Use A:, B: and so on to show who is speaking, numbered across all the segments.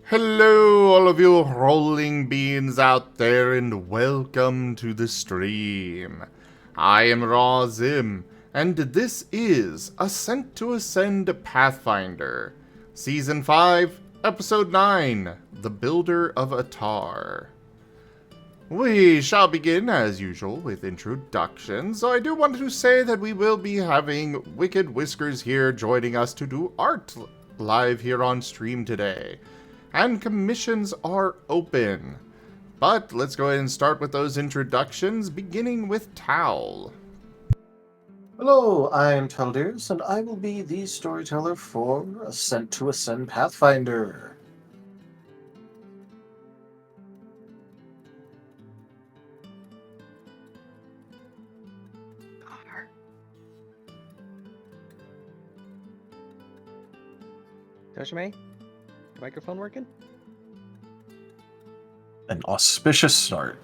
A: Hello, all of you rolling beans out there, and welcome to the stream. I am Raw Zim, and this is Ascent to Ascend Pathfinder, Season 5, Episode 9, The Builder of Atar. We shall begin, as usual, with introductions, so I do want to say that we will be having Wicked Whiskers here joining us to do art live here on stream today. And commissions are open. But let's go ahead and start with those introductions, beginning with Tal.
B: Hello, I'm Taldirs, and I will be the storyteller for Ascent to Ascend Pathfinder.
C: Tochemay, microphone working?
B: An auspicious start.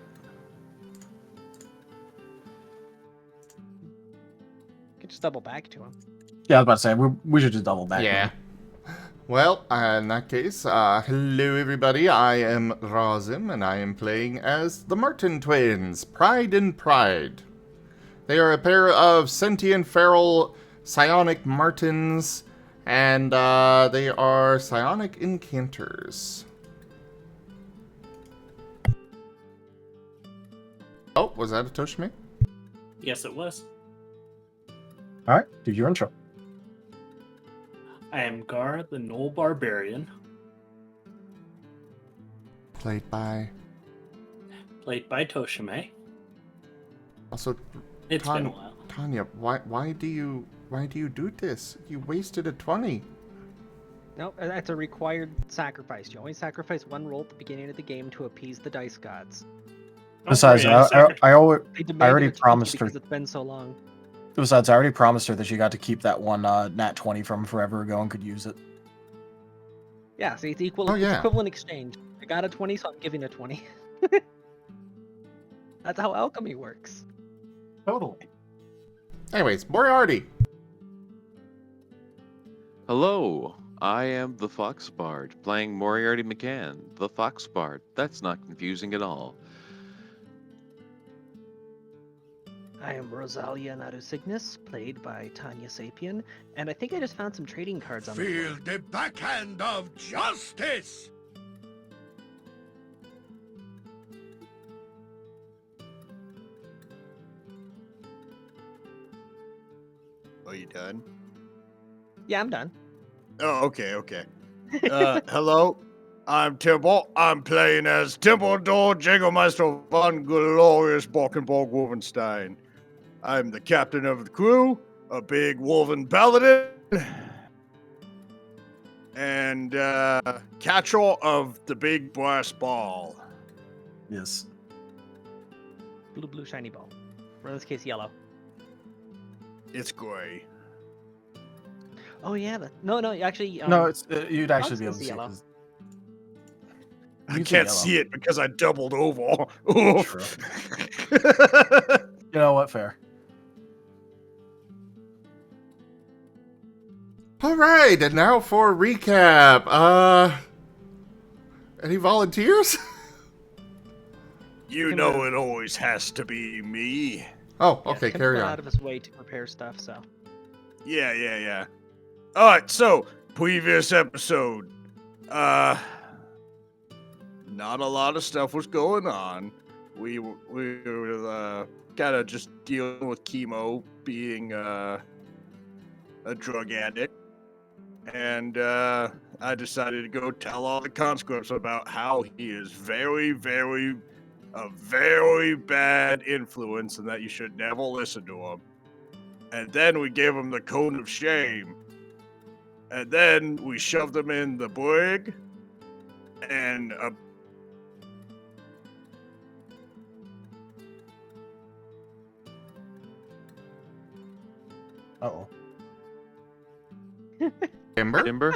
C: Could just double back to him.
B: Yeah, I was about to say, we should just double back.
A: Yeah. Well, in that case, hello everybody, I am Razim, and I am playing as the Marten twins, Pride and Pride. They are a pair of sentient feral psionic martens, and they are psionic incanters. Oh, was that a Tochemay?
D: Yes, it was.
B: Alright, do your intro.
D: I am Gar, the Gnoll Barbarian,
A: Played by...
D: played by Tochemay.
A: Also,
D: It's been a while.
A: Tanya, why do you do this? You wasted a 20.
C: No, that's a required sacrifice. You only sacrifice one roll at the beginning of the game to appease the dice gods.
B: Besides,
D: Don't worry,
B: I
C: They demanded
B: already
C: a 20
B: promised her.
C: because it's been so long.
B: Besides, I already promised her that she got to keep that one nat 20 from forever ago and could use it.
C: Yeah, see, it's equal.
A: Oh,
C: It's
A: yeah.
C: equivalent exchange. I got a 20, so I'm giving a 20. That's how alchemy works.
B: Totally.
A: Anyways, Moriarty.
E: Hello, I am the Fox Bard, playing Moriarty McCann, the Fox Bard. That's not confusing at all.
C: I am Rosalia Narusignus, played by Tanya Sapien, and I think I just found some trading cards on the floor.
F: Feel the backhand of justice! Are you done?
C: Yeah, I'm done.
F: Oh, okay. Hello, I'm Tibble. I'm playing as Timbledore Jägermeister von Glorious Borkenborg Wolfenstein. I'm the captain of the crew, a big wolven paladin, and catcher of the big brass ball.
B: Yes.
C: Blue shiny ball. Or in this case, yellow.
F: It's gray.
C: Oh yeah, no, actually.
B: No, it's you'd actually be able
C: Fox
B: to
C: is
B: see it.
C: yellow.
B: 'cause-
F: I
B: You said
F: can't
B: yellow.
F: see it because I doubled over.
B: True. You know what? Fair.
A: Alright, and now for a recap. Any volunteers?
F: You know it always has to be me.
A: Oh,
C: Yeah,
A: okay,
C: Tim
A: carry
C: went
A: on.
C: out of his way to prepare stuff, so.
F: Yeah. Alright, so, previous episode. Not a lot of stuff was going on. We were kind of just dealing with Chemo being a drug addict. And I decided to go tell all the conscripts about how he is a very bad influence and that you should never listen to him. And then we gave him the cone of shame. And then we shoved him in the brig. And
B: Uh-oh.
A: Timber?
E: Timber?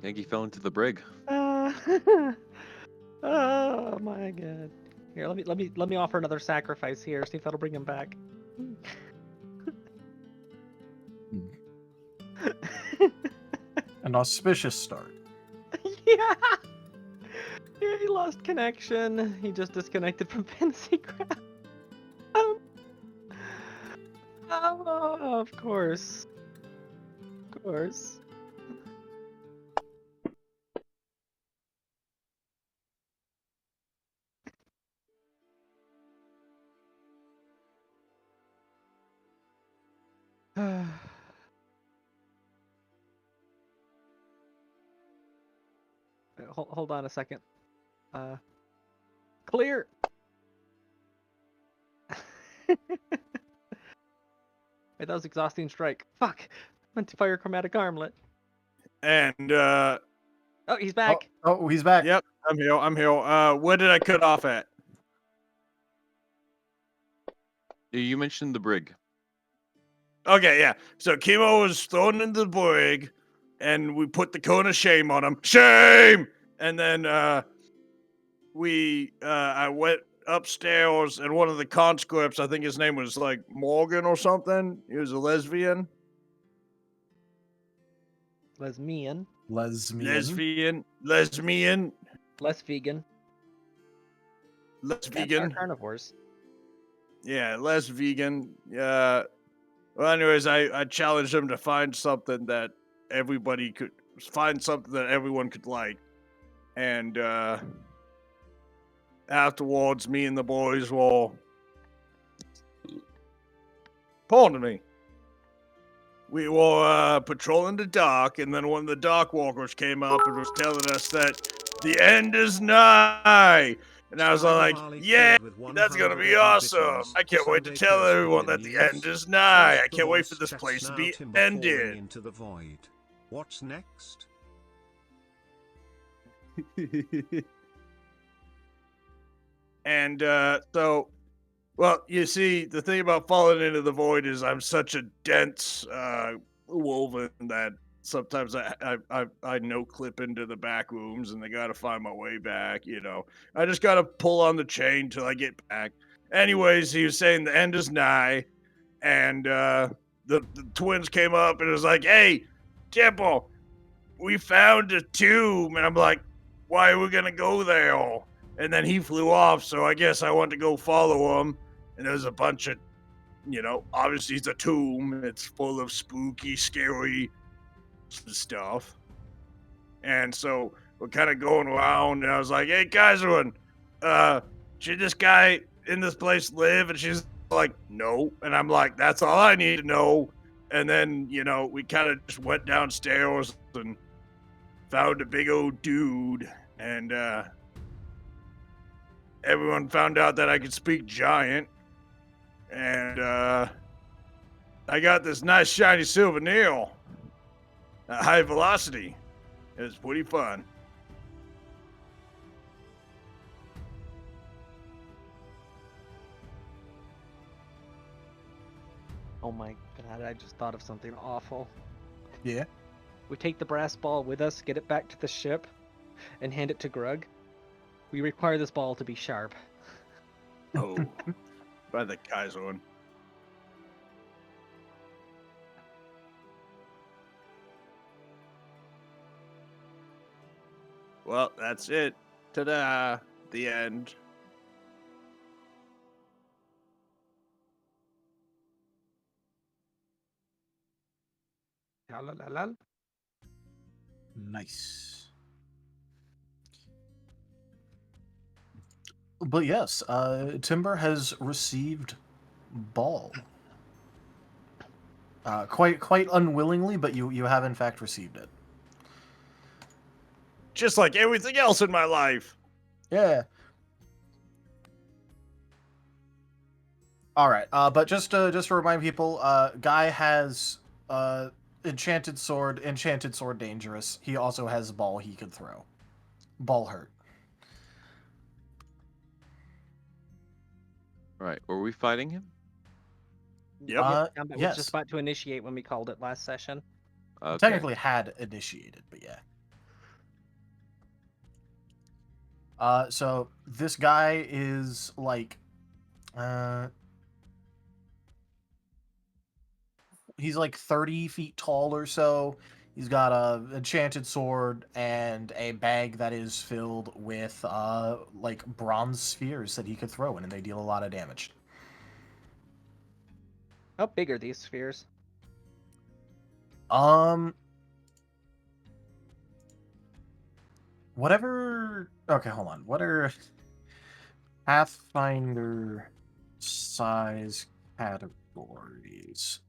E: Yankee fell into the brig.
C: Oh my god. Here, let me offer another sacrifice here. See if that'll bring him back.
B: An auspicious start.
C: Yeah. Yeah, he lost connection. He just disconnected from Fantasy Ground. Oh, of course. Of course. Hold on a second. Clear. Wait, that was exhausting strike. Fuck. Went to fire chromatic armlet.
F: And
C: Oh, he's back.
B: Oh, he's back.
F: yep, I'm here. I'm here. Where did I cut off at?
E: You mentioned the brig.
F: Okay, yeah. So Kimo was thrown into the brig, and we put the cone of shame on him. Shame! And then I went upstairs, and one of the conscripts, I think his name was like Morgan or something. He was a lesbian.
C: Lesbian.
F: Lesbian.
C: Less vegan.
F: Less
C: Cats are
F: vegan.
C: carnivores.
F: Yeah, less vegan. Well, anyways, I challenged him to find something that everybody could find something that everyone could like, and afterwards, me and the boys will. Pardon me. We were patrolling the dock, and then one of the dock walkers came up and was telling us that the end is nigh. And I was all like, yeah, that's gonna be awesome. I can't wait to tell everyone that the end is nigh. I can't wait for this place to be ended.
G: Into the void. What's next?
F: And so, well, you see, the thing about falling into the void is I'm such a dense woven that sometimes I no clip into the back rooms, and they gotta find my way back. You know, I just gotta pull on the chain till I get back. Anyways, he was saying the end is nigh, and the twins came up and was like, "Hey, Temple, we found a tomb," and I'm like, "Why are we gonna go there?" And then he flew off, so I guess I went to go follow him. And there's a bunch of, obviously it's a tomb. It's full of spooky, scary stuff. And so we're kind of going around, and I was like, "Hey, Kaiserman, should this guy in this place live?" And she's like, "No." And I'm like, "That's all I need to know." And then, we kind of just went downstairs and found a big old dude. And, everyone found out that I could speak giant, and I got this nice shiny silver nail at high velocity. It was pretty fun.
C: Oh my god, I just thought of something awful.
B: Yeah.
C: We take the brass ball with us, get it back to the ship, and hand it to Grug. We require this ball to be sharp.
F: Oh, by the Kaiser one. Well, that's it. Ta-da! The end.
B: Nice. But yes, Timber has received ball. Quite unwillingly, but you have in fact received it.
F: Just like everything else in my life.
B: Yeah. All right. But just to remind people, Guy has enchanted sword dangerous. He also has ball he could throw. Ball hurt.
E: Right. Were we fighting him?
F: Yep.
C: Combat was
B: Yes.
C: just about to initiate when we called it last session.
E: Okay.
B: Technically had initiated, but yeah. So this guy is like, he's like 30 feet tall or so. He's got a enchanted sword and a bag that is filled with like bronze spheres that he could throw in, and they deal a lot of damage.
C: How big are these spheres?
B: Whatever. Okay, hold on. What are Pathfinder size categories?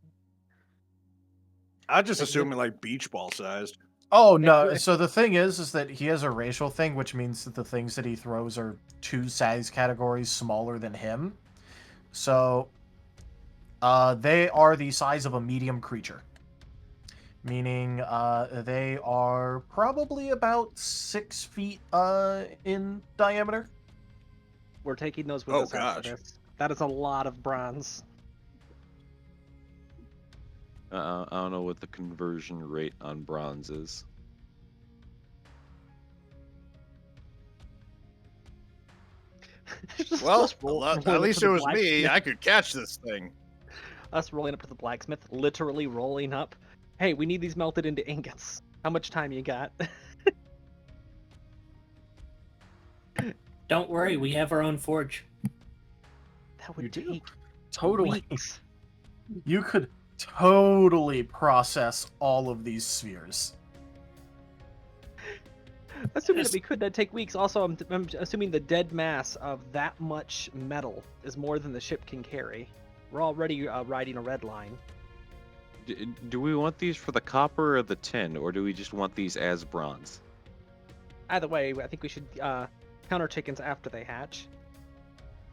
F: I just assume it like beach ball sized.
B: Oh no! So the thing is that he has a racial thing, which means that the things that he throws are 2 size categories smaller than him. So, they are the size of a medium creature, meaning they are probably about 6 feet in diameter.
C: We're taking those with
F: Oh,
C: us after
F: gosh.
C: this. That is a lot of bronze.
E: I don't know what the conversion rate on bronze is.
C: Just
F: Well,
C: us rolling
F: at
C: up
F: least
C: to
F: it
C: the
F: was me.
C: blacksmith.
F: I could catch this thing.
C: Us rolling up to the blacksmith, literally rolling up. Hey, we need these melted into ingots. How much time you got?
D: Don't worry, we have our own forge.
C: That
B: You
C: would
B: do.
C: take
B: Totally.
C: weeks.
B: You could totally process all of these spheres.
C: Assuming that we could, that'd take weeks. Also, I'm assuming the dead mass of that much metal is more than the ship can carry. We're already riding a red line.
E: Do we want these for the copper or the tin, or do we just want these as bronze?
C: Either way, I think we should counter chickens after they hatch.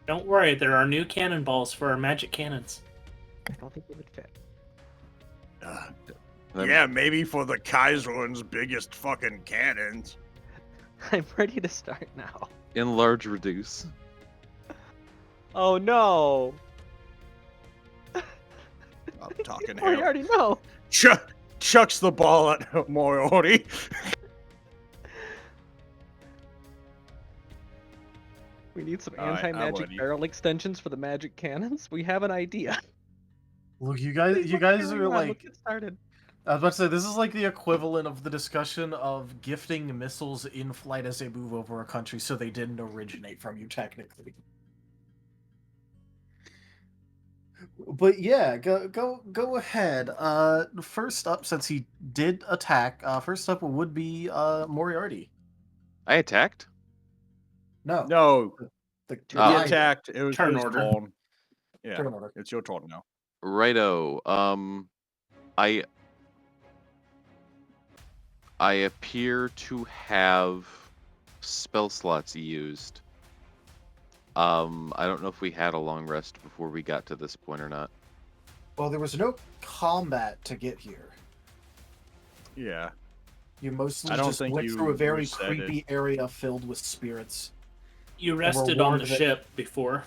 D: Don't worry, there are new cannonballs for our magic cannons.
C: I don't think they would fit.
F: Yeah, maybe for the Kaiserland's biggest fucking cannons.
C: I'm ready to start now.
E: Enlarge, reduce.
C: Oh no!
F: I'm talking
C: Oh, you
F: hell.
C: already know.
F: Chucks the ball at Moriarty.
C: We need some
F: Alright, I'm
C: anti-magic
F: ready.
C: barrel extensions for the magic cannons. We have an idea.
B: Look, you guys
C: Let's
B: are like,
C: get started.
B: I was about to say, this is like the equivalent of the discussion of gifting missiles in flight as they move over a country, so they didn't originate from you technically. But yeah, go ahead. First up, since he did attack, first up would be Moriarty.
E: I attacked?
B: No,
F: No,
B: the
F: he
B: guy-
F: attacked. It was
D: Turn
F: his
D: order.
F: turn. Yeah,
B: Turn order.
F: it's your turn now.
E: Righto. I appear to have spell slots used. I don't know if we had a long rest before we got to this point or not.
B: Well, there was no combat to get here.
F: Yeah.
B: You mostly
F: I don't
B: just
F: think
B: went
F: you
B: through a very
F: reset
B: creepy area filled with spirits.
D: You
B: we're
D: rested on
B: warned
D: the
B: that-
D: ship before.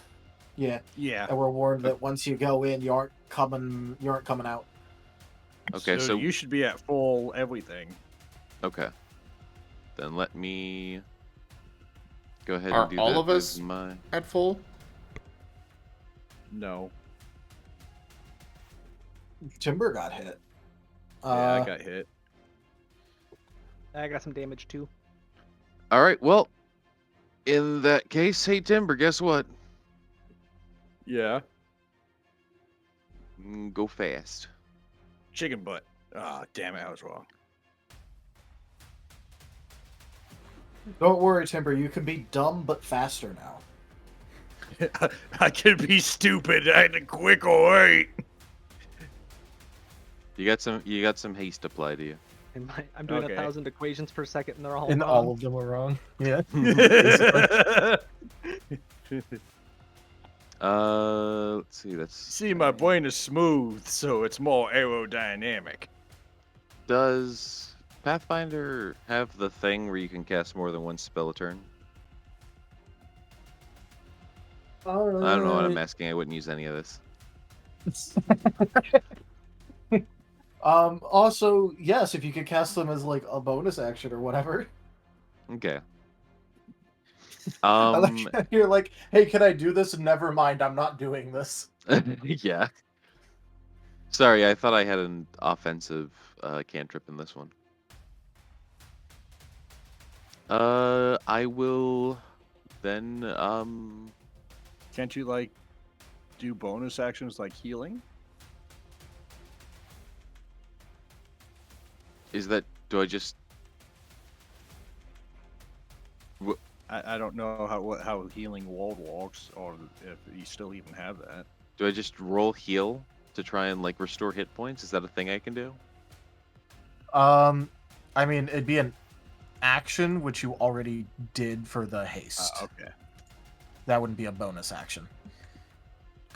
B: Yeah,
F: Yeah.
B: and we're warned that once you go in, you aren't coming out.
E: Okay, so
F: you should be at full everything.
E: okay. Then let me go ahead
A: Are
E: and do
A: all
E: that
A: of us-
E: with my...
A: At full?
F: No.
B: Timber got hit.
F: Yeah, I got hit.
C: I got some damage too.
E: All right, well, in that case, hey Timber, guess what?
F: Yeah.
E: Go fast.
F: Chicken butt. Ah, damn it, I was wrong.
B: Don't worry, Timber. You can be dumb but faster now.
F: I could be stupid and a quick wait.
E: You got some haste applied to you.
C: I'm doing
F: Okay.
C: 1,000 equations per second, and they're all
B: And
C: wrong.
B: all of them are wrong. Yeah.
E: Let's see. That's
F: See, my brain is smooth, so it's more aerodynamic.
E: Does Pathfinder have the thing where you can cast more than one spell a turn? I don't know what I'm asking. I wouldn't use any of this.
B: Also, yes, if you could cast them as like a bonus action or whatever.
E: Okay.
B: I like- You're like, hey, can I do this? Never mind, I'm not doing this.
E: Yeah. Sorry, I thought I had an offensive cantrip in this one. I will then
F: Can't you like do bonus actions like healing?
E: is that do I just
F: I don't know how healing ward works, or if you still even have that.
E: do I just roll heal to try and like restore hit points? Is that a thing I can do?
B: I mean, it'd be an action which you already did for the haste.
F: Okay.
B: That wouldn't be a bonus action.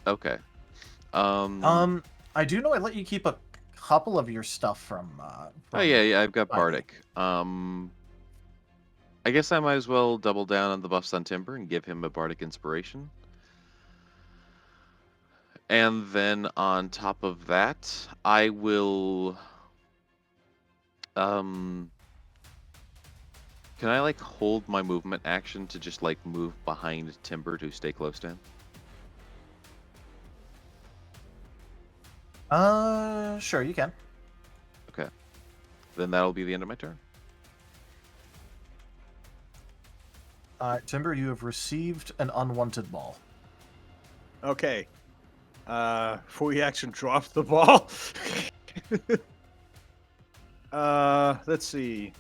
E: Okay.
B: I do know I let you keep a couple of your stuff from.
E: Oh yeah, I've got
B: Friday.
E: Bardic. I guess I might as well double down on the buffs on Timber and give him a Bardic Inspiration. And then on top of that, I will can I like hold my movement action to just like move behind Timber to stay close to him?
B: Sure, you can.
E: Okay. Then that'll be the end of my turn.
B: Timber, you have received an unwanted ball.
F: Okay. Free action drops the ball. Let's see.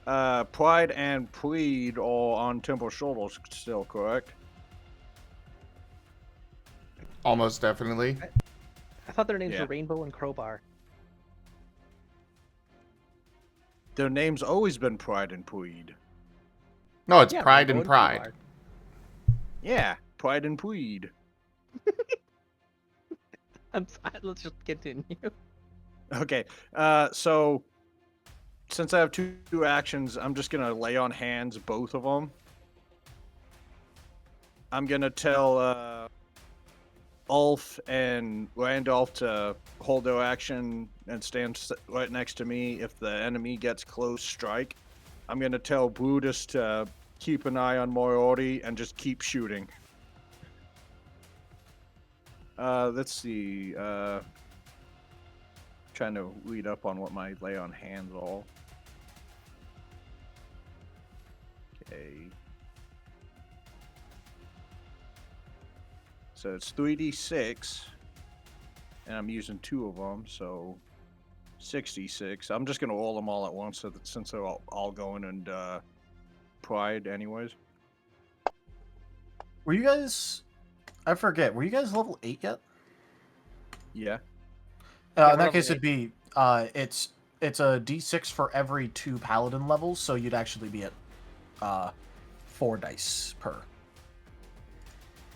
F: Pride and Plead are on Temple's shoulders still, correct?
A: Almost definitely.
C: I thought their names
F: Yeah.
C: were Rainbow and Crowbar.
F: Their name's always been Pride and Plead.
A: No, it's
C: Yeah,
A: Pride
C: Rainbow
A: and Pride.
C: Crowbar.
F: Yeah, Pride and Plead.
C: Let's just continue.
F: Okay, so since I have two actions, I'm just gonna lay on hands both of them. I'm gonna tell Ulf and Randolph to hold their action and stand right next to me. If the enemy gets close, strike. I'm gonna tell Brutus to keep an eye on Moriarty and just keep shooting. Let's see. Trying to read up on what my lay on hands are. Okay. So it's 3d6, and I'm using 2 of them, so 66. I'm just gonna roll them all at once, so that since they're all going and Pride, anyways.
B: Were you guys? I forget. Were you guys level 8 yet?
F: Yeah.
C: Yeah,
B: In
C: we're
B: that case,
C: level
B: it'd be it's a d6 for every 2 paladin levels, so you'd actually be at 4 dice per.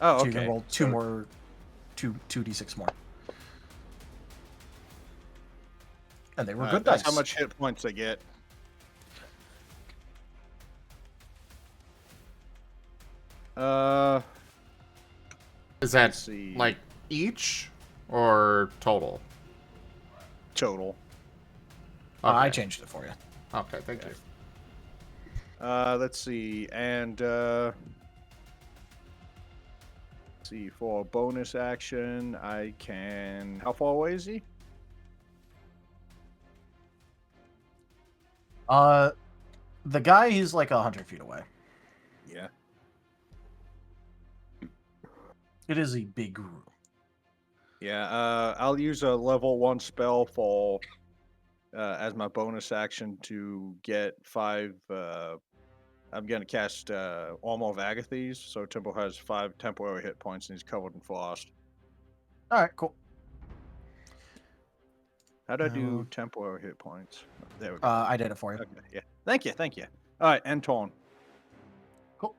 F: Oh,
B: So
F: okay.
B: you can roll 2 more, 2d6 more. And they were good
F: That's
B: dice.
F: how much hit points they get.
A: Is that
F: Let's see.
A: like each or total?
F: Total.
B: I
A: Okay.
B: changed it for you.
A: Okay, thank you.
F: Let's see, and let's see, for a bonus action, I can. How far away is he?
B: The guy, he's like 100 feet away.
F: Yeah.
B: It is a big room.
F: Yeah. I'll use a level 1 spell for as my bonus action to get 5. I'm gonna cast Armor of Agathes, so Temple has 5 temporary hit points and he's covered in frost.
B: All right, cool.
F: How do I do temporary hit points? There we go.
B: I did it for you.
F: Okay, yeah. Thank you, thank you. All right, and Torn.
B: Cool.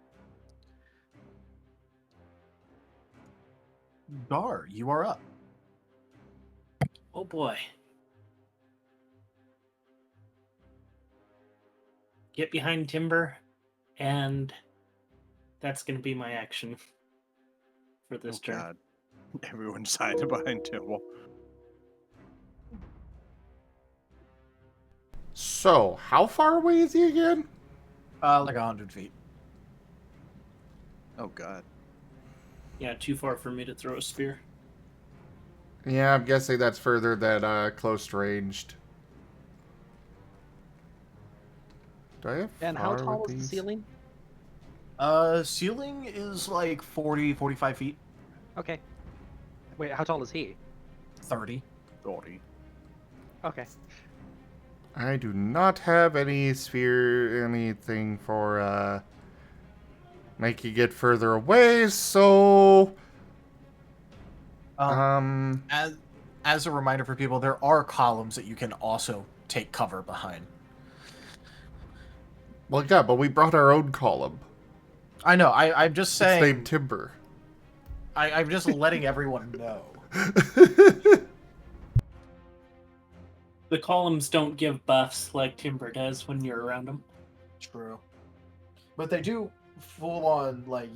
B: Gar, you are up.
D: Oh boy. Get behind Timber, and that's going to be my action for this turn.
F: God. Everyone's hiding behind Temple.
A: So, how far away is he again?
B: Like 100 feet.
F: Oh God.
D: Yeah, too far for me to throw a spear.
A: Yeah, I'm guessing that's further than close ranged. Do I have
C: And how
A: far
C: tall
A: with
C: is the
A: these?
C: ceiling?
B: Ceiling is like 40, 45 feet.
C: Okay. Wait, how tall is he?
B: 30.
F: Gordy.
C: Okay.
A: I do not have any sphere, anything for making it further away, so
B: As a reminder for people, there are columns that you can also take cover behind.
A: well, yeah, but we brought our own column.
B: I know. I'm just
A: It's
B: saying.
A: named Timber.
B: I'm just letting everyone know.
D: The columns don't give buffs like Timber does when you're around them.
B: True. But they do full on, like,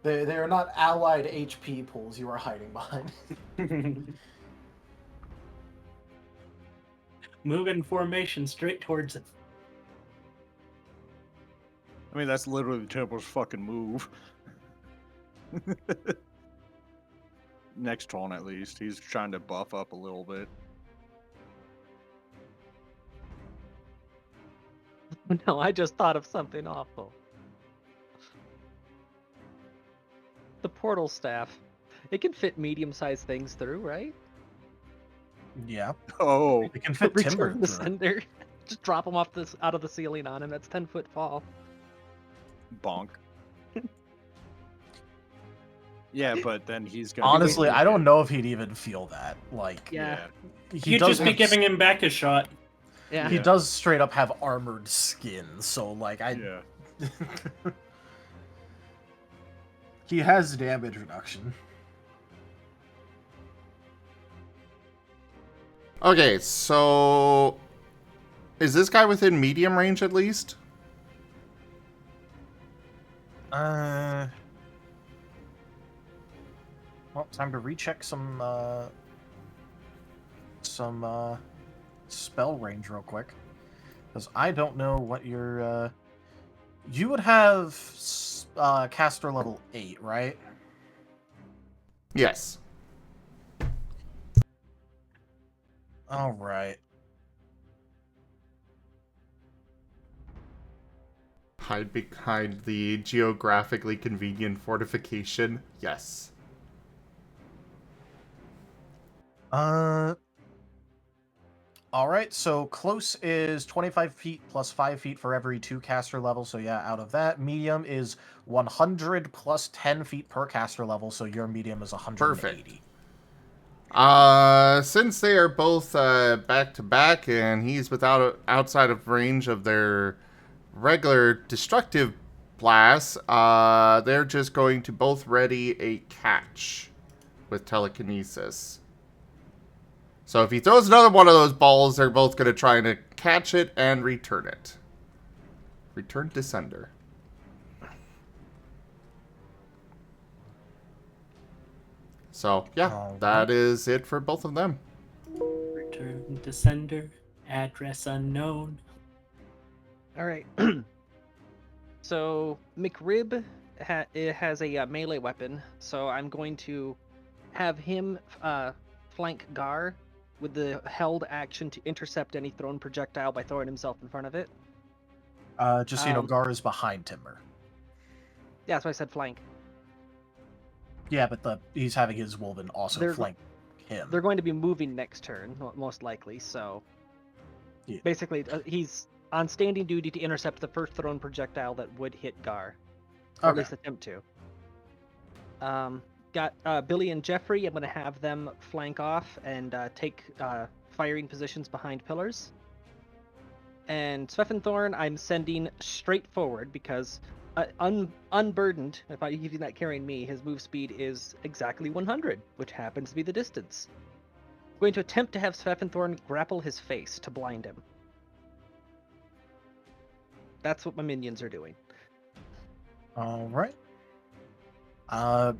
B: they are not allied HP pools you are hiding behind.
D: Move in formation straight towards it.
F: I mean, that's literally Timber's fucking move. Next turn, at least. He's trying to buff up a little bit.
C: No, I just thought of something awful. The portal staff. It can fit medium-sized things through, right?
B: Yeah.
F: Oh,
B: It can fit timber.
C: Return the
B: through it.
C: sender. Just drop him off out of the ceiling on him. That's 10-foot fall.
F: bonk. Yeah, but then he's gonna.
B: Honestly, I don't know if he'd even feel that. Like,
C: Yeah.
B: he
D: You'd
B: does
D: just be
B: have-
D: giving him back a shot.
C: Yeah.
B: He does straight up have armored skin, so like
F: Yeah.
B: He has damage reduction.
A: Okay, so is this guy within medium range at least?
B: Well, time to recheck some spell range real quick, because I don't know what your you would have caster level 8, right?
A: Yes.
B: All right.
A: Hide behind the geographically convenient fortification. Yes.
B: All right, so close is 25 feet plus 5 feet for every 2 caster levels, so yeah, out of that. Medium is 100 plus 10 feet per caster level, so your medium is 180.
A: Since they are both back to back and he's outside of range of their regular destructive blasts, they're just going to both ready a catch with telekinesis. So if he throws another one of those balls, they're both going to try to catch it and return it. Return to sender. So, yeah, that is it for both of them.
D: Return to sender. Address unknown.
C: All right. So McRib it has a melee weapon, so I'm going to have him flank Gar with the held action to intercept any thrown projectile by throwing himself in front of it.
B: Just so you know, Gar is behind Timber.
C: Yeah, that's why I said flank.
B: Yeah, but he's having his Wolven also flank him.
C: They're going to be moving next turn, most likely, so...
B: Yeah.
C: Basically, he's on standing duty to intercept the first thrown projectile that would hit Gar. Or at least attempt to. Got Billy and Jeffrey. I'm going to have them flank off and take firing positions behind pillars. And Svefenthorn, I'm sending straight forward because unburdened, if he's not carrying me, his move speed is exactly 100, which happens to be the distance. I'm going to attempt to have Svefenthorn grapple his face to blind him. That's what my minions are doing.
B: All right.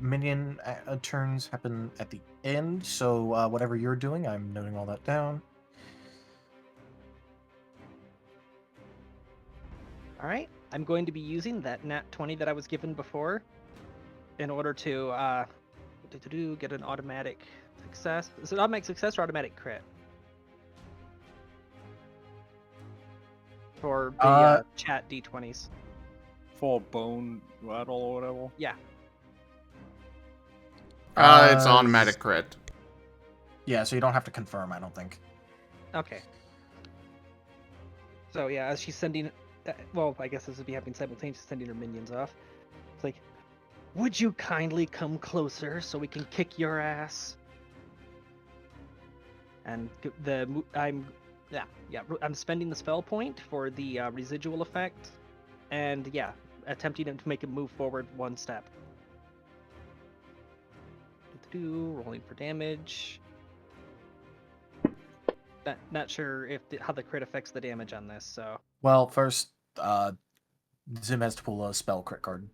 B: Minion turns happen at the end, so whatever you're doing, I'm noting all that down.
C: All right, I'm going to be using that nat 20 that I was given before in order to get an automatic success. Is it automatic success or automatic crit? for the chat d20s.
F: For bone rattle or whatever.
C: Yeah.
A: It's automatic crit.
B: Yeah, so you don't have to confirm, I don't think.
C: Okay. So yeah, as she's sending, well, I guess this would be happening simultaneously, sending her minions off. It's like, would you kindly come closer so we can kick your ass? And I'm spending the spell point for the residual effect, and yeah, attempting to make him move forward one step. Rolling for damage. Not sure how the crit affects the damage on this, so.
B: Well, first, Zim has to pull a spell crit card.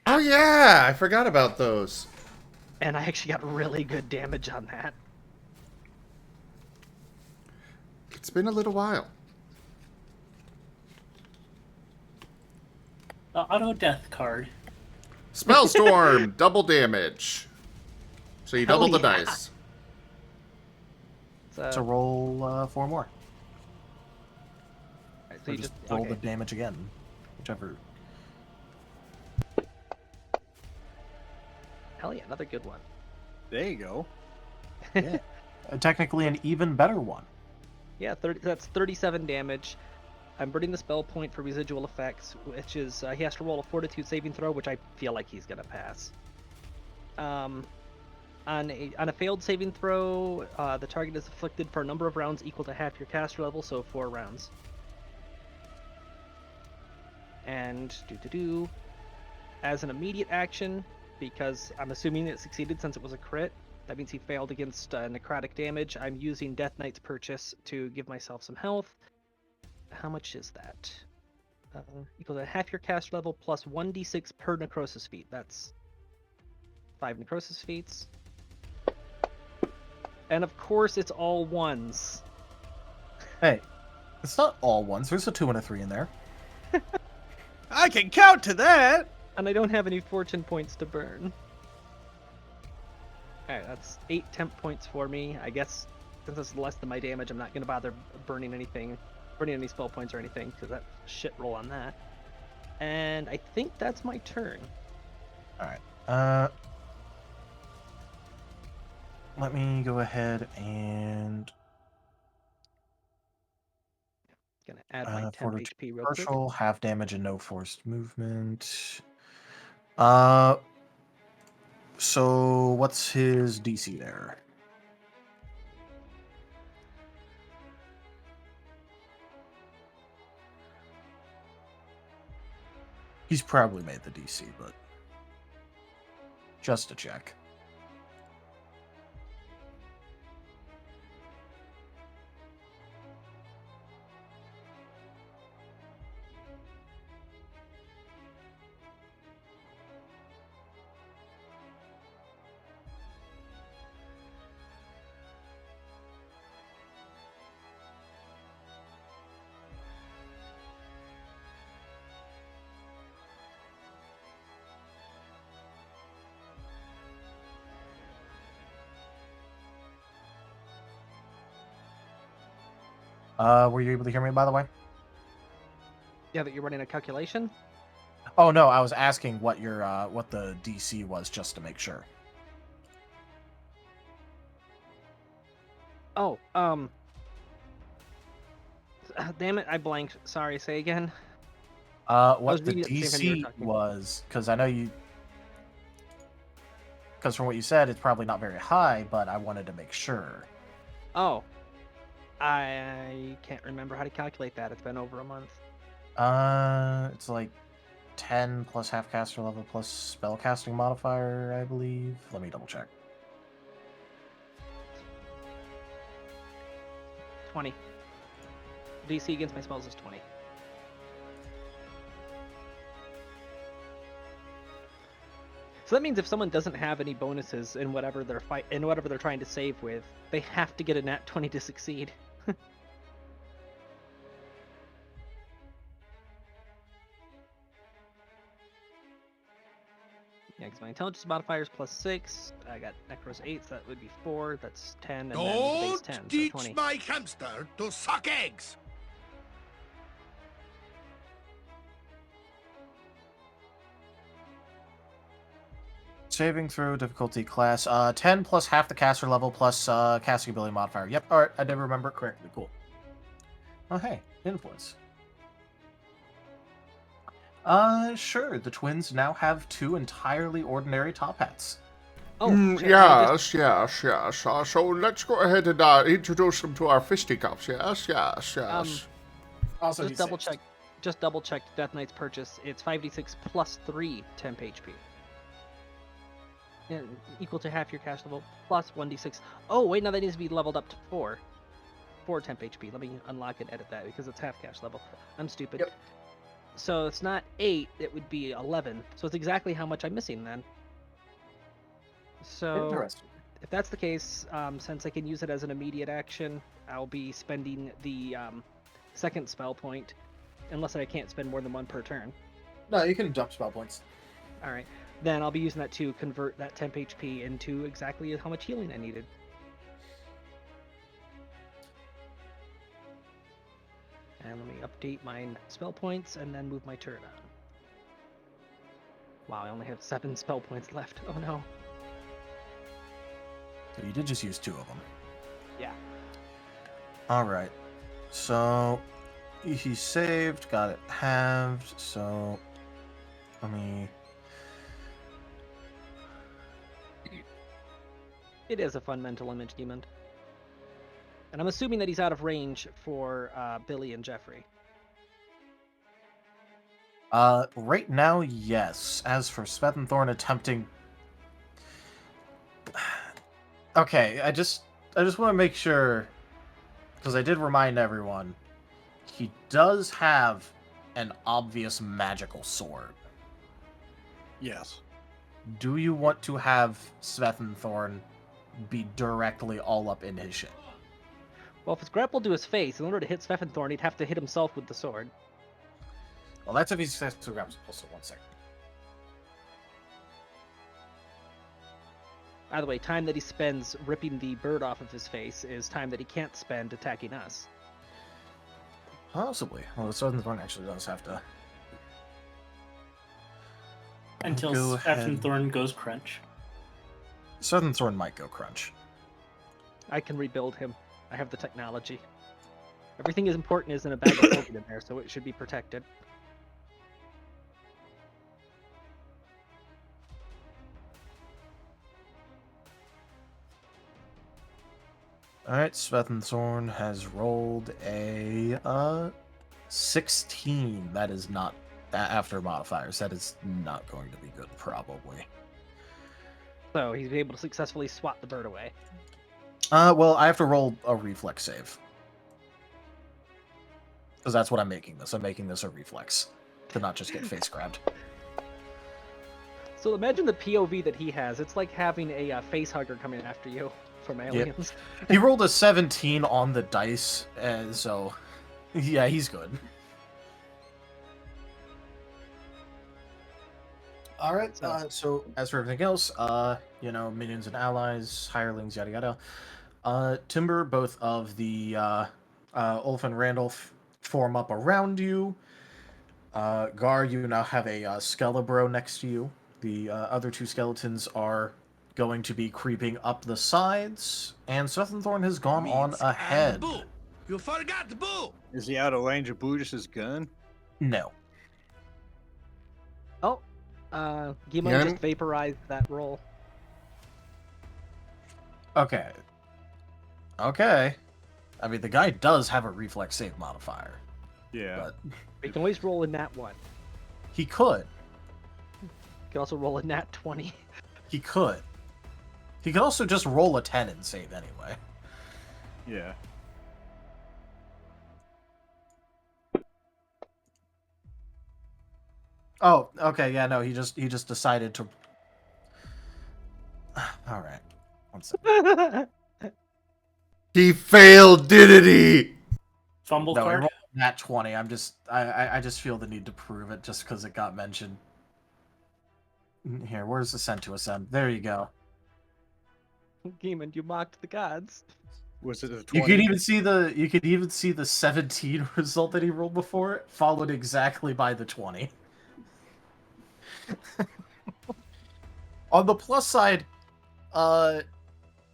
A: Oh yeah, I forgot about those.
C: And I actually got really good damage on that.
A: It's been a little while.
D: The auto death card.
A: Spellstorm, double damage. So you double the
C: yeah.
A: dice.
B: So roll 4 more.
C: Alright,
B: So
C: you
B: just roll
C: okay.
B: the damage again. Whichever.
C: Hell yeah, another good one.
F: There you go.
B: Yeah. Technically an even better one.
C: Yeah, that's 37 damage. I'm burning the spell point for residual effects, which is he has to roll a fortitude saving throw, which I feel like he's gonna pass. On a failed saving throw, the target is afflicted for a number of rounds equal to half your caster level, so 4 rounds. And as an immediate action, because I'm assuming it succeeded since it was a crit, that means he failed against necrotic damage. I'm using Death Knight's Purchase to give myself some health. How much is that? Equal to half your caster level plus 1d6 per necrosis feat. That's 5 necrosis feats. And of course, it's all ones.
B: Hey, it's not all ones. There's a 2 and a 3 in there.
F: I can count to that.
C: And I don't have any fortune points to burn. Alright, that's 8 temp points for me. I guess since it's less than my damage, I'm not going to bother burning any spell points or anything, because that's shit roll on that. And I think that's my turn.
B: Alright. Let me go ahead and
C: Gonna add my 10
B: fortitude
C: HP real quick.
B: partial, half damage and no forced movement. So what's his DC there? He's probably made the DC, but just to check. Were you able to hear me, by the way?
C: Yeah, that you're running a calculation?
B: Oh no, I was asking what your what the DC was, just to make sure.
C: Oh, damn it, I blanked. Sorry, say again.
B: What
C: was
B: the
C: reading it at the same time you were
B: DC
C: talking.
B: was, because I know you, because from what you said, it's probably not very high, but I wanted to make sure.
C: Oh, I can't remember how to calculate that. It's been over a month.
B: It's like 10 plus half caster level plus spellcasting modifier, I believe. Let me double check.
C: 20. DC against my spells is 20. So that means if someone doesn't have any bonuses in whatever they're trying to save with, they have to get a nat 20 to succeed. Yeah, because my intelligence modifier is +6. I got Necros 8, so that would be 4. That's 10, and then the base 10, so 20.
H: my hamster to suck eggs.
B: Saving throw difficulty class 10 plus half the caster level plus casting ability modifier. Yep, alright, I did remember it correctly. Cool. Oh, hey, influence. Sure. The twins now have 2 entirely ordinary top hats.
C: Oh, shit, I just-
A: yes. So let's go ahead and introduce them to our fisticuffs. Yes.
B: Also,
C: just double check. Just double checked Death Knight's purchase. It's 5d6 plus 3 temp HP. And equal to half your cash level plus 1d6. Oh, wait, now that needs to be leveled up to 4. 4 temp HP. Let me unlock and edit that because it's half cash level. I'm stupid.
B: Yep.
C: So it's not 8, it would be 11. So it's exactly how much I'm missing then. So
B: Interesting.
C: if that's the case, since I can use it as an immediate action, I'll be spending the second spell point, unless I can't spend more than 1 per turn.
B: No, you can dump spell points.
C: All right, then I'll be using that to convert that temp HP into exactly how much healing I needed. And let me update my spell points and then move my turn on. Wow, I only have 7 spell points left. Oh no.
B: So you did just use 2 of them.
C: Yeah.
B: Alright. So he saved, got it halved, so let me...
C: It is a fun mental image, Demon. And I'm assuming that he's out of range for Billy and Jeffrey.
B: Right now, yes. As for Svethenthorn attempting... Okay, I just want to make sure, because I did remind everyone, he does have an obvious magical sword.
F: Yes.
B: Do you want to have Svethenthorn be directly all up in his shit?
C: Well, if it's grappled to his face, in order to hit Svethenthorn, he'd have to hit himself with the sword.
B: Well, that's if he successfully grabs. Also, 1 second.
C: By the way, time that he spends ripping the bird off of his face is time that he can't spend attacking us.
B: Possibly. Well, the Svethenthorn actually does have to...
D: Until
B: Go ahead.
D: Svethenthorn goes crunch.
B: Svethenthorn might go crunch.
C: I can rebuild him. I have the technology. Everything is important is in a bag of holding in there, so it should be protected.
B: Alright, Svethenthorn has rolled a 16. That is not, after modifiers, that is not going to be good, probably.
C: So he's able to successfully swat the bird away.
B: Well, I have to roll a reflex save. Because that's what I'm making this. I'm making this a reflex. To not just get face grabbed.
C: So imagine the POV that he has. It's like having a face hugger coming after you from aliens.
B: He rolled a 17 on the dice, and so... Yeah, he's good. Alright, so as for everything else, minions and allies, hirelings, yada yada. Timber, both of the Ulf and Randolph form up around you. Gar, you now have a Skelebro next to you. The other 2 skeletons are going to be creeping up the sides, and Svethenthorn has gone on ahead.
G: You forgot the bull!
F: Is he out of range of Brutus's gun?
B: No.
C: Oh, Gimo
A: Yeah.
C: just vaporized that roll.
B: Okay. I mean, the guy does have a reflex save modifier,
F: Yeah.
B: but
C: You can always roll a nat 1.
B: he could.
C: You can also roll a nat 20.
B: He could. He could also just roll a 10 and save anyway.
F: Yeah.
B: Oh, okay, yeah, no, he just decided to... Alright. 1 second.
A: He failed, didn't he?
D: Fumble
B: No, he
D: card.
B: rolled nat 20. I just feel the need to prove it just because it got mentioned. Here, where's Ascent to Ascend? There you go.
C: Demon, you mocked the gods.
F: Was it a 20?
B: You could even see the 17 result that he rolled before it, followed exactly by the 20. On the plus side,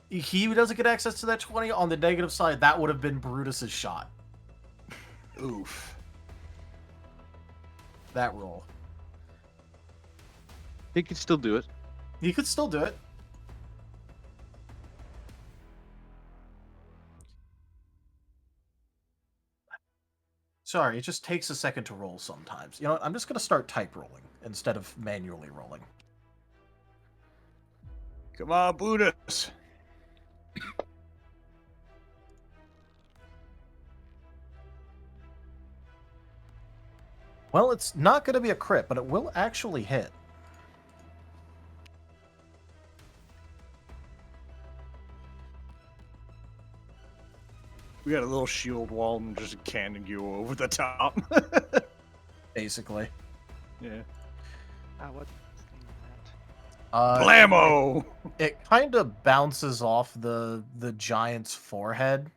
B: he doesn't get access to that 20. On the negative side, that would have been Brutus's shot.
F: Oof.
B: That roll.
E: He could still do it.
B: He could still do it. Sorry, it just takes a second to roll sometimes. You know what? I'm just going to start type rolling instead of manually rolling.
F: Come on, Brutus.
B: Well, it's not going to be a crit, but it will actually hit.
F: We got a little shield wall and just cannon you over the top.
B: Basically.
F: Yeah.
C: What?
F: Blammo!
B: It kind of bounces off the giant's forehead,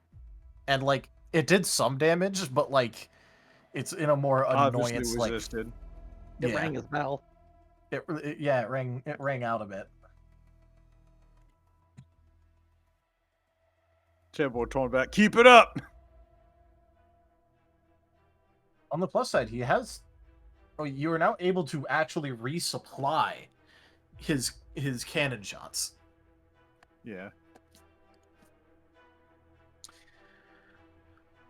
B: and like it did some damage, but like it's in a more
F: Obviously
B: annoyance. Like
F: resisted.
C: It
B: yeah,
C: rang his bell.
B: it rang out a bit.
F: Timbo torn back. Keep it up!
B: On the plus side, he has. Oh, you are now able to actually resupply his cannon shots.
F: Yeah.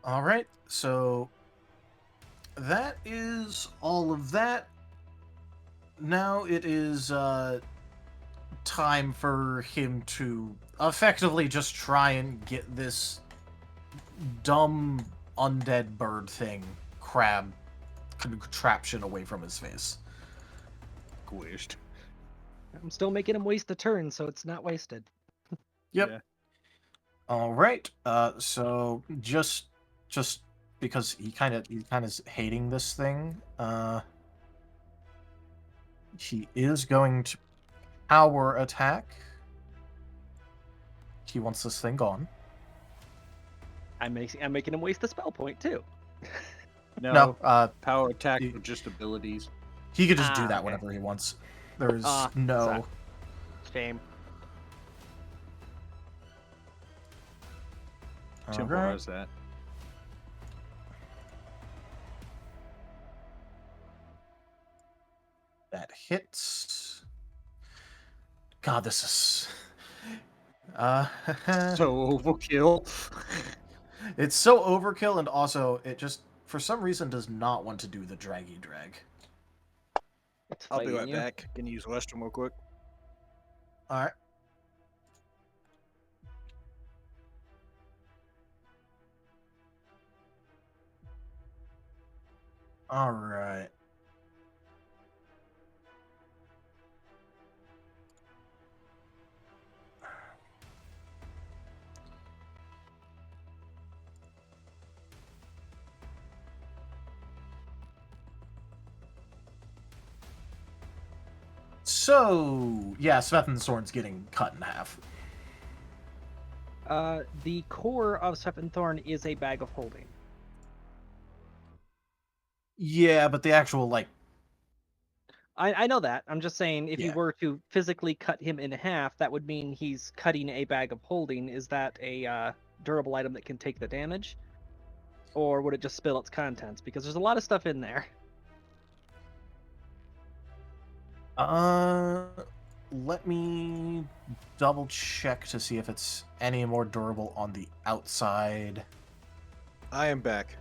B: All right, so that is all of that. Now it is time for him to effectively just try and get this dumb undead bird thing, crab contraption away from his face.
F: Squished.
C: I'm still making him waste a turn, so it's not wasted.
B: Yep.
F: Yeah.
B: All right. So just because he's kind of hating this thing, he is going to power attack. He wants this thing gone.
C: I'm making him waste a spell point too.
F: No.
B: No,
F: Power attack
B: he-
F: with just abilities.
B: he could just do
C: Ah,
B: that
C: okay.
B: whenever he wants. There is
C: Ah,
B: no.
C: Shame.
F: Timbo
B: Alright.
F: has that.
B: That hits. God, this is.
F: So overkill.
B: It's so overkill, and also it just for some reason does not want to do the draggy drag.
C: It's
F: I'll be
C: fighting
F: right
C: you.
F: back. Can you use the restroom real quick?
B: All right. All right. So, yeah, Svethensworn's getting cut in half.
C: The core of Thorn is a bag of holding.
B: Yeah, but the actual, like,
C: I know that. I'm just saying, if you
B: Yeah.
C: were to physically cut him in half, that would mean he's cutting a bag of holding. Is that a durable item that can take the damage? Or would it just spill its contents? Because there's a lot of stuff in there.
B: let me double check to see if it's any more durable on the outside.
F: I am back.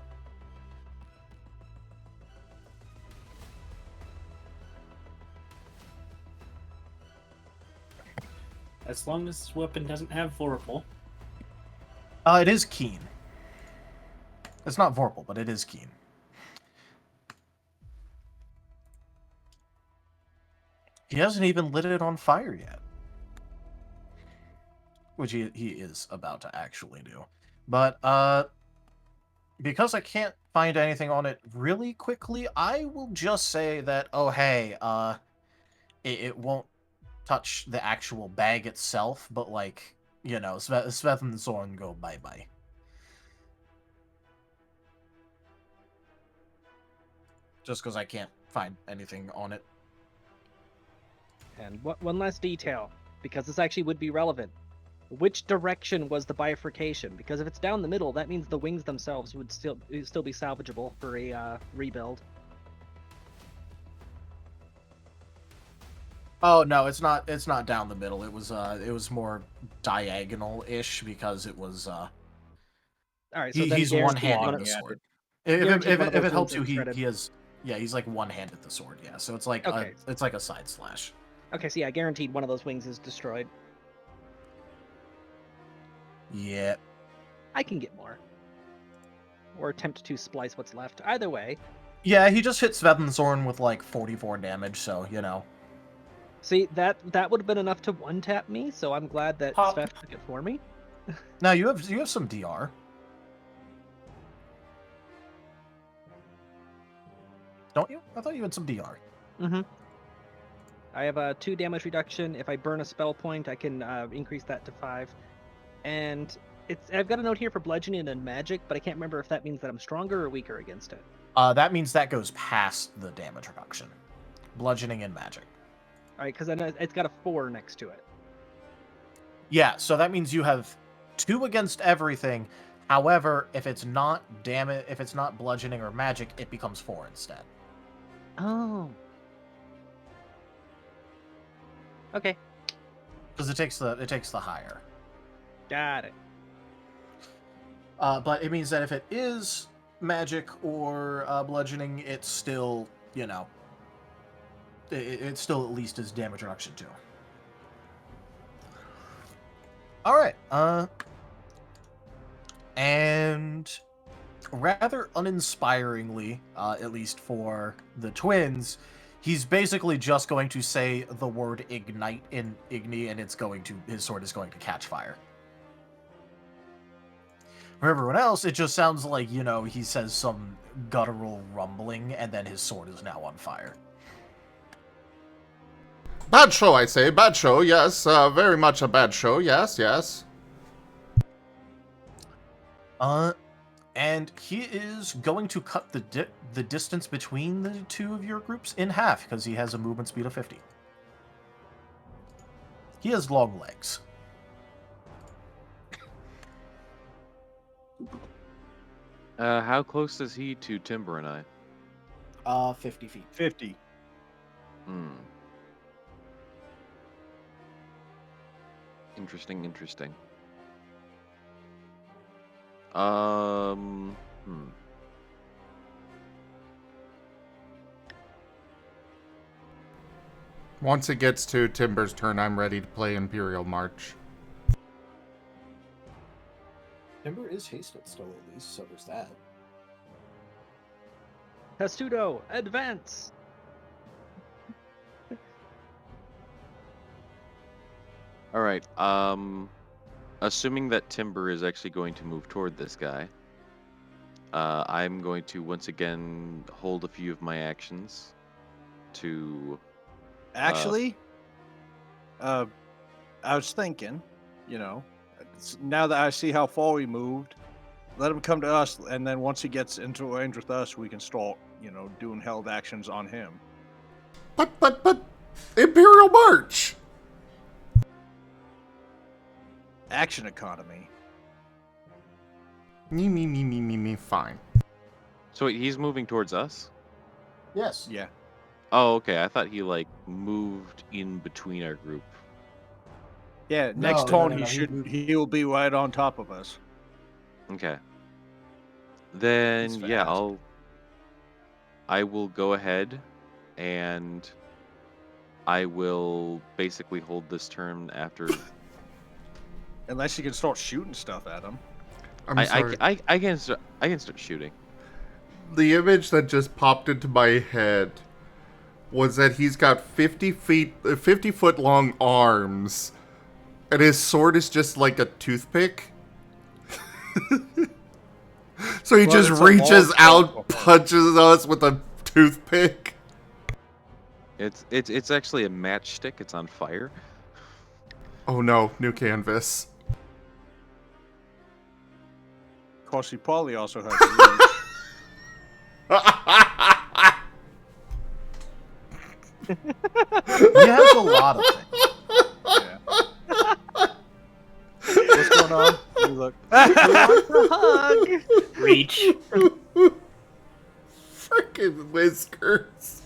D: As long as this weapon doesn't have Vorpal.
B: It is keen. It's not Vorpal, but it is keen. He hasn't even lit it on fire yet. Which he is about to actually do. But, because I can't find anything on it really quickly, I will just say that, oh hey, it won't touch the actual bag itself, but like, you know, Sveth and Zorn go bye-bye. Just because I can't find anything on it.
C: And one last detail, because this actually would be relevant. Which direction was the bifurcation? Because if it's down the middle, that means the wings themselves would still be salvageable for a rebuild.
B: Oh no, it's not. It's not down the middle. It was more diagonal-ish because it was.
C: All right, so then
B: He's
C: guaranteed
B: one-handed
C: one
B: with
C: of-
B: the sword.
C: guaranteed one of
B: If
C: those
B: it helps you,
C: wings are shredded.
B: he has. Yeah, he's like one-handed the sword. Yeah, so it's like
C: Okay.
B: it's like a side slash.
C: Okay, so yeah, guaranteed one of those wings is destroyed.
B: Yeah.
C: I can get more. Or attempt to splice what's left. Either way.
B: Yeah, he just hit Svethenzorn with like 44 damage, so you know.
C: See, that would have been enough to one-tap me, so I'm glad that
D: Pop.
C: Sveff took it for me.
B: Now you have some DR. Don't you? I thought you had some DR.
C: Mm-hmm. I have a 2 damage reduction. If I burn a spell point, I can increase that to 5. And I've got a note here for bludgeoning and magic, but I can't remember if that means that I'm stronger or weaker against it.
B: That means that goes past the damage reduction. Bludgeoning and magic.
C: All right, because then it's got a 4 next to it.
B: Yeah, so that means you have 2 against everything. However, if it's not bludgeoning or magic, it becomes 4 instead.
C: Oh. Okay,
B: Because it takes the higher.
C: got it.
B: But it means that if it is magic or bludgeoning, it's still, you know, it's still at least as damage reduction too. All right. And rather uninspiringly, at least for the twins, he's basically just going to say the word ignite in Igni, and his sword is going to catch fire. For everyone else, it just sounds like, you know, he says some guttural rumbling, and then his sword is now on fire.
A: Bad show, I say. Bad show, yes. Very much a bad show, yes, yes.
B: And he is going to cut the distance between the two of your groups in half, because he has a movement speed of 50. He has long legs.
E: How close is he to Timber and I?
B: 50 feet.
F: 50.
E: Interesting, interesting.
A: Once it gets to Timber's turn, I'm ready to play Imperial March.
B: Timber is hasted still, at least, so there's that.
C: Testudo, advance!
E: All right. Assuming that Timber is actually going to move toward this guy, I'm going to once again hold a few of my actions to.
F: Actually, I was thinking, you know, now that I see how far he moved, let him come to us, and then once he gets into range with us, we can start, you know, doing held actions on him.
A: But, Imperial March!
F: Action economy.
A: Me, fine.
E: So wait, he's moving towards us?
B: Yes.
F: Yeah.
E: Oh, okay. I thought he like moved in between our group.
F: Yeah.
B: No,
F: Next
B: no,
F: turn,
B: no,
F: he'll be right on top of us.
E: Okay. Then
F: He's
E: yeah,
F: fast.
E: I will go ahead and I will basically hold this turn after.
F: Unless you can start shooting stuff at him.
A: I'm sorry.
E: I can start shooting.
A: The image that just popped into my head was that he's got 50 foot long arms, and his sword is just like a toothpick. So he
F: Well,
A: just
F: it's a
A: reaches
F: long
A: out,
F: sword.
A: punches us with a toothpick.
E: It's actually a matchstick. It's on fire.
A: Oh no, new canvas.
F: Of course, he probably also has reach.
B: He has a lot of things.
F: Yeah. What's going on? Let me look.
C: Hug.
D: Reach.
A: Freaking Whiskers.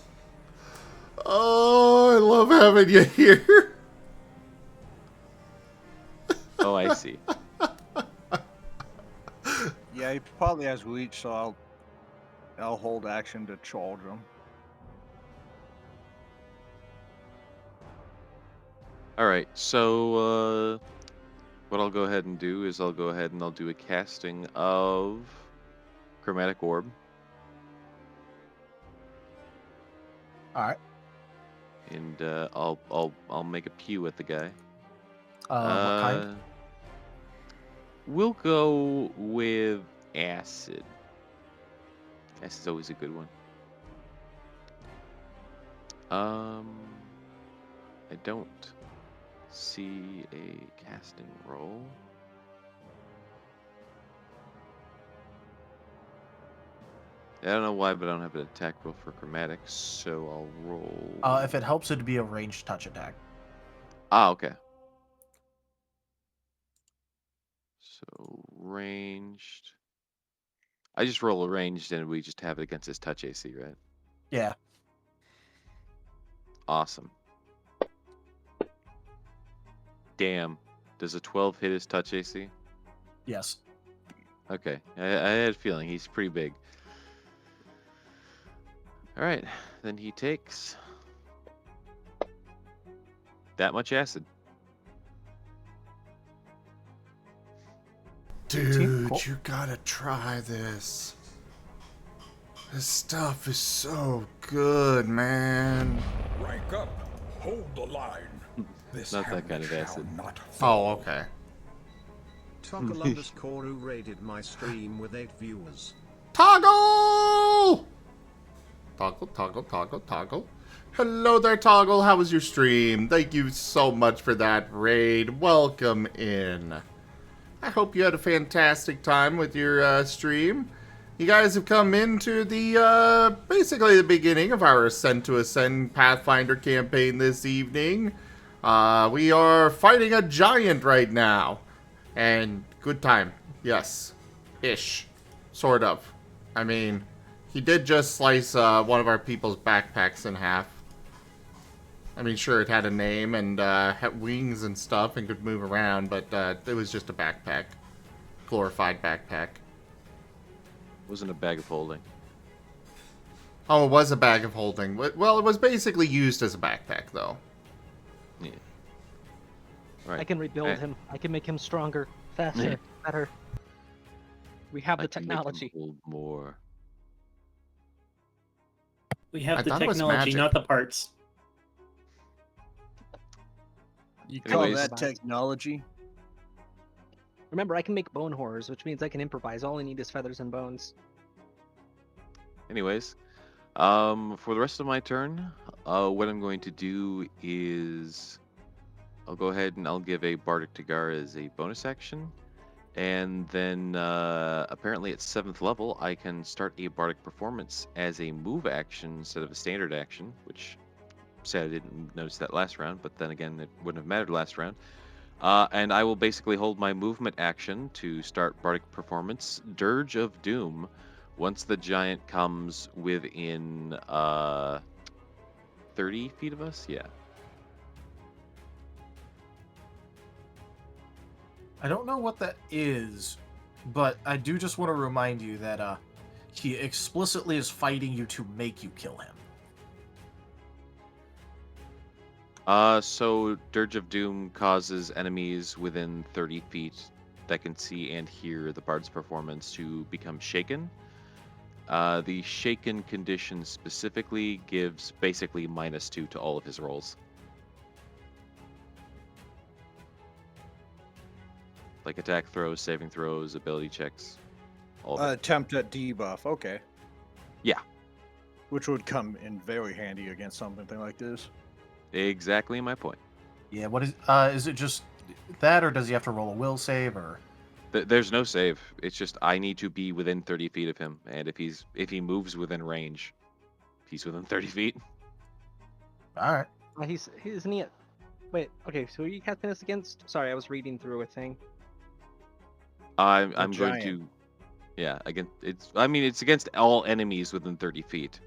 A: Oh, I love having you here.
E: Oh, I see.
F: Yeah, he probably has reach, so I'll hold action to charge him.
E: All right, so what I'll go ahead and do is I'll go ahead and I'll do a casting of Chromatic Orb.
B: All right.
E: And I'll make a pew at the guy.
B: What kind?
E: We'll go with acid. Acid's always a good one. I don't see a casting roll. I don't know why, but I don't have an attack roll for chromatic, so I'll roll.
B: If it helps, it'd be a ranged touch attack.
E: Ah, okay. So ranged. I just roll a ranged, and we just have it against his touch AC, right?
B: Yeah.
E: Awesome. Damn. Does a 12 hit his touch AC?
B: Yes.
E: Okay. I had a feeling he's pretty big. All right. Then he takes that much acid.
A: Dude,
B: Cool.
A: you gotta try this. This stuff is so good, man.
G: Rank up. Hold the line. This
E: Not that kind of
G: shall
E: acid.
G: Not
A: Oh,
G: fall.
A: okay.
H: Tocolumbus Koru rated my stream with 8 viewers.
A: Toggle! Toggle. Hello there, Toggle. How was your stream? Thank you so much for that raid. Welcome in. I hope you had a fantastic time with your stream. You guys have come into the, basically the beginning of our Ascent to Ascend Pathfinder campaign this evening. We are fighting a giant right now. And good time. Yes. Ish. Sort of. I mean, he did just slice one of our people's backpacks in half. I mean, sure, it had a name and had wings and stuff and could move around, but it was just a backpack. Glorified backpack.
E: Wasn't a bag of holding.
A: Oh, it was a bag of holding. Well, it was basically used as a backpack, though.
E: Yeah. Right.
C: I can rebuild
E: Eh.
C: him. I can make him stronger, faster, better. We have
E: I
C: the
E: can make him
C: technology.
E: hold more.
D: We have
A: I
D: the
A: thought it was
D: technology,
A: magic.
D: not the parts.
F: You call
E: Anyways.
F: that technology?
C: Remember, I can make bone horrors, which means I can improvise. All I need is feathers and bones.
E: Anyways, for the rest of my turn, what I'm going to do is I'll go ahead and I'll give a Bardic Tagar as a bonus action. And then apparently at 7th level, I can start a Bardic Performance as a move action instead of a standard action, which sad I didn't notice that last round, but then again, it wouldn't have mattered last round. And I will basically hold my movement action to start Bardic Performance, Dirge of Doom, once the giant comes within 30 feet of us. Yeah.
B: I don't know what that is, but I do just want to remind you that he explicitly is fighting you to make you kill him.
E: So Dirge of Doom causes enemies within 30 feet that can see and hear the Bard's performance to become shaken. The shaken condition specifically gives basically -2 to all of his rolls. Like attack throws, saving throws, ability checks, all of it.
F: Attempt at debuff. Okay.
E: Yeah.
F: Which would come in very handy against something like this.
E: Exactly my point.
B: Yeah, what is it just that, or does he have to roll a will save, or?
E: There's no save. It's just I need to be within 30 feet of him, and if he moves within range, he's within 30 feet.
B: All right.
C: Isn't he at Wait, okay, so who are you casting this against? Sorry, I was reading through a thing.
E: I'm going
F: giant.
E: to. Yeah, against it's. I mean, it's against all enemies within 30 feet.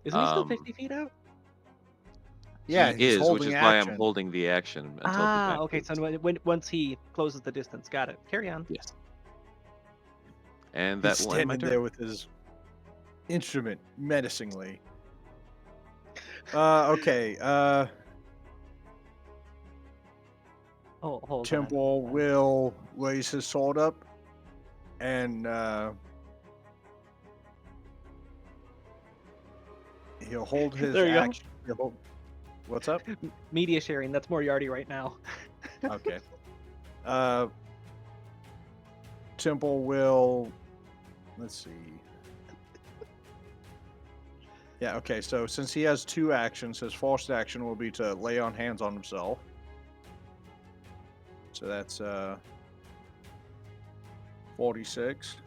C: Isn't he still 50 feet out?
F: Yeah,
E: he
F: he's
E: is, which
F: holding
E: is why I'm
F: action.
E: holding the action until the guy
C: Okay, so
E: moves.
C: once he closes the distance, got it. Carry on.
E: Yes. And
F: He's
E: that will end my
F: standing
E: turn.
F: there with his instrument menacingly. Okay.
C: Oh, hold on.
F: Temple will raise his sword up and he'll hold his
C: There you go.
F: action. What's up?
C: Media sharing. That's Moriarty right now.
F: Okay. Temple will. Let's see. Yeah. Okay. So since he has 2 actions, his first action will be to lay on hands on himself. So that's 46.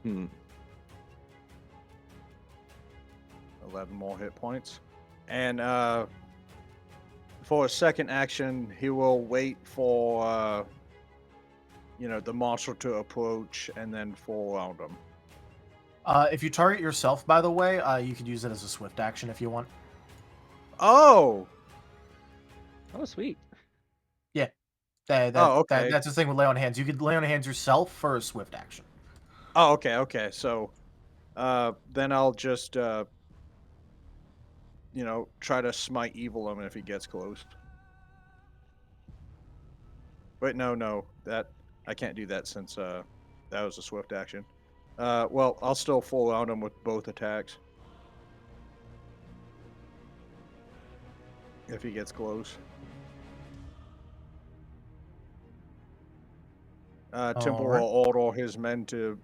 E: Hmm.
F: 11 more hit points. And for a second action, he will wait for the monster to approach and then fall around him.
B: If you target yourself, by the way, you could use it as a swift action if you want.
F: Oh!
C: Oh, sweet.
F: Okay.
B: That's the thing with lay on hands. You could lay on hands yourself for a swift action.
F: Oh, okay. So then I'll just try to smite evil him if he gets close. Wait, no. That I can't do that since that was a swift action. Well, I'll still fall around him with both attacks. If he gets close. Temple will order his men to,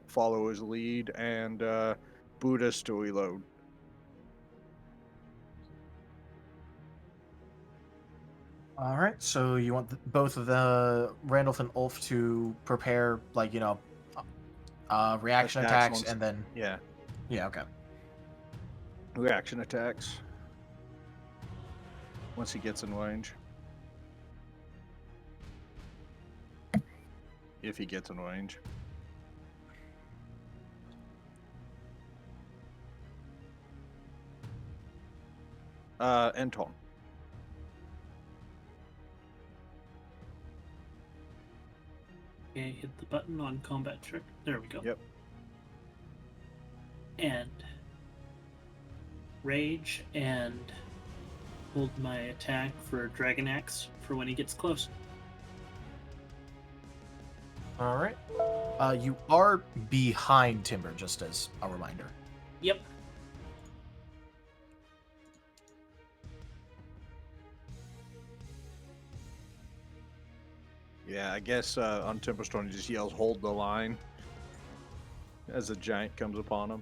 F: follow his lead and Buddhist to reload.
B: All right. So you want both of the Randolph and Ulf to prepare, reaction attacks, and then
F: Yeah,
B: okay.
F: reaction attacks. Once he gets in range. If he gets in range. Anton.
D: Okay, hit the button on combat trick. There we go.
F: Yep.
D: And rage and hold my attack for Dragon Axe for when he gets close.
B: All right. You are behind Timber, just as a reminder.
D: Yep.
F: Yeah, I guess on Timberstone he just yells, "Hold the line," as the giant comes upon him.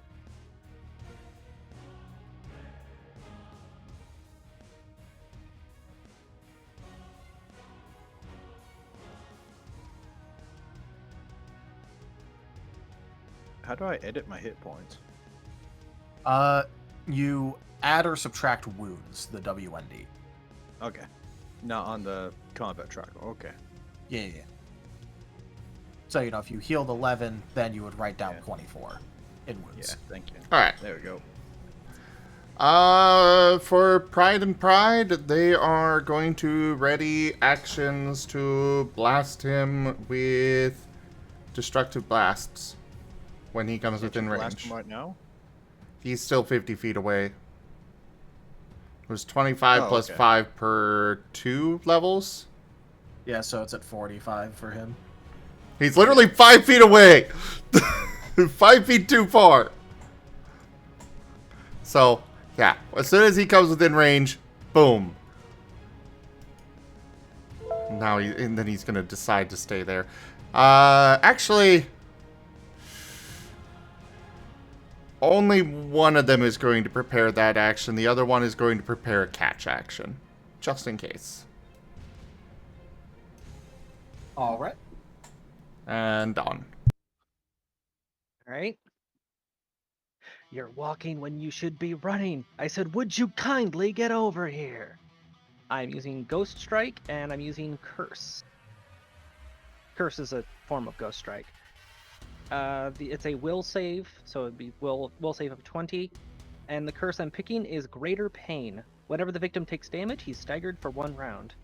F: How do I edit my hit points?
B: You add or subtract wounds, the WND.
F: Okay. Not on the combat tracker. Okay.
B: Yeah. So, if you healed 11, then you would write down 24 in wounds.
F: Yeah, thank you.
A: All right.
F: There we go.
A: For Pride and Pride, they are going to ready actions to blast him with destructive blasts when he comes within
F: Blast
A: range.
F: him right now?
A: He's still 50 feet away. It was 25 plus
F: okay.
A: 5 per 2 levels.
B: Yeah, so it's at 45 for him.
A: He's literally 5 feet away. 5 feet too far. So, yeah. As soon as he comes within range, boom. Now, and then he's going to decide to stay there. Actually, only one of them is going to prepare that action. The other one is going to prepare a catch action. Just in case.
B: All right.
A: And on.
C: All right. You're walking when you should be running. I said, would you kindly get over here? I'm using Ghost Strike, and I'm using Curse. Curse is a form of Ghost Strike. It's a will save, so it'd be will save of 20. And the curse I'm picking is Greater Pain. Whenever the victim takes damage, he's staggered for 1 round.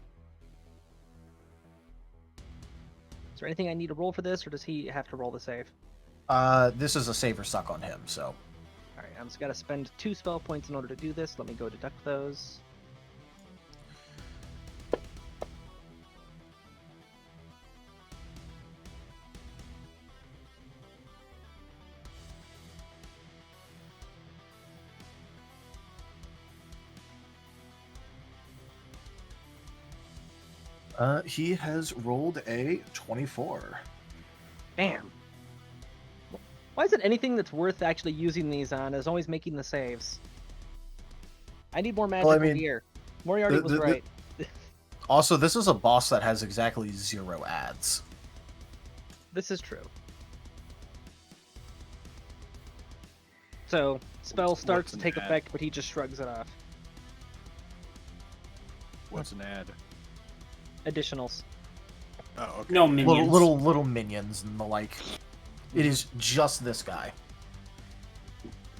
C: Is there anything I need to roll for this, or does he have to roll the save?
B: This is a save or suck on him, so.
C: Alright, I'm just gotta spend 2 spell points in order to do this. Let me go deduct those.
B: He has rolled a 24.
C: Damn. Why is it anything that's worth actually using these on is always making the saves? I need more magical gear. Moriarty was right.
B: Also, this is a boss that has exactly 0 ads.
C: This is true. So, spell starts to take effect, but he just shrugs it off.
F: What's an ad?
C: Additionals.
F: Oh, okay.
D: No minions.
B: Little minions and the like. It is just this guy.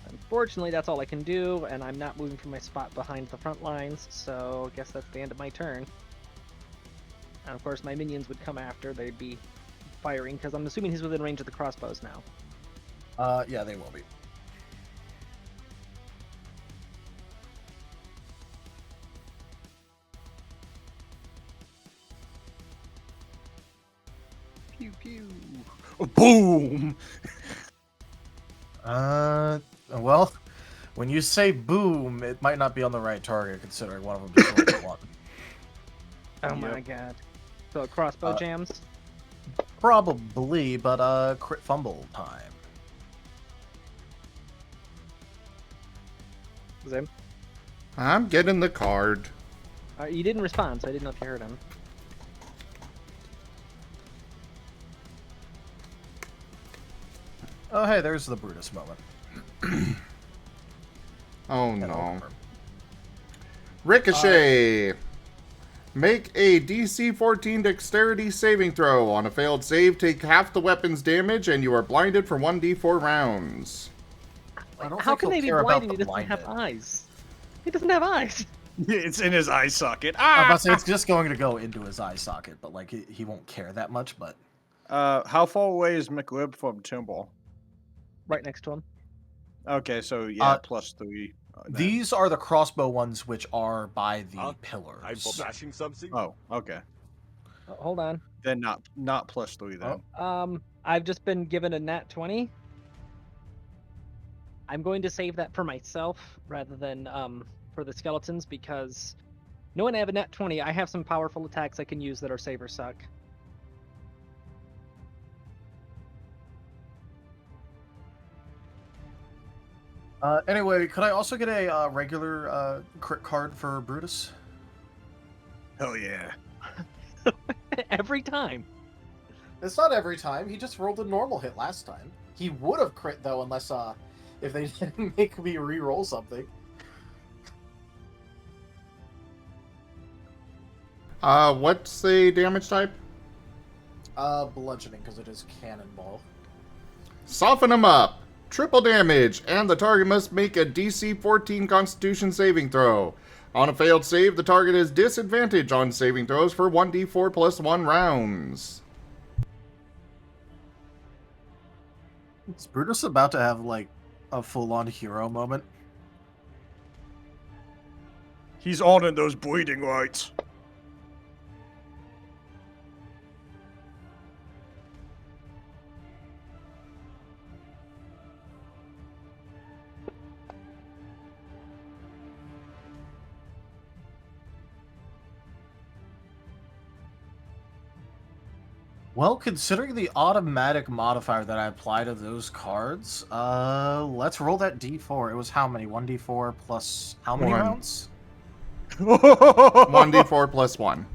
C: Unfortunately, that's all I can do, and I'm not moving from my spot behind the front lines, so I guess that's the end of my turn. And of course, my minions would come after. They'd be firing, because I'm assuming he's within range of the crossbows now.
B: Yeah, they will be.
C: Pew pew.
F: Boom!
B: Well, when you say boom, it might not be on the right target, considering one of them just rolled 1.
C: Oh my god. So crossbow jams?
B: Probably, but crit fumble time.
C: Zim?
A: I'm getting the card.
C: You didn't respond, so I didn't know if you heard him.
B: Oh, hey, there's the Brutus moment.
A: Oh no. Ricochet! Make a DC 14 dexterity saving throw. On a failed save, take half the weapon's damage, and you are blinded for 1d4 rounds.
C: How can they be blinded? He doesn't have eyes. He doesn't have eyes.
F: It's in his eye socket.
B: I'm about to say it's just going to go into his eye socket, but like he won't care that much. But
F: How far away is McLib from Timble?
C: Right next to him.
F: Okay, so yeah, +3.
B: these are the crossbow ones, which are by the pillars.
G: I'm bashing something.
F: Oh, okay.
C: Hold on.
F: Then not +3 then.
C: I've just been given a nat 20. I'm going to save that for myself rather than for the skeletons, because knowing I have a nat 20, I have some powerful attacks I can use that are save or suck.
B: Anyway, could I also get a regular crit card for Brutus?
F: Hell yeah.
C: Every time.
B: It's not every time. He just rolled a normal hit last time. He would have crit though, unless if they didn't make me re-roll something.
A: What's the damage type?
B: Bludgeoning, because it is cannonball.
A: Soften him up. Triple damage, and the target must make a DC 14 Constitution saving throw. On a failed save, the target has disadvantage on saving throws for 1d4 plus 1 rounds.
B: Is Brutus about to have, like, a full-on hero moment?
F: He's on in those bleeding rights.
B: Well, considering the automatic modifier that I apply to those cards, let's roll that d4. It was how many? 1d4 plus how many
A: 1.
B: rounds?
A: 1d4 plus 1.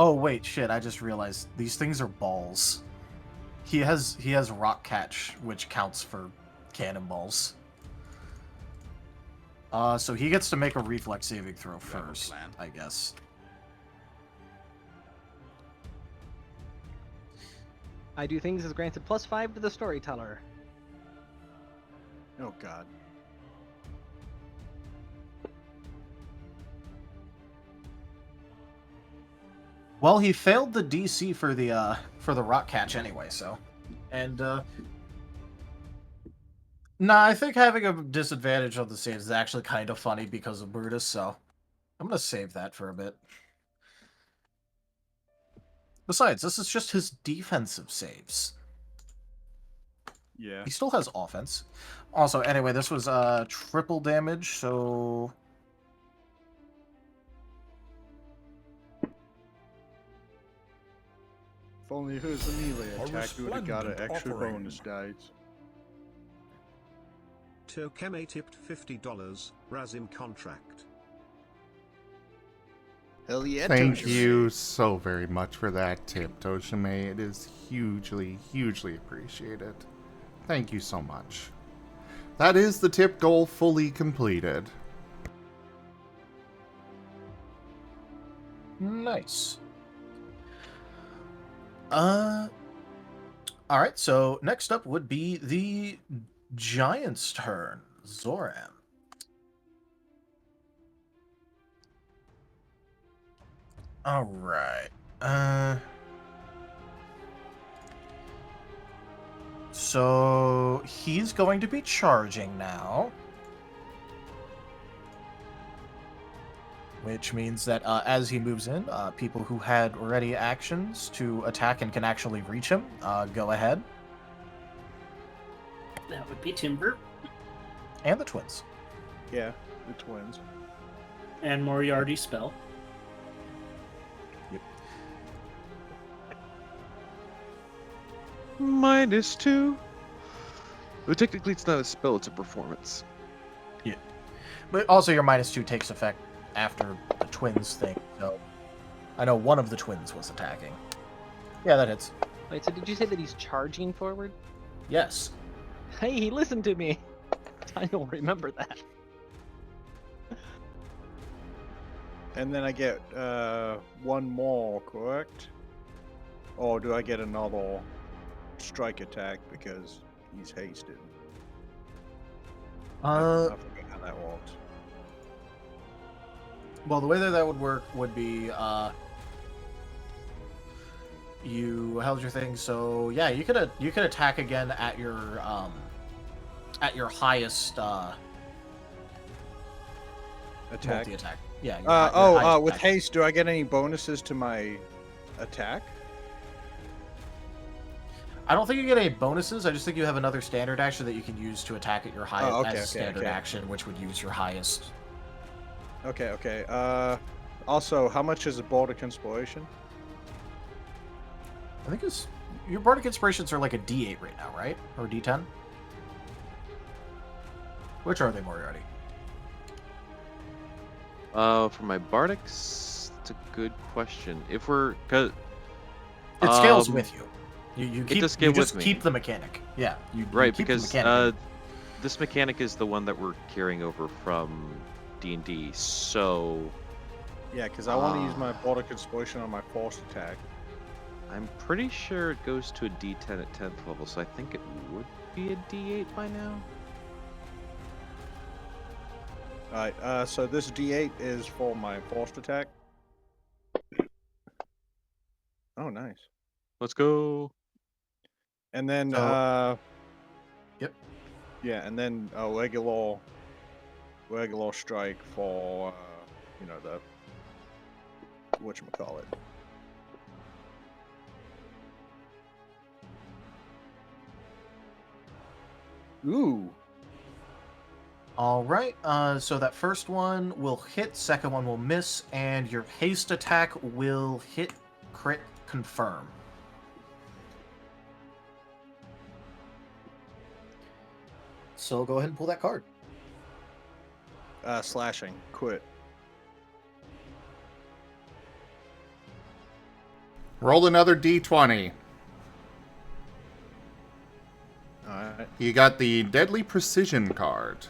B: Oh wait, shit! I just realized these things are balls. He has rock catch, which counts for cannonballs. So he gets to make a reflex saving throw first, I guess.
C: I do things is granted +5 to the storyteller.
F: Oh god.
B: Well, he failed the DC for the rock catch anyway, so. And nah, I think having a disadvantage on the saves is actually kind of funny because of Brutus, so I'm gonna save that for a bit. Besides, this is just his defensive saves.
F: Yeah.
B: He still has offense. Also, anyway, this was triple damage, so
F: If only it was a melee
G: A
F: attack, you would have got an
G: resplendent
F: extra
G: offering.
F: bonus dice.
H: Tochemay tipped $50, Razim contract.
F: Hell yeah,
A: Thank
F: Tochemay.
A: you so very much for that tip, Tochemay. It is hugely, hugely appreciated. Thank you so much. That is the tip goal fully completed.
B: nice. Alright, so next up would be the Giant's turn. Zoran. Alright. So he's going to be charging now. Which means that as he moves in, people who had already actions to attack and can actually reach him, go ahead.
D: That would be Timber
B: And the twins.
F: Yeah, the twins.
D: and Moriarty spell.
E: -2. But technically, it's not a spell; it's a performance.
B: But also your -2 takes effect after the twins thing, so I know one of the twins was attacking. Yeah, that hits.
C: Wait, so did you say that he's charging forward?
B: Yes.
C: Hey, he listened to me. I don't remember that.
F: And then I get one more, correct? Or do I get another strike attack because he's hasted? I forget how that works.
B: Well, the way that would work would be you held your thing, so yeah, you could attack again at your highest
F: Attack.
B: multi-attack. Yeah. Your highest
F: With
B: attack.
F: haste, do I get any bonuses to my attack?
B: I don't think you get any bonuses. I just think you have another standard action that you can use to attack at your highest
F: okay,
B: standard
F: okay.
B: action, which would use your highest.
F: Okay. Also, how much is a Bardic Inspiration?
B: I think your Bardic Inspirations are like a D8 right now, right? Or D10? Which are they, Moriarty?
E: For my bardics, it's a good question. If we're, cause
B: It scales with you. You keep,
E: does scale
B: you just
E: with me.
B: keep the mechanic. Yeah, you
E: right,
B: keep the
E: because
B: mechanic.
E: this mechanic is the one that we're carrying over from D&D. So
F: Yeah, because I want to use my Bardic Inspiration on my force attack.
E: I'm pretty sure it goes to a D10 at 10th level. So I think it would be a D8 by now.
F: Alright, so this D8 is for my forced attack. Oh, nice.
E: Let's go.
F: And then,
B: Yep.
F: yeah, and then a regular strike for, the whatchamacallit. Ooh.
B: All right. So that first one will hit, second one will miss, and your haste attack will hit, crit, confirm. So go ahead and pull that card.
F: Slashing. Quit.
A: Roll another d20.
F: Alright.
A: You got the Deadly Precision card.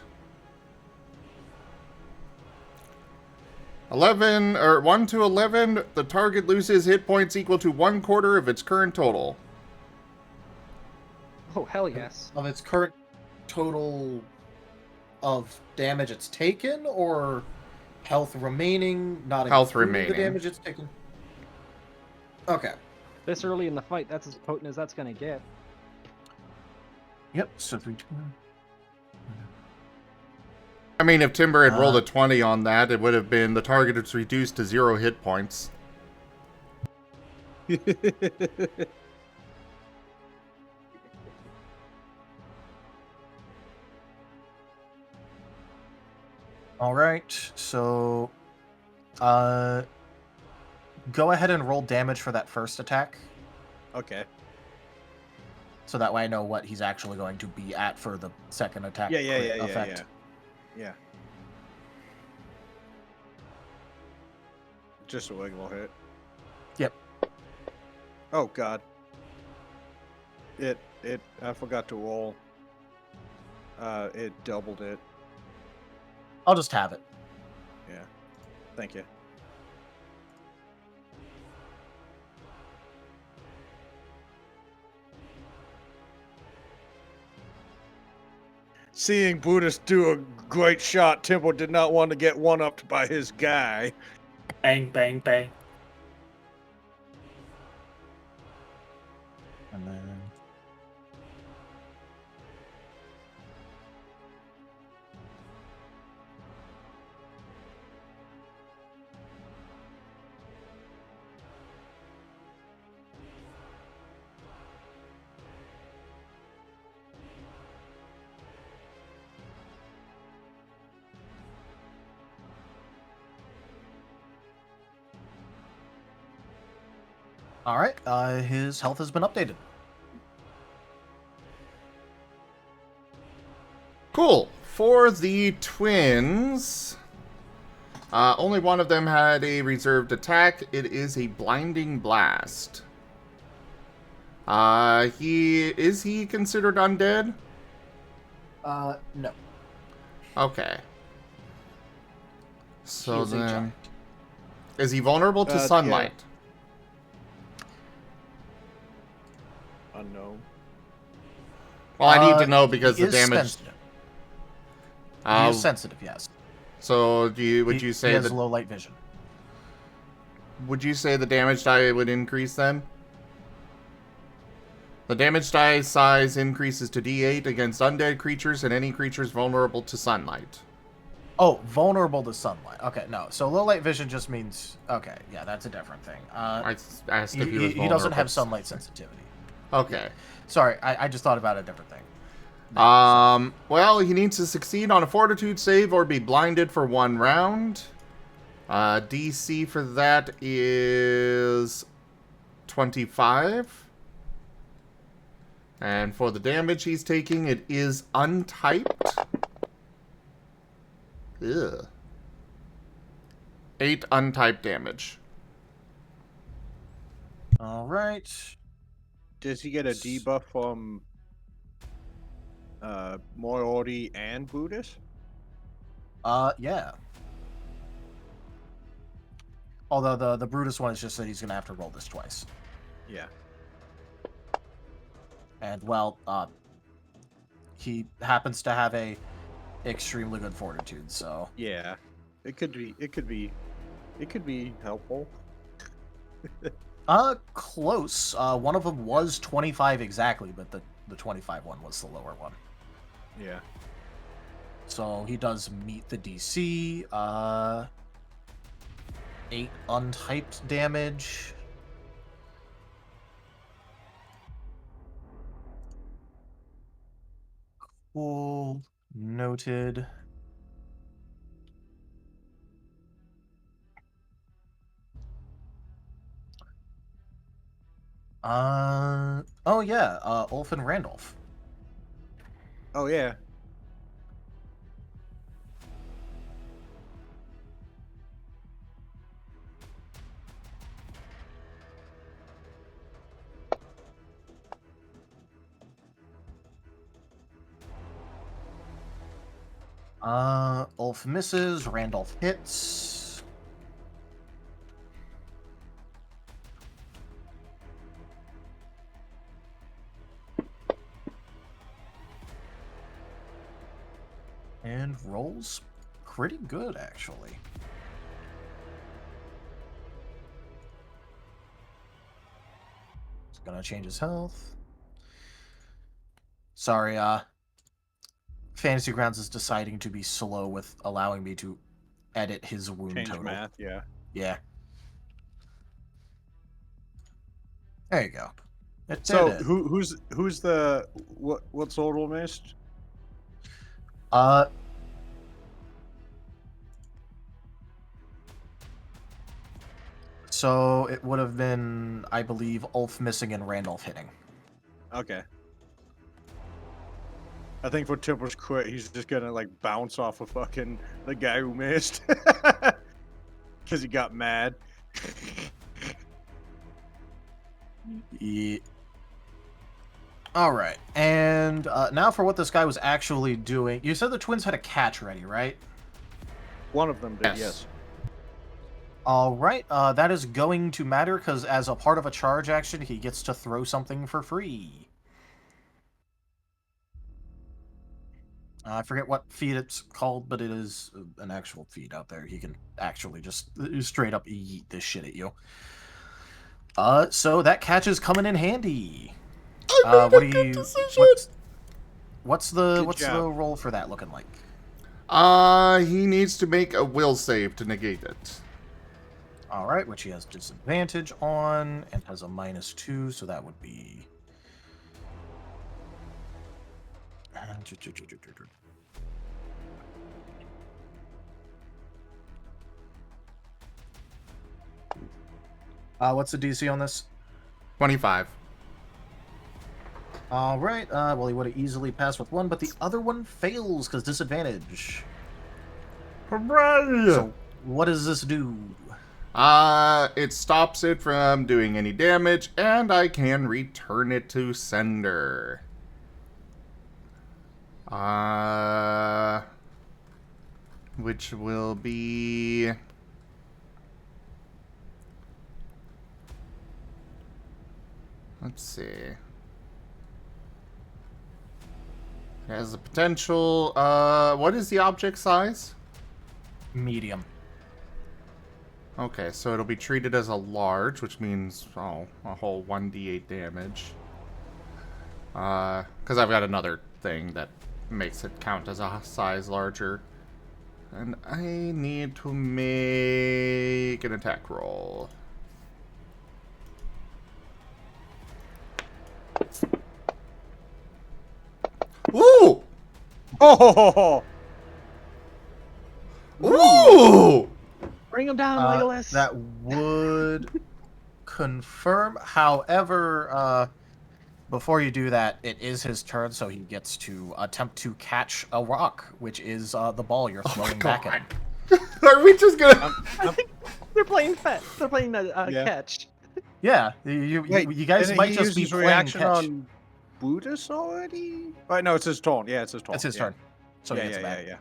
A: 11, or 1 to 11, the target loses hit points equal to 1/4 of its current total.
C: Oh, hell yes.
B: Of its current total of damage it's taken, or health remaining, not
A: Health
B: including
A: remaining.
B: the damage it's taken? Okay.
C: This early in the fight, that's as potent as that's gonna get.
B: Yep, so 3, 2,
A: I mean, if Timber had rolled a 20 on that, it would have been the target is reduced to 0 hit points.
B: All right, so go ahead and roll damage for that first attack,
F: Okay.
B: so that way I know what he's actually going to be at for the second attack
F: Yeah, yeah,
B: crit
F: yeah, yeah,
B: effect.
F: yeah. Yeah. Just a regular hit.
B: Yep.
F: Oh god. I forgot to roll. It doubled it.
B: I'll just have it.
F: Yeah. Thank you. Seeing Brutus do a great shot, Temple did not want to get one-upped by his guy.
D: Bang, bang, bang.
B: And then all right, his health has been updated.
A: Cool. For the twins, only one of them had a reserved attack. It is a Blinding Blast. Is he considered undead?
B: No.
A: Okay. So
B: He is a
A: then,
B: giant.
A: is he vulnerable to
F: Yeah.
A: sunlight?
F: Unknown.
A: Well, I need to know because
B: he
A: the
B: is
A: damage.
B: sensitive. He is
A: Uh,
B: sensitive, yes.
A: so would you
B: he
A: say
B: has
A: that?
B: low light vision?
A: Would you say the damage die would increase then? The damage die size increases to D8 against undead creatures and any creatures vulnerable to sunlight.
B: Oh, vulnerable to sunlight. Okay, no. So low light vision just means okay. Yeah, that's a different thing.
A: I asked if he was vulnerable.
B: He doesn't have sunlight sensitivity.
A: Okay.
B: Sorry, I just thought about a different thing.
A: Well, he needs to succeed on a fortitude save or be blinded for 1 round. DC for that is 25. And for the damage he's taking, it is untyped. Ugh. 8 untyped damage.
B: All right.
F: Does he get a debuff from Moriarty and Brutus?
B: Yeah. Although the Brutus one is just that he's gonna have to roll this twice.
F: Yeah.
B: And well, he happens to have a extremely good fortitude, so
F: Yeah. It could be helpful.
B: close. One of them was 25 exactly, but the 25 one was the lower one.
F: Yeah.
B: So he does meet the DC. 8 untyped damage. Cool. Noted. Oh yeah, Ulf and Randolph.
F: Oh yeah.
B: Ulf misses. Randolph hits. And rolls pretty good, actually. It's gonna change his health. Sorry, Fantasy Grounds is deciding to be slow with allowing me to edit his wound
F: Change
B: total.
F: math, yeah.
B: Yeah. There you go. It
F: So
B: did it.
F: who's the what's total missed?
B: Uh, so it would have been, I believe, Ulf missing and Randolph hitting.
F: Okay. I think for Timber's crit, he's just gonna like bounce off of fucking the guy who missed. Because he got mad.
B: Yeah. All right, and now for what this guy was actually doing. You said the twins had a catch ready, right?
F: One of them did,
A: Yes.
F: yes.
B: All right, that is going to matter because as a part of a charge action, he gets to throw something for free. I forget what feat it's called, but it is an actual feat out there. He can actually just straight up yeet this shit at you. So that catch is coming in handy.
A: I
B: What
A: made
B: do
A: a good
B: you?
A: decision.
B: What's the
F: Good job.
B: roll for that looking like?
A: He needs to make a will save to negate it.
B: All right, which he has disadvantage on and has a -2, so that would be. What's the DC on this?
A: 25.
B: All right. Well, he would have easily passed with one, but the other one fails because disadvantage.
A: Hooray!
B: So, what does this do?
A: It stops it from doing any damage, and I can return it to sender. Which will be... Let's see. It has the potential, what is the object size?
B: Medium.
A: Okay, so it'll be treated as a large, which means, a whole 1d8 damage. Because I've got another thing that makes it count as a size larger. And I need to make an attack roll. Ooh!
F: Oh!
A: Ooh!
C: Bring him down, Legolas.
B: That would confirm. However, before you do that, it is his turn, so he gets to attempt to catch a rock, which is the ball you're throwing back at him.
A: Are we just gonna...
C: They're playing fetch. They're playing
F: Yeah.
C: catch.
B: Yeah, you guys
F: Didn't
B: might
F: he
B: just
F: use
B: be
F: his
B: playing
F: reaction
B: catch.
F: on Buddhist already? Right, no, it's his turn. Yeah, it's his turn.
B: It's his turn, so he
F: yeah,
B: gets
F: yeah,
B: back.
F: yeah.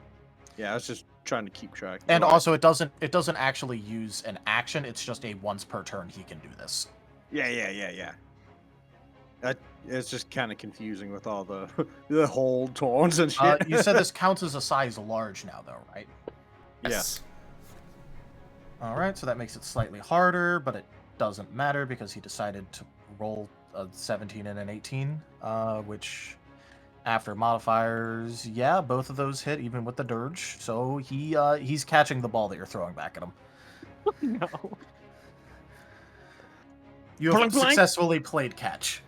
F: Yeah, I was just trying to keep track.
B: And
F: Right.
B: also, it doesn't actually use an action. It's just a once per turn he can do this.
F: Yeah. It's just kind of confusing with all the the hold tones and shit.
B: You said this counts as a size large now, though, right?
A: Yes.
B: All right, so that makes it slightly harder, but it doesn't matter because he decided to roll a 17 and an 18, which, after modifiers, yeah, both of those hit, even with the dirge. So he's catching the ball that you're throwing back at him.
C: No.
B: You have
D: Blank, blank.
B: successfully played catch.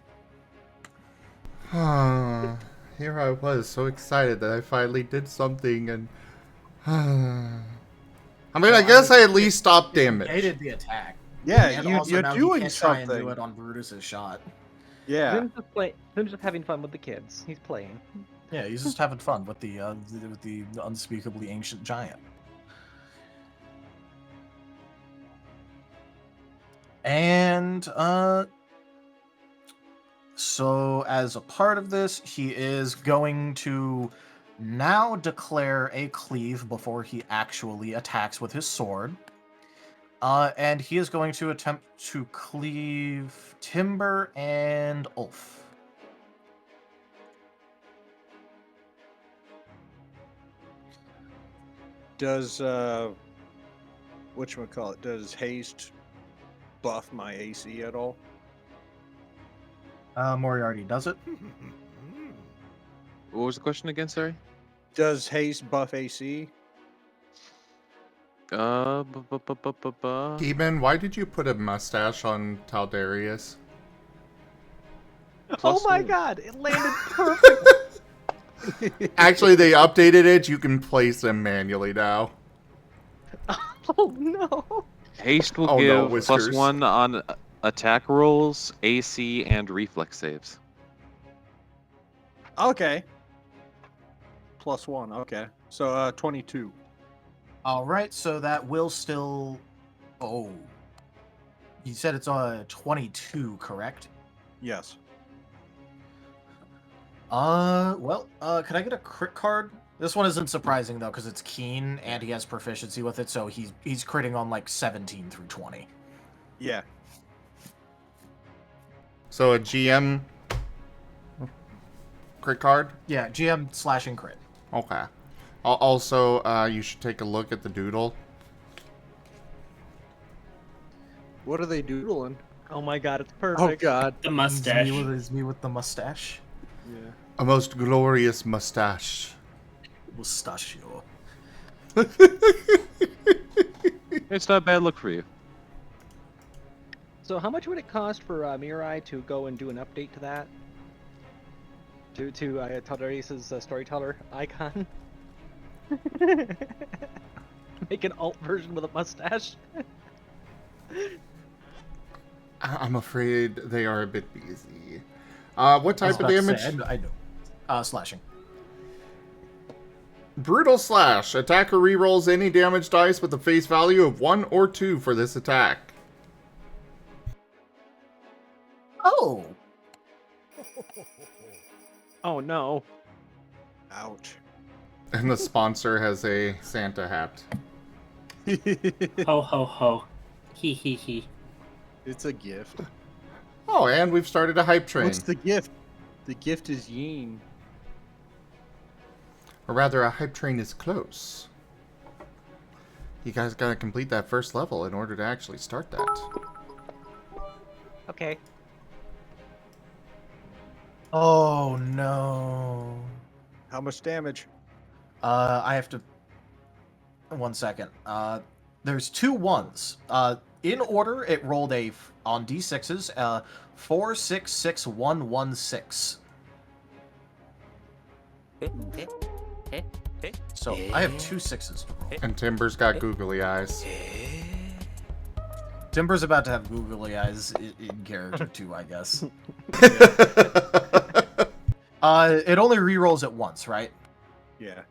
A: Here I was, so excited that I finally did something, and... I mean, I guess I at least stopped damage.
B: Hated the attack.
F: Yeah,
B: And
F: you,
B: also
F: you're
B: now he
F: doing
B: can't try and
F: something.
B: do it on Brutus's shot.
F: Yeah.
C: Zim's just having fun with the kids. He's playing.
B: Yeah, he's just having fun with the unspeakably ancient giant. And so as a part of this, he is going to now declare a cleave before he actually attacks with his sword. And he is going to attempt to cleave Timber and Ulf.
F: Does whatchamacallit, does haste buff my AC at all?
B: Moriarty does it.
E: What was the question again? Sorry.
F: Does haste buff AC?
A: Keeman, why did you put a mustache on Taldarius?
C: Oh my god, it landed perfect.
A: Actually, they updated it. You can place them manually now.
C: Oh no.
E: Haste will
A: Oh, no,
E: give
A: Whiskers.
E: +1 on attack rolls, AC, and reflex saves.
F: Okay. +1. Okay. So 22.
B: All right, so that will still. Oh, you said it's on 22, correct?
F: Yes.
B: Well, can I get a crit card? This one isn't surprising though, because it's keen and he has proficiency with it, so he's critting on like 17 through 20.
F: Yeah.
A: So a GM crit card?
B: Yeah, GM slashing crit.
A: Okay. Also, you should take a look at the doodle.
F: What are they doodling?
C: Oh my god, it's
F: Oh
C: perfect.
F: God.
D: The mustache.
B: It's me with the mustache.
F: Yeah.
A: A most glorious mustache.
B: Mustachio.
E: It's not a bad look for you.
C: So how much would it cost for Mirai to go and do an update to that? To Taldarius' storyteller icon? Make an alt version with a mustache?
A: I'm afraid they are a bit busy. What type of damage?
B: I know. Slashing.
A: Brutal Slash. Attacker rerolls any damage dice with a face value of 1 or 2 for this attack.
B: Oh!
C: Oh no.
F: Ouch.
A: And the sponsor has a Santa hat.
D: Ho ho ho. He he he.
F: It's a gift.
A: Oh, and we've started a hype train.
F: What's the gift? The gift is Yeen.
A: Or rather, a hype train is close. You guys gotta complete that first level in order to actually start that.
C: Okay.
B: Oh no.
F: How much damage?
B: I have to. 1 second. There's 2 ones. In order, it rolled on d6s. 4, 6, 6, 1, 1, 6. So I have 2 6s to roll.
A: And Timber's got googly eyes.
B: Timber's about to have googly eyes in character too, I guess. It only rerolls it once, right?
F: Yeah.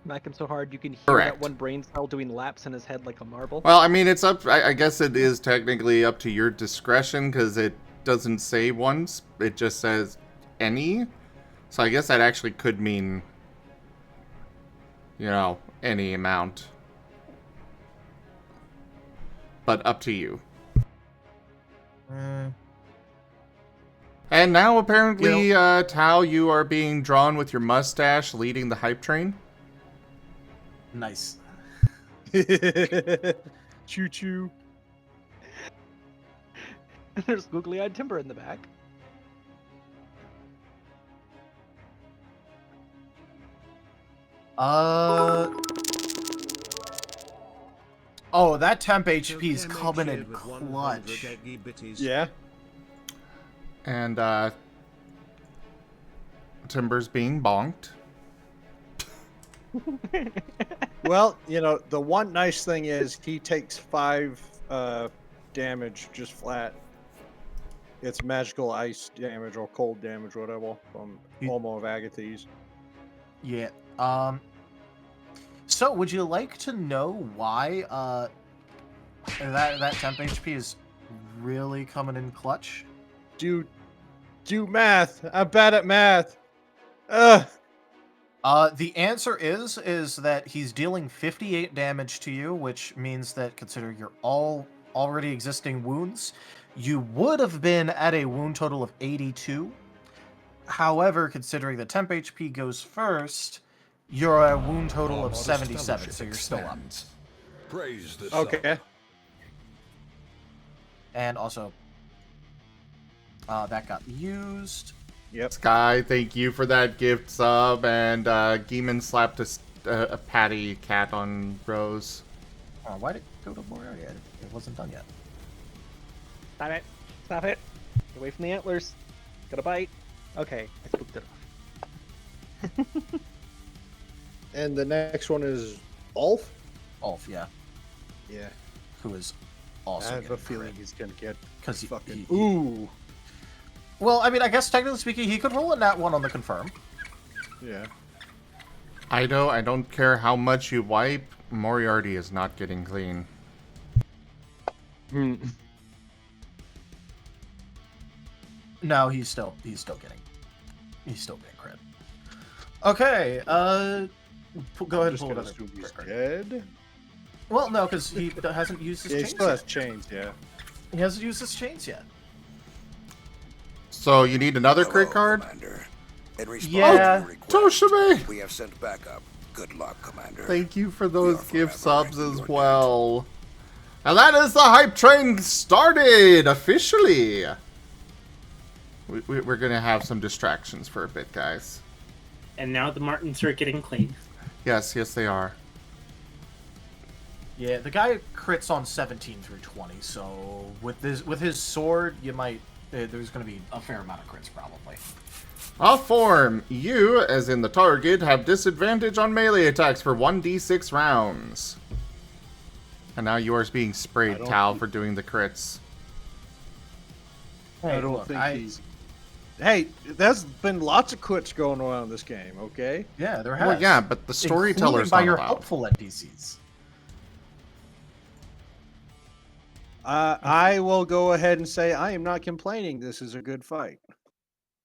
C: Smack him so hard you can hear
A: Correct.
C: that one brain cell doing laps in his head like a marble.
A: Well, I mean, it's up. I guess it is technically up to your discretion because it doesn't say once. It just says any. So I guess that actually could mean, you know, any amount. But up to you. And now apparently, Tao, you are being drawn with your mustache leading the hype train.
B: Nice.
F: Choo choo.
C: There's googly-eyed Timber in the back.
B: Oh, that temp HP is coming in clutch.
F: Yeah.
A: And Timber's being bonked.
F: Well, you know, the one nice thing is he takes 5 damage just flat. It's magical ice damage or cold damage, whatever, from Homo of Agathes.
B: Yeah. So, would you like to know why that temp HP is really coming in clutch?
F: Do math. I'm bad at math. Ugh.
B: The answer is that he's dealing 58 damage to you, which means that considering your already existing wounds, you would have been at a wound total of 82. However, considering the temp HP goes first, you're at a wound total
G: Our
B: of
G: modest
B: 77,
G: fellowship
B: so you're still up.
G: expands. Praise the
F: Okay.
G: sun.
B: And also, that got used.
F: Yep.
A: Sky, thank you for that gift sub, and Geeman slapped a patty cat on Rose.
B: Why did it go to Moriarty? It wasn't done yet.
C: Stop it. Stop it. Get away from the antlers. Got a bite. Okay, I spooked it off.
I: And the next one is Ulf.
B: Ulf, yeah,
I: Yeah,
B: who is also
I: I have a
B: getting
I: feeling
B: crit.
I: he's gonna get
B: Because he,
I: fucking.
B: he-
I: Ooh.
B: well, I mean, I guess technically speaking, he could roll a nat 1 on the confirm.
I: Yeah.
A: I don't care how much you wipe, Moriarty is not getting clean.
B: No, he's still getting crit. Okay, go ahead
I: I'm
B: and
I: just
B: pull
I: gonna
B: another
I: assume he's
B: crit.
I: dead.
B: Well, no, because he hasn't used his
I: Yeah, he
B: chains
I: still has
B: yet.
I: chains. Yeah.
B: He hasn't used his chains yet.
A: So you need another crit
J: Hello,
A: card?
J: Commander. In response
B: Yeah.
J: to your request,
A: Tochemay!
J: we have sent backup. Good luck, Commander.
A: Thank you for
J: We
A: those
J: are
A: gift
J: forever
A: subs
J: in
A: as
J: your
A: well. And that is the hype train started officially. We're gonna have some distractions for a bit, guys.
D: And now the Martens are getting clean.
A: Yes, they are.
B: Yeah, the guy crits on 17 through 20, so with his sword, you might there's going to be a fair amount of crits probably.
A: Off form, you, as in the target, have disadvantage on melee attacks for 1d6 rounds. And now yours being
I: I
A: sprayed,
I: don't
A: Tal,
I: think-
A: for doing the crits.
B: Hey,
I: I don't
B: look,
I: think he's. Hey, there's been lots of quits going on in this game. Okay.
B: Yeah, there has.
A: Well, yeah, but the storyteller's
B: including by
A: not
B: your
A: allowed.
B: helpful NPCs.
I: I will go ahead and say I am not complaining. This is a good fight.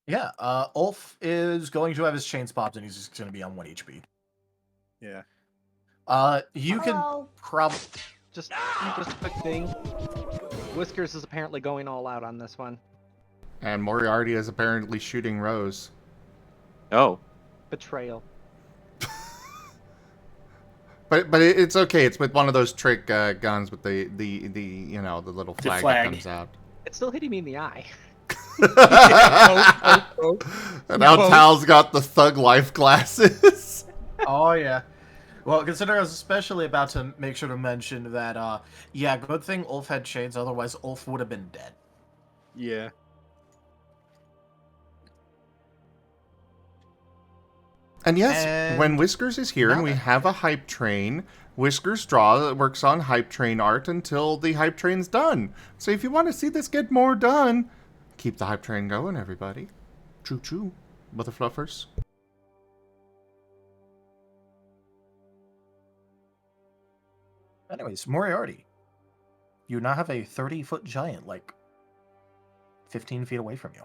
B: Yeah, Ulf is going to have his chains popped, and he's just going to be on 1 HP.
I: Yeah.
B: You can probably.
C: Just a quick thing. Whiskers is apparently going all out on this one.
A: And Moriarty is apparently shooting Rose.
E: Oh,
C: Betrayal.
A: But it's okay. It's with one of those trick guns with the you know, the little flag, that
D: flag.
A: comes out.
C: It's still hitting me in the eye.
A: And now Tal's got the thug life glasses.
B: Oh yeah. Well, consider I was especially about to make sure to mention that. Yeah, good thing Ulf had chains. Otherwise, Ulf would have been dead.
I: Yeah.
A: And yes,
B: And
A: when Whiskers is here and we
B: now-
A: have a hype train, Whiskers Draw works on hype train art until the hype train's done. So if you want to see this get more done, keep the hype train going, everybody. Choo choo, mother fluffers.
B: Anyways, Moriarty, you now have a 30-foot giant, like 15 feet away from you.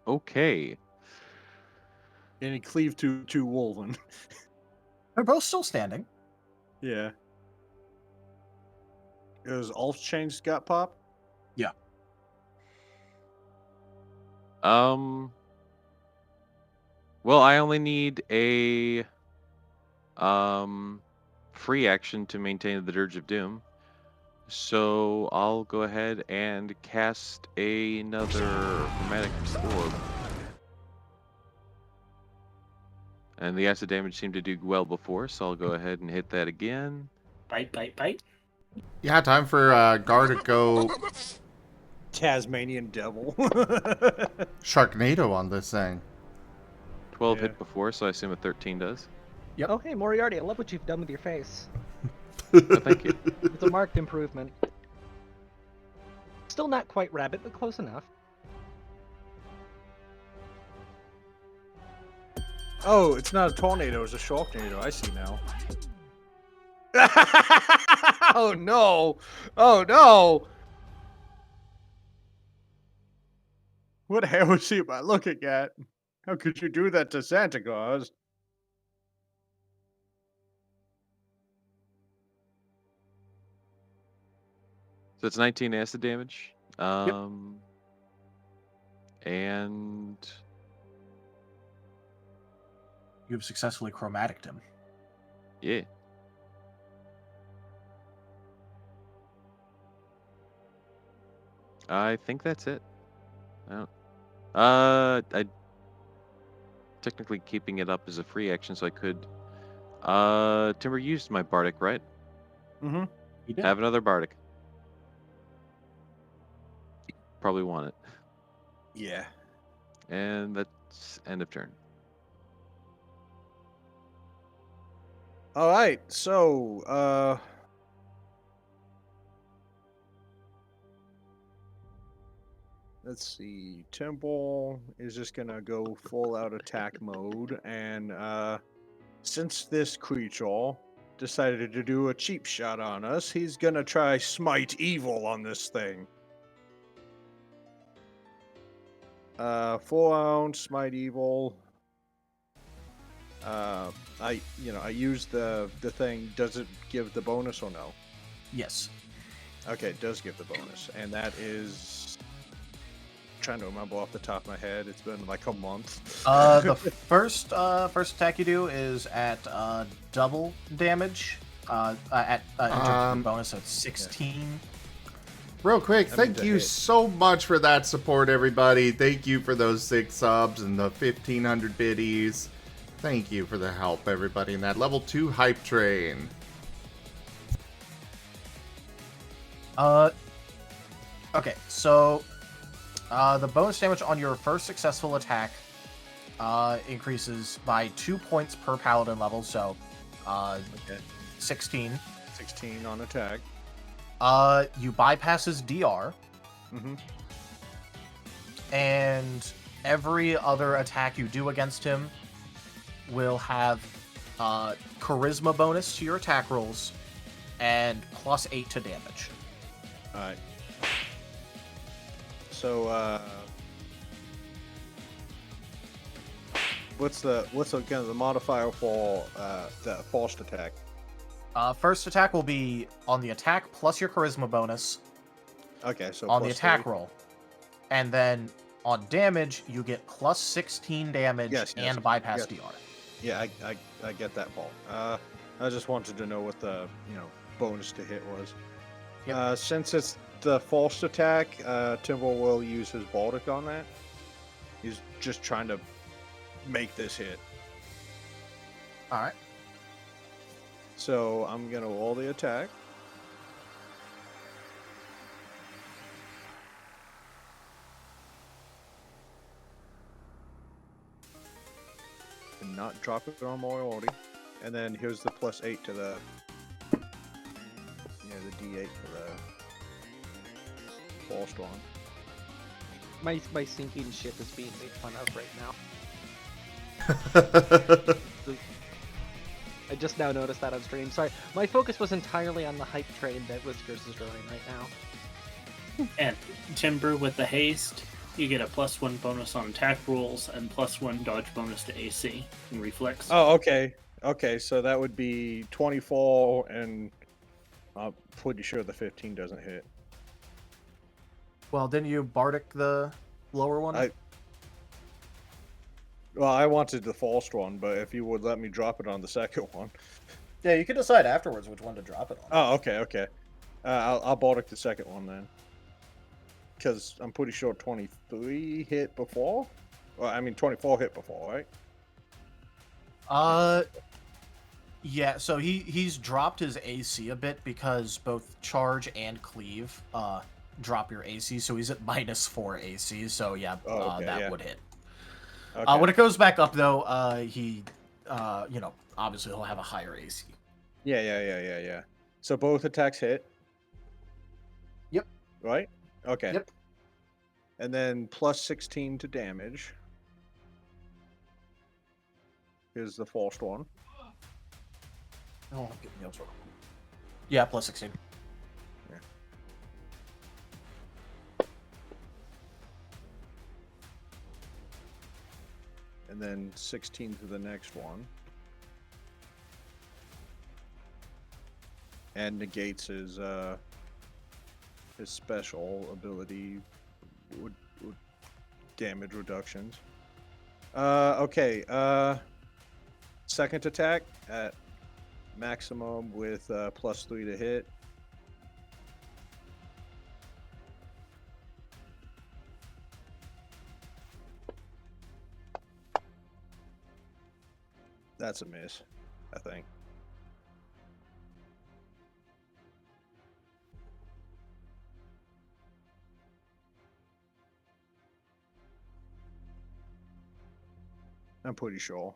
E: Okay.
I: And he cleaved to Wolven.
B: They're both still standing.
I: Yeah. Is Ulf's chains got popped?
E: Well, I only need a free action to maintain the Dirge of Doom. So I'll go ahead and cast another Chromatic Orb. And the acid damage seemed to do well before, so I'll go ahead and hit that again.
D: Bite, bite, bite.
A: Yeah, time for Gar to go
I: Tasmanian devil.
A: Sharknado on this thing.
E: 12
I: Yeah.
E: hit before, so I assume a 13 does.
C: Oh, hey, Moriarty, I love what you've done with your face.
E: Oh, thank you.
C: It's a marked improvement. Still not quite rabbit, but close enough.
I: Oh, it's not a tornado, it's a sharknado. I see now. Oh no! Oh no! What heresy am I looking at? How could you do that to Santa Claus?
E: So it's 19 acid damage.
B: Yep.
E: And
B: You've successfully chromaticed him.
E: yeah. I think that's it. I technically keeping it up as a free action, so I could. Timber used my bardic, right?
I: Mm-hmm.
B: You did.
E: Have another bardic. Probably want it.
I: Yeah.
E: And that's end of turn.
I: All right. So, let's see. Temple is just gonna go full out attack mode, and since this creature decided to do a cheap shot on us, he's gonna try smite evil on this thing. 4-ounce smite evil. I use the thing. Does it give the bonus or no?
B: Yes.
I: Okay, it does give the bonus, and that is. Trying to remember off the top of my head. It's been like a month.
B: The first attack you do is at double damage. In terms of the bonus, so it's 16.
A: Real quick, thank
I: to
A: you
I: hit.
A: so much for that support, everybody. Thank you for those 6 subs and the 1,500 biddies. Thank you for the help, everybody, in that level 2 hype train.
B: Okay, so the bonus damage on your first successful attack increases by 2 points per paladin level, so
I: Okay.
B: 16.
I: 16 on attack.
B: You bypass his DR,
I: Mm-hmm.
B: and every other attack you do against him will have charisma bonus to your attack rolls and +8 to damage.
I: All right. So, what's the kind of the modifier for the forced attack?
B: First attack will be on the attack plus your charisma bonus
I: Okay, so
B: on the
I: plus
B: attack
I: 3.
B: roll. And then on damage, you get +16 damage
I: Yes,
B: and bypass
I: yes.
B: DR.
I: Yeah, I get that part. I just wanted to know what the bonus to hit was.
B: Yep.
I: Since it's the forced attack, Timber will use his Baltic on that. He's just trying to make this hit.
B: All right.
I: So I'm gonna roll the attack. And not drop it on Moriarty. And then here's the +8 to the the D8 for the forced one.
C: My sinking ship is being made fun of right now. I just now noticed that on stream. Sorry, my focus was entirely on the hype train that Whiskers is drawing right now.
D: And Timber with the haste, you get a +1 bonus on attack rolls and +1 dodge bonus to AC and reflex.
I: Oh, okay. Okay, so that would be 24, and I'm pretty sure the 15 doesn't hit.
B: Well, didn't you Bardic the lower one?
I: Well, I wanted the forced one, but if you would let me drop it on the second one.
B: Yeah, you can decide afterwards which one to drop it on.
I: Oh, okay, okay. I'll Baltic the second one then. Because I'm pretty sure 23 hit before. Well, I mean 24 hit before, right?
B: Yeah, so he's dropped his AC a bit because both charge and cleave drop your AC, so he's at -4 AC, so yeah, that would hit.
I: Okay.
B: When it goes back up though, he obviously he'll have a higher AC.
I: Yeah. So both attacks hit.
B: Yep.
I: Right? Okay.
B: Yep.
I: And then +16 to damage. Here's the forced one.
B: Oh, get me up. Yeah, +16.
I: Yeah. and then 16 to the next one. And negates his special ability would damage reductions. Okay. Second attack at maximum with +3 to hit. That's a miss, I think. I'm pretty sure.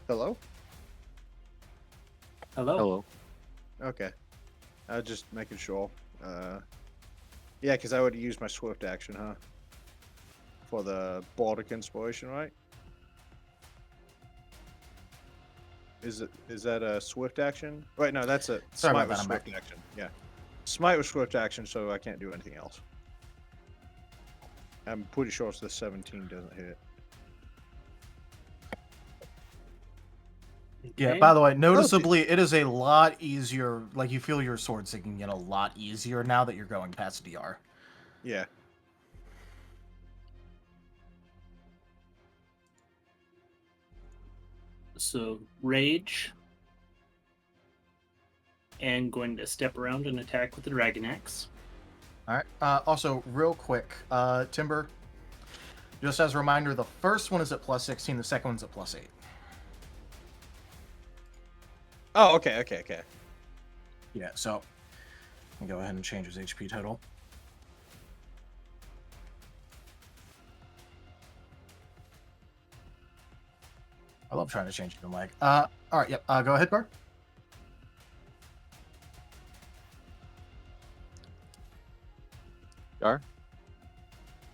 I: Hello?
D: Hello.
E: Hello.
I: Okay. I was just making sure. Yeah, because I would use my swift action, huh? For the Baltic inspiration, right? Is that a swift action? Wait, no, that's a
B: Sorry
I: smite
B: about
I: with
B: that, I'm
I: swift
B: back.
I: action. Yeah, smite with swift action, so I can't do anything else. I'm pretty sure it's the 17 doesn't hit.
B: Yeah,
D: Okay.
B: by the way, noticeably, it is a lot easier. Like, you feel your sword sinking in a lot easier now that you're going past DR.
I: Yeah.
D: So rage, and going to step around and attack with the dragon axe.
B: All right. Also, real quick, Timber, just as a reminder, the first one is at +16, the second one's at +8.
I: Oh, okay, okay, okay.
B: Yeah, so I'll go ahead and change his HP total. I love trying to change the lag. All right, yep. Go ahead, Bart.
E: Gar?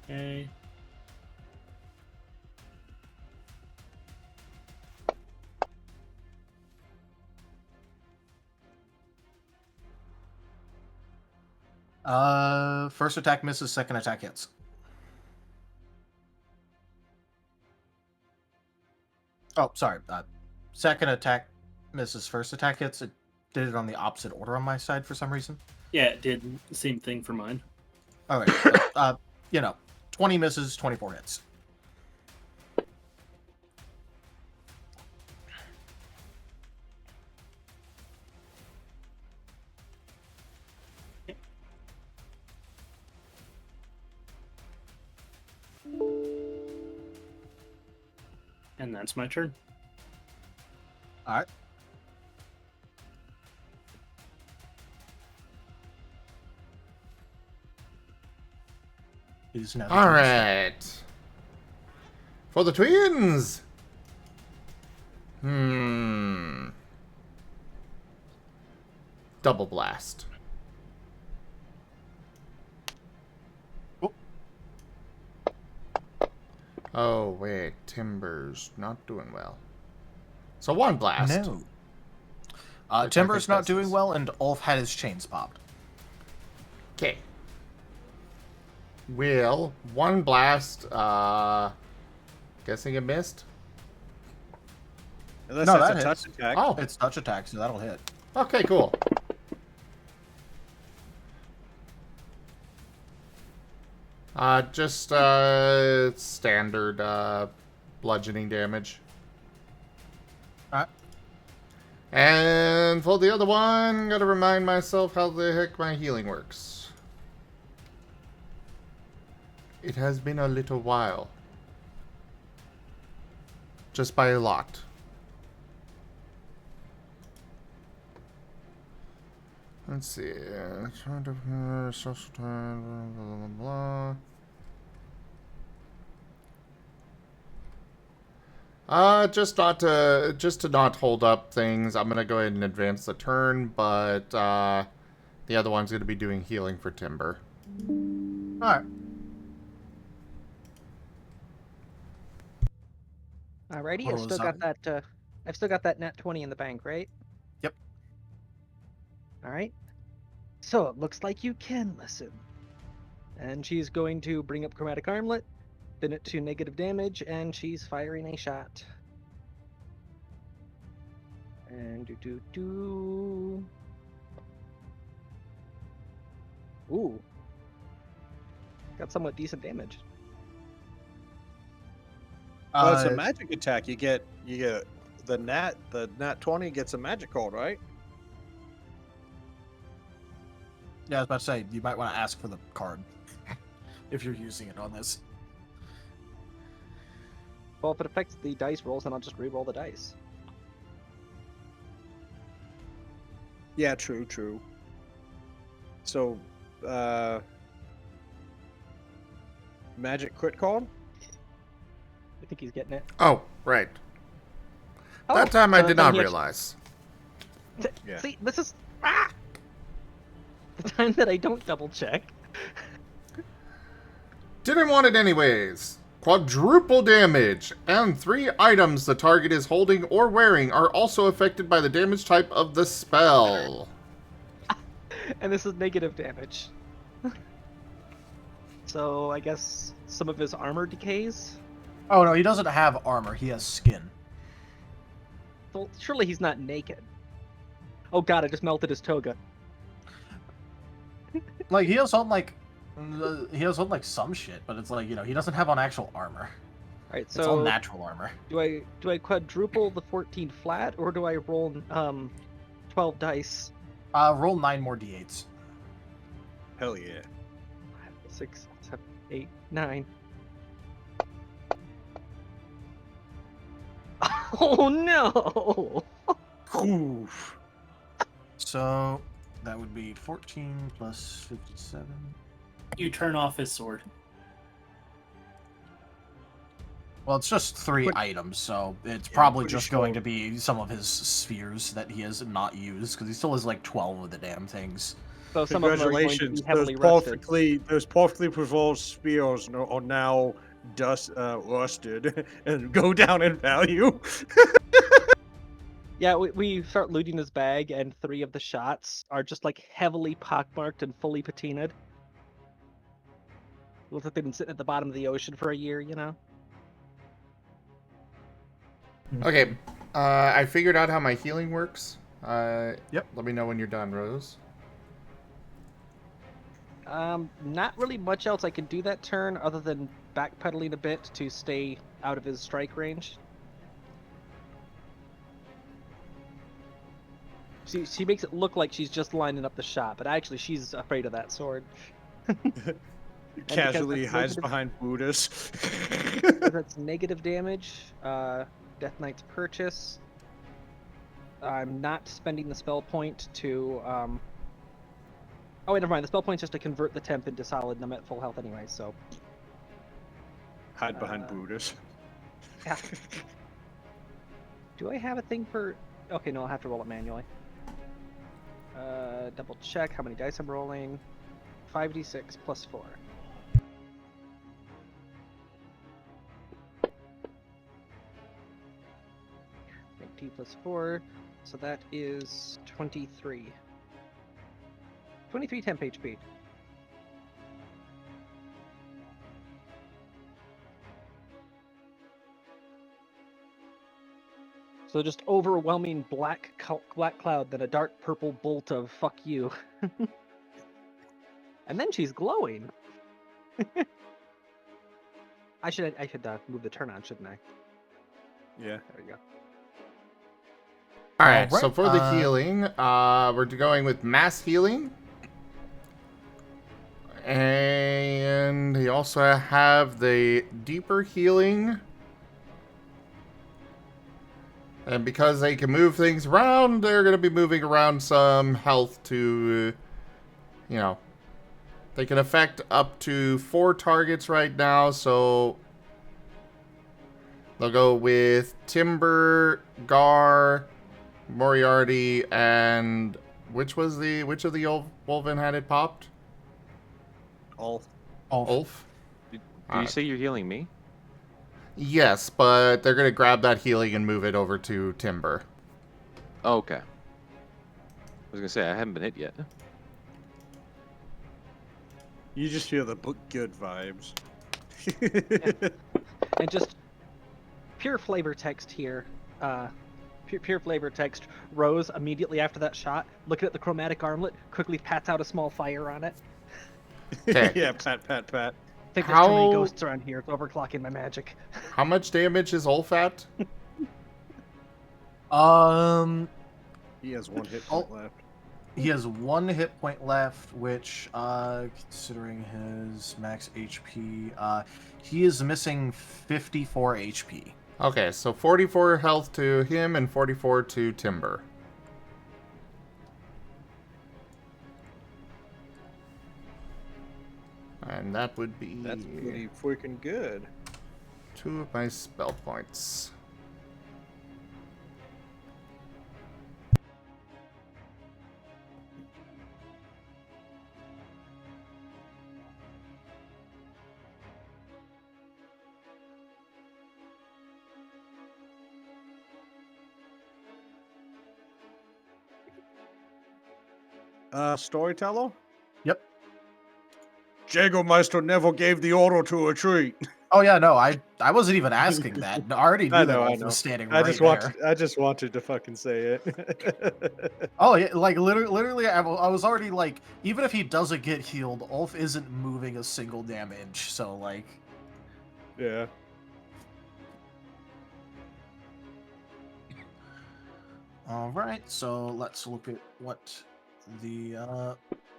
D: Okay.
B: First attack misses, second attack hits. Oh, sorry. Second attack misses, first attack hits. It did it on the opposite order on my side for some reason.
D: Yeah, it did the same thing for mine.
B: All right. 20 misses, 24 hits.
D: And that's my turn.
B: All right. He's now
A: All right. For the twins. Double blast. Oh, wait. Timber's not doing well. So one blast.
B: No.
A: Which I
B: Timber's
A: think
B: not doing
A: misses.
B: well, and Ulf had his chains popped.
A: Okay. Will one blast, guessing it missed?
I: Unless
B: No,
I: that's
B: that
I: a
B: hits.
I: touch attack.
A: Oh,
B: It's touch attack, so that'll hit.
A: okay, cool. Just standard bludgeoning damage.
B: Alright.
A: And for the other one, gotta remind myself how the heck my healing works. It has been a little while. Just by a lot. Let's see. Social time, blah, blah, blah, blah. Just to not hold up things, I'm gonna go ahead and advance the turn, but the other one's gonna be doing healing for Timber.
B: Alright.
C: Alrighty, I
B: Total
C: still
B: is
C: got that I've still got that nat 20 in the bank, right?
B: Yep.
C: All right. So it looks like you can listen. And she's going to bring up Chromatic Armlet, spin it to negative damage, and she's firing a shot. And do. Ooh. Got somewhat decent damage.
I: Well, it's a magic attack. You get the nat 20 gets a magic card, right?
B: Yeah, I was about to say, you might want to ask for the card if you're using it on this.
C: Well, if it affects the dice rolls, then I'll just re-roll the dice.
I: Yeah, true. So, magic crit card?
C: I think he's getting it.
A: Oh, right.
C: Oh,
A: That time I
C: so
A: did
C: then
A: not
C: he actually-
A: realize.
I: Yeah.
C: See, this is the time that I don't double check.
A: Didn't want it anyways. Quadruple damage, and 3 items the target is holding or wearing are also affected by the damage type of the spell.
C: And this is negative damage. So I guess some of his armor decays.
B: Oh no, he doesn't have armor. He has skin.
C: Well, surely he's not naked. Oh god, I just melted his toga.
B: Like he has on like some shit, but it's like, you know, he doesn't have on actual armor.
C: Alright,
B: It's all
C: so
B: natural armor.
C: do I quadruple the 14 flat, or do I roll 12 dice?
B: Roll 9 more d8s.
I: Hell yeah.
C: 6, 7, 8, 9. Oh no!
I: Oof.
B: So that would be 14 plus 57.
D: You turn off his sword.
B: Well, it's just 3 items, so it's
I: Yeah,
B: probably
I: pretty
B: just
I: sure.
B: going to be some of his spheres that he has not used, because he still has like 12 of the damn things.
C: So some of them are going to
I: Congratulations,
C: be heavily rusted.
I: those perfectly prevolved spears are now rusted and go down in value.
C: Yeah, we start looting his bag, and 3 of the shots are just like heavily pockmarked and fully patinaed. Looks like they've been sitting at the bottom of the ocean for a year, you know?
A: Okay, I figured out how my healing works.
B: Yep.
A: Let me know when you're done, Rose.
C: Not really much else I can do that turn other than backpedaling a bit to stay out of his strike range. She makes it look like she's just lining up the shot, but actually she's afraid of that sword.
I: Casually
C: that's
I: hides
C: negative-
I: behind Buddhas.
C: That's negative damage. Death Knight's Purchase. I'm not spending the spell point to. Oh wait, never mind. The spell point's just to convert the temp into solid, and I'm at full health anyway. So.
I: Hide behind Buddhas.
C: Yeah. Do I have a thing for? Okay, no, I'll have to roll it manually. Double check how many dice I'm rolling. 5d6 plus 4. T plus 4, so that is 23. 23 temp HP. So just overwhelming black cloud, then a dark purple bolt of fuck you. And then she's glowing. I should move the turn on, shouldn't I?
I: Yeah.
C: There we go.
A: Alright,
B: Alright,
A: so for the healing, we're going with mass healing. And you also have the deeper healing. And because they can move things around, they're going to be moving around some health to, you know, they can affect up to 4 targets right now, so they'll go with Timber, Gar, Moriarty, and which of the Wolven had it popped?
I: All.
A: Ulf.
E: Did you say you're healing me?
A: Yes, but they're gonna grab that healing and move it over to Timber.
E: Oh, okay. I was gonna say I haven't been hit yet.
I: You just feel the book good vibes.
C: And just pure flavor text here. Pure flavor text. Rose immediately after that shot, looking at the chromatic armlet, quickly pats out a small fire on it.
A: Okay.
I: Yeah, pat, pat, pat.
C: I think there's too many
A: How-
C: ghosts around here. It's overclocking my magic.
A: How much damage is Ulf at?
I: He has 1 hit point left.
B: He has 1 hit point left, which, considering his max HP, he is missing 54 HP.
A: Okay, so 44 health to him and 44 to Timber. And that would be
I: That's pretty freaking good.
A: 2 of my spell points.
I: Storyteller?
B: Yep.
F: Jägermeister never gave the order to retreat.
B: Oh yeah, no, I wasn't even asking that. I already knew that Ulf was standing right there.
I: I just wanted to fucking say it.
B: Oh yeah, like literally, I was already like, even if he doesn't get healed, Ulf isn't moving a single damn inch. So like,
I: Yeah.
B: all right. So let's look at what the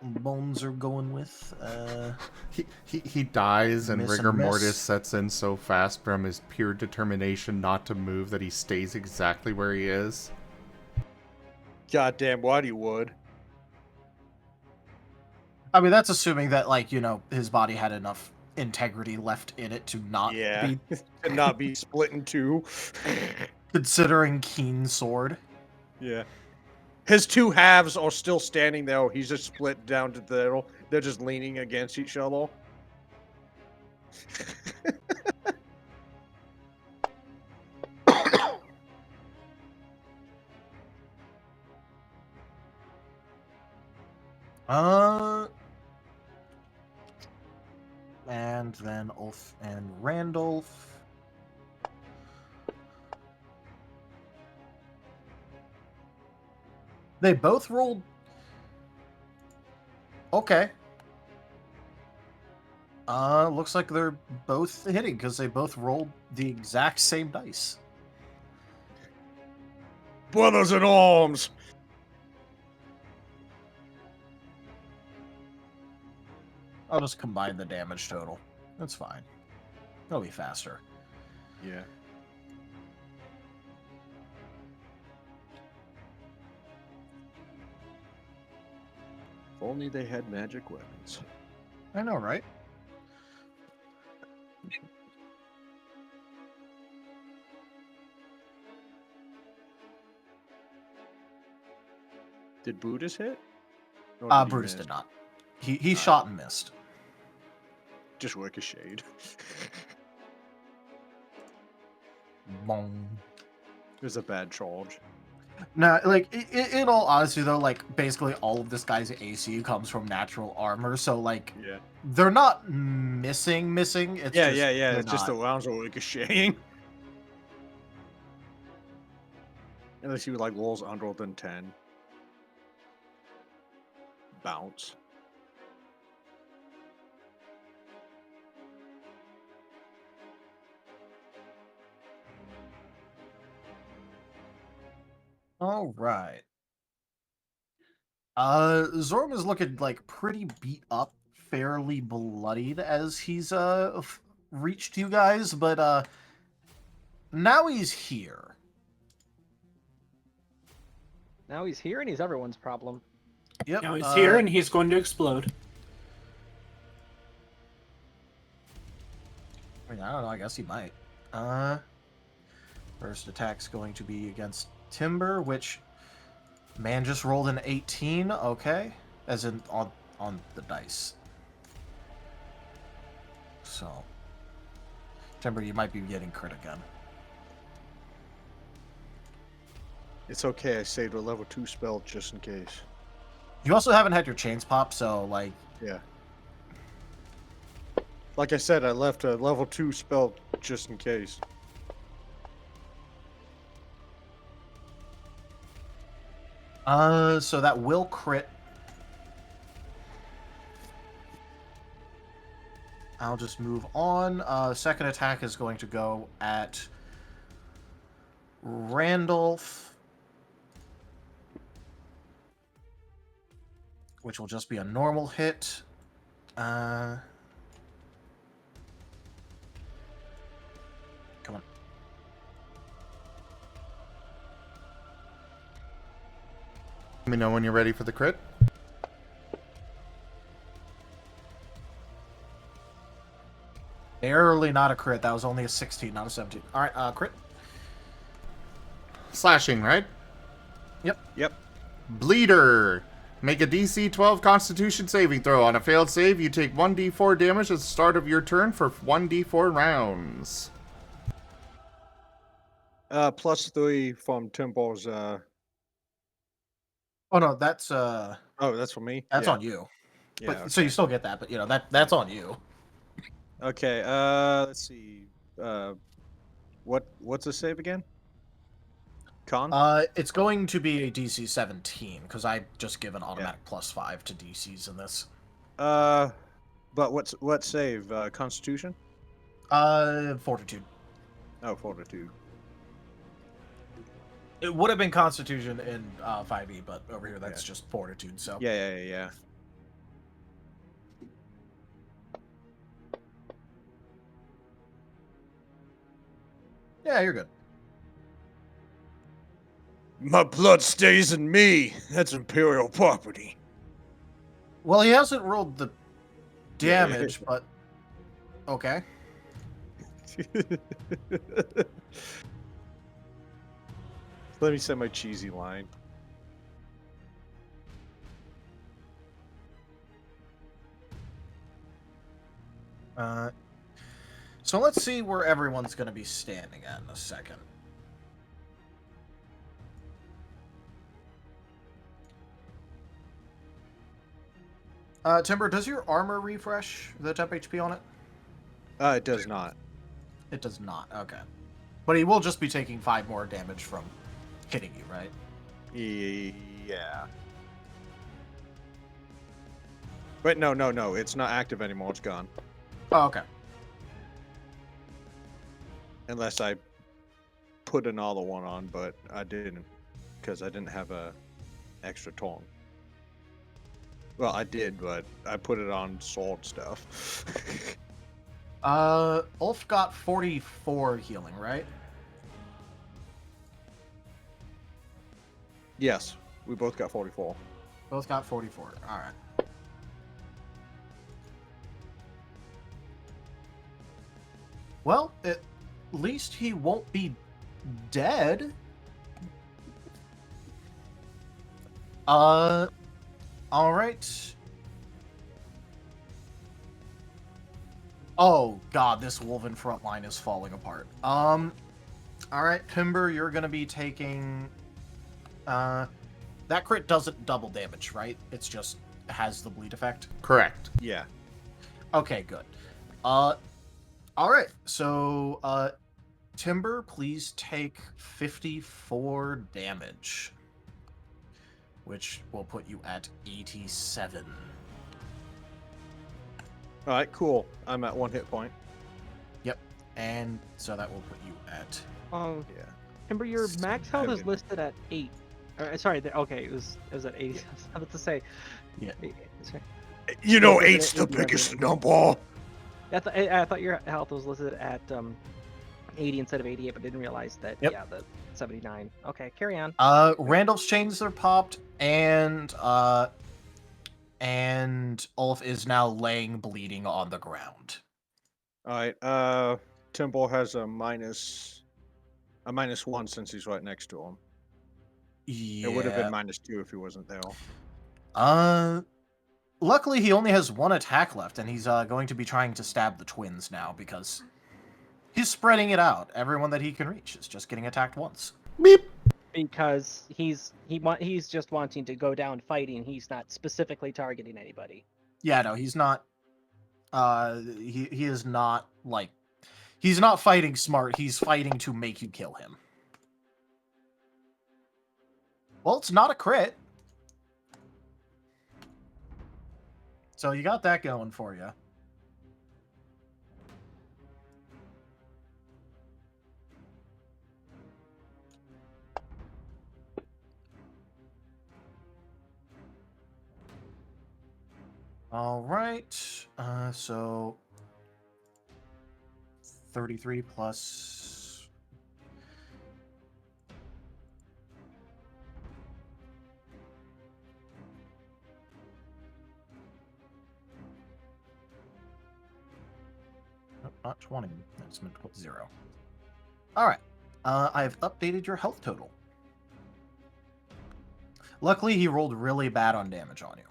B: bones are going with.
A: He dies and
B: Miss
A: rigor
B: and miss.
A: mortis sets in so fast from his pure determination not to move that he stays exactly where he is.
I: Goddamn right he would.
B: I mean, that's assuming that like his body had enough integrity left in it to not
I: Yeah.
B: be
I: And not be split in two.
B: considering keen sword.
I: Yeah. His 2 halves are still standing there. He's just split down to the middle. They're just leaning against each other.
B: And then Ulf and Randolph. They both rolled. Okay. Looks like they're both hitting because they both rolled the exact same dice.
F: Brothers in arms.
B: I'll just combine the damage total. That's fine. It'll be faster.
I: Yeah. If only they had magic weapons.
B: I know, right?
I: Did Brutus hit? Or did he
B: Brutus
I: miss?
B: did not. He shot and missed.
I: Just ricocheted.
B: Bong.
I: It was a bad charge.
B: Nah, like in all honesty though, like basically all of this guy's AC comes from natural armor, so like
I: Yeah.
B: they're not missing. It's
I: Yeah.
B: they're
I: It's just the
B: not.
I: rounds are ricocheting. Unless he like rolls under than 10. Bounce.
B: All right. Zorm is looking like pretty beat up, fairly bloodied as he's reached you guys, but now he's here.
C: Now he's here and he's everyone's problem.
B: Yep.
D: Now he's here and he's going to explode.
B: I mean, I don't know. I guess he might. First attack's going to be against Timber, which man just rolled an 18. Okay, as in on the dice. So Timber, you might be getting crit again.
I: It's okay. I saved a level 2 spell just in case.
B: You also haven't had your chains pop, so like.
I: Yeah. Like I said, I left a level 2 spell just in case.
B: So that will crit. I'll just move on. Second attack is going to go at Randolph, which will just be a normal hit. Come on.
A: Let me know when you're ready for the crit.
B: Barely not a crit. That was only a 16, not a 17. All right, crit.
A: Slashing, right?
I: Yep.
A: Bleeder. Make a DC 12 Constitution saving throw. On a failed save, you take 1d4 damage at the start of your turn for 1d4 rounds.
I: +3 from Timber's.
B: Oh no, that's
I: Oh, that's for me.
B: that's
I: Yeah.
B: on you.
I: Yeah.
B: But
I: Okay.
B: so you still get that, but that's on you.
I: Okay. Let's see. What's the save again? Con.
B: It's going to be a DC 17 because I just give an automatic +5 to DCs in this.
I: But what save? Constitution.
B: Fortitude.
I: Oh, Fortitude.
B: It would have been Constitution in 5e, but over here that's just Fortitude. So
I: Yeah.
B: yeah, you're good.
F: My blood stays in me. That's Imperial property.
B: Well, he hasn't rolled the
I: Yeah.
B: damage, but okay.
I: Let me say my cheesy line.
B: So let's see where everyone's going to be standing at in a second. Timber, does your armor refresh the temp HP on it?
I: It does not.
B: It does not. Okay. But he will just be taking 5 more damage from hitting you, right?
I: Yeah. Wait, no. It's not active anymore. It's gone.
B: Oh, okay.
I: Unless I put another one on, but I didn't. Because I didn't have a extra taunt. Well, I did, but I put it on sword stuff.
B: Ulf got 44 healing, right?
I: Yes, we both got 44.
B: Both got 44. All right. Well, at least he won't be dead. All right. Oh god, this Wolven front line is falling apart. All right, Timber, you're gonna be taking. That crit doesn't double damage, right? It's just has the bleed effect.
A: Correct.
I: Yeah.
B: Okay, good. All right. So, Timber, please take 54 damage, which will put you at 87.
I: All right, cool. I'm at 1 hit point.
B: Yep. And so that will put you at.
C: Oh,
I: Yeah.
C: Timber, your max health is
I: 7.
C: listed at 8. Sorry, okay, it was at 80. I was about to say.
B: Yeah.
C: Sorry.
F: You know,
C: Yeah,
F: 8's the biggest number.
C: I thought your health was listed at 80 instead of 88, but didn't realize that.
B: Yep.
C: Yeah, the 79. Okay, carry on.
B: Randall's chains are popped, and Ulf is now laying bleeding on the ground.
I: All right. Timber has a minus 1 since he's right next to him.
B: Yeah.
I: It would have been -2 if he wasn't there.
B: Luckily he only has 1 attack left, and he's going to be trying to stab the twins now because He's spreading it out. Everyone that he can reach is just getting attacked once.
A: Beep.
C: Because he's just wanting to go down fighting. He's not specifically targeting anybody.
B: Yeah, no, he's not. He is not like. He's not fighting smart. He's fighting to make you kill him. Well, it's not a crit. So you got that going for you. All right. So 33 plus. Nope, not 20. That's 0. All right. I've updated your health total. Luckily, he rolled really bad on damage on you.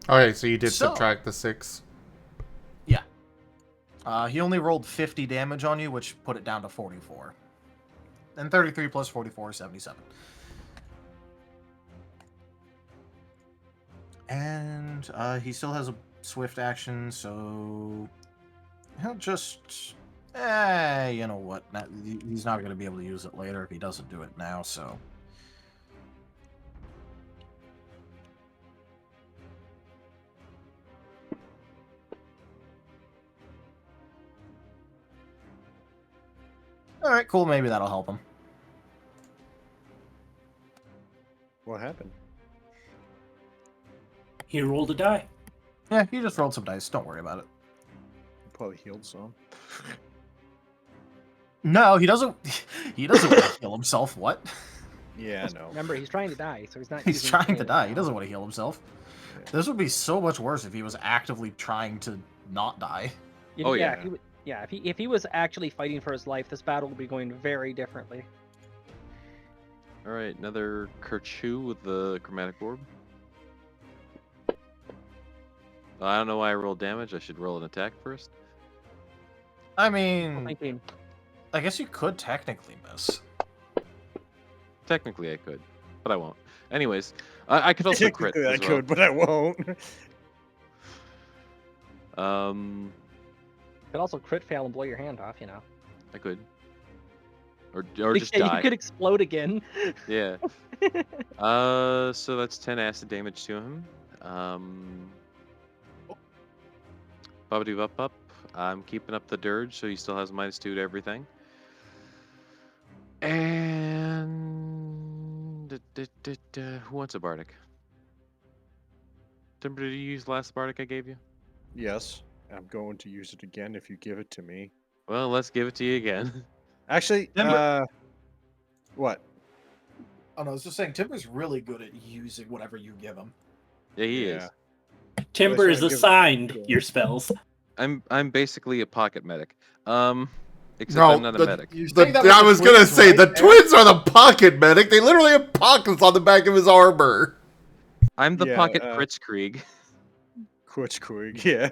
A: Okay, so you did
B: So-
A: subtract the 6.
B: Yeah. He only rolled 50 damage on you, which put it down to 44. And 33 plus 44 is 77. And he still has a swift action, so he'll just... you know what? He's not going to be able to use it later if he doesn't do it now, so... Alright, cool. Maybe that'll help him.
I: What happened?
D: He rolled a die.
B: Yeah, he just rolled some dice. Don't worry about it.
I: Probably healed some.
B: No, he doesn't. He doesn't want to kill himself. What?
I: Yeah, no.
C: Remember, he's trying to die, so he's not.
B: He's
C: using
B: trying to
C: healing
B: die. He
C: now.
B: doesn't want to heal himself. This would be so much worse if he was actively trying to not die.
E: Oh,
C: yeah.
E: yeah.
C: He would, yeah. If he was actually fighting for his life, this battle would be going very differently.
E: All right, another Kerchu with the chromatic orb. I don't know why I rolled damage. I should roll an attack first.
B: I
C: I'm
B: mean,
C: thinking,
B: I guess you could technically miss.
E: Technically, I could, but I won't. Anyways, I could also crit.
I: I
E: as well.
I: could, but I won't.
C: could also crit fail and blow your hand off. You know.
E: I could, or just
C: you
E: die.
C: could explode again.
E: Yeah. So that's 10 acid damage to him. Up. I'm keeping up the dirge, so he still has -2 to everything. And who wants a bardic? Timber, did you use the last bardic I gave you?
I: Yes, I'm going to use it again if you give it to me.
E: Well, let's give it to you again.
I: Actually, what?
B: Oh no, I was just saying, Timber's really good at using whatever you give him.
E: Yeah, he
I: Yeah.
E: is.
D: Timber is
I: Give it-
D: assigned
I: Yeah.
D: your spells.
E: I'm basically a pocket medic. Except
A: No,
E: I'm not a medic.
A: I was gonna say the twins are the pocket medic. They literally have pockets on the back of his armor.
E: I'm the
I: Yeah,
E: pocket Kritzkrieg.
I: Quitchquig, yeah.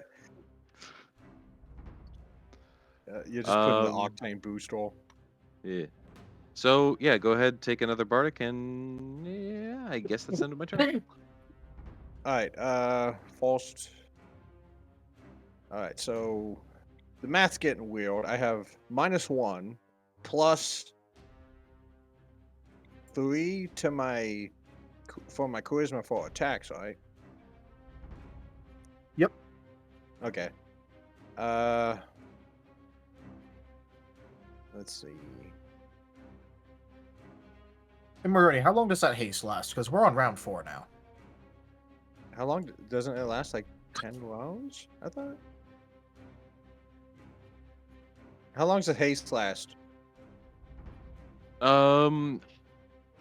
I: You just put in the
E: Um,
I: octane boost roll.
E: Yeah. So yeah, go ahead, take another bardic, and yeah, I guess that's the end of my turn.
I: Alright, Faust. Alright, so the math's getting weird. I have -1 plus 3 to my for my charisma for attacks, right?
B: Yep.
I: Okay. Let's see.
B: And Moriarty, how long does that haste last? Because we're on round 4 now.
I: How long doesn't it last? Like 10 rounds? I thought. How long does the haste last?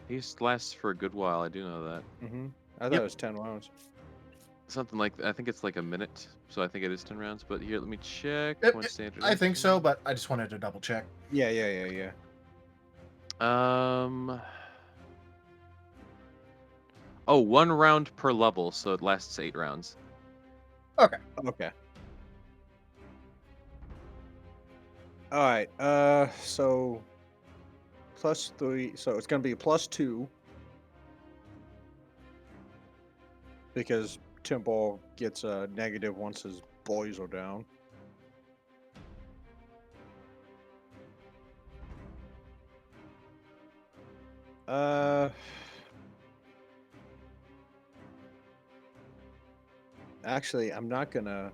E: Haste lasts for a good while. I do know that.
I: Mm-hmm. I thought
B: Yep.
I: it was 10 rounds.
E: Something like I think it's like a minute, so I think it is 10 rounds. But here, let me check. What's standard
B: I think
E: action?
B: so, but I just wanted to double check.
I: Yeah.
E: Oh, 1 round per level, so it lasts 8 rounds.
I: Okay. All right. So +3. So it's gonna be +2 because Timbal gets a negative once his boys are down. Actually, I'm not gonna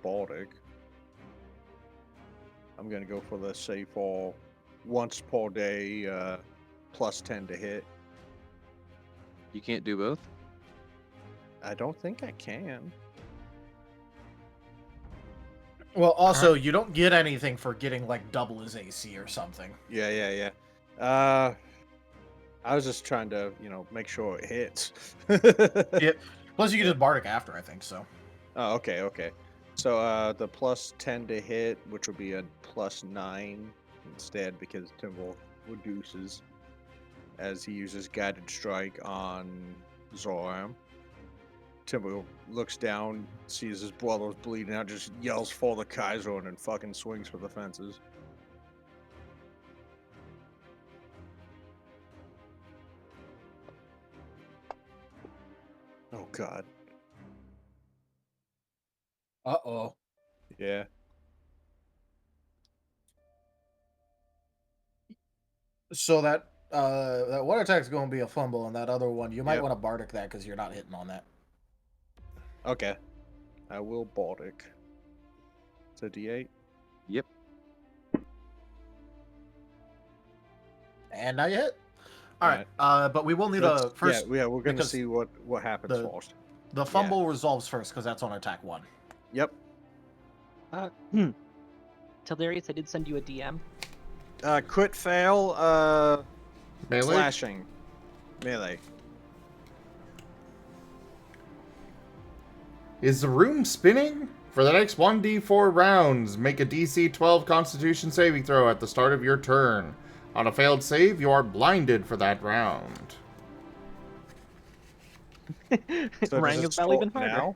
I: Baltic. I'm gonna go for the safe all once per day, +10 to hit.
E: You can't do both?
I: I don't think I can.
B: Well, also, you don't get anything for getting like double his AC or something.
I: Yeah. I was just trying to, make sure it hits.
B: Yep. Plus, you can just Bardic after, I think so.
I: Oh, okay. So the +10 to hit, which would be a +9 instead, because Timbal reduces as he uses Guided Strike on Zoram. Timbal looks down, sees his brother's bleeding out, just yells for the Kaiser, and then fucking swings for the fences. Oh god.
B: Uh-oh.
I: Yeah.
B: So that one attack's going to be a fumble, and that other one, you might
I: Yep.
B: want to Bardic that because you're not hitting on that.
I: Okay. I will Baltic. It's a D8.
E: Yep.
B: And now you hit. All right. But we will need a first.
I: Yeah, we're gonna
B: because
I: see what happens first.
B: The fumble resolves first because that's on attack 1.
I: Yep.
C: Tildarius, I did send you a DM.
I: Crit fail.
A: Melee?
I: Slashing. Melee.
A: Is the room spinning? For the next 1d4 rounds, make a DC 12 Constitution saving throw at the start of your turn. On a failed save, you are blinded for that round.
I: So
C: Rang is now even harder.
I: now?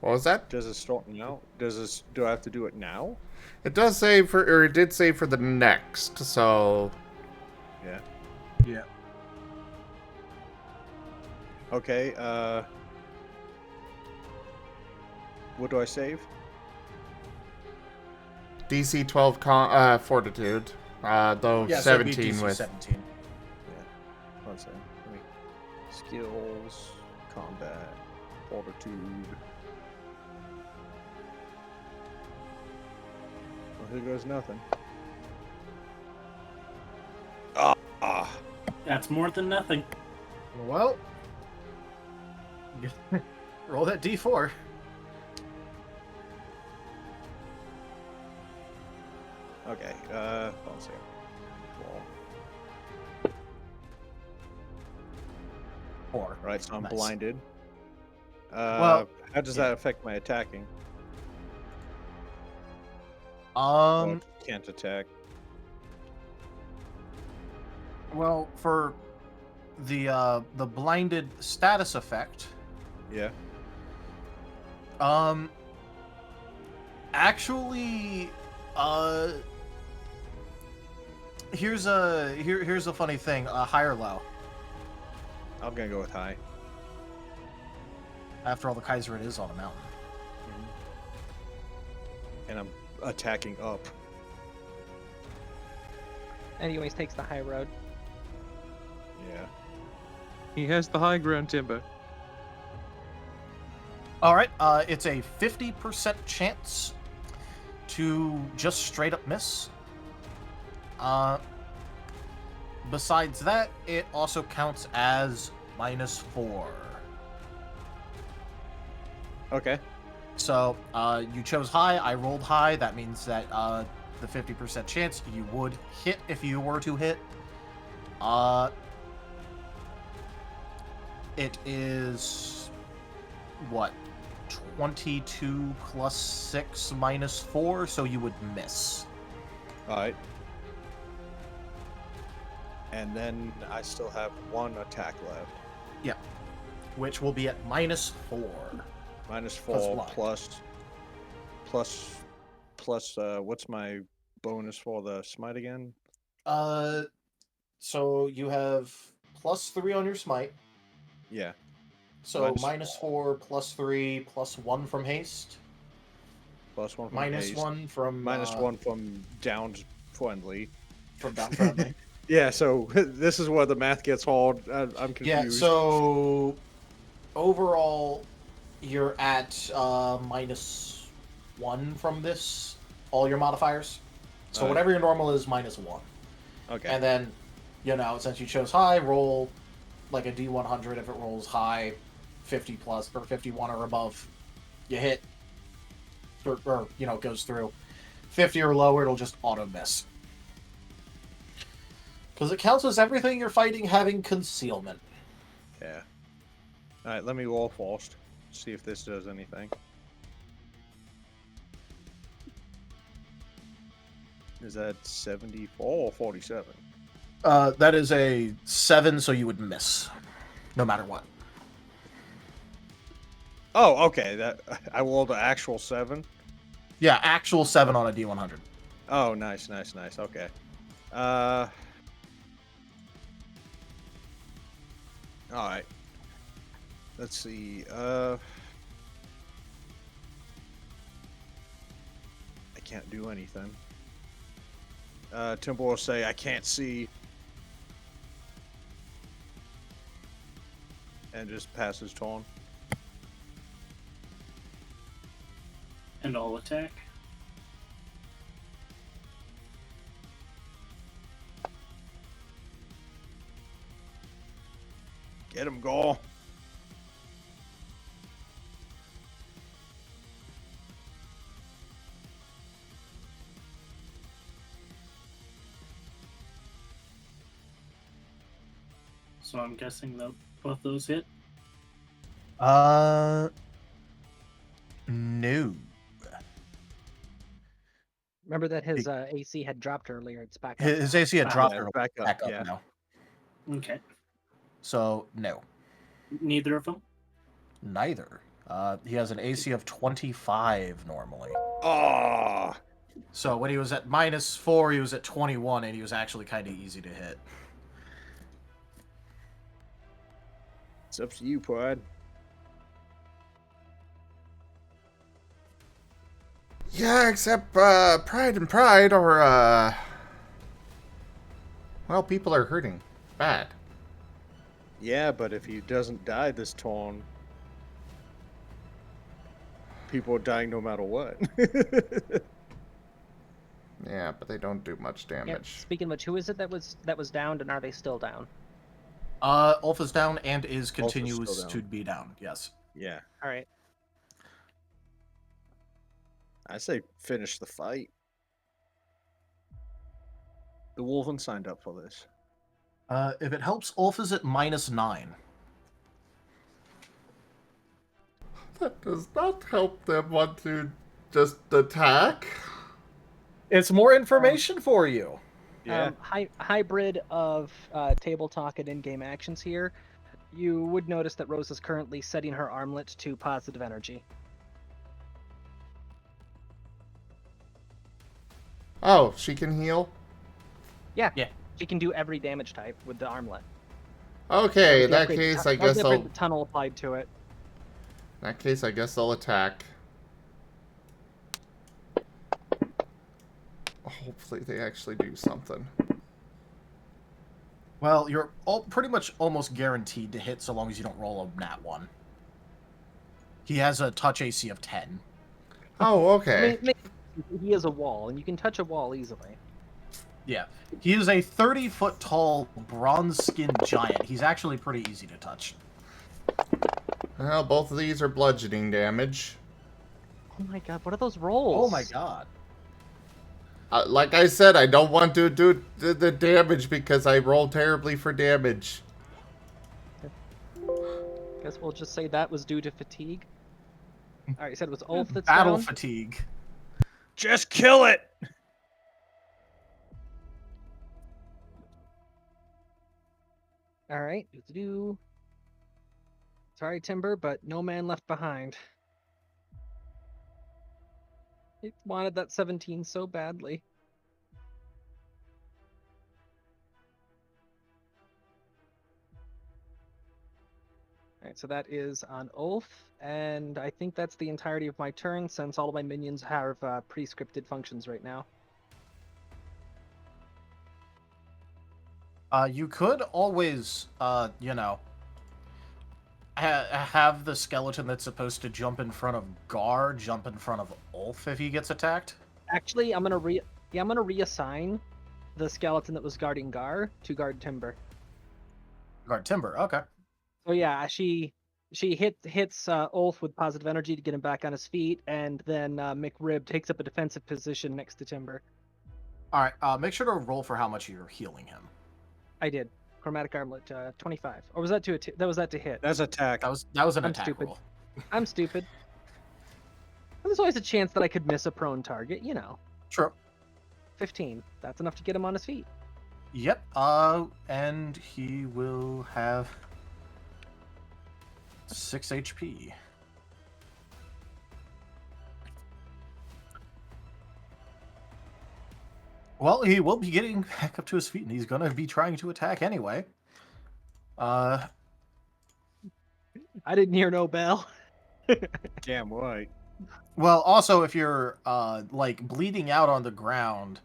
A: What was that?
I: Does it start now? Do I have to do it now?
A: It does save for, or it did save for the next, so...
I: Yeah.
B: Yeah.
I: Okay, what do I save?
A: DC 12 Fortitude, though
B: Yeah, so it'd be
A: 17
B: DC
A: with...
B: 17.
I: Yeah. One second. Let me... Skills, combat, fortitude. Well, here goes nothing.
D: That's more than nothing.
B: Well, roll that D4.
I: Okay, one second.
B: 4.
I: Right, so I'm
B: Nice.
I: blinded.
B: Well,
I: how does that affect my attacking?
B: Um,
I: Can't attack.
B: well, for the blinded status effect,
I: Yeah.
B: actually, here's a funny thing, high or low.
I: I'm gonna go with high.
B: After all, the Kaiserate is on a mountain.
I: And I'm attacking up.
C: And he always takes the high road.
I: Yeah.
E: He has the high ground, Timber.
B: All right, it's a 50% chance to just straight up miss. Besides that, it also counts as -4.
I: Okay.
B: So, you chose high, I rolled high. That means that the 50% chance you would hit if you were to hit. It is what? 22 plus 6 minus 4, so you would miss.
I: Alright. And then I still have one attack left.
B: Which will be at -4.
I: -4
B: blind.
I: plus plus what's my bonus for the smite again?
B: So you have +3 on your smite.
I: Yeah.
B: So
I: Minus-
B: -4, +3, +1 from haste.
I: Plus 1 from
B: Minus
I: haste.
B: 1 from
I: Minus 1 from downed friendly.
B: from down friendly.
I: Yeah, so this is where the math gets hard. I'm confused.
B: Yeah, so overall you're at -1 from this, all your modifiers. So
I: Alright.
B: whatever your normal is, -1.
I: Okay.
B: And then, since you chose high, roll like a D100. If it rolls high, 50 plus or 51 or above, you hit, or goes through. 50 or lower, it'll just auto miss. Because it counts as everything you're fighting having concealment.
I: Yeah. Alright, let me roll first. See if this does anything. Is that 74 or 47?
B: That is a 7, so you would miss, no matter what.
I: Oh, okay. That I rolled an actual 7.
B: Yeah, actual 7 on a D100.
I: Oh, nice. Okay. Alright. Let's see. I can't do anything. Temple will say, I can't see. And just passes turn.
D: And I'll attack.
I: Get him, Gaul.
D: So I'm guessing that both those hit.
B: No.
C: Remember that his AC had dropped earlier. It's back up.
B: His
C: now.
B: AC had dropped
I: yeah,
B: or
I: back up, yeah.
B: now.
D: Okay.
B: So, no.
D: Neither of them?
B: Neither. He has an AC of 25 normally.
I: Oh,
B: So when he was at -4, he was at 21, and he was actually kind of easy to hit.
I: it's up to you, Pride.
A: Yeah, except Pride and Pride are, well, people are hurting. Bad.
I: Yeah, but if he doesn't die this turn, people are dying no matter what.
A: Yeah, but they don't do much
C: Yeah,
A: damage.
C: speaking of which, who is it that was downed, and are they still down?
B: Ulf is down and is
I: still
B: continues
I: down.
B: to be down. Yes.
I: Yeah,
C: All right.
I: I say finish the fight. The Wolven signed up for this.
B: If it helps, Ulf is at -9.
A: That does not help them want to just attack.
B: It's more information for you.
I: Yeah.
C: Hybrid of table talk and in-game actions here. You would notice that Rose is currently setting her armlet to positive energy.
A: Oh, she can heal?
C: Yeah.
B: Yeah.
C: She can do every damage type with the armlet.
A: Okay, in
C: The
A: that
C: upgrade-
A: case,
C: the
A: I guess
C: upgrade
A: I'll...
C: the tunnel applied to it.
A: In that case, I guess I'll attack. Hopefully they actually do something.
B: Well, you're pretty much almost guaranteed to hit so long as you don't roll a nat 1. He has a touch AC of 10.
A: Oh, okay.
C: He is a wall, and you can touch a wall easily.
B: Yeah. He is a 30-foot tall, bronze-skinned giant. He's actually pretty easy to touch.
A: Well, both of these are bludgeoning damage.
C: Oh my god, what are those rolls?
B: Oh my god.
A: Like I said, I don't want to do the damage because I roll terribly for damage.
C: Guess we'll just say that was due to fatigue. Alright, you said it was Ulf that's
B: Battle
C: down?
B: fatigue.
I: Just kill it!
C: Alright, do. Sorry, Timber, but no man left behind. It wanted that 17 so badly. Alright, so that is on Ulf, and I think that's the entirety of my turn since all of my minions have pre-scripted functions right now.
B: You could always, have the skeleton that's supposed to jump in front of Gar jump in front of Ulf if he gets attacked.
C: Actually, I'm gonna reassign the skeleton that was guarding Gar to guard Timber.
B: Guard Timber, okay.
C: So yeah, she hits Ulf with positive energy to get him back on his feet, and then McRib takes up a defensive position next to Timber.
B: Alright, make sure to roll for how much you're healing him.
C: I did. Chromatic Armlet, 25. Or was that to hit?
I: That's attack.
B: That was an
C: I'm
B: attack
C: stupid.
B: roll.
C: I'm stupid. And there's always a chance that I could miss a prone target, you know.
B: True.
C: 15. That's enough to get him on his feet.
B: Yep. And he will have 6 HP. Well, he will be getting back up to his feet, and he's going to be trying to attack anyway.
C: I didn't hear no bell.
I: Damn right.
B: Well, also, if you're, like, bleeding out on the ground,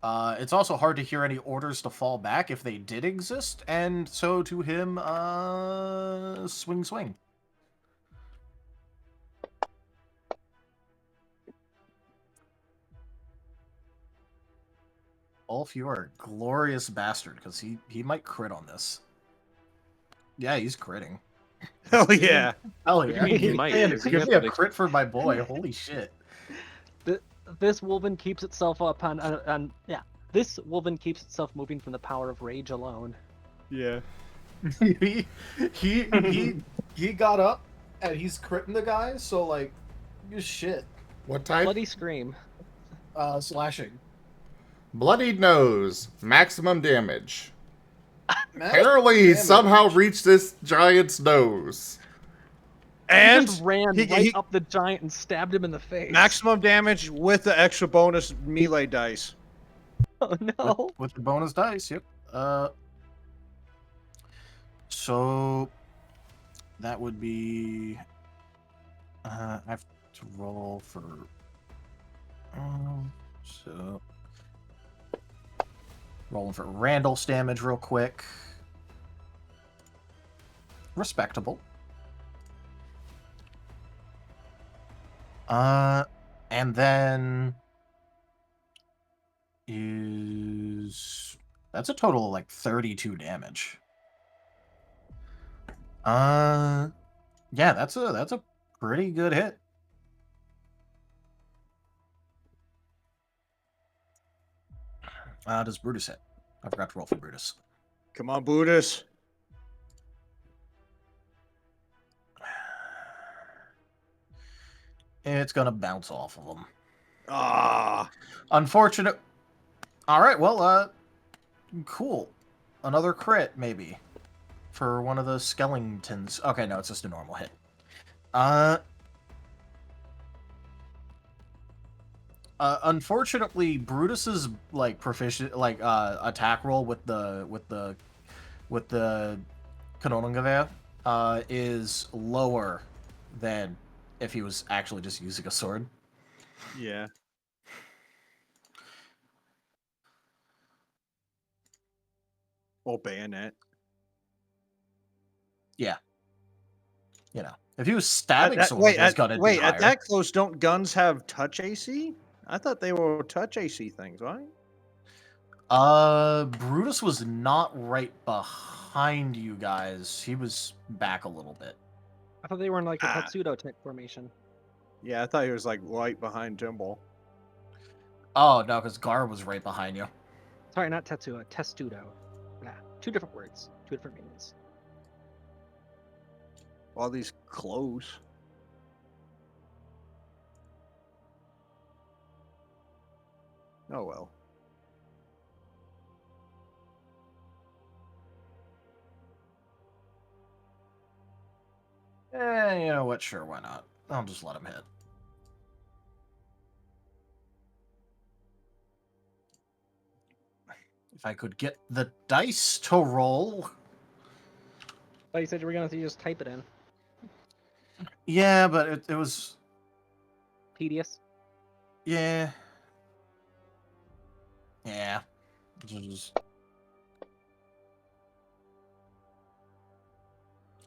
B: it's also hard to hear any orders to fall back if they did exist, and so to him, swing, swing. Ulf, you are a glorious bastard, because he might crit on this. Yeah, he's critting.
I: Hell yeah.
B: Hell yeah.
E: mean he might?
B: Give me a crit for my boy. Holy shit.
C: This Wolven keeps itself up on This Wolven keeps itself moving from the power of rage alone.
I: Yeah.
B: he got up and he's critting the guy, so like, shit.
A: What type?
C: Bloody scream.
B: Slashing.
A: Bloodied nose. Maximum damage.
B: Max
A: Apparently, he
B: damage.
A: somehow reached this giant's nose.
C: He
I: And
C: just ran
I: he-
C: right
I: he-
C: up the giant and stabbed him in the face.
I: maximum damage with the extra bonus melee dice.
C: Oh no.
B: With the bonus dice, yep. So that would be. I have to roll for. So rolling for Randall's damage real quick. Respectable. And then that's a total of like 32 damage. Yeah, that's a pretty good hit. Does Brutus hit? I forgot to roll for Brutus.
I: Come on, Brutus.
B: It's gonna bounce off of him.
I: Ah.
B: Unfortunate. All right, well, cool. Another crit, maybe, for one of the skeletons. Okay, no, it's just a normal hit. Unfortunately, Brutus's like proficient attack roll with the Kanonengewehr is lower than if he was actually just using a sword.
I: Yeah. Or bayonet.
B: Yeah. You know, if he was stabbing someone
I: Wait,
B: with his gun, it'd be
I: wait, at
B: higher.
I: that close, don't guns have touch AC? I thought they were touch AC things, right?
B: Brutus was not right behind you guys. He was back a little bit.
C: I thought they were in like a
I: Ah.
C: Tetsudo tech formation.
I: Yeah, I thought he was like right behind Timble.
B: Oh, no, because Gar was right behind you.
C: Sorry, not Tetsuo, Testudo. Nah, two different words, two different meanings.
I: All these close. Oh well.
B: You know what? Sure, why not? I'll just let him hit. If I could get the dice to roll.
C: But you said you were gonna just type it in.
B: Yeah, but it was...
C: Tedious.
B: Yeah. Yeah. Just...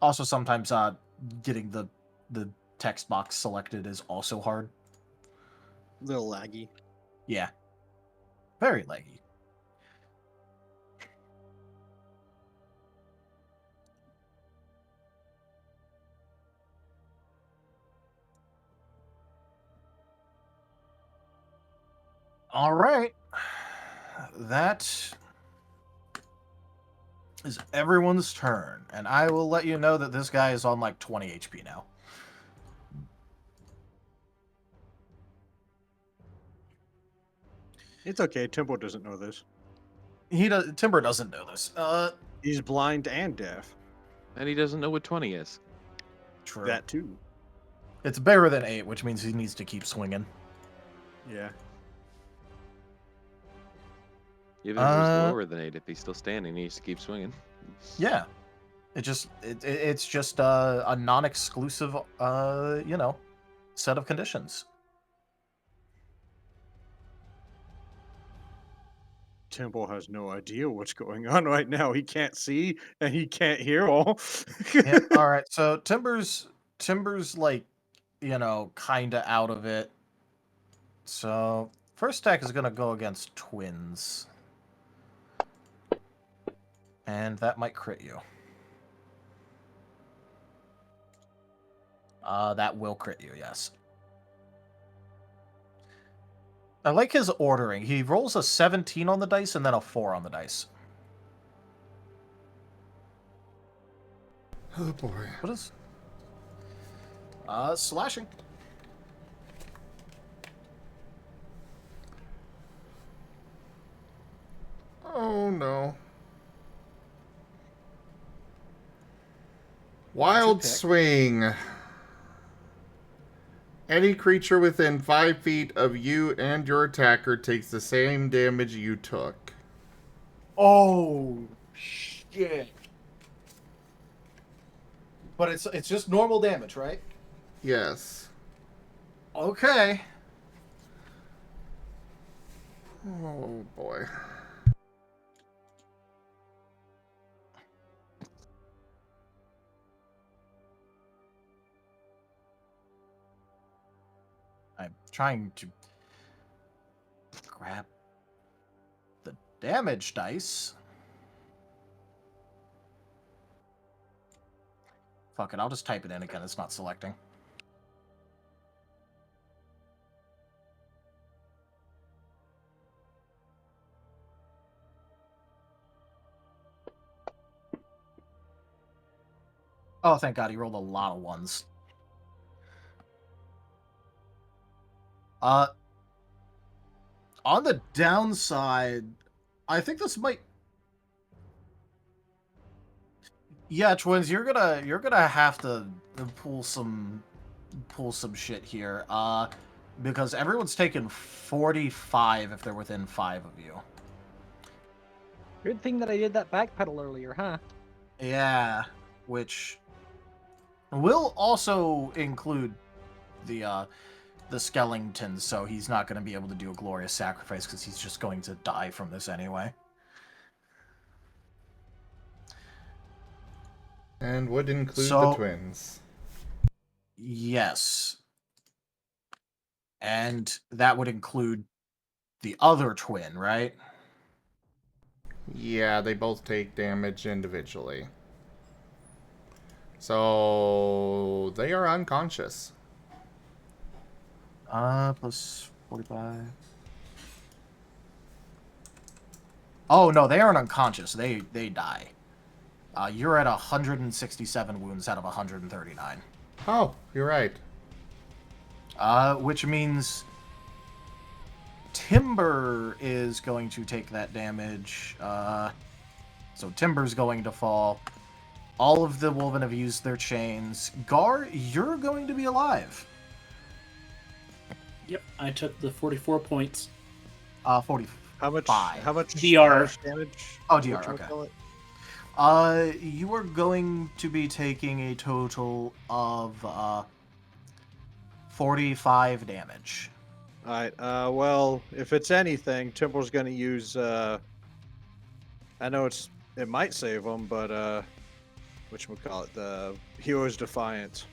B: Also, sometimes getting the text box selected is also hard.
I: Little laggy.
B: Yeah. Very laggy. All right. That is everyone's turn, and I will let you know that this guy is on like 20 HP now.
I: It's okay. Tempo doesn't know this.
B: Timber doesn't know this.
I: He's blind and deaf.
E: And he doesn't know what 20 is.
B: True.
I: That too.
B: It's better than 8, which means he needs to keep swinging.
I: Yeah.
E: Even if it was lower than 8, if he's still standing, he needs to keep swinging.
B: Yeah. It's just a non-exclusive, set of conditions.
I: Temple has no idea what's going on right now. He can't see and he can't hear all.
B: Yeah, all right. So Timber's like, kind of out of it. So first attack is gonna go against twins, and that might crit you. That will crit you. Yes. I like his ordering. He rolls a 17 on the dice and then a 4 on the dice.
A: Oh boy.
B: What is... slashing.
A: Oh no. Wild swing. Any creature within 5 feet of you and your attacker takes the same damage you took.
B: Oh, shit. But it's just normal damage, right?
A: Yes.
B: Okay.
A: Oh boy.
B: I'm trying to grab the damage dice. Fuck it, I'll just type it in again. It's not selecting. Oh, thank God, he rolled a lot of ones. On the downside, I think this might... Yeah, twins, you're gonna have to pull some shit here. Because everyone's taken 45 if they're within 5 of you.
C: Good thing that I did that backpedal earlier, huh?
B: Yeah, which will also include the skeleton, so he's not going to be able to do a glorious sacrifice because he's just going to die from this anyway.
A: And would include the twins.
B: Yes. And that would include the other twin, right?
A: Yeah, they both take damage individually. So they are unconscious.
B: Plus 45. Oh no, they aren't unconscious. They die. You're at 167 wounds out of 139.
A: Oh, you're right.
B: Which means Timber is going to take that damage. So Timber's going to fall. All of the Wolven have used their chains. Gar, you're going to be alive.
D: Yep, I took the 44 points.
B: 40.
I: How much?
B: 5.
I: How much
D: DR.
I: damage?
B: Oh, DR, okay.
I: Whatchamacallit?
B: You are going to be taking a total of 45 damage.
I: All right. Well, if it's anything, Temple's gonna use. I know it might save him, but whatchamacallit, the Hero's Defiance.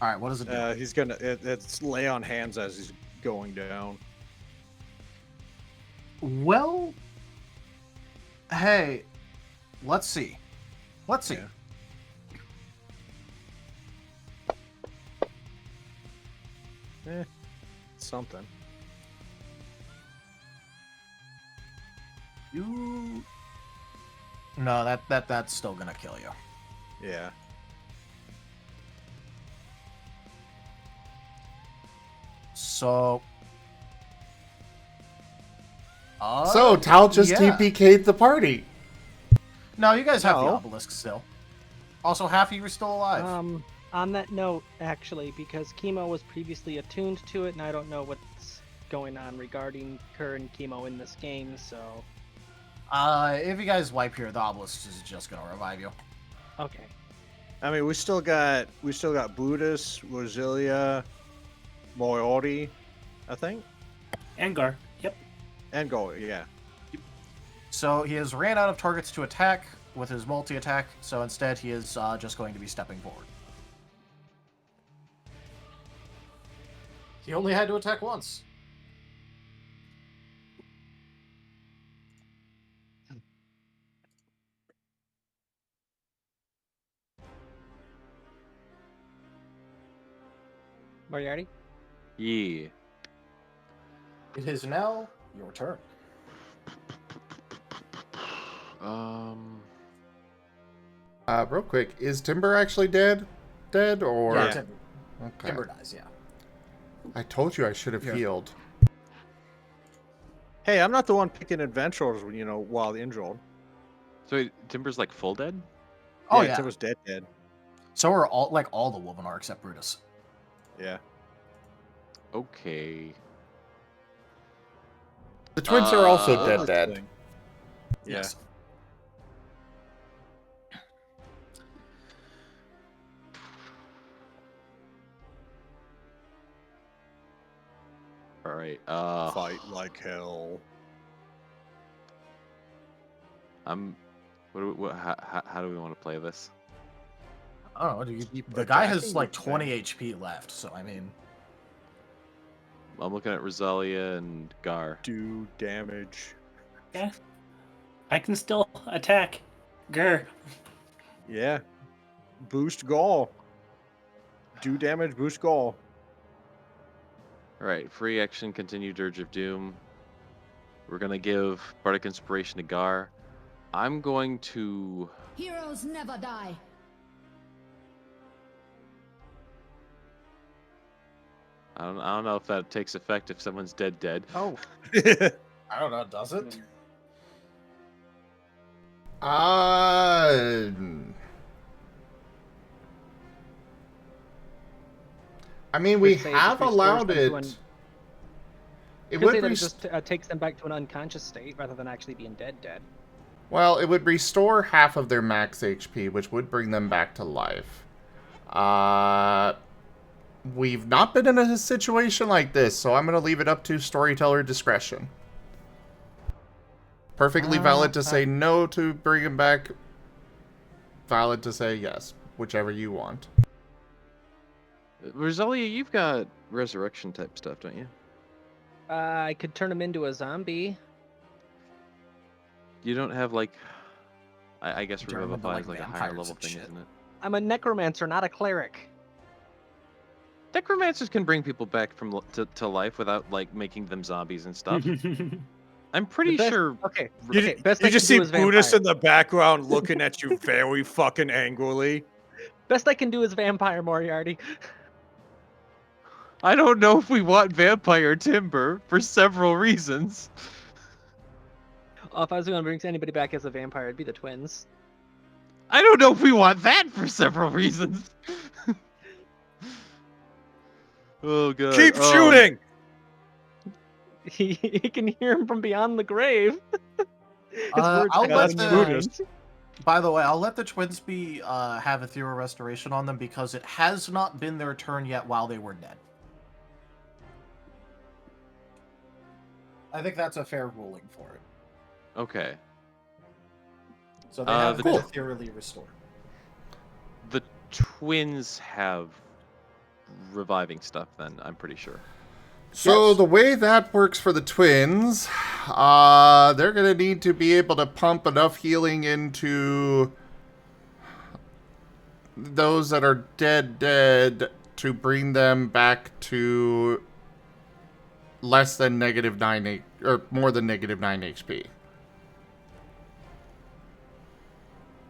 B: All right, what does it do?
I: He's gonna. It's lay on hands as he's going down.
B: Well, hey, let's see. Let's see.
I: Yeah. Something.
B: You. No, that's still gonna kill you.
I: Yeah.
B: So.
A: So Tal just
B: yeah.
A: TPK'd the party.
B: No, you guys have the
I: No.
B: obelisk still. Also, half of you are still alive.
C: On that note, actually, because Chemo was previously attuned to it, and I don't know what's going on regarding Kerr and Chemo in this game, so...
B: If you guys wipe here, the obelisk is just gonna revive you.
C: Okay.
I: I mean, we still got Buddhist, Roselia, Moriarty, I think,
D: Angar. Yep.
I: and Go. Yeah.
B: So he has ran out of targets to attack with his multi-attack, so instead he is just going to be stepping forward. He only had to attack once.
C: Moriarty?
E: Yeah.
B: It is now your turn.
A: Real quick, is Timber actually dead? Dead or?
B: Yeah,
I: Yeah.
B: Timber.
A: Okay.
B: Timber dies, yeah.
A: I told you I should have
B: Here.
A: healed.
I: Hey, I'm not the one picking adventures, while injured.
E: So wait, Timber's like full dead?
B: Oh, yeah.
I: Timber's dead.
B: So are all the Wolvenar except Brutus.
I: Yeah.
E: Okay.
A: The twins are also
E: Uh,
A: dead.
I: Yeah.
B: Yes.
E: All right.
I: Fight like hell.
E: How do we want to play this?
B: I don't know, dude.
I: Keep
B: The guy
I: attacking
B: has like
I: the
B: 20
I: thing.
B: HP left, so I mean...
E: I'm looking at Rosalia and Gar.
I: Do damage.
D: Yeah. I can still attack. Grr.
I: Yeah. Boost Gaul. Do damage, boost Gaul.
E: All right. Free action, continue Dirge of Doom. We're gonna give Bardic Inspiration to Gar. I'm going to.
K: Heroes never die.
E: I don't know if that takes effect if someone's dead.
B: Oh. I don't know, does it?
A: I mean, we
C: Could say it
A: have
C: restores
A: allowed
C: them
A: it.
C: to
A: It
C: Could
A: would
C: say that it
A: rest-
C: just takes them back to an unconscious state rather than actually being dead.
A: Well, it would restore half of their max HP, which would bring them back to life. We've not been in a situation like this, so I'm going to leave it up to storyteller discretion. Perfectly valid to say no to bring him back. Valid to say yes, whichever you want.
E: Rosalia, you've got resurrection type stuff, don't you?
C: I could turn him into a zombie.
E: You don't have like. I guess
B: Turn 'em into,
E: Revivify is
B: like,
E: like a higher
B: vampires
E: level
B: and
E: thing,
B: shit.
E: isn't it?
C: I'm a necromancer, not a cleric.
E: Necromancers can bring people back to life without like making them zombies and stuff. I'm pretty
C: best-
E: sure.
C: Okay.
I: You,
C: okay, best I
I: you just
C: can
I: see
C: do is
I: Buddhist
C: vampire.
I: in the background looking at you very fucking angrily.
C: Best I can do is vampire, Moriarty.
E: I don't know if we want vampire Timber for several reasons.
C: Oh, if I was going to bring anybody back as a vampire, it'd be the twins.
E: I don't know if we want that for several reasons. Oh god.
I: Keep shooting!
C: He can hear him from beyond the grave. His words
B: I'll
C: have
B: let
C: a
B: the-
C: mind.
B: By the way, I'll let the twins be have a Ethereal Restoration on them because it has not been their turn yet while they were dead. I think that's a fair ruling for it.
E: Okay.
B: So they have been
A: Cool.
B: ethereally restored.
E: The twins have reviving stuff. Then I'm pretty sure.
A: So
B: Yes.
A: the way that works for the twins, they're gonna need to be able to pump enough healing into those that are dead to bring them back to less than -9 or more than -9 HP.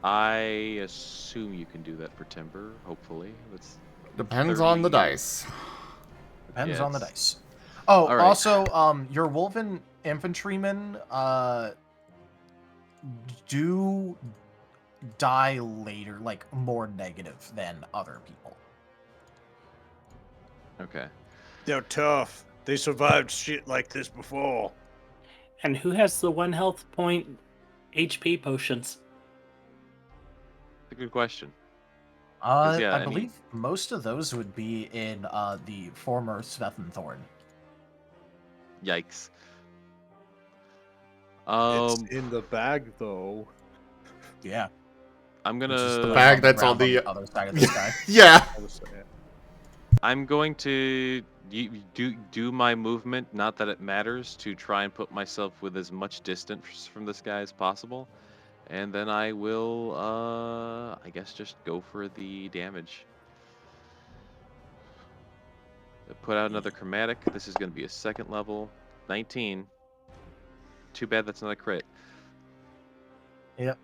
E: I assume you can do that for Timber. Hopefully, that's
A: Depends on the
E: 30.
A: dice.
B: Depends on the
E: Yes.
B: dice. Oh,
E: All right.
B: also, your Wolven infantrymen do die later, like more negative than other people.
E: Okay.
F: They're tough. They survived shit like this before.
D: And who has the 1 health point HP potions?
E: That's a good question. 'Cause, yeah,
B: I
E: I mean-
B: believe most of those would be in the former Svethenthorn.
E: Yikes.
I: It's in the bag, though.
B: Yeah.
E: I'm
B: Which is the
E: gonna.
A: bag
B: on the
A: that's on
B: ground
A: the-
B: other side of the sky.
A: Yeah.
E: I'm going to do my movement. Not that it matters, to try and put myself with as much distance from this guy as possible, and then I will, I guess, just go for the damage. Put out another chromatic. This is going to be a 2nd level, 19. Too bad that's not a crit.
B: Yep.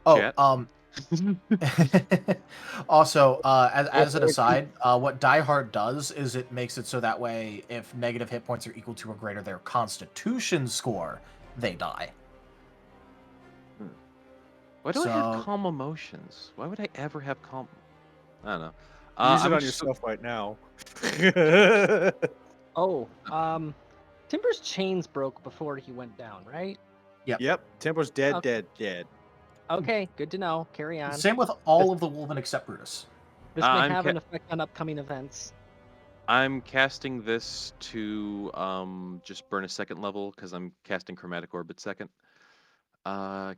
B: Oh,
E: Chat?
B: also, as an aside, what Die Hard does is it makes it so that way if negative hit points are equal to or greater their Constitution score, they die.
E: Why do I
B: So-
E: have calm emotions? Why would I ever have calm? I don't know.
I: Use it
E: I'm
I: on
E: just-
I: yourself right now.
C: Oh, Timber's chains broke before he went down, right?
I: Yep, Tempo's dead,
C: Okay.
I: dead.
C: Okay, good to know. Carry on.
B: Same with all of the Wolven except Brutus.
C: This may
E: I'm
C: have an effect on upcoming events.
E: I'm casting this to just burn a 2nd level because I'm casting Chromatic Orbit 2nd.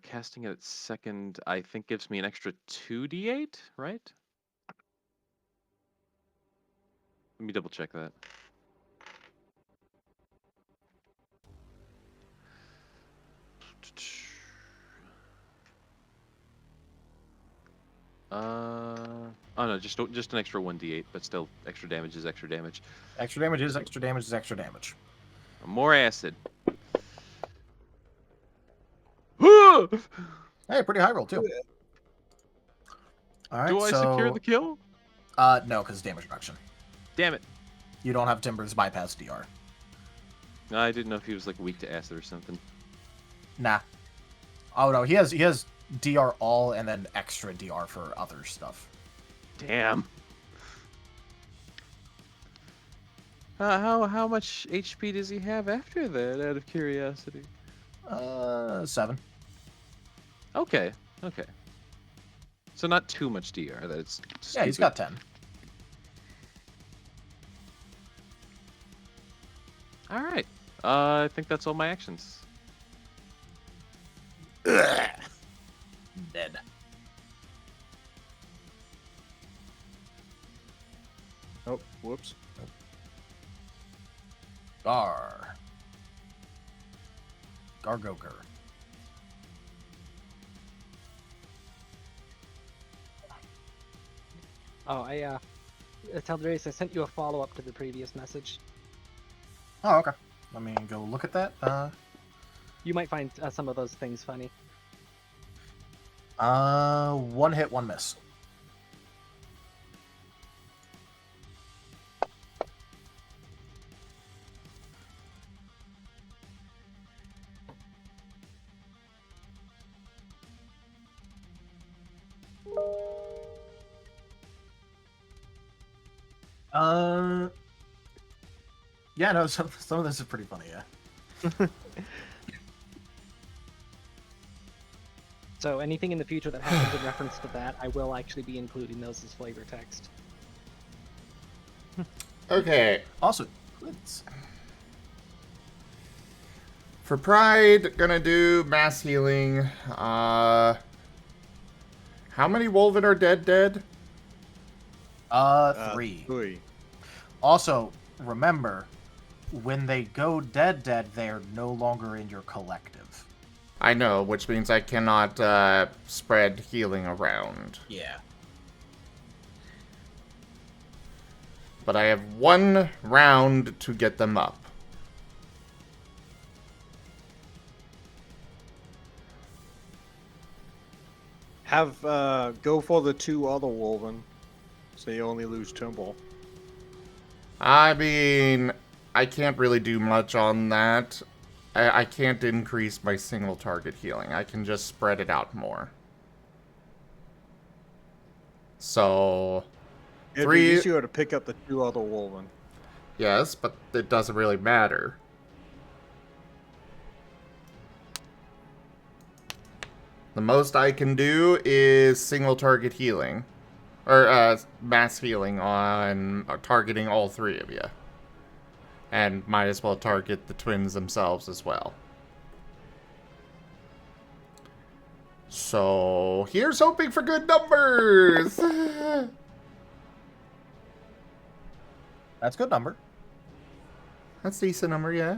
E: Casting it at 2nd, I think gives me an extra 2d8, right? Let me double check that. Oh no, just an extra 1d8, but still extra damage is extra damage.
B: Extra damage is extra damage is extra damage.
E: More acid.
B: Hey, pretty high roll too. All right,
E: Do I secure the kill?
B: No, because damage reduction.
E: Damn it.
B: You don't have Timber's bypass DR.
E: I didn't know if he was like weak to acid or something.
B: Nah. Oh no, he has DR all and then extra DR for other stuff.
E: Damn. How much HP does he have after that, out of curiosity?
B: 7.
E: Okay. So not too much DR. That's
B: Yeah, he's
E: stupid.
B: got 10.
E: All right. I think that's all my actions.
B: Dead.
I: Oh, whoops.
B: Gargoker.
C: Oh, tell Darius I sent you a follow-up to the previous message.
B: Oh, okay. Let me go look at that.
C: You might find some of those things funny.
B: 1 hit, 1 miss. Yeah, no, some of this is pretty funny, yeah.
C: So anything in the future that happens in reference to that, I will actually be including those as flavor text.
A: Okay.
B: Also, twins.
A: For Pride, gonna do mass healing. How many Wolven are dead?
B: 3.
I: 3.
B: Also, remember, when they go dead, they are no longer in your collective.
A: I know, which means I cannot spread healing around.
B: Yeah.
A: But I have 1 round to get them up.
I: Have go for the 2 other Wolven, so you only lose Timble.
A: I mean, I can't really do much on that. I can't increase my single target healing. I can just spread it out more. So,
I: It'd
A: 3...
I: be easier to pick up the 2 other Wolven.
A: Yes, but it doesn't really matter. The most I can do is single target healing. Or mass healing on targeting all 3 of you. And might as well target the twins themselves as well. So, here's hoping for good numbers!
B: That's a good number.
A: That's a decent number, yeah.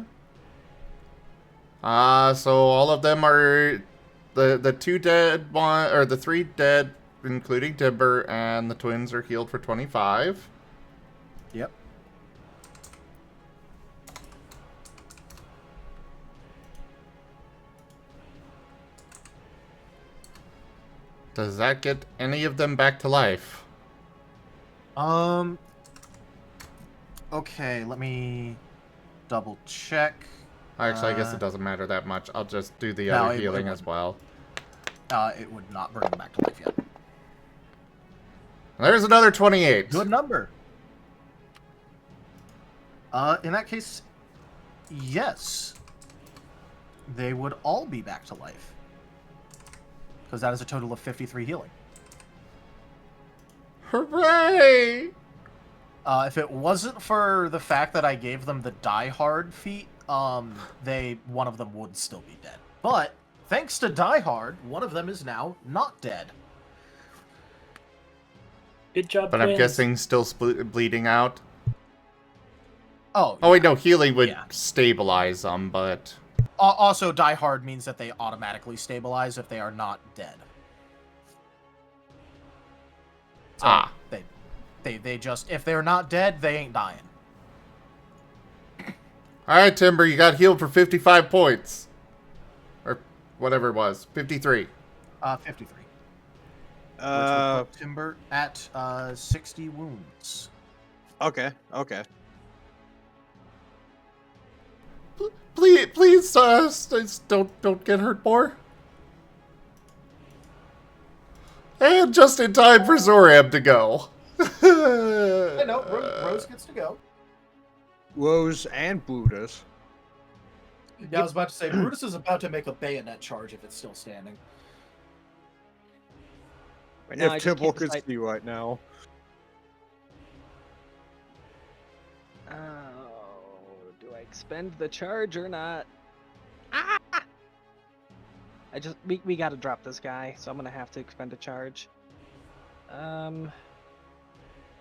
A: So all of them are the 2 dead one, or the 3 dead, including Timber, and the twins are healed for 25.
B: Yep.
A: Does that get any of them back to life?
B: Okay, let me double check.
A: Actually, I guess it doesn't matter that much. I'll just do the
B: No,
A: other
B: it
A: healing
B: wouldn't.
A: as well.
B: It would not bring them back to life yet.
A: There's another 28.
B: Good number. In that case, yes. They would all be back to life. Because that is a total of 53 healing.
A: Hooray!
B: If it wasn't for the fact that I gave them the Die Hard feat, one of them would still be dead. But thanks to Die Hard, one of them is now not dead.
D: Good job,
A: But I'm
D: twins.
A: guessing still bleeding out.
B: Oh,
A: Oh wait, no, healing would
B: Yeah.
A: stabilize them, but...
B: Also, Die Hard means that they automatically stabilize if they are not dead. So they just, if they're not dead, they ain't dying.
A: Alright, Timber, you got healed for 55 points. Or whatever it was. 53.
B: 53. Which would put Timber at 60 wounds.
I: Okay.
A: Please, don't get hurt more. And just in time for Zoram to go.
B: I know, Rose gets to go.
I: Rose and Brutus.
B: Yeah, I was about to say, Brutus is about to make a bayonet charge if it's still standing.
I: And
C: No, I
I: if
C: just
I: Timble
C: can't
I: could
C: decide.
I: see right now.
C: Oh, do I expend the charge or not? We gotta drop this guy, so I'm gonna have to expend a charge.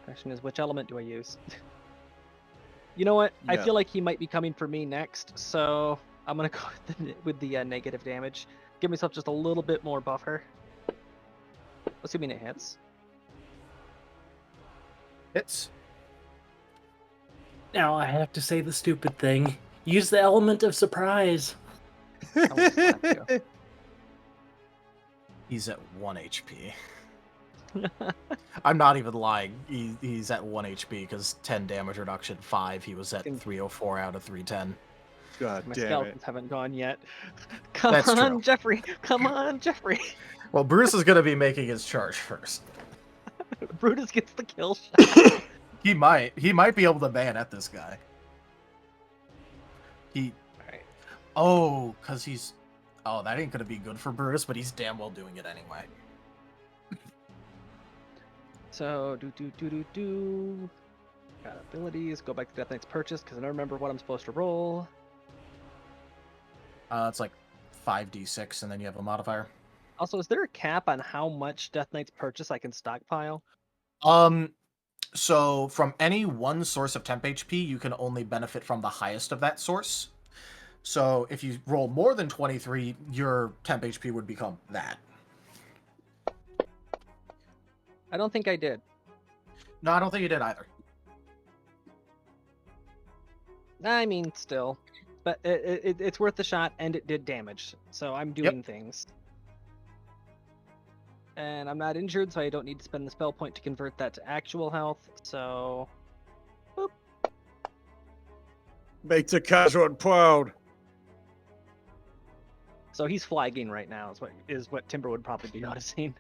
C: Question is, which element do I use? You know what? I
I: Yeah.
C: feel like he might be coming for me next, so I'm gonna go with the negative damage. Give myself just a little bit more buffer. Assuming it hits.
B: Hits.
D: Now I have to say the stupid thing. Use the element of surprise.
C: I will slap you.
B: He's at 1 HP. I'm not even lying. He's at 1 HP because 10 damage reduction, 5. He was at 304 out of 310.
I: God
C: My
I: damn it.
C: skeletons haven't gone yet. Come
B: That's
C: on,
B: true.
C: Jeffrey. Come on, Jeffrey.
B: Well, Bruce is going to be making his charge first.
C: Brutus gets the kill shot.
B: He might be able to bayonet this guy. He. Oh, because he's. Oh, that ain't gonna be good for Brutus, but he's damn well doing it anyway.
C: So, do. Got abilities. Go back to Death Knight's Purchase, because I don't remember what I'm supposed to roll.
B: It's like 5d6, and then you have a modifier.
C: Also, is there a cap on how much Death Knight's Purchase I can stockpile?
B: So from any one source of temp HP, you can only benefit from the highest of that source. So if you roll more than 23, your temp HP would become that.
C: I don't think I did.
B: No, I don't think you did either.
C: I mean, still. But it's worth the shot, and it did damage. So I'm doing things. And I'm not injured, so I don't need to spend the spell point to convert that to actual health. So, boop.
F: Make the Kazron proud.
C: So he's flagging right now. Is what Timber would probably be noticing.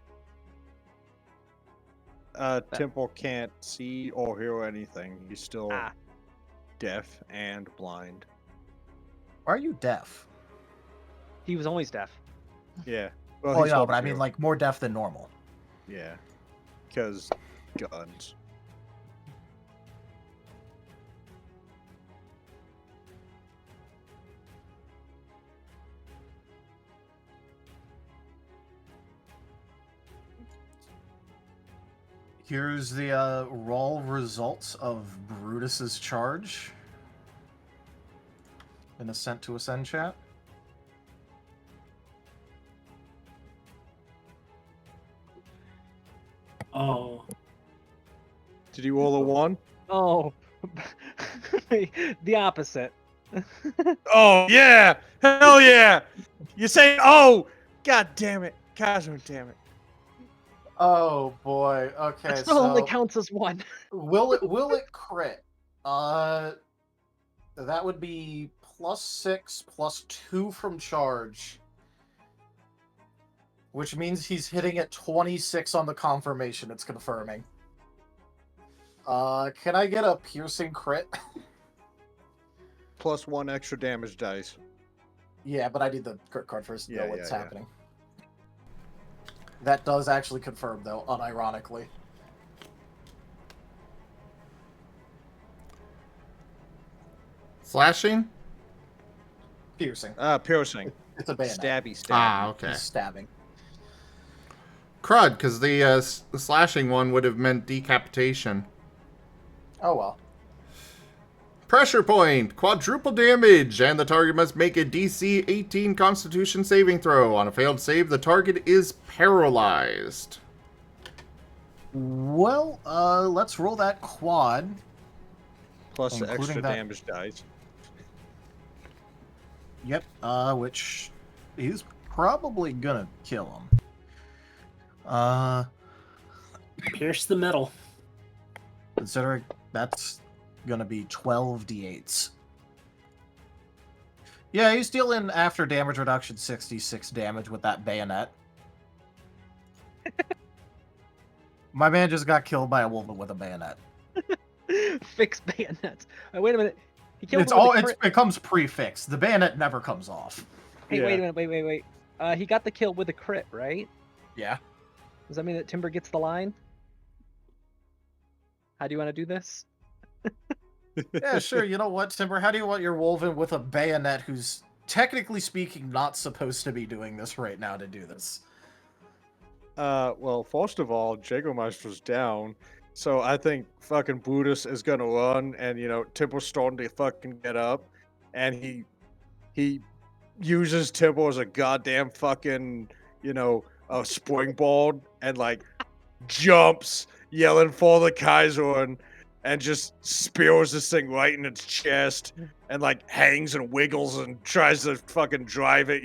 I: Temple can't see or hear anything. He's still
C: Ah.
I: deaf and blind.
B: Why are you deaf?
C: He was always deaf.
I: Yeah.
B: Oh,
I: he's
B: yeah,
I: hard
B: but
I: to
B: I mean,
I: hear.
B: like, more deaf than normal.
I: Yeah. Because guns.
B: Here's the roll results of Brutus's charge. In Ascent to Ascend chat.
D: Oh.
I: Did you roll a 1?
C: Oh, the opposite.
F: Oh yeah! Hell yeah! You say, oh, god damn it, Kazron, damn it.
B: Oh boy. Okay,
C: That still only counts as one.
B: will it crit? That would be +6 +2 from charge. Which means he's hitting at 26 on the confirmation, it's confirming. Can I get a piercing crit?
I: +1 extra damage dice.
B: Yeah, but I need the crit card first to know
I: Yeah,
B: what's
I: yeah.
B: happening. That does actually confirm, though, unironically.
A: Slashing?
B: Piercing.
I: Piercing.
B: It's a bayonet.
I: Stabby.
A: Ah, okay.
B: He's stabbing.
A: Crud, because the slashing one would have meant decapitation.
B: Oh well.
A: Pressure point, quadruple damage, and the target must make a DC 18 Constitution saving throw. On a failed save, the target is paralyzed.
B: Well, let's roll that quad.
I: Plus the
B: Including
I: extra
B: that-
I: damage dice.
B: Yep, which he's probably gonna kill him.
D: Pierce the metal.
B: Considering that's gonna be 12 d8s. Yeah, he's dealing after damage reduction 66 damage with that bayonet. My man just got killed by a wolf with a bayonet.
C: Fixed bayonets. Wait a minute. He killed
B: It's
C: him with
B: all
C: a crit.
B: it comes prefixed. The bayonet never comes off.
C: Hey,
I: Yeah.
C: wait a minute. Wait. He got the kill with a crit, right?
B: Yeah.
C: Does that mean that Timber gets the line? How do you want to do this?
B: Yeah, sure. You know what, Timber? How do you want your Wolven with a bayonet who's technically speaking not supposed to be doing this right now to do this?
I: Well, first of all, Jägermeister's down, so I think fucking Brutus is gonna run, and Timble's starting to fucking get up, and he uses Timble as a goddamn fucking a springboard, and like jumps, yelling for the Kaiser, and just spears this thing right in its chest, and like hangs and wiggles and tries to fucking drive it,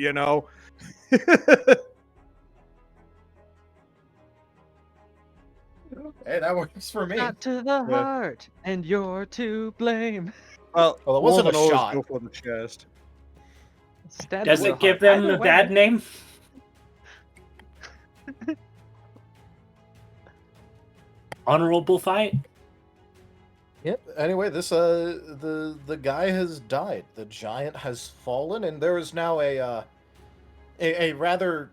B: Hey, that works for me.
C: Shot to the heart, and you're to blame.
I: Well,
B: Well, it wasn't a
I: Wolven always
B: shot.
I: go for the chest.
C: Stab
D: Does
C: to the
D: it give
C: heart.
D: them
C: Either
D: a
C: way.
D: bad name? Honorable fight?
B: Yep. Anyway, this the guy has died. The giant has fallen, and there is now a rather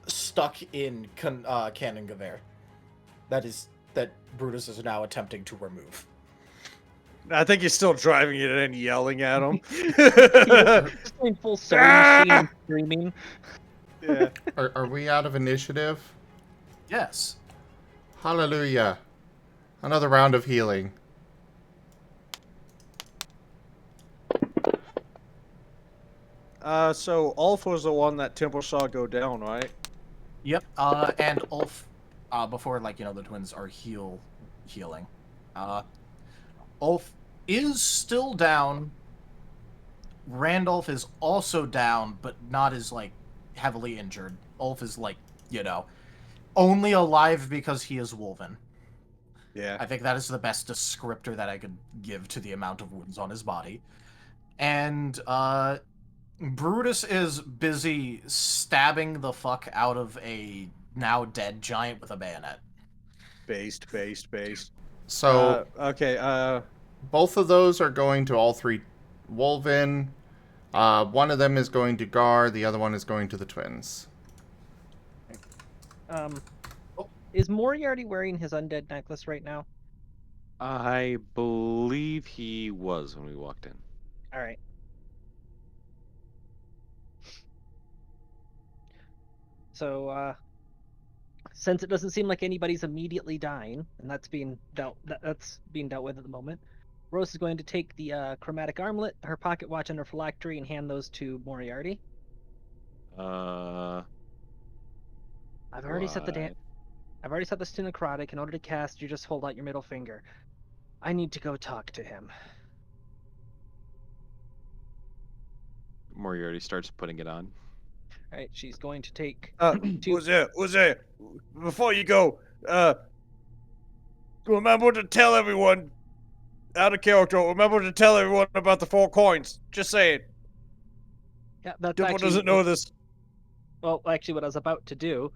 B: stuck in cannon gewehr that Brutus is now attempting to remove.
I: I think he's still driving it and yelling at him.
C: Just going full sewing machine and screaming.
I: Yeah.
A: Are we out of initiative?
B: Yes.
A: Hallelujah. Another round of healing.
I: So Ulf was the one that Temple saw go down, right?
B: Yep. And Ulf, before the twins are healing, Ulf is still down. Randolph is also down, but not as heavily injured. Ulf is only alive because he is wolven.
I: Yeah.
B: I think that is the best descriptor that I could give to the amount of wounds on his body. And Brutus is busy stabbing the fuck out of a now dead giant with a bayonet.
I: Based.
A: So,
I: Okay,
A: both of those are going to all three Wolven. One of them is going to Gar, the other one is going to the twins.
C: Is Moriarty wearing his undead necklace right now?
E: I believe he was when we walked in.
C: All right. So, since it doesn't seem like anybody's immediately dying, and that's being dealt with at the moment, Rose is going to take the chromatic armlet, her pocket watch, and her phylactery, and hand those to Moriarty. I've already set the stun necrotic. In order to cast, you just hold out your middle finger. I need to go talk to him.
E: Moriarty starts putting it on.
C: All right, she's going to take.
F: Was there? Before you go, remember to tell everyone, out of character, remember to tell everyone about the 4 coins. Just say it.
C: Yeah, that's
F: Dimple
C: actually.
F: doesn't know this.
C: Well, actually, what I was about to do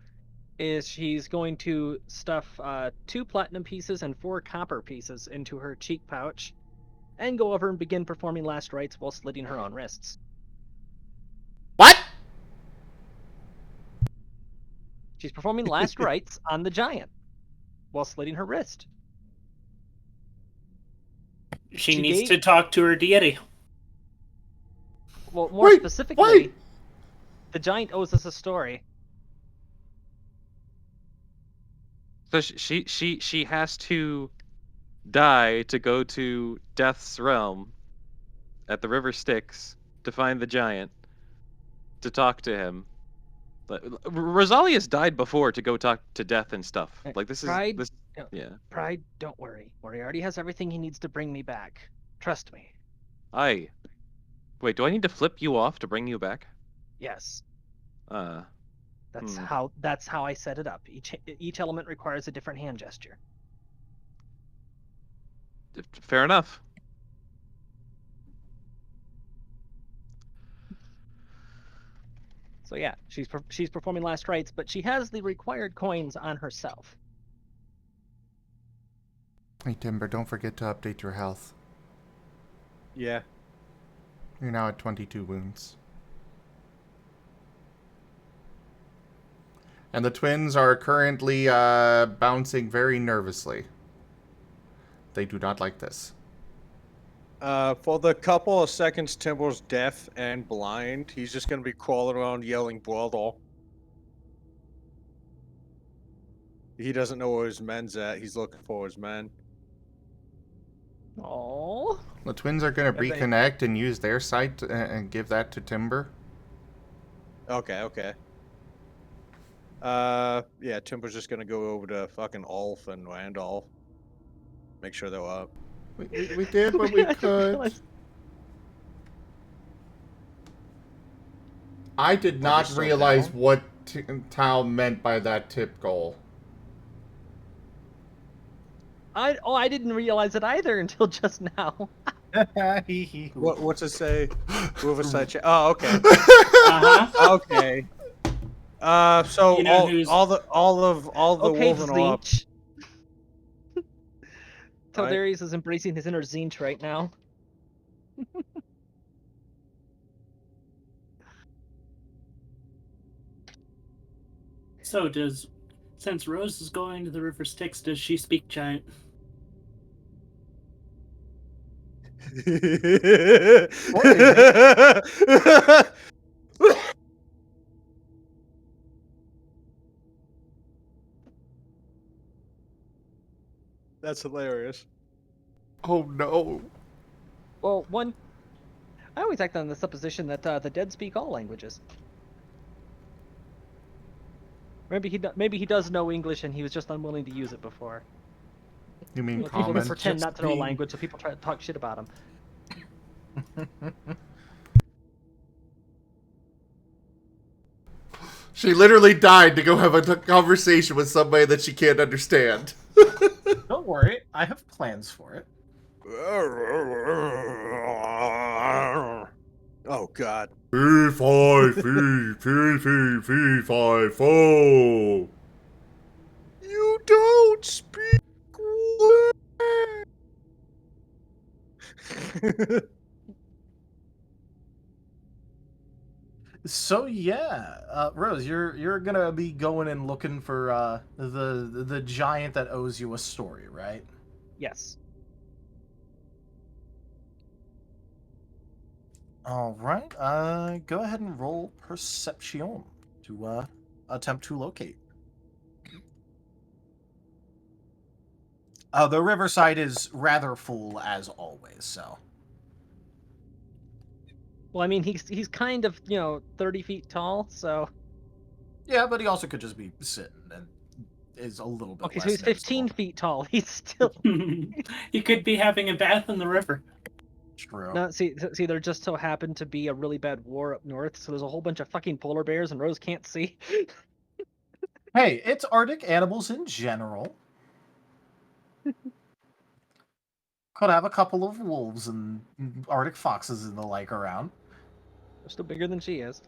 C: is she's going to stuff 2 platinum pieces and 4 copper pieces into her cheek pouch, and go over and begin performing last rites while slitting her own wrists.
A: What?
C: She's performing last rites on the giant while slitting her wrist.
D: She needs to talk to her deity.
C: Well, more specifically, the giant owes us a story.
E: So she has to die to go to Death's realm at the River Styx to find the giant, to talk to him. Rosalia's died before to go talk to Death and stuff. Like this
C: Pride,
E: is yeah.
C: Pride, don't worry. Moriarty has everything he needs to bring me back. Trust me.
E: Wait, do I need to flip you off to bring you back?
C: Yes.
E: That's
C: how I set it up. Each element requires a different hand gesture.
E: Fair enough.
C: So yeah, she's performing last rites, but she has the required coins on herself.
A: Hey, Timber, don't forget to update your health.
I: Yeah.
A: You're now at 22 wounds. And the twins are currently bouncing very nervously. They do not like this.
I: For the couple of seconds Timble's deaf and blind, he's just going to be crawling around yelling brother. He doesn't know where his men's at. He's looking for his men.
C: Oh.
A: The twins are going to reconnect and use their sight and give that to Timber.
I: Okay. Yeah, Timber's just going to go over to fucking Ulf and Randolph. Make sure they're up.
A: We did what we could. I did not realize what Tao meant by that tip goal.
C: I didn't realize it either until just now.
I: What's it say? Move aside. Oh, okay. Okay. So
D: You know
I: all the
C: Okay,
I: Wolven are up.
C: Zleach. Tildarius is embracing his inner Zint right now.
D: So since Rose is going to the River Styx, does she speak giant?
I: That's hilarious.
A: Oh no.
C: Well, I always act on the supposition that the dead speak all languages. Maybe he does know English and he was just unwilling to use it before.
A: You mean
C: People
A: common?
C: just pretend
B: Just
C: not to know a
B: being-
C: language, so people try to talk shit about him.
A: She literally died to go have a conversation with somebody that she can't understand.
B: Don't worry, I have plans for it.
I: Oh God.
A: P5,
I: You don't speak word.
B: So yeah, Rose, you're gonna be going and looking for the giant that owes you a story, right?
C: Yes.
B: All right. Go ahead and roll perception to attempt to locate. The riverside is rather full as always, so.
C: Well, I mean, he's kind of 30 feet tall, so
B: Yeah, but he also could just be sitting and is a little bit
C: okay.
B: less
C: So he's 15
B: noticeable.
C: feet tall. He's still
D: He could be having a bath in the river.
B: True.
C: no. See, there just so happened to be a really bad war up north, so there's a whole bunch of fucking polar bears, and Rose can't see.
B: Hey, it's Arctic animals in general. Could have a couple of wolves and Arctic foxes and the like around.
C: They're still bigger than she is.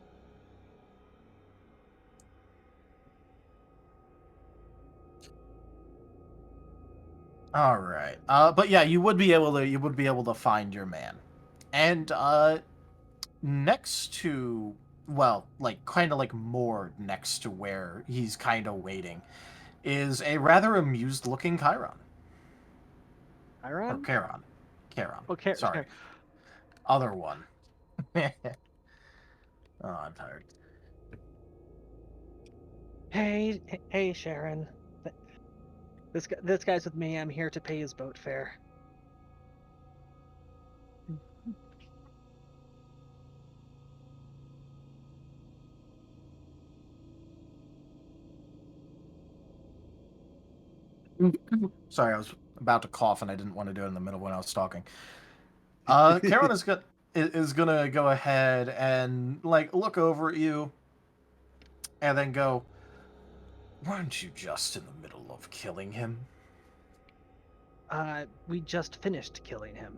B: All right. But yeah, you would be able to find your man. And next to, well, like kind of like more next to where he's kind of waiting is a rather amused looking Chiron. Or
C: Chiron?
B: Charon. Charon.
C: Okay.
B: Sorry. Other one. Oh, I'm tired.
C: Hey, Sharon. This guy's with me. I'm here to pay his boat fare.
B: Sorry, I was about to cough and I didn't want to do it in the middle when I was talking. Charon is gonna go ahead and like look over at you and then go, weren't you just in the middle of killing him?
C: We just finished killing him.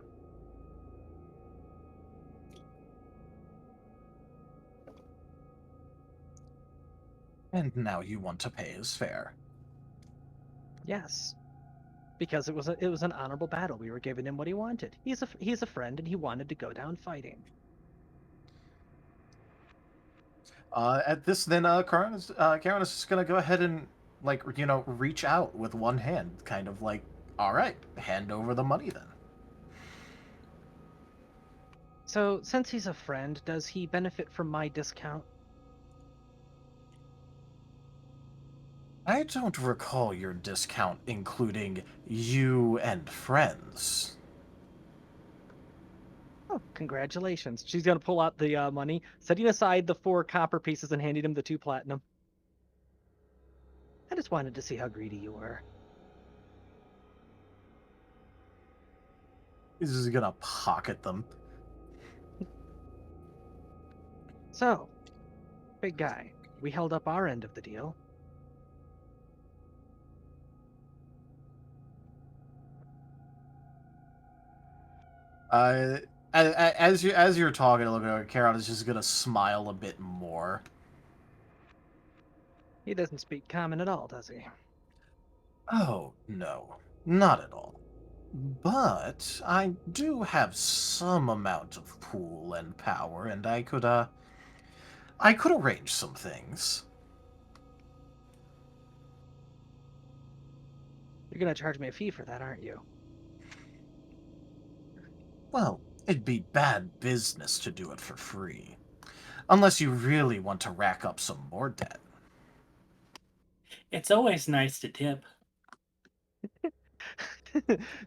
B: And now you want to pay his fare.
C: Yes, because it was an honorable battle. We were giving him what he wanted. He's a friend, and he wanted to go down fighting.
B: At this, then Charon is just gonna go ahead and like reach out with one hand, kind of like, all right, hand over the money then.
C: So, since he's a friend, does he benefit from my discount?
B: I don't recall your discount including you and friends.
C: Oh, congratulations. She's going to pull out the money, setting aside the 4 copper pieces and handing him the 2 platinum. I just wanted to see how greedy you were.
B: He's just gonna pocket them.
C: So, big guy, we held up our end of the deal.
B: As you're talking, Charon is just gonna smile a bit more.
C: He doesn't speak common at all, does he?
B: Oh no, not at all. But I do have some amount of pull and power, and I could arrange some things.
C: You're gonna charge me a fee for that, aren't you?
B: Well, it'd be bad business to do it for free. Unless you really want to rack up some more debt.
D: It's always nice to tip.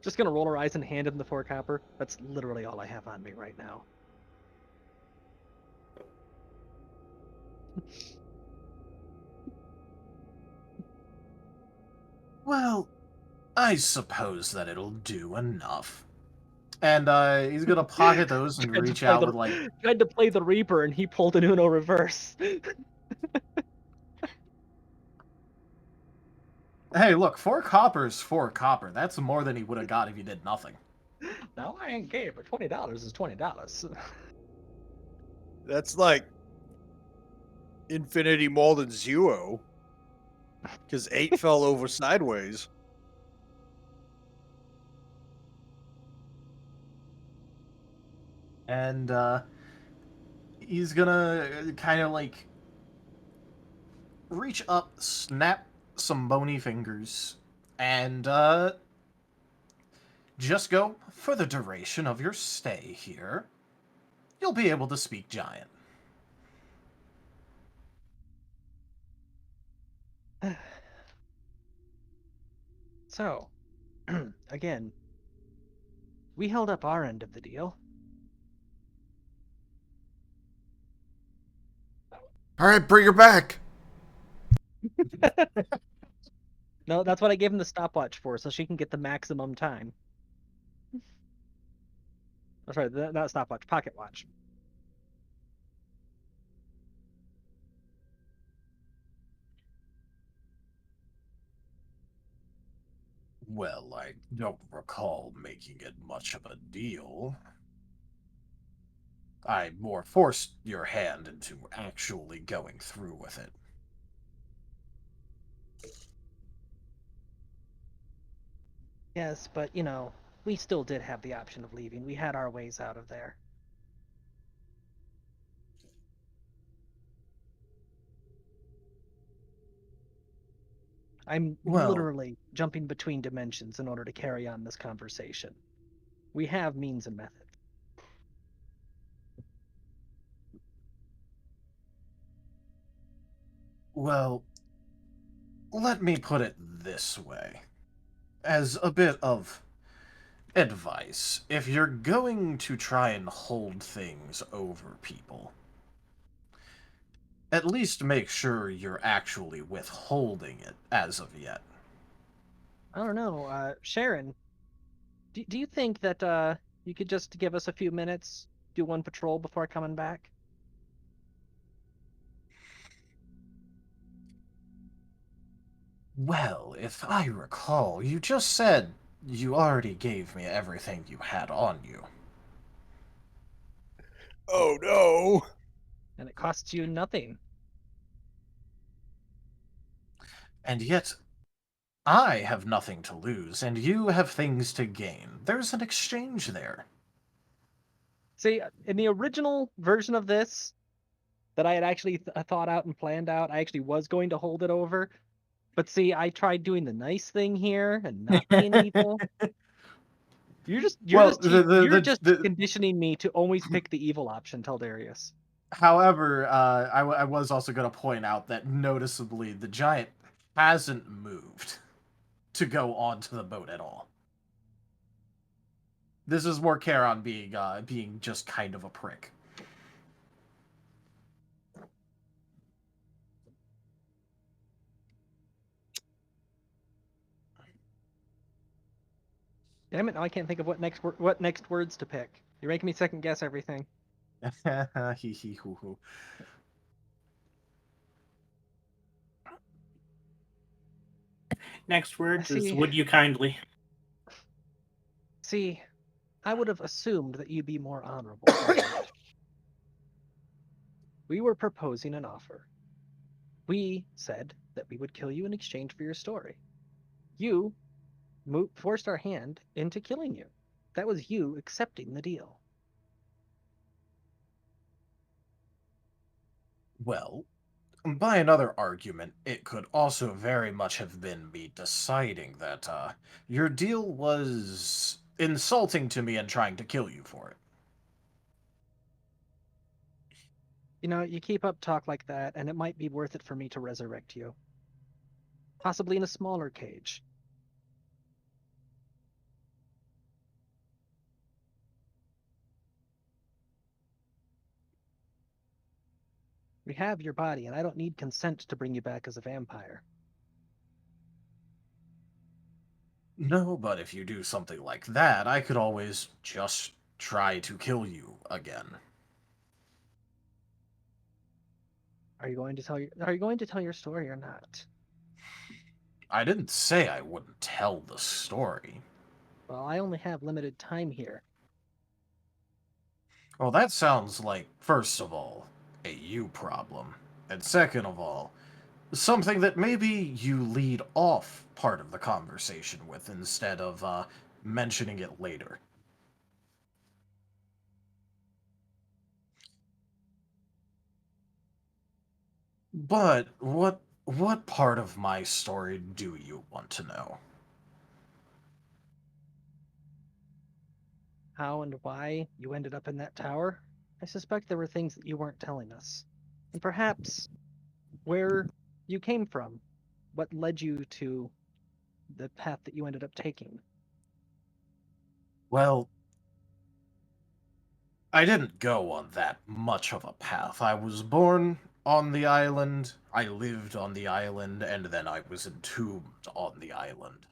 C: Just gonna roll her eyes and hand him the 4 copper. That's literally all I have on me right now.
B: Well, I suppose that it'll do enough. And he's gonna pocket those and reach out with like,
C: tried to play the Reaper and he pulled an Uno reverse.
B: hey, look, 4 copper's 4 copper. That's more than he would have got if he did nothing.
C: No, I ain't gay, but $20 is $20.
F: That's like infinity more than 0. Because 8 fell over sideways.
B: And he's gonna kind of like reach up, snap some bony fingers, and just go, for the duration of your stay here, you'll be able to speak giant.
C: So, again, we held up our end of the deal.
A: All right, bring her back.
C: No, that's what I gave him the stopwatch for, so she can get the maximum time. Oh, sorry, not stopwatch, pocket watch.
B: Well, I don't recall making it much of a deal. I more forced your hand into actually going through with it.
C: Yes, but, you know, we still did have the option of leaving. We had our ways out of there. I'm literally jumping between dimensions in order to carry on this conversation. We have means and methods.
B: Well, let me put it this way. As a bit of advice, if you're going to try and hold things over people, at least make sure you're actually withholding it as of yet.
C: I don't know, Sharon, do you think that you could just give us a few minutes, do one patrol before coming back?
B: Well, if I recall, you just said you already gave me everything you had on you.
F: Oh no!
C: And it costs you nothing.
B: And yet, I have nothing to lose, and you have things to gain. There's an exchange there.
C: See, in the original version of this, that I had actually thought out and planned out, I actually was going to hold it over. But see, I tried doing the nice thing here and not being evil. You're just conditioning me to always pick the evil option, Teldarius.
B: However, I was also going to point out that noticeably the giant hasn't moved to go onto the boat at all. This is more Charon being just kind of a prick.
C: Damn it! Now I can't think of what next words to pick. You're making me second guess everything.
B: Hee hee hoo hoo.
D: Next word is would you kindly.
C: See, I would have assumed that you'd be more honorable. We were proposing an offer. We said that we would kill you in exchange for your story. You forced our hand into killing you. That was you accepting the deal.
B: Well, by another argument, it could also very much have been me deciding that, your deal was insulting to me and trying to kill you for it.
C: You know, you keep up talk like that, and it might be worth it for me to resurrect you. Possibly in a smaller cage. We have your body, and I don't need consent to bring you back as a vampire.
B: No, but if you do something like that, I could always just try to kill you again.
C: Are you going to tell your story or not?
B: I didn't say I wouldn't tell the story.
C: Well, I only have limited time here.
B: Well, that sounds like, first of all, a you problem. And second of all, something that maybe you lead off part of the conversation with instead of mentioning it later. But what part of my story do you want to know?
C: How and why you ended up in that tower? I suspect there were things that you weren't telling us. And perhaps where you came from. What led you to the path that you ended up taking?
B: Well, I didn't go on that much of a path. I was born on the island, I lived on the island, and then I was entombed on the island.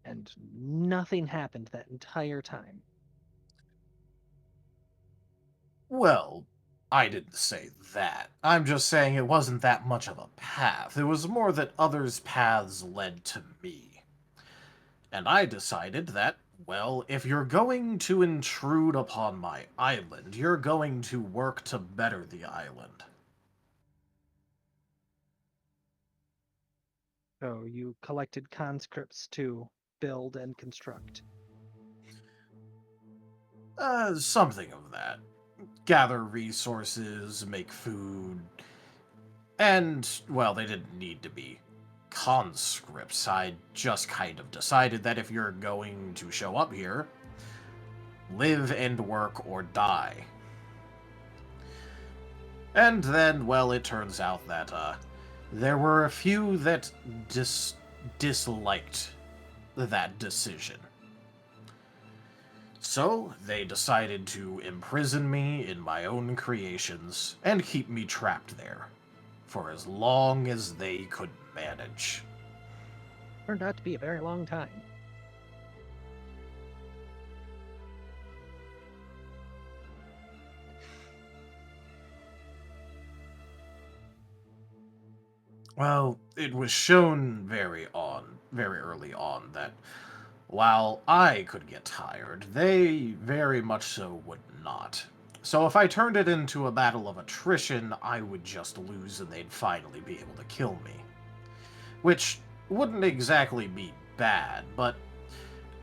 C: And nothing happened that entire time.
B: Well, I didn't say that. I'm just saying it wasn't that much of a path. It was more that others' paths led to me. And I decided that, well, if you're going to intrude upon my island, you're going to work to better the island.
C: So you collected conscripts to build and construct.
B: Something of that. Gather resources, make food. And, well, they didn't need to be conscripts. I just kind of decided that if you're going to show up here, live and work or die. And then, well, it turns out that, there were a few that disliked that decision. So, they decided to imprison me in my own creations and keep me trapped there for as long as they could manage.
C: Turned out to be a very long time.
B: Well, it was shown very early on that while I could get tired, they very much so would not. So if I turned it into a battle of attrition, I would just lose and they'd finally be able to kill me. Which wouldn't exactly be bad, but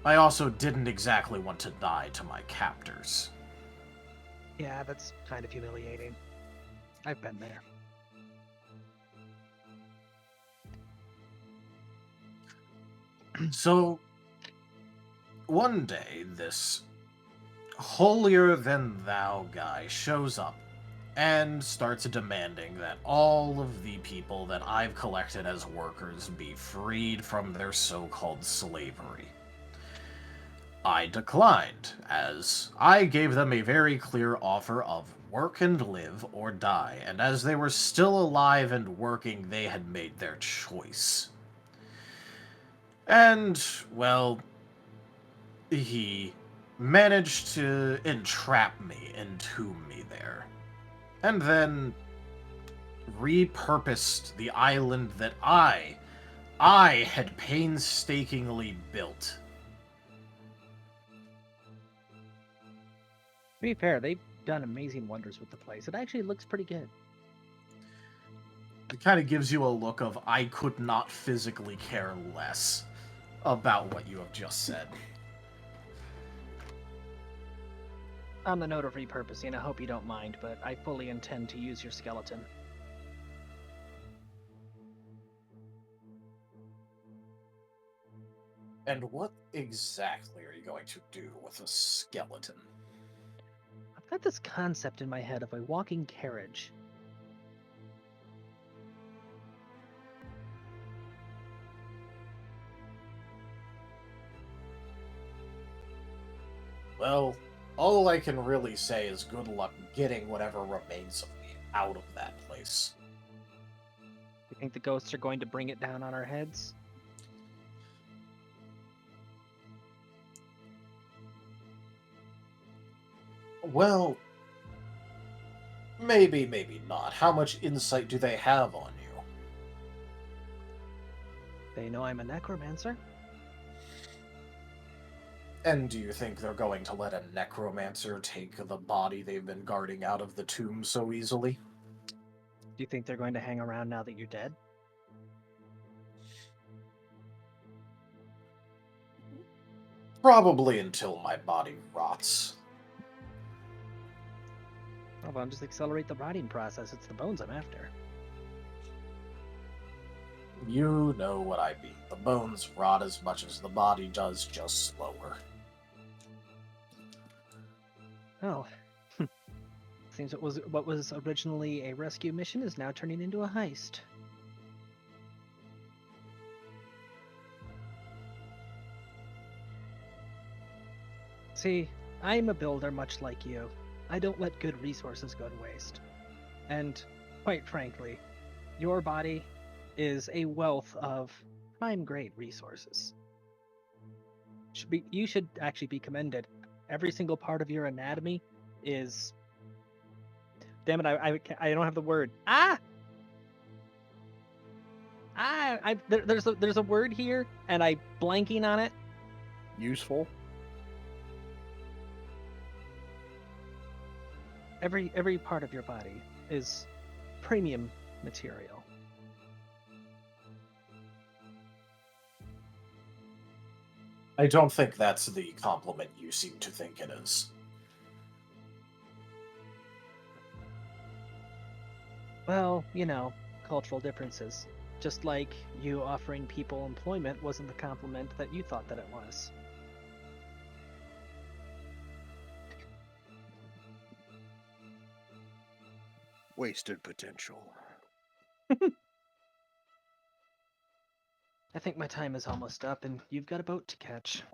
B: I also didn't exactly want to die to my captors.
C: Yeah, that's kind of humiliating. I've been there.
B: So, one day, this holier-than-thou guy shows up and starts demanding that all of the people that I've collected as workers be freed from their so-called slavery. I declined, as I gave them a very clear offer of work and live or die, and as they were still alive and working, they had made their choice. And, well, he managed to entrap me, entomb me there, and then repurposed the island that I had painstakingly built.
C: To be fair, they've done amazing wonders with the place. It actually looks pretty good.
B: It kind of gives you a look of, I could not physically care less about what you have just said.
C: On the note of repurposing, I hope you don't mind, but I fully intend to use your skeleton.
B: And what exactly are you going to do with a skeleton?
C: I've got this concept in my head of a walking carriage.
B: Well, all I can really say is good luck getting whatever remains of me out of that place.
C: You think the ghosts are going to bring it down on our heads?
B: Well, maybe, maybe not. How much insight do they have on you?
C: They know I'm a necromancer.
B: And do you think they're going to let a necromancer take the body they've been guarding out of the tomb so easily?
C: Do you think they're going to hang around now that you're dead?
B: Probably until my body rots.
C: Oh, well, just accelerate the rotting process. It's the bones I'm after.
B: You know what I mean. The bones rot as much as the body does, just slower.
C: Oh. Seems what was originally a rescue mission is now turning into a heist. See, I'm a builder much like you. I don't let good resources go to waste. And, quite frankly, your body is a wealth of prime-grade resources. You should actually be commended. Every single part of your anatomy is... Damn it, I don't have the word. There's a word here, and I'm blanking on it.
I: Useful.
C: Every part of your body is premium material.
B: I don't think that's the compliment you seem to think it is.
C: Well, you know, cultural differences. Just like you offering people employment wasn't the compliment that you thought that it was.
I: Wasted potential.
C: I think my time is almost up, and you've got a boat to catch.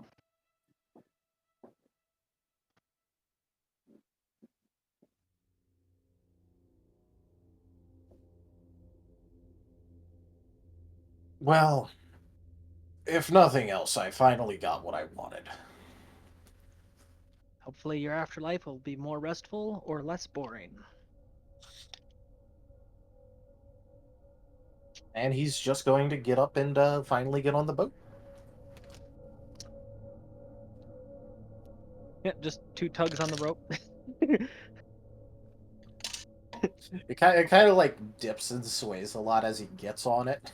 B: Well, if nothing else, I finally got what I wanted.
C: Hopefully your afterlife will be more restful or less boring.
B: And he's just going to get up and finally get on the boat.
C: Yeah, just 2 tugs on the rope.
B: It kind of like dips and sways a lot as he gets on it.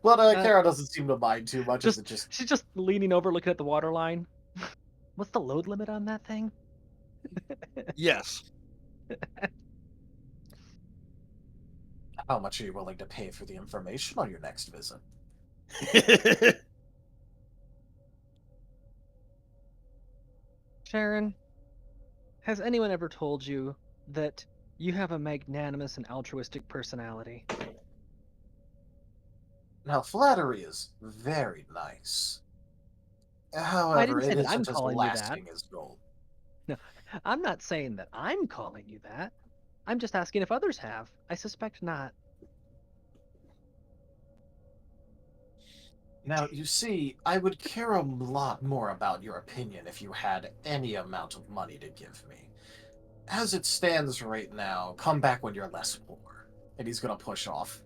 B: But Kara doesn't seem to mind too much. She's
C: just leaning over, looking at the water line. What's the load limit on that thing?
I: Yes.
B: How much are you willing to pay for the information on your next visit?
C: Sharon, has anyone ever told you that you have a magnanimous and altruistic personality?
B: Now, flattery is very nice. However, it isn't as lasting as gold.
C: No, I'm not saying that I'm calling you that. I'm just asking if others have. I suspect not.
B: Now, you see, I would care a lot more about your opinion if you had any amount of money to give me. As it stands right now, come back when you're less poor. And he's gonna push off.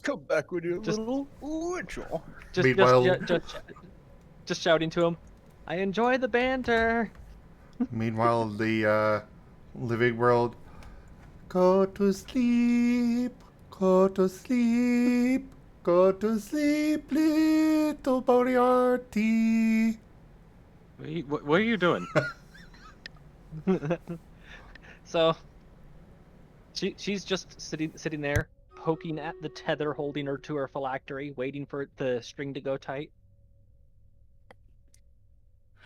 I: Come back when you're
C: Just-
I: little richer.
C: Just shouting to him, I enjoy the banter.
A: Meanwhile, the living world, Go to sleep, go to sleep, go to sleep, little Moriarty.
E: What are you doing?
C: So she's just sitting there, poking at the tether holding her to her phylactery, waiting for the string to go tight.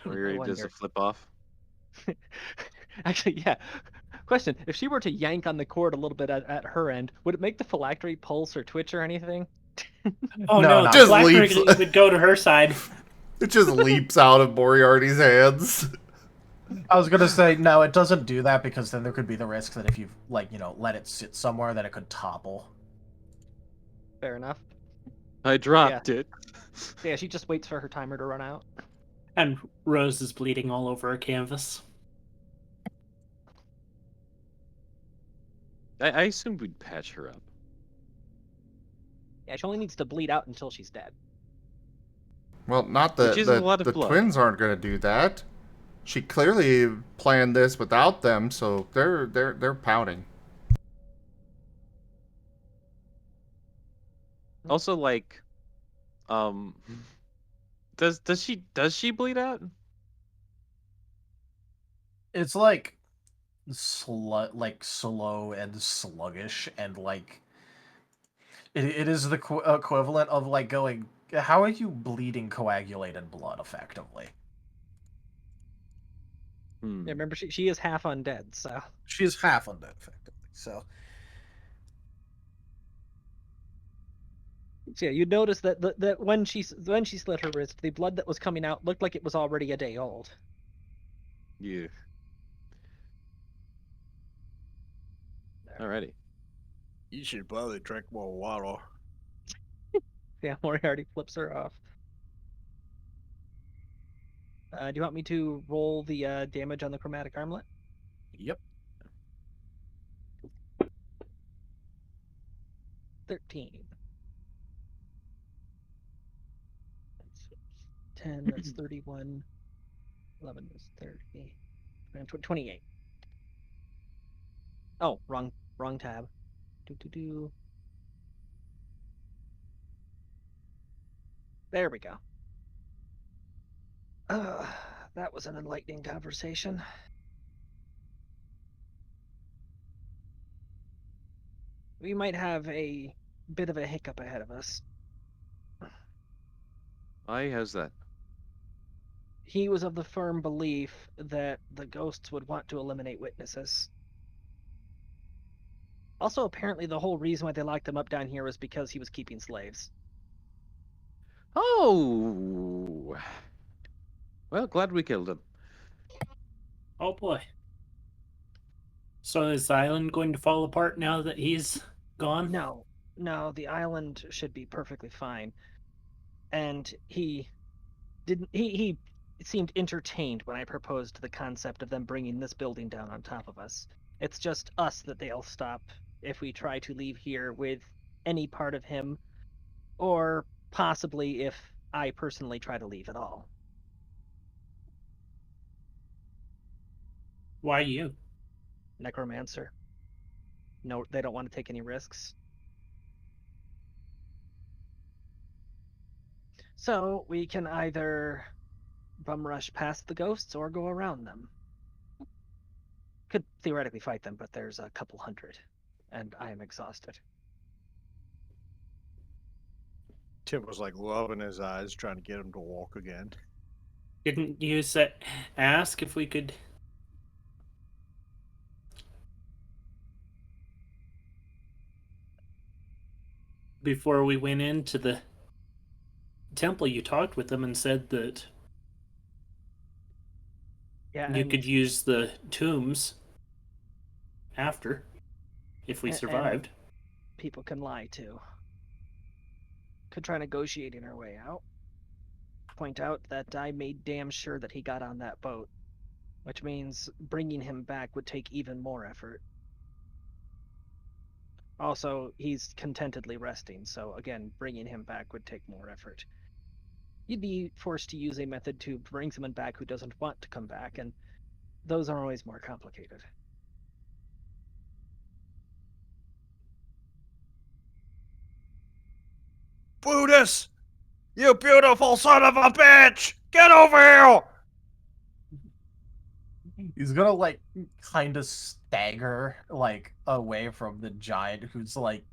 E: Or does
C: wonder.
E: it flip off?
C: Actually, yeah. Question: if she were to yank on the cord a little bit at her end, would it make the phylactery pulse or twitch or anything?
D: Oh
B: No,
D: no,
B: no.
D: the
A: Just
D: phylactery
A: leaps.
D: would go to her side.
A: It just leaps out of Moriarty's hands.
B: I was gonna say no, it doesn't do that because then there could be the risk that if you let it sit somewhere, that it could topple.
C: Fair enough.
E: I dropped it.
C: So yeah, she just waits for her timer to run out.
D: And Rose is bleeding all over her canvas.
E: I assumed we'd patch her up.
C: Yeah, she only needs to bleed out until she's dead.
A: Well, not
E: Which is a lot of
A: the
E: blood.
A: twins aren't going to do that. She clearly planned this without them, so they're pouting.
E: Also, like, does she bleed out?
B: It's like slow and sluggish, and it is the equivalent of like going. How are you bleeding coagulated blood effectively?
C: Yeah, remember she is half undead, so
B: She is half undead effectively. So
C: yeah, you notice that when she slit her wrist, the blood that was coming out looked like it was already a day old.
E: Yeah. Alrighty.
F: You should probably drink more water.
C: Yeah, Moriarty flips her off. Do you want me to roll the damage on the chromatic armlet?
B: Yep.
C: 13. That's 10, that's 31. 11 is 30. 28. Oh, wrong tab. There we go. That was an enlightening conversation. We might have a bit of a hiccup ahead of us.
E: Aye, how's that?
C: He was of the firm belief that the ghosts would want to eliminate witnesses. Also, apparently the whole reason why they locked him up down here was because he was keeping slaves.
E: Oh! Well, glad we killed him.
D: Oh boy. So is the island going to fall apart now that he's gone?
C: No, the island should be perfectly fine. And he seemed entertained when I proposed the concept of them bringing this building down on top of us. It's just us that they'll stop if we try to leave here with any part of him, or possibly if I personally try to leave at all.
D: Why you?
C: Necromancer. No, they don't want to take any risks. So we can either bum rush past the ghosts or go around them. Could theoretically fight them, but there's a couple hundred, and I am exhausted.
I: Tim was like loving his eyes, trying to get him to walk again.
D: Didn't you ask if we could... Before we went into the temple, you talked with them and said that you could use the tombs after, if we survived.
C: People can lie too. Could try negotiating our way out. Point out that I made damn sure that he got on that boat, which means bringing him back would take even more effort. Also, he's contentedly resting, so again, bringing him back would take more effort. You'd be forced to use a method to bring someone back who doesn't want to come back, and those are always more complicated.
F: Brutus! You beautiful son of a bitch! Get over here!
B: He's gonna like kind of stagger like away from the giant, who's like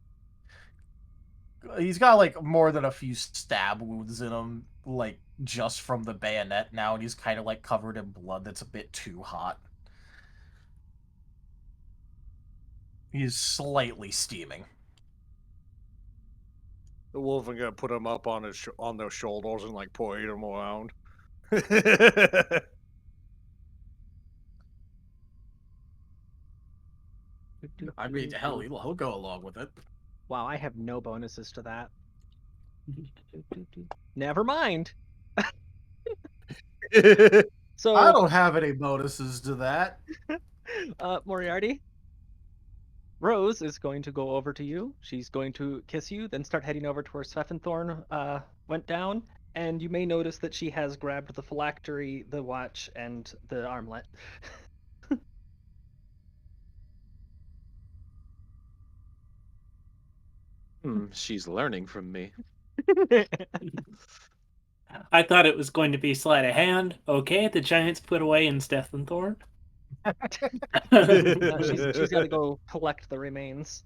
B: he's got like more than a few stab wounds in him, like just from the bayonet now, and he's kind of like covered in blood that's a bit too hot. He's slightly steaming.
I: The wolf is gonna put him up on his on their shoulders and like parade him around.
B: I mean, hell, he'll go along with it.
C: Wow, I have no bonuses to that. Never mind. So
B: I don't have any bonuses to that.
C: Moriarty, Rose is going to go over to you. She's going to kiss you, then start heading over to where Svefenthorn went down. And you may notice that she has grabbed the phylactery, the watch, and the armlet.
E: She's learning from me.
D: I thought it was going to be sleight of hand. Okay, the giant's put away in Stephenthorn.
C: No, she's got to go collect the remains.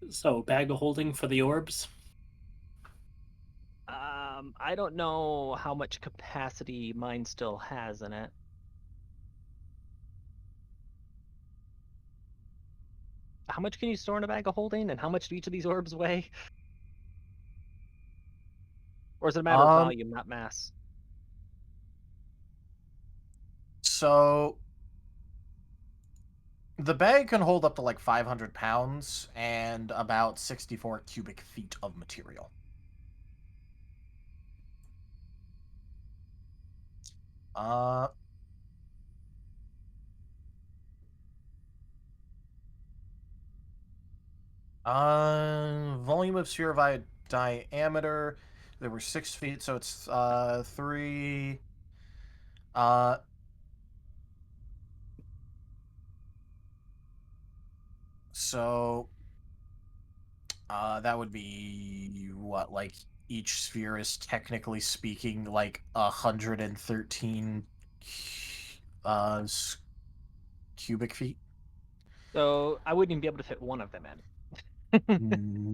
D: So, bag of holding for the orbs.
C: I don't know how much capacity mine still has in it. How much can you store in a bag of holding, and how much do each of these orbs weigh? Or is it a matter of volume, not mass?
B: So the bag can hold up to like 500 pounds and about 64 cubic feet of material. Volume of sphere by diameter. There were 6 feet, so it's 3. So that would be what, like each sphere is technically speaking like 113 cubic feet.
C: So I wouldn't even be able to fit one of them in.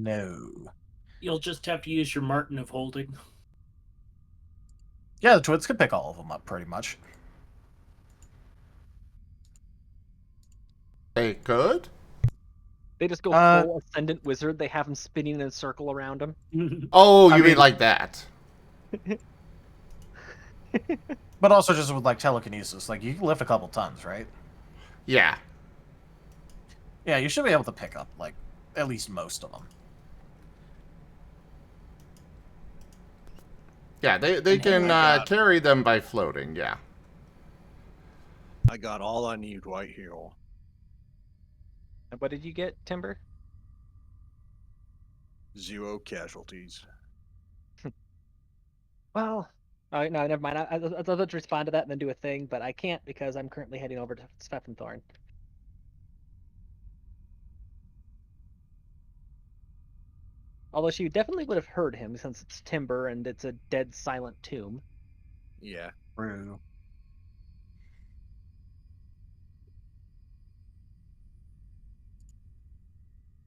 B: No.
D: You'll just have to use your Marten of holding.
B: Yeah, the twins could pick all of them up pretty much.
A: They could?
C: They just go full Ascendant Wizard. They have them spinning in a circle around them.
A: Oh,
B: I
A: you mean
B: mean-
A: like that?
B: But also just with like telekinesis, like you can lift a couple tons, right?
A: Yeah.
B: Yeah, you should be able to pick up like at least most of them.
A: Yeah, they can carry them by floating, yeah.
I: I got all I need right here.
C: And what did you get, Timber?
I: 0 casualties.
C: Well, no, never mind. I'd love to respond to that and then do a thing, but I can't because I'm currently heading over to Svefenthorn. Although she definitely would have heard him since it's timber and it's a dead silent tomb.
I: Yeah.
B: True.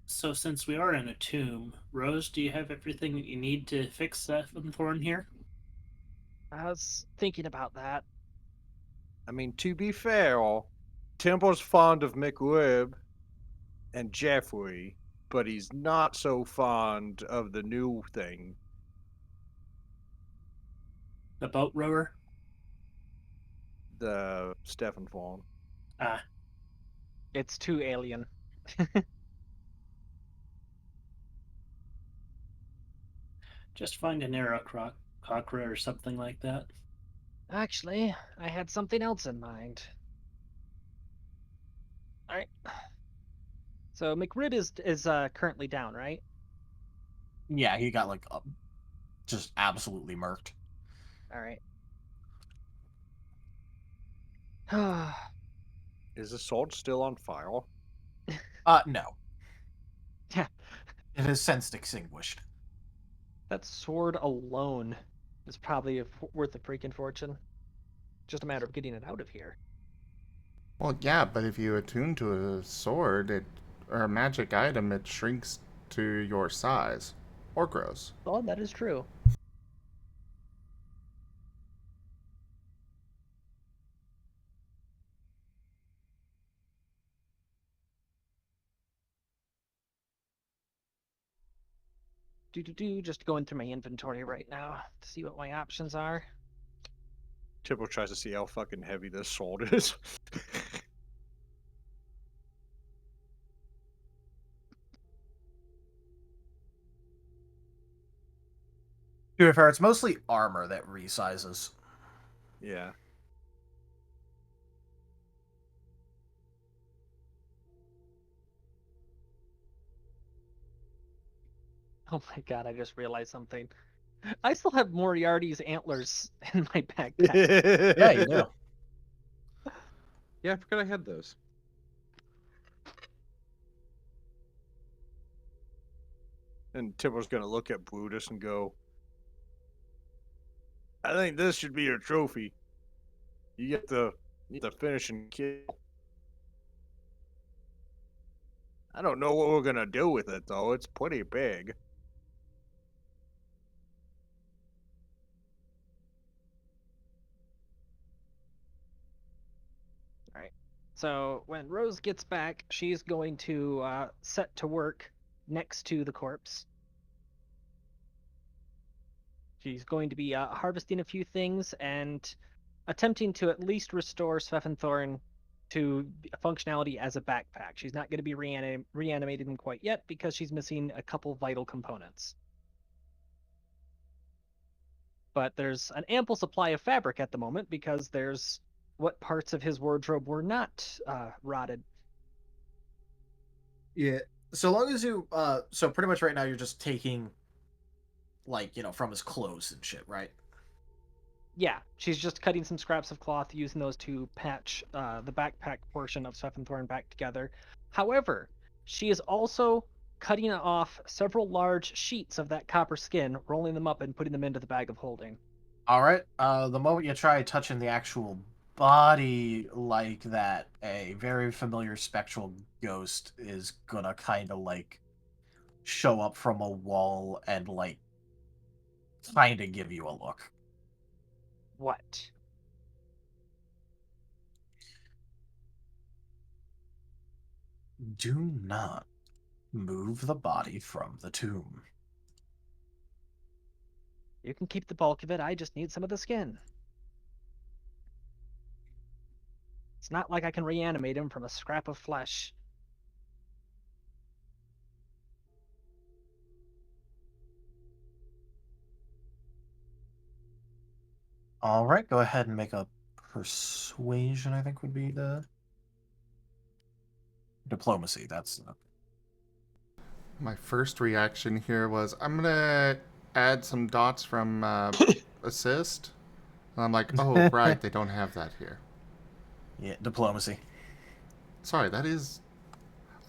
D: So, since we are in a tomb, Rose, do you have everything that you need to fix Stephenthorn here?
C: I was thinking about that.
I: I mean, to be fair, Temple's fond of McRib and Jeffrey, but he's not so fond of the new thing.
D: The boat rower?
I: The Stefan Fawn.
D: Ah.
C: It's too alien.
D: Just find an arrow cockra or something like that.
C: Actually, I had something else in mind. Alright. So McRib is currently down, right?
B: Yeah, he got like just absolutely murked.
C: Alright.
I: Is the sword still on fire?
B: No.
C: Yeah.
B: It has since extinguished.
C: That sword alone is probably worth a freaking fortune. Just a matter of getting it out of here.
A: Well, yeah, but if you attune to a sword, or a magic item, it shrinks to your size or grows.
C: Oh, that is true. Just going through my inventory right now to see what my options are.
I: Tipple tries to see how fucking heavy this sword is.
B: To be fair, it's mostly armor that resizes.
I: Yeah.
C: Oh my god, I just realized something. I still have Moriarty's antlers in my backpack.
B: Yeah, you do.
E: Yeah, I forgot I had those.
I: And Tipple's gonna look at Brutus and go, I think this should be your trophy. You get the finishing kill. I don't know what we're gonna do with it though. It's pretty big.
C: Alright. So when Rose gets back, she's going to set to work next to the corpse. She's going to be harvesting a few things and attempting to at least restore Svefenthorn to functionality as a backpack. She's not going to be reanimated him quite yet because she's missing a couple vital components. But there's an ample supply of fabric at the moment because there's what parts of his wardrobe were not rotted.
B: Yeah. So long as you, so pretty much right now you're just taking, like, from his clothes and shit, right?
C: Yeah, she's just cutting some scraps of cloth, using those to patch the backpack portion of Svefenthorn back together. However, she is also cutting off several large sheets of that copper skin, rolling them up and putting them into the bag of holding.
B: All right. The moment you try touching the actual body like that, a very familiar spectral ghost is gonna kind of like show up from a wall and like kind of give you a look.
C: What?
B: Do not move the body from the tomb.
C: You can keep the bulk of it, I just need some of the skin. It's not like I can reanimate him from a scrap of flesh.
B: All right, go ahead and make a persuasion, I think would be the diplomacy. That's
A: My first reaction here was, I'm gonna add some dots from assist. And I'm like, oh, right, they don't have that here.
B: yeah, diplomacy.
A: Sorry, that is...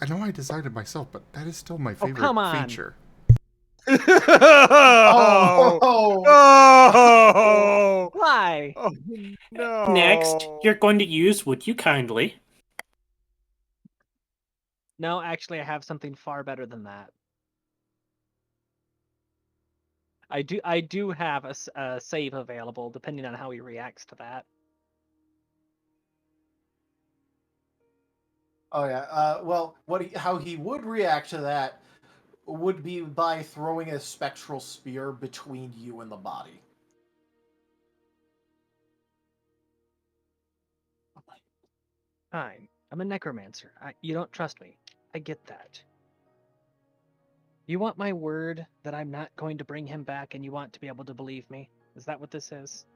A: I know I decided myself, but that is still my favorite
C: come on.
A: feature.
I: Oh! Oh!
C: Why?
I: Oh no!
D: Next, you're going to use Would You Kindly.
C: No, actually, I have something far better than that. I do have a save available, depending on how he reacts to that.
B: Oh yeah. Well, how he would react to that would be by throwing a spectral spear between you and the body.
C: Fine. I'm a necromancer. You don't trust me. I get that. You want my word that I'm not going to bring him back, and you want to be able to believe me? Is that what this is?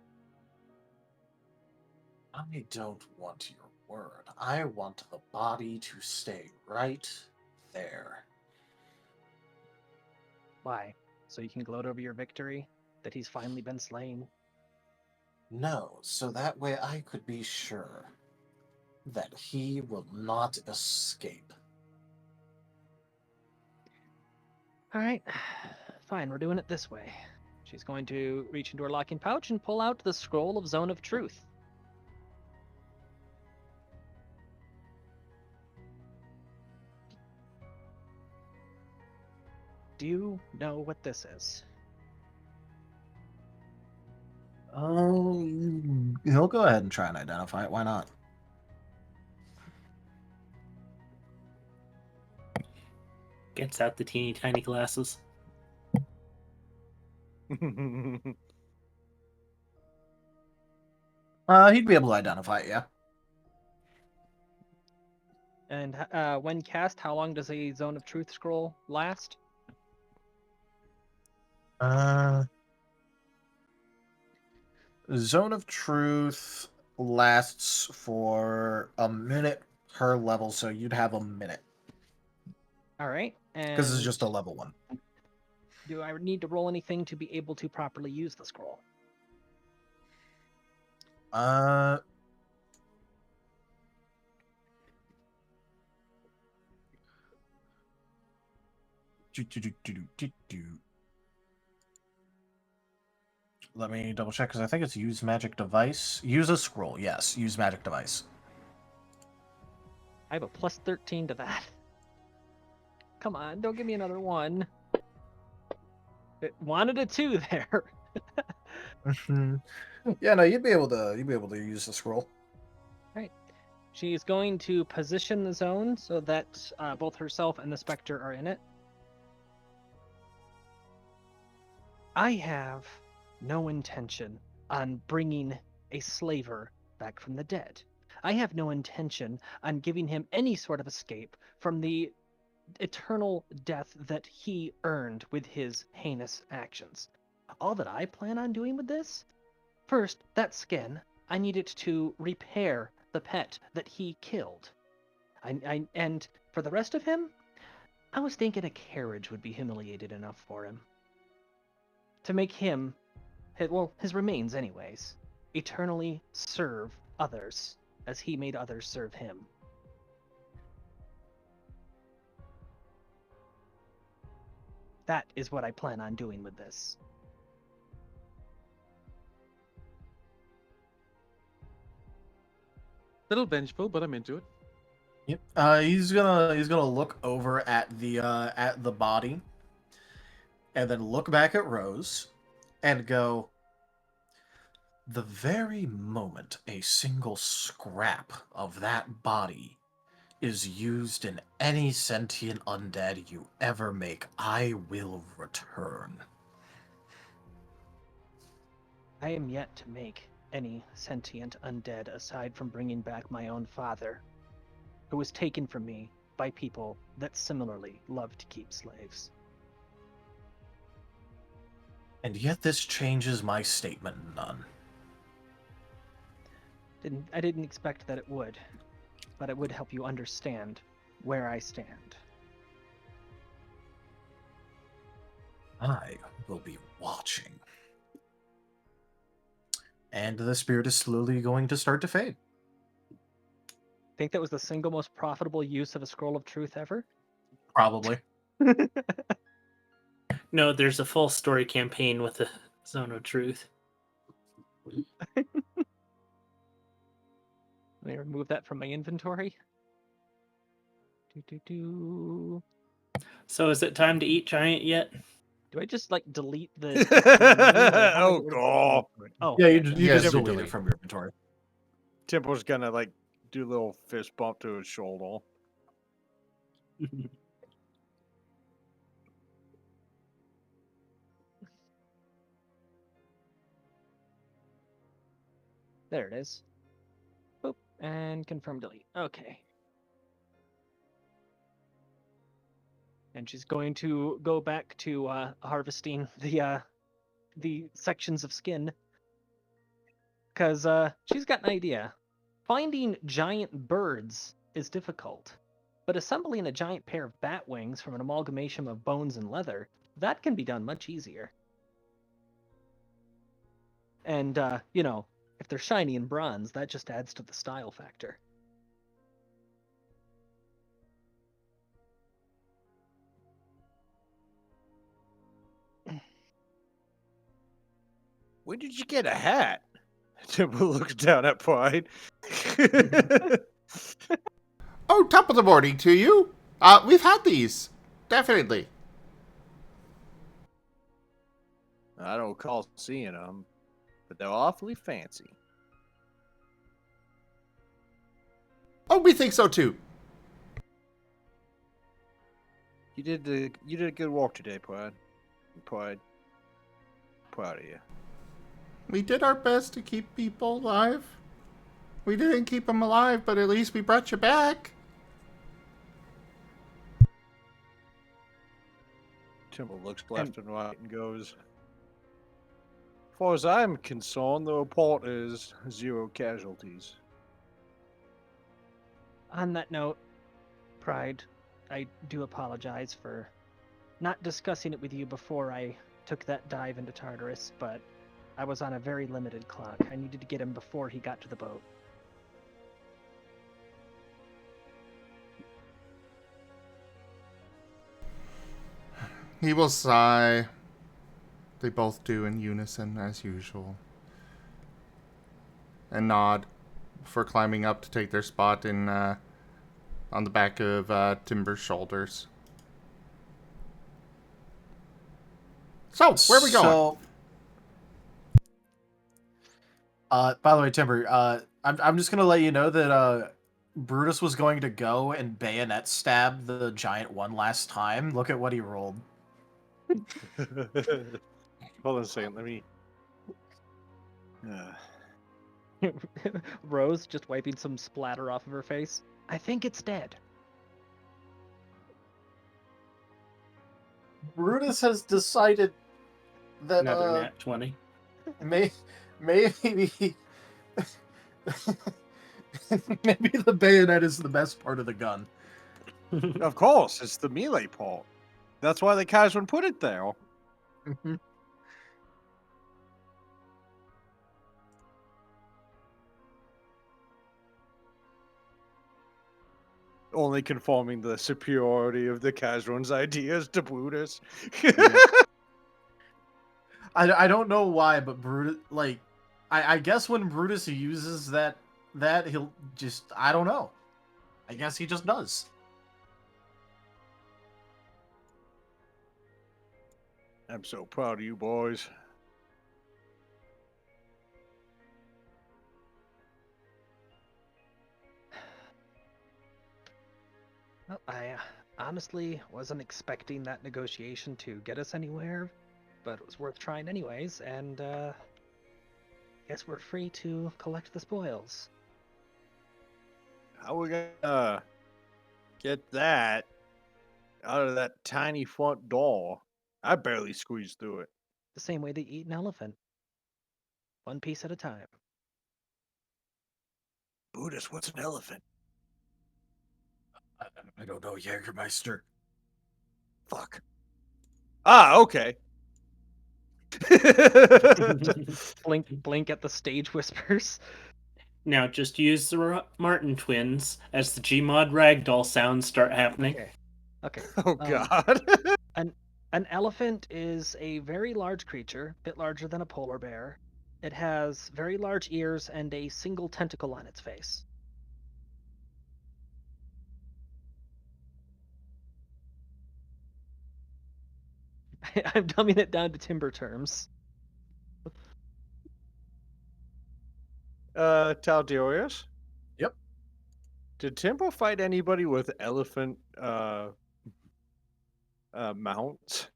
B: I don't want your word. I want the body to stay right there.
C: Why? So you can gloat over your victory? That he's finally been slain?
B: No, so that way I could be sure. that he will not escape.
C: All right, fine. We're doing it this way. She's going to reach into her locking pouch and pull out the scroll of Zone of Truth. Do you know what this is?
B: He'll go ahead and try and identify it. Why not?
D: Gets out the teeny tiny glasses.
B: He'd be able to identify it, yeah.
C: And when cast, how long does a Zone of Truth scroll last?
B: Zone of Truth lasts for a minute per level, so you'd have a minute.
C: All right.
B: Because it's just a level 1.
C: Do I need to roll anything to be able to properly use the scroll?
B: Let me double check, because I think it's use magic device. Use a scroll, yes. Use magic device.
C: I have a plus 13 to that. Come on, don't give me another 1. It wanted a 2 there.
B: Yeah, no, you'd be able to use the scroll.
C: Right. She's going to position the zone so that both herself and the Spectre are in it. I have no intention on bringing a slaver back from the dead. I have no intention on giving him any sort of escape from the eternal death that he earned with his heinous actions. All that I plan on doing with this, first, that skin, I need it to repair the pet that he killed. And for the rest of him, I was thinking a carriage would be humiliated enough for him. To make him, his remains anyways, eternally serve others as he made others serve him. That is what I plan on doing with this.
E: Little vengeful, but I'm into it.
B: Yep. He's gonna look over at the body, and then look back at Rose, and go. The very moment a single scrap of that body is used in any sentient undead you ever make, I will return.
C: I am yet to make any sentient undead aside from bringing back my own father, who was taken from me by people that similarly love to keep slaves.
B: And yet this changes my statement none.
C: I didn't expect that it would, but it would help you understand where I stand.
B: I will be watching. And the spirit is slowly going to start to fade.
C: Think that was the single most profitable use of a scroll of truth ever?
B: Probably.
D: No, there's a full story campaign with the Zone of Truth.
C: Let me remove that from my inventory.
D: So is it time to eat giant yet?
C: Do I just like delete the?
F: Oh god.
C: Oh
B: yeah, you
A: Yes,
B: just
A: you
B: delete
A: do.
B: it from your inventory.
I: Temple's gonna like do a little fist bump to his shoulder.
C: There it is. Boop, and confirm delete. Okay. And she's going to go back to harvesting the sections of skin, because she's got an idea. Finding giant birds is difficult, but assembling a giant pair of bat wings from an amalgamation of bones and leather, that can be done much easier. And if they're shiny and bronze, that just adds to the style factor.
I: When did you get a hat? Timber looks down at Pride.
A: Oh, top of the morning to you. We've had these. Definitely.
I: I don't recall seeing them, but they're awfully fancy.
A: Oh, we think so too.
I: You did a good walk today, Pride. Proud of you.
A: We did our best to keep people alive. We didn't keep them alive, but at least we brought you back.
I: Timber looks left and right and goes, as far as I'm concerned, the report is 0 casualties.
C: On that note, Pride, I do apologize for not discussing it with you before I took that dive into Tartarus, but I was on a very limited clock. I needed to get him before he got to the boat.
A: He will sigh. They both do in unison, as usual. And nod for climbing up to take their spot in on the back of Timber's shoulders. So, where are we going?
B: By the way, Timber, I'm just gonna let you know that Brutus was going to go and bayonet stab the giant one last time. Look at what he rolled.
I: Hold on a second, let me...
C: Rose just wiping some splatter off of her face. I think it's dead.
B: Brutus has decided that
D: Another nat 20.
B: maybe maybe the bayonet is the best part of the gun.
I: Of course, it's the melee part. That's why the Kaiserman put it there. Only conforming the superiority of the Kaiserman's ideas to Brutus.
B: I don't know why, but Brutus, like, I guess when Brutus uses that he'll just, I don't know. I guess he just does.
I: I'm so proud of you boys.
C: Well, I honestly wasn't expecting that negotiation to get us anywhere, but it was worth trying anyways, and guess we're free to collect the spoils.
I: How we gonna get that out of that tiny front door? I barely squeezed through it.
C: The same way they eat an elephant. One piece at a time.
I: Brutus, what's an elephant?
B: I don't know, Jägermeister.
I: Fuck. Ah, okay.
C: blink at the stage whispers.
D: Now just use the Marten twins as the Gmod ragdoll sounds start happening.
C: Okay.
I: Oh god.
C: An elephant is a very large creature, a bit larger than a polar bear. It has very large ears and a single tentacle on its face. I'm dumbing it down to timber terms.
I: Taldarius?
B: Yep.
I: Did Timber fight anybody with elephant mounts?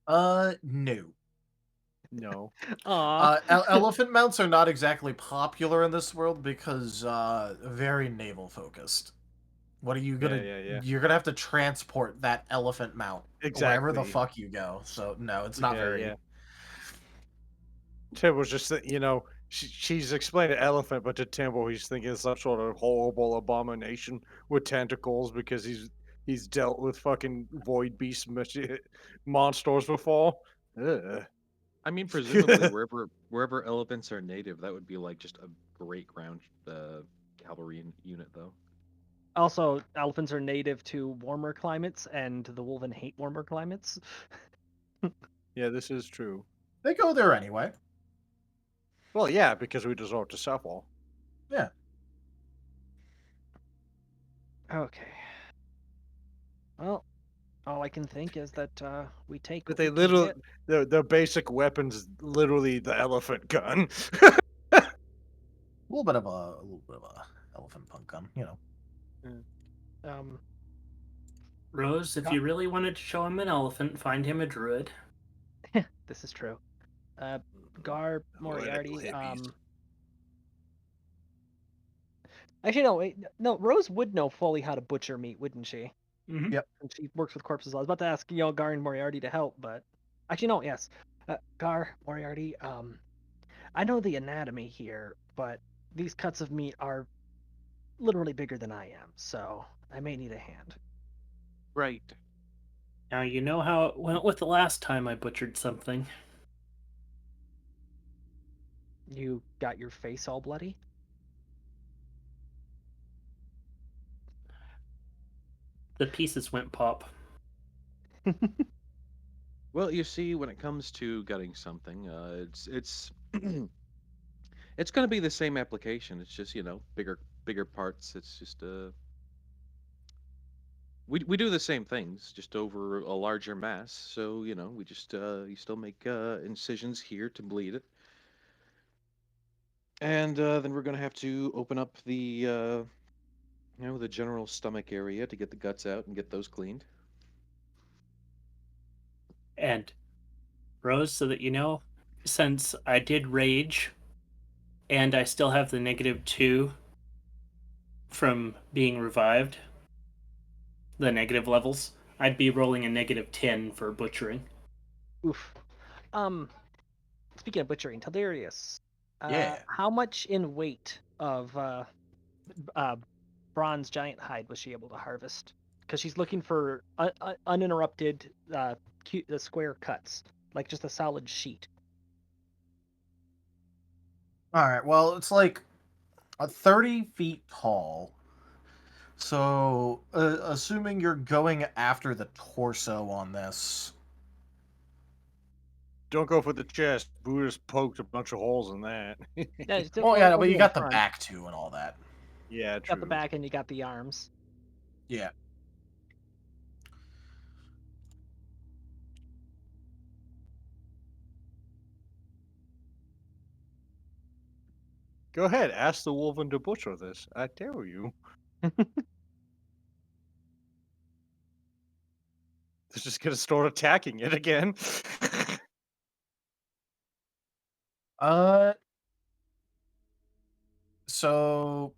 B: No.
I: No.
B: Elephant mounts are not exactly popular in this world because very naval focused. What are you gonna?
I: Yeah.
B: You're gonna have to transport that elephant mount wherever the
I: Exactly.
B: fuck you go. So no, it's not very.
I: Yeah. Timber's just she's explained an elephant, but to Timber he's thinking of some sort of horrible abomination with tentacles because he's dealt with fucking void beast monsters before. Ugh.
E: I mean, presumably wherever elephants are native, that would be like just a great ground cavalry unit, though.
C: Also, elephants are native to warmer climates, and the Wolven hate warmer climates.
I: Yeah, this is true.
B: They go there anyway.
I: Well, yeah, because we deserve to suffer.
B: Yeah.
C: Okay. Well, all I can think is that we take.
I: But
C: what
I: they
C: we can
I: literally,
C: get.
I: their basic weapons is literally the elephant gun.
B: A little bit of a elephant punk gun, you know.
C: Um,
D: Rose, if you really wanted to show him an elephant, find him a druid.
C: this is true. Gar Moriarty.
F: hippies.
C: Actually, no. Wait, no. Rose would know fully how to butcher meat, wouldn't she?
D: Mm-hmm.
B: Yep.
C: And she works with corpses. I was about to ask Gar and Moriarty to help, but actually, no. Yes, Gar Moriarty. I know the anatomy here, but these cuts of meat are literally bigger than I am, so I may need a hand.
E: Right.
D: Now you know how it went with the last time I butchered something.
C: You got your face all bloody?
D: The pieces went pop.
E: Well, you see, when it comes to gutting something, it's it's going to be the same application. It's just bigger parts. It's just we do the same things, just over a larger mass. So we just you still make incisions here to bleed it, and then we're going to have to open up the general stomach area to get the guts out and get those cleaned.
D: And Rose, so that you know, since I did rage, and I still have the -2 from being revived, the negative levels, I'd be rolling a -10 for butchering.
C: Oof. Speaking of butchering, Tildarius.
B: Yeah.
C: How much in weight of bronze giant hide was she able to harvest? Because she's looking for uninterrupted square cuts, like just a solid sheet.
B: All right. Well, it's like 30 feet tall. So, assuming you're going after the torso on this.
I: Don't go for the chest. Boo just poked a bunch of holes in that.
C: Yeah,
B: Well, yeah, but
C: only
B: you
C: in
B: got the
C: front.
B: back too and all that.
I: Yeah,
C: You
I: true.
C: got the back and you got the arms.
B: Yeah.
I: Go ahead, ask the wolven to butcher this. I dare you. They're just gonna start attacking it again.
B: So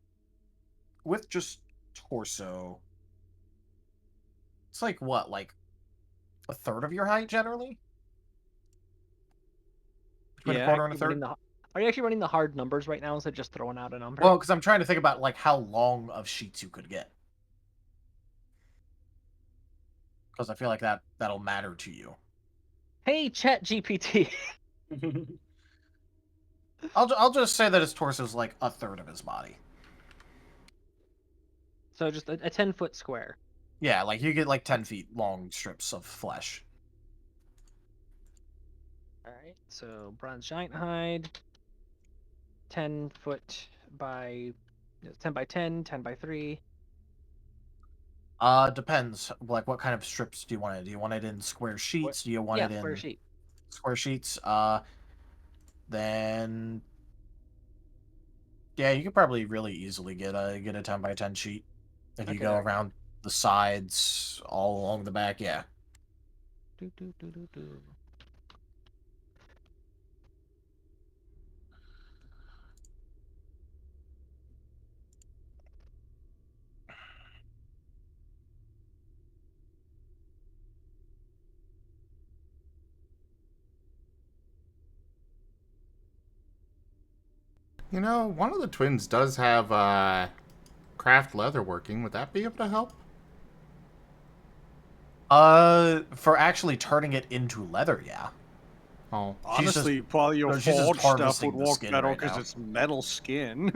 B: with just torso, it's like what, like a third of your height generally? Between a quarter and a third?
C: Are you actually running the hard numbers right now instead of just throwing out a number?
B: Well, because I'm trying to think about like how long of sheets you could get. Because I feel like that'll matter to you.
C: Hey, Chat GPT.
B: I'll just say that his torso is like a third of his body.
C: So just a 10-foot square.
B: Yeah, like you get like 10 feet long strips of flesh.
C: All right. So bronze giant hide, 10 foot by 10 by 10, 10 by 3.
B: Depends. Like, what kind of strips do you want it? Do you want it in square sheets? Do you want it in
C: square sheet.
B: Square sheets? Then yeah, you could probably really easily get a 10 by 10 sheet if you
C: Okay,
B: go
C: there.
B: around the sides, all along the back. Yeah.
C: Do, do, do, do, do.
A: You know, one of the twins does have craft leatherworking. Would that be able to help?
B: For actually turning it into leather, yeah.
A: Oh,
I: Honestly, probably your
B: she's just
I: forged stuff
B: harvesting
I: would
B: the
I: work
B: skin
I: better
B: right
I: because
B: now.
I: it's metal skin.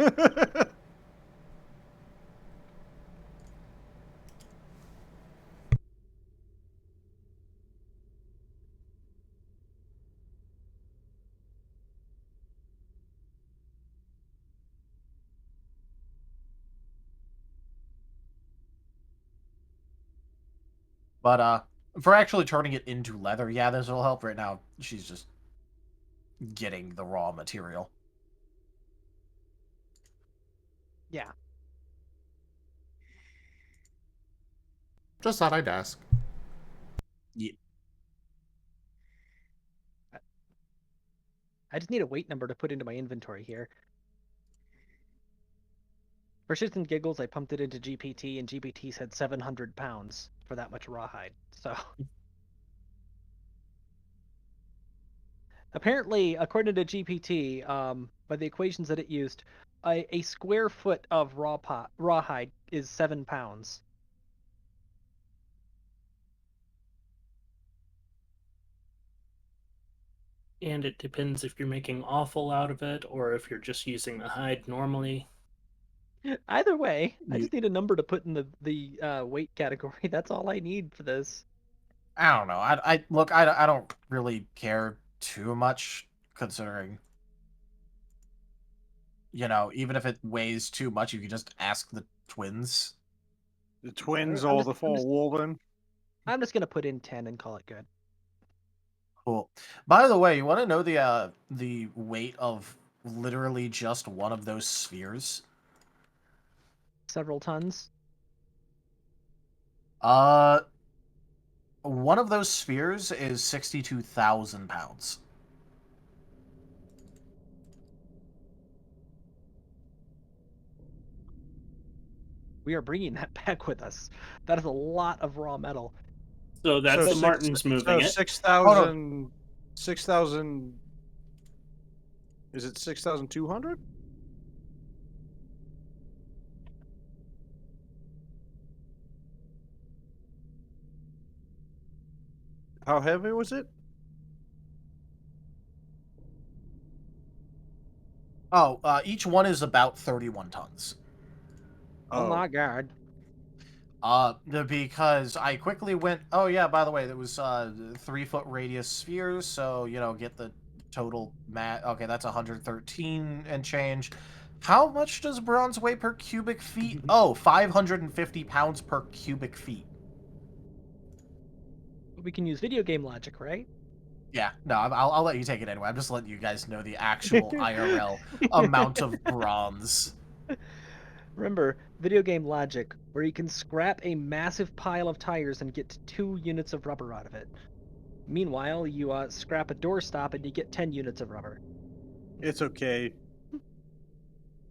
B: But for actually turning it into leather, yeah, this will help. Right now, she's just getting the raw material.
C: Yeah.
A: Just thought I'd ask.
B: Yeah.
C: I just need a weight number to put into my inventory here. For shits and giggles, I pumped it into GPT, and GPT said 700 pounds for that much rawhide. So apparently, according to GPT, by the equations that it used, a square foot of rawhide is 7 pounds.
D: And it depends if you're making offal out of it or if you're just using the hide normally.
C: Either way, I just need a number to put in the weight category. That's all I need for this.
B: I don't know. I look. I don't really care too much, considering, even if it weighs too much, you can just ask the twins.
I: The twins,
C: I'm
I: all
C: just-
I: the
C: I'm
I: full
C: just-
I: woven.
C: I'm just gonna put in 10 and call it good.
B: Cool. By the way, you want to know the weight of literally just one of those spheres?
C: Several tons.
B: One of those spheres is 62,000 pounds.
C: We are bringing that back with us. That is a lot of raw metal.
D: So that's the Martens moving it.
I: 6,000. 6,000. Is it 6,200? How heavy was it?
B: Each one is about 31 tons.
C: Oh my god.
B: Because I quickly went, oh yeah, by the way, there was 3-foot radius spheres, so, get the total okay, that's 113 and change. How much does bronze weigh per cubic feet? Oh, 550 pounds per cubic feet.
C: We can use video game logic, right?
B: Yeah, no, I'll let you take it anyway. I'm just letting you guys know the actual IRL amount of bronze.
C: Remember, video game logic, where you can scrap a massive pile of tires and get 2 units of rubber out of it. Meanwhile, you scrap a doorstop and you get 10 units of rubber.
I: It's okay.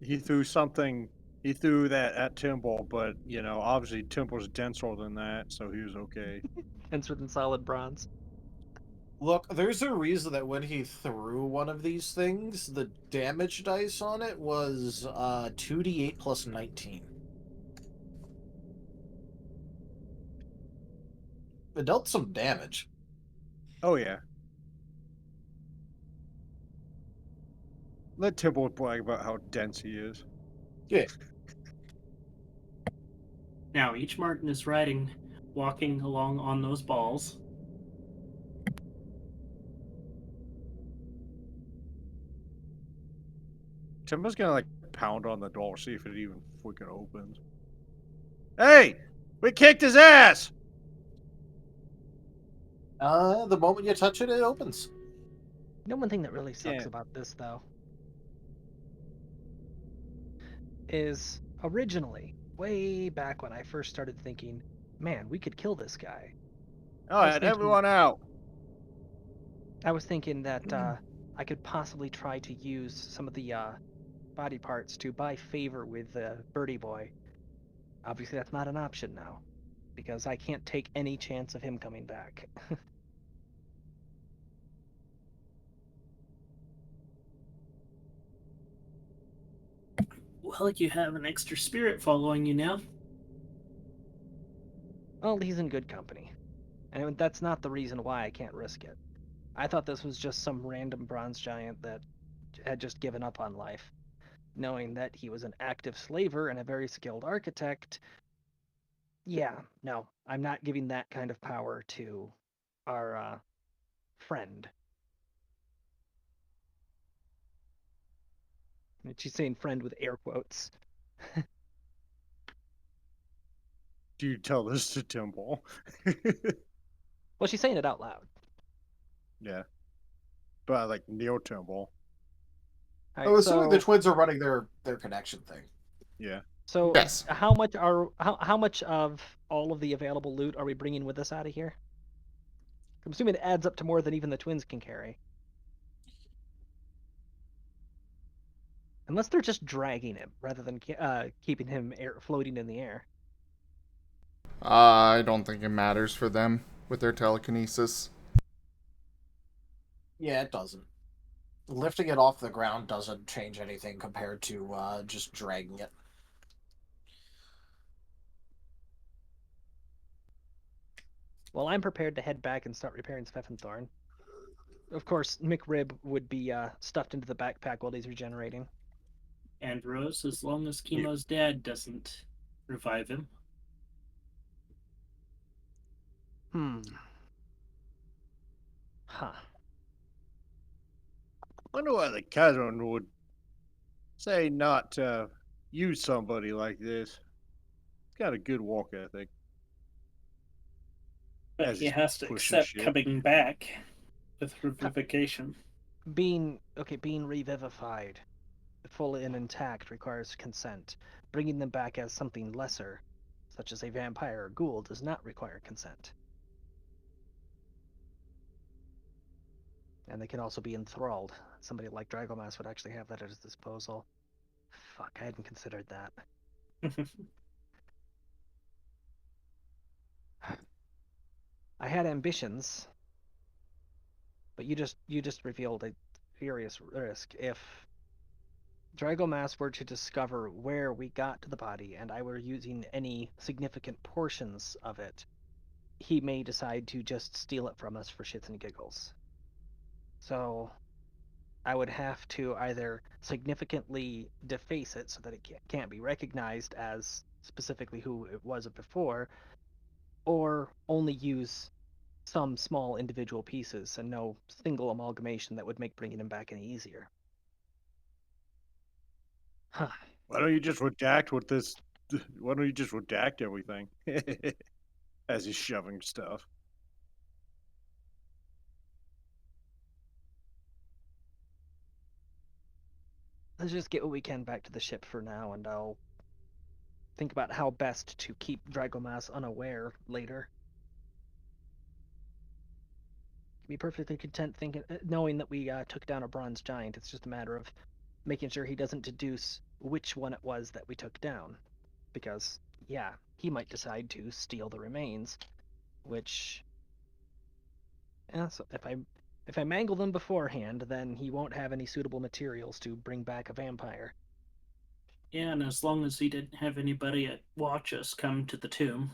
I: He threw something. He threw that at Timble, but obviously Timble's denser than that, so he was okay.
C: Denser than solid bronze.
B: Look, there's a reason that when he threw one of these things, the damage dice on it was 2d8 plus 19. It dealt some damage.
I: Oh yeah. Let Timble brag about how dense he is.
B: Yeah.
D: Now, each Marten is walking along on those balls.
I: Timble's gonna pound on the door, see if it even freaking opens. Hey! We kicked his ass!
B: The moment you touch it, it opens.
C: One thing that really sucks
I: Yeah.
C: about this, though, is originally, way back when I first started thinking, man, we could kill this guy.
I: Alright, everyone out.
C: I was thinking that I could possibly try to use some of the body parts to buy favor with Birdie Boy. Obviously, that's not an option now, because I can't take any chance of him coming back.
D: Well, you have an extra spirit following you now.
C: Well, he's in good company. And that's not the reason why I can't risk it. I thought this was just some random bronze giant that had just given up on life. Knowing that he was an active slaver and a very skilled architect, yeah, no, I'm not giving that kind of power to our friend. And she's saying friend with air quotes.
I: do you tell this to Temple?
C: Well, she's saying it out loud.
I: Yeah. But like Neo Temple.
C: All
B: I'm
C: right,
B: assuming the
C: so
B: twins are running their connection thing.
I: Yeah.
C: so
A: Yes.
C: how much of all of the available loot are we bringing with us out of here? I'm assuming it adds up to more than even the twins can carry. Unless they're just dragging him rather than keeping him floating in the air.
A: I don't think it matters for them with their telekinesis.
B: Yeah, it doesn't. Lifting it off the ground doesn't change anything compared to just dragging it.
C: Well, I'm prepared to head back and start repairing Svefenthorn. Of course, McRib would be stuffed into the backpack while he's regenerating.
D: And Rose, as long as Chemo's dad doesn't revive him.
C: Huh.
I: Wonder why the Kazon would say not to use somebody like this. He's got a good walk ethic.
D: But
I: As
D: he
I: he's
D: has to
I: pushing
D: accept
I: shit.
D: coming back with revivification.
C: Being revivified, fully and intact, requires consent. Bringing them back as something lesser, such as a vampire or ghoul, does not require consent. And they can also be enthralled. Somebody like Dragomas would actually have that at his disposal. Fuck, I hadn't considered that. I had ambitions, but you just revealed a serious risk. If Dragomas were to discover where we got to the body and I were using any significant portions of it, he may decide to just steal it from us for shits and giggles. So I would have to either significantly deface it so that it can't be recognized as specifically who it was before, or only use some small individual pieces and no single amalgamation that would make bringing him back any easier. Huh.
I: Why don't you just redact with this? Why don't you just redact everything? As he's shoving stuff.
C: Let's just get what we can back to the ship for now, and I'll think about how best to keep Dragomas unaware later. Be perfectly content knowing that we took down a bronze giant. It's just a matter of making sure he doesn't deduce which one it was that we took down. Because, yeah, he might decide to steal the remains, which... Yeah, so if I mangle them beforehand, then he won't have any suitable materials to bring back a vampire.
D: Yeah, and as long as he didn't have anybody watch us come to the tomb.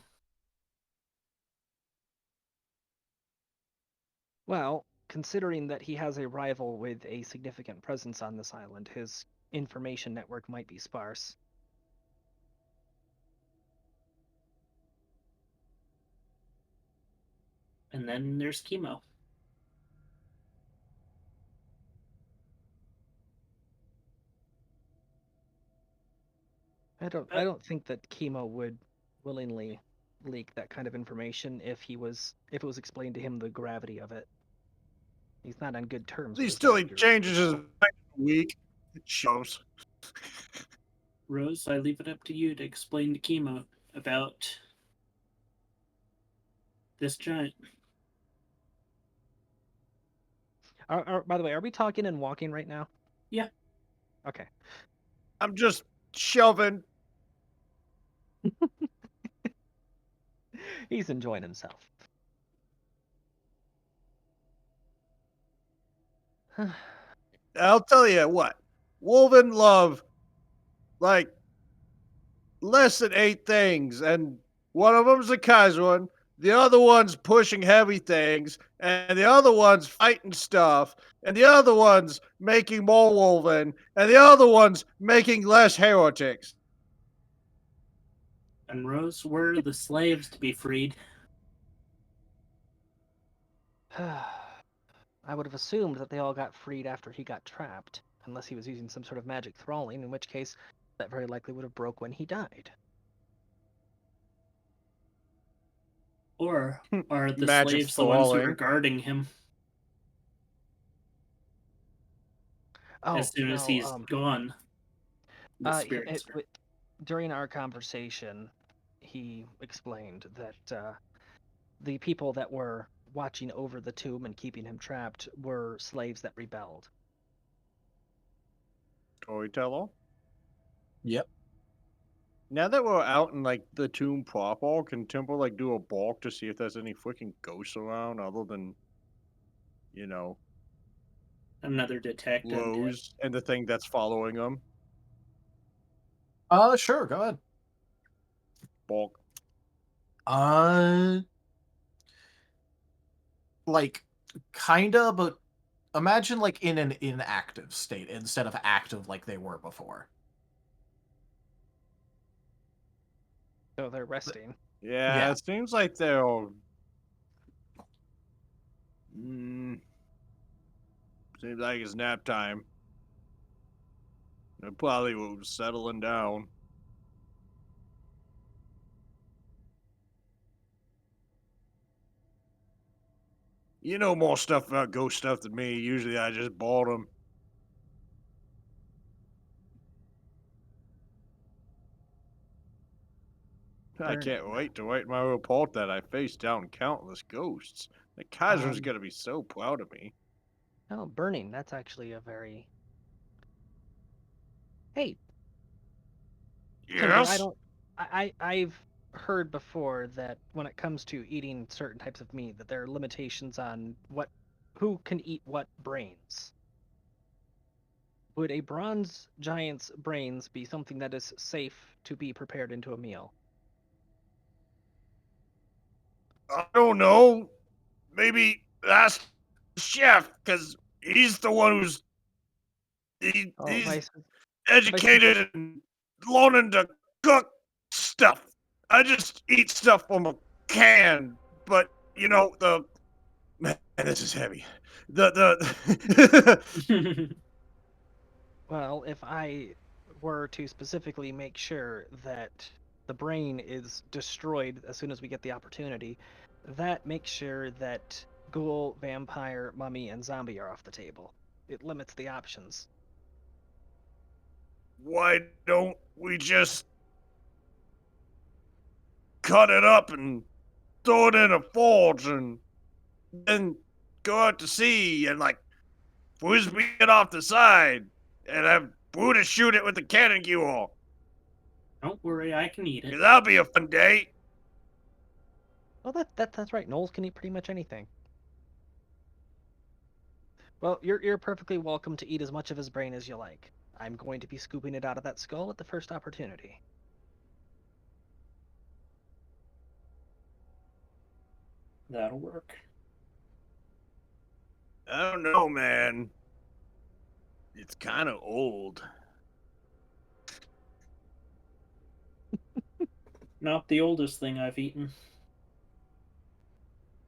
C: Well, considering that he has a rival with a significant presence on this island, his information network might be sparse.
D: And then there's Chemo.
C: I don't think that Chemo would willingly leak that kind of information if it was explained to him the gravity of it. He's not on good terms.
I: He
C: with
I: still
C: his
I: changes his mind a week. It shows.
D: Rose, I leave it up to you to explain to Chemo about this giant.
C: By the way, are we talking and walking right now?
D: Yeah.
C: Okay.
I: I'm just shoving.
C: He's enjoying himself.
I: I'll tell you what. Wolven love like less than 8 things, and one of them's a Kaizuan, the other one's pushing heavy things, and the other one's fighting stuff, and the other one's making more Wolven, and the other one's making less heretics.
D: And Rose, were the slaves to be freed?
C: I would have assumed that they all got freed after he got trapped, unless he was using some sort of magic thralling, in which case that very likely would have broke when he died.
D: Or are the
I: Magic
D: slaves the ones who are
I: falling.
D: guarding him
C: Oh,
D: as soon as
C: no,
D: he's gone? The
C: Uh,
D: spirits.
C: during our conversation, he explained that the people that were watching over the tomb and keeping him trapped were slaves that rebelled.
I: Storyteller.
B: Yep.
I: Now that we're out in like the tomb proper, can Timber like do a balk to see if there's any freaking ghosts around other than, you know,
D: Another detect undead.
I: Rose and the thing that's following him?
B: Sure, go ahead.
I: Balk.
B: Like, kinda, but imagine like in an inactive state instead of active like they were before.
C: So they're resting.
I: Yeah, it seems like they're. Seems like it's nap time. They're probably settling down. You know more stuff about ghost stuff than me. Usually I just bought them. I can't wait to write my report that I faced down countless ghosts. The Kaiser's gonna be so proud of me.
C: Oh, burning. That's actually a very... Hey, Timber,
F: Yes?
C: I've heard before that when it comes to eating certain types of meat, that there are limitations on who can eat what brains. Would a bronze giant's brains be something that is safe to be prepared into a meal?
F: I don't know. Maybe ask the chef, because he's the one who's he's educated and learning to cook stuff. I just eat stuff from a can, but you know man, this is heavy.
C: Well, if I were to specifically make sure that the brain is destroyed as soon as we get the opportunity, that makes sure that ghoul, vampire, mummy, and zombie are off the table. It limits the options.
F: Why don't we just cut it up and throw it in a forge and then go out to sea and like frisbee it off the side and have Buddha shoot it with the cannon cue.
D: Don't worry, I can eat it.
F: That'll be a fun day.
C: Well, that's right. Gnolls can eat pretty much anything. Well, you're perfectly welcome to eat as much of his brain as you like. I'm going to be scooping it out of that skull at the first opportunity.
D: That'll work.
F: I don't know, man. It's kind of old.
D: Not the oldest thing I've eaten.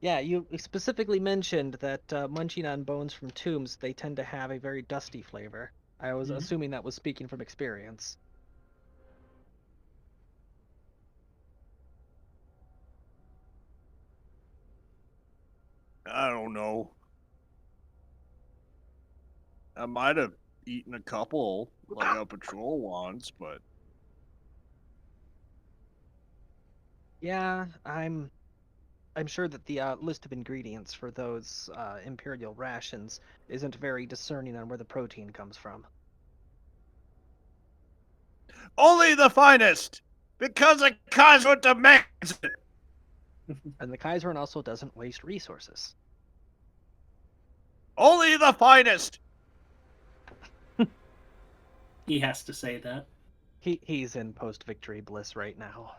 C: Yeah, you specifically mentioned that munching on bones from tombs, they tend to have a very dusty flavor. I was assuming that was speaking from experience.
F: I don't know. I might have eaten a couple, like a patrol once, but
C: Yeah, I'm sure that the list of ingredients for those Imperial rations isn't very discerning on where the protein comes from.
F: only the finest, because the Kaiser demands it.
C: And the Kaiserin also doesn't waste resources.
F: Only the finest.
D: He has to say that.
C: He's in post-victory bliss right now.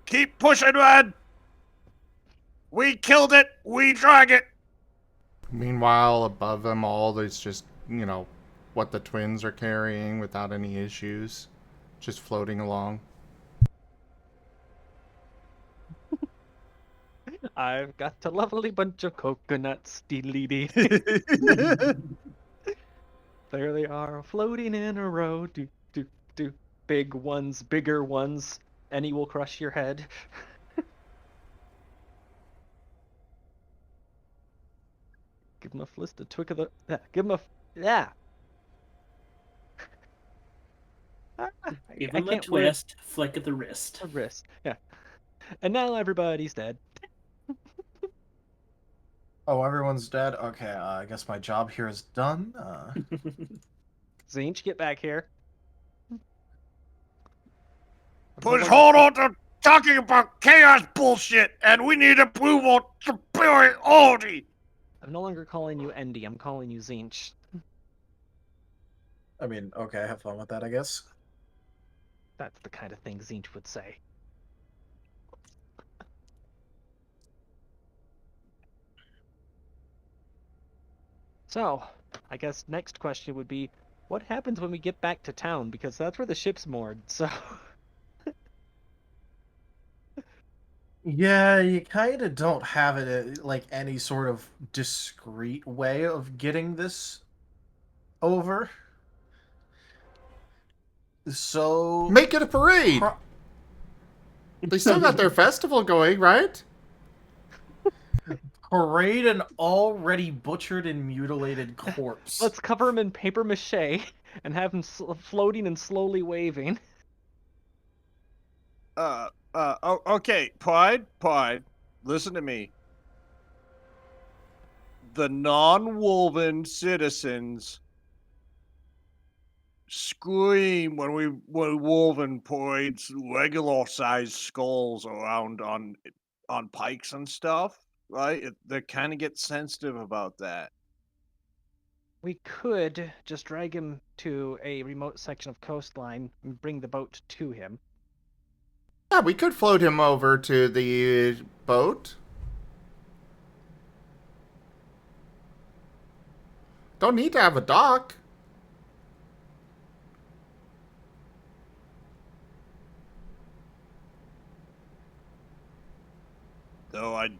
F: Keep pushing, man. We killed it. We drag it.
A: Meanwhile, above them all, there's just, what the twins are carrying without any issues. Just floating along.
C: I've got a lovely bunch of coconuts, dee. There they are, floating in a row. Do. Big ones, bigger ones. Any will crush your head. Give him a fist, a twig of the. Yeah, give him a. Yeah.
D: Give
C: I
D: him a
C: can't word
D: twist, flick of the wrist.
C: a wrist. Yeah. And now everybody's dead.
B: Oh, everyone's dead? Okay, I guess my job here is done.
C: Zinch, get back here.
F: Put hold on to talking about chaos bullshit, and we need approval superiority.
C: I'm no longer calling you Endy, I'm calling you Zinch.
B: I mean, okay, have fun with that, I guess.
C: That's the kind of thing Zinch would say. So, I guess next question would be, what happens when we get back to town? Because that's where the ship's moored, so...
B: Yeah, you kind of don't have it like any sort of discreet way of getting this over. So
A: Make it a parade! They still got their festival going, right?
B: parade an already butchered and mutilated corpse.
C: Let's cover him in paper mache and have him floating and slowly waving.
F: Okay, Pride, listen to me. The non-woven citizens scream when Woven parades regular-sized skulls around on pikes and stuff, right? They kind of get sensitive about that.
C: We could just drag him to a remote section of coastline and bring the boat to him.
A: Yeah, we could float him over to the boat. Don't need to have a dock.
F: Though I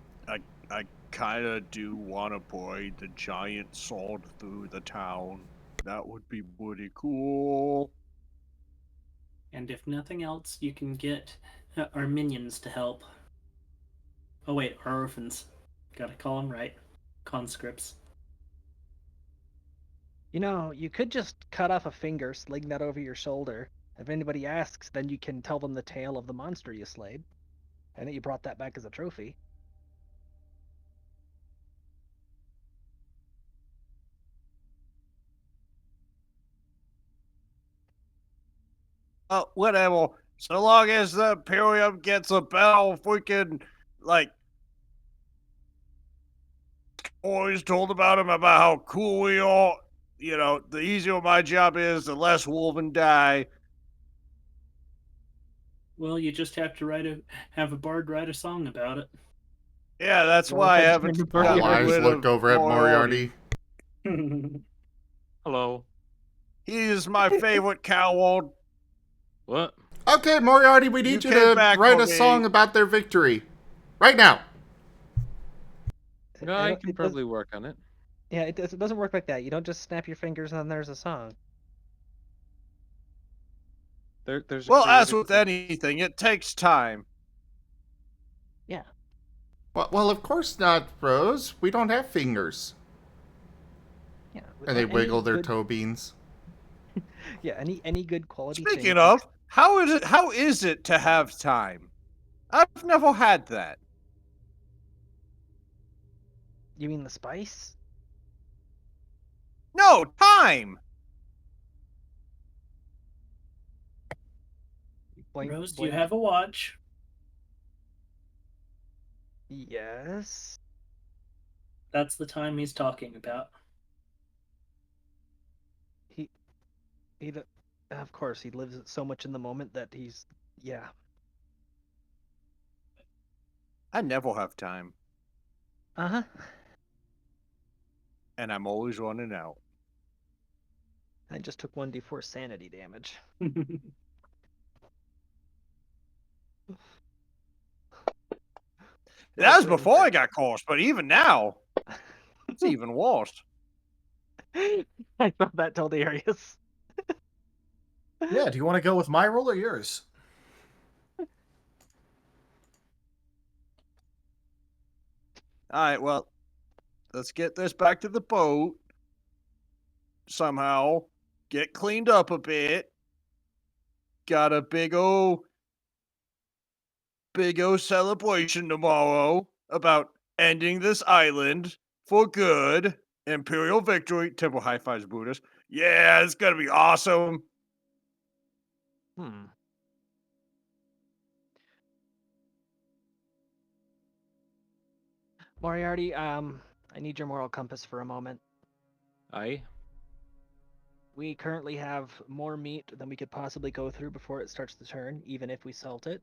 F: kind of do want to parade the giant sword through the town. That would be pretty cool.
D: And if nothing else, you can get our minions to help. Oh wait, our orphans. Gotta call them right. Conscripts.
C: You know, you could just cut off a finger, sling that over your shoulder. If anybody asks, then you can tell them the tale of the monster you slayed. And that you brought that back as a trophy.
F: Whatever. So long as the Imperium gets a bell, freaking, like, always told about him about how cool we are. You know, the easier my job is, the less Wolven die.
D: Well, you just have to have a bard write a song about it.
F: Yeah, that's why I haven't.
A: All eyes look over at Moriarty.
E: Hello.
F: He is my favorite coward.
E: What?
A: Okay, Moriarty, we need you to write a song about their victory. Right now.
E: No, I can probably work on it.
C: Yeah, it doesn't work like that. You don't just snap your fingers and then there's a song.
E: There's
F: well, as with anything, it takes time.
C: Yeah.
A: Well, of course not, Rose. We don't have fingers.
C: Yeah.
A: And they wiggle their toe beans.
C: Yeah, any good quality.
F: Speaking of, how is it to have time? I've never had that.
C: You mean the spice?
F: No, time.
D: Rose, do you have a watch?
C: Yes.
D: That's the time he's talking about.
C: Of course, he lives so much in the moment that he's, yeah.
F: I never have time.
C: Uh-huh.
F: And I'm always running out.
C: I just took 1d4 sanity damage.
F: That was before I got cursed, but even now, it's even worse.
C: I thought that told Darius.
B: Yeah, do you want to go with my roll or yours?
F: Alright, well, let's get this back to the boat. Somehow, get cleaned up a bit. Got a big o celebration tomorrow about ending this island for good. Imperial victory. Temple high fives Buddhist. Yeah, it's gonna be awesome.
C: Hmm. Moriarty, I need your moral compass for a moment.
E: Aye.
C: We currently have more meat than we could possibly go through before it starts to turn, even if we salt it.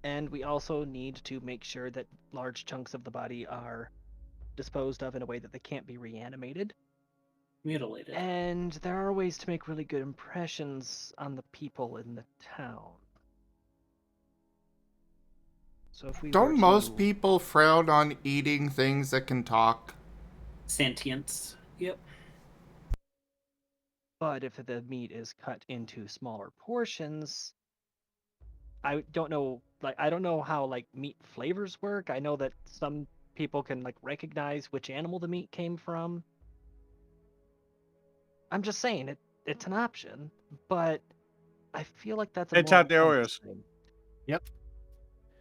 C: And we also need to make sure that large chunks of the body are disposed of in a way that they can't be reanimated.
D: Mutilated.
C: And there are ways to make really good impressions on the people in the town. So if we were
A: Don't most
C: to-
A: people frown on eating things that can talk?
D: Sentience. Yep.
C: But if the meat is cut into smaller portions, I don't know. I don't know how meat flavors work. I know that some people can recognize which animal the meat came from. I'm just saying it's an option, but I feel like that's a
F: Hey,
C: moral
F: Todd
C: compass
F: Darius.
C: thing.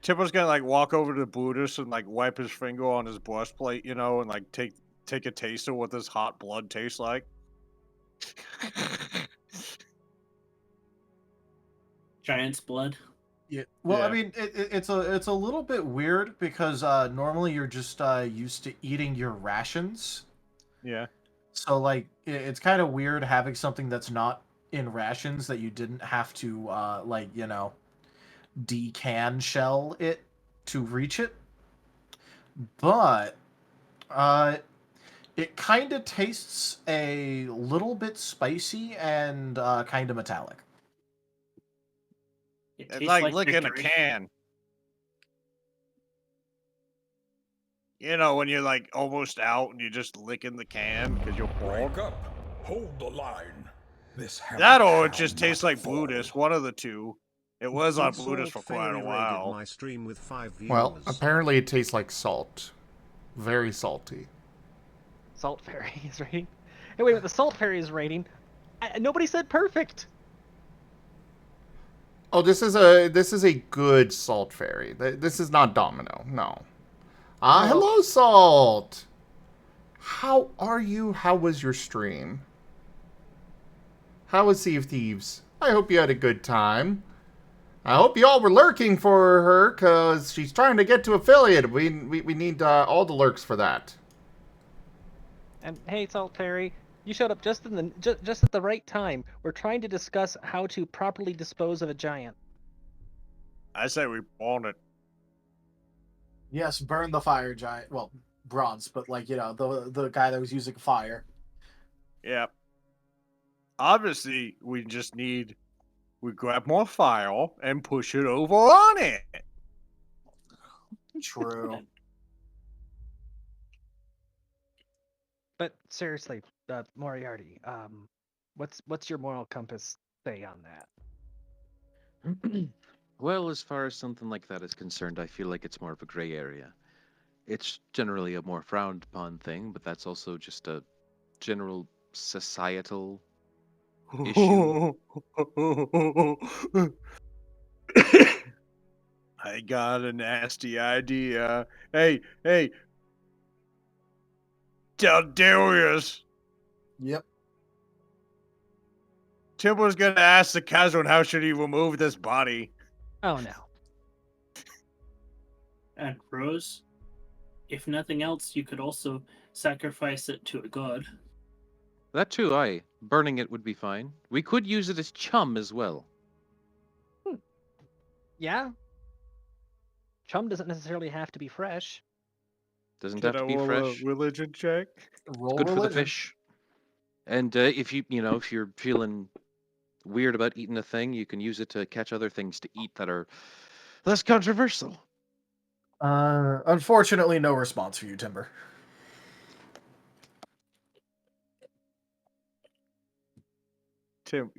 F: Tipper's gonna walk over to the Buddhist and wipe his finger on his breastplate, and take a taste of what this hot blood tastes like.
D: Giant's blood.
B: Yeah. Well, I
F: Yeah.
B: mean, it's a little bit weird because normally you're just used to eating your rations.
F: Yeah.
B: So it's kind of weird having something that's not in rations that you didn't have to decan shell it to reach it. But it kind of tastes a little bit spicy and kind of metallic.
D: It
F: It's
D: tastes
F: like
D: like
F: licking a
D: victory.
F: can. When you're almost out and you're just licking the can because you're bored.
G: Break up. Hold the line. This
F: That
G: hammer
F: or it
G: shall
F: just tastes
G: not
F: like
G: fall.
F: Buddhist, one of the two. It was on
H: Insult
F: Buddhist for quite
H: Fairy
F: a
H: raided
F: while.
H: my stream with 5 viewers.
A: Well, apparently it tastes like salt. Very salty.
C: Salt Fairy is rating. Hey, wait a minute. The Salt Fairy is rating. Nobody said perfect.
A: Oh, this is a good salt fairy. This is not Domino. No. Hello, Salt. How are you? How was your stream? How was Sea of Thieves? I hope you had a good time. I hope you all were lurking for her, because she's trying to get to affiliate. We need all the lurks for that.
C: And hey, Salt Fairy, you showed up just at the right time. We're trying to discuss how to properly dispose of a giant.
F: I say we pawn it.
B: Yes, burn the fire giant. Well, bronze, but the guy that was using fire.
F: Yeah. Obviously, we grab more fire and push it over on it.
B: True.
C: But seriously, Moriarty, what's your moral compass say on that?
E: Well, as far as something like that is concerned, I feel like it's more of a gray area. It's generally a more frowned upon thing, but that's also just a general societal issue.
F: I got a nasty idea. Hey, tell Darius.
B: Yep.
F: Timber's gonna ask the Kazron how should he remove this body.
C: Oh no.
D: And Rose, if nothing else, you could also sacrifice it to a god.
E: That too, aye. Burning it would be fine. We could use it as chum as well.
C: Yeah. Chum doesn't necessarily have to be fresh.
E: Doesn't
F: Can
E: have to
F: I
E: be
F: roll
E: fresh.
F: a religion check?
B: Roll
E: Good for the
B: religion.
E: fish. And if if you're feeling weird about eating a thing, you can use it to catch other things to eat that are less controversial.
B: Unfortunately, no response for you, Timber.
F: Tim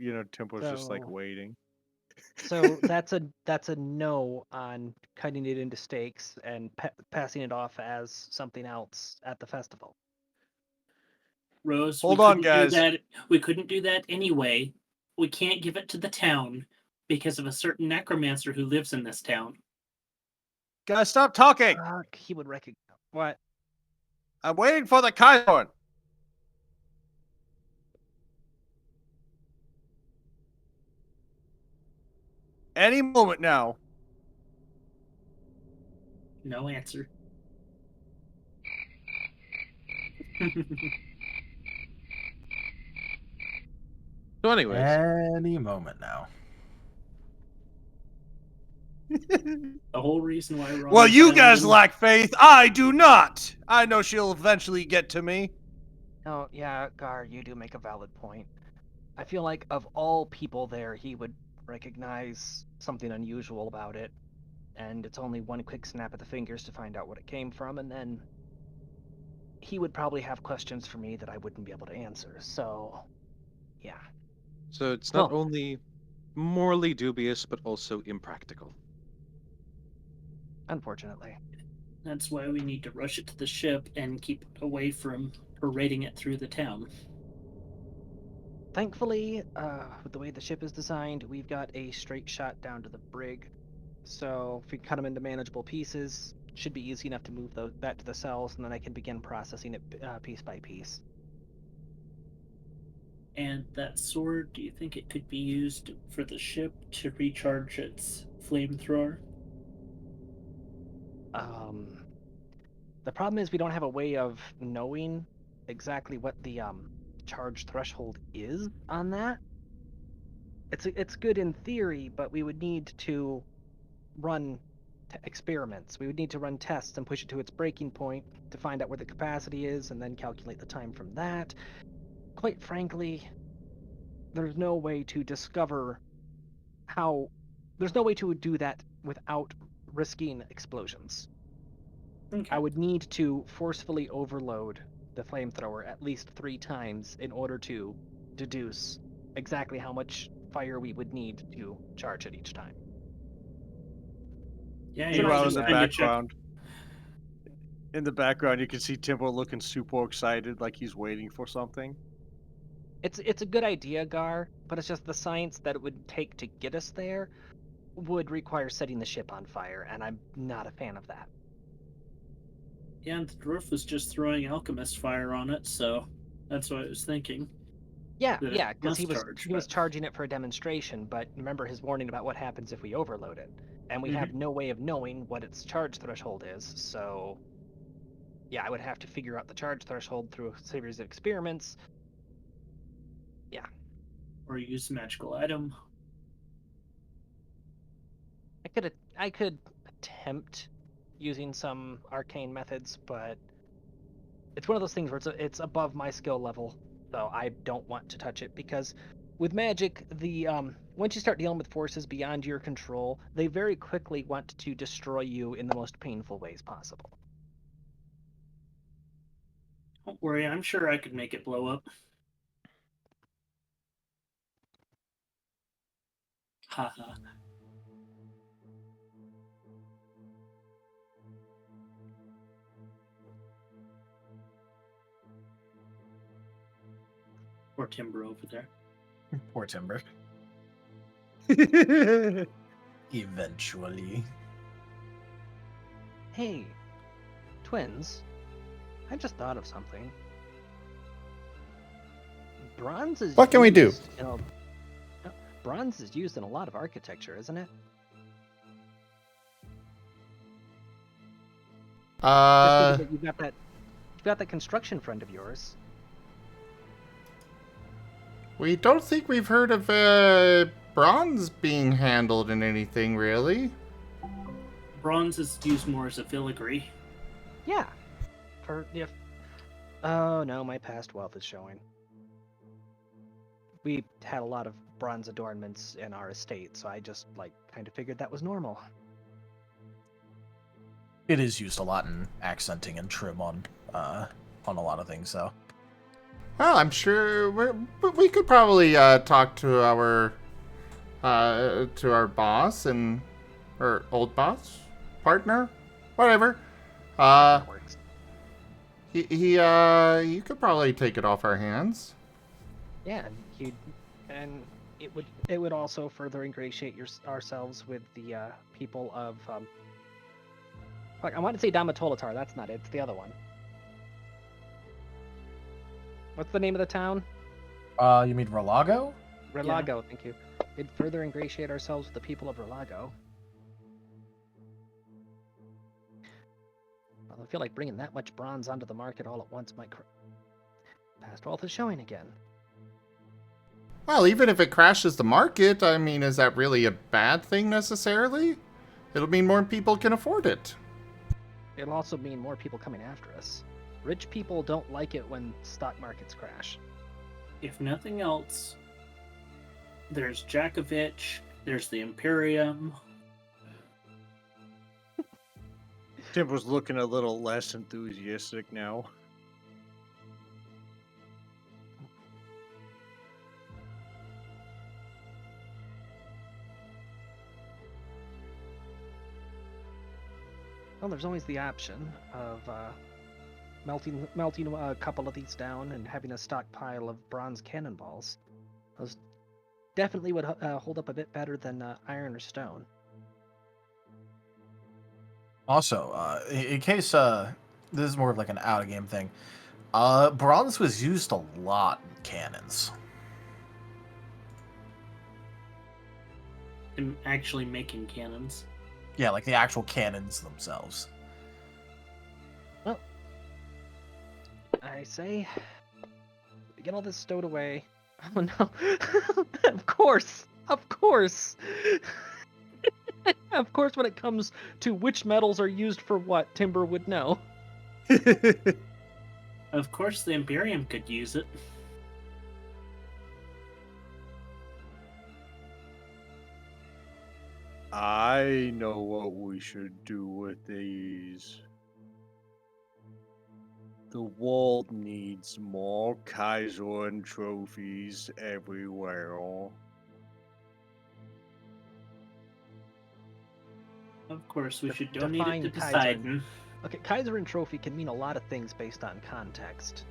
F: was just
C: So-
F: waiting.
C: So that's a no on cutting it into steaks and passing it off as something else at the festival.
D: Rose,
I: Hold
D: we
I: on,
D: couldn't
I: guys.
D: Do that. We couldn't do that anyway. We can't give it to the town because of a certain necromancer who lives in this town.
I: Guys, stop talking.
C: He would recognize what?
I: I'm waiting for the Kaiser. Any moment now.
D: No answer.
E: So, anyways,
B: Any moment now.
D: The whole reason why we're on
I: Well,
D: this
I: you guys
D: island-
I: lack faith. I do not. I know she'll eventually get to me.
C: Oh, yeah, Gar, you do make a valid point. I feel like of all people there, he would recognize something unusual about it, and it's only one quick snap of the fingers to find out what it came from, and then he would probably have questions for me that I wouldn't be able to answer, so yeah.
E: so it's not
C: Well-
E: only morally dubious, but also impractical.
C: Unfortunately.
D: That's why we need to rush it to the ship and keep it away from parading it through the town.
C: Thankfully, with the way the ship is designed, we've got a straight shot down to the brig, so if we cut them into manageable pieces, it should be easy enough to move that to the cells, and then I can begin processing it piece by piece.
D: And that sword, do you think it could be used for the ship to recharge its flamethrower?
C: The problem is we don't have a way of knowing exactly what the charge threshold is on that. It's good in theory, but we would need to run experiments. We would need to run tests and push it to its breaking point to find out where the capacity is and then calculate the time from that. Quite frankly, there's no way to discover how... There's no way to do that without risking explosions.
D: Okay.
C: I would need to forcefully overload the flamethrower at least 3 times in order to deduce exactly how much fire we would need to charge it each time.
D: Yeah,
I: Meanwhile, in
D: just
I: the
D: kinda
I: background, you can see Timbo looking super excited, like he's waiting for something.
C: It's a good idea, Gar, but it's just the science that it would take to get us there would require setting the ship on fire, and I'm not a fan of that.
D: Yeah, and the dwarf was just throwing alchemist fire on it, so that's what I was thinking.
C: Yeah,
D: that it
C: yeah, because he
D: must
C: was
D: charge, but-
C: charging it for a demonstration, but remember his warning about what happens if we overload it, and we have no way of knowing what its charge threshold is. So, yeah, I would have to figure out the charge threshold through a series of experiments. Yeah,
D: Or use a magical item.
C: I could attempt using some arcane methods, but it's one of those things where it's above my skill level, so I don't want to touch it, because with magic, the once you start dealing with forces beyond your control, they very quickly want to destroy you in the most painful ways possible.
D: Don't worry, I'm sure I could make it blow up. Haha. Or Timber over there.
B: Poor Timber. Eventually.
C: Hey, twins, I just thought of something. Bronze is
A: What can we do?
C: used in bronze is used in a lot of architecture, isn't it? Just thinking that you've got that construction friend of yours.
A: We don't think we've heard of bronze being handled in anything, really.
D: Bronze is used more as a filigree.
C: Yeah. Oh no, my past wealth is showing. We had a lot of bronze adornments in our estate, so I just kind of figured that was normal.
B: It is used a lot in accenting and trim on a lot of things, though.
A: Well, I'm sure we could probably talk to our to our boss and or old boss, partner, whatever.
C: That works.
A: You could probably take it off our hands.
C: Yeah, and it would also further ingratiate ourselves with the people of I want to say Atar. That's not it. It's the other one. What's the name of the town?
B: You mean Relago?
C: Relago. Thank you. It'd further ingratiate ourselves with the people of Relago. Well, I feel like bringing that much bronze onto the market all at once might past wealth is showing again.
A: Well, even if it crashes the market, I mean, is that really a bad thing necessarily? It'll mean more people can afford it.
C: It'll also mean more people coming after us. Rich people don't like it when stock markets crash.
D: If nothing else, there's Jakovich, there's the Imperium.
I: Tim was looking a little less enthusiastic now.
C: Well, there's always the option of melting a couple of these down and having a stockpile of bronze cannonballs. Those definitely would hold up a bit better than iron or stone.
B: Also, in case this is more of like an out-of-game thing, bronze was used a lot in cannons.
D: I'm actually making cannons.
B: Yeah, like the actual cannons themselves.
C: Well, I say, we get all this stowed away. Oh no! Of course, of course. Of course, when it comes to which metals are used for what, Timber would know.
D: Of course, the Imperium could use it.
I: I know what we should do with these. The world needs more Kaizen trophies everywhere.
D: Of course, we should donate
C: Define
D: it to
C: Kaizen.
D: Poseidon.
C: Okay, Kaizen Trophy can mean a lot of things based on context.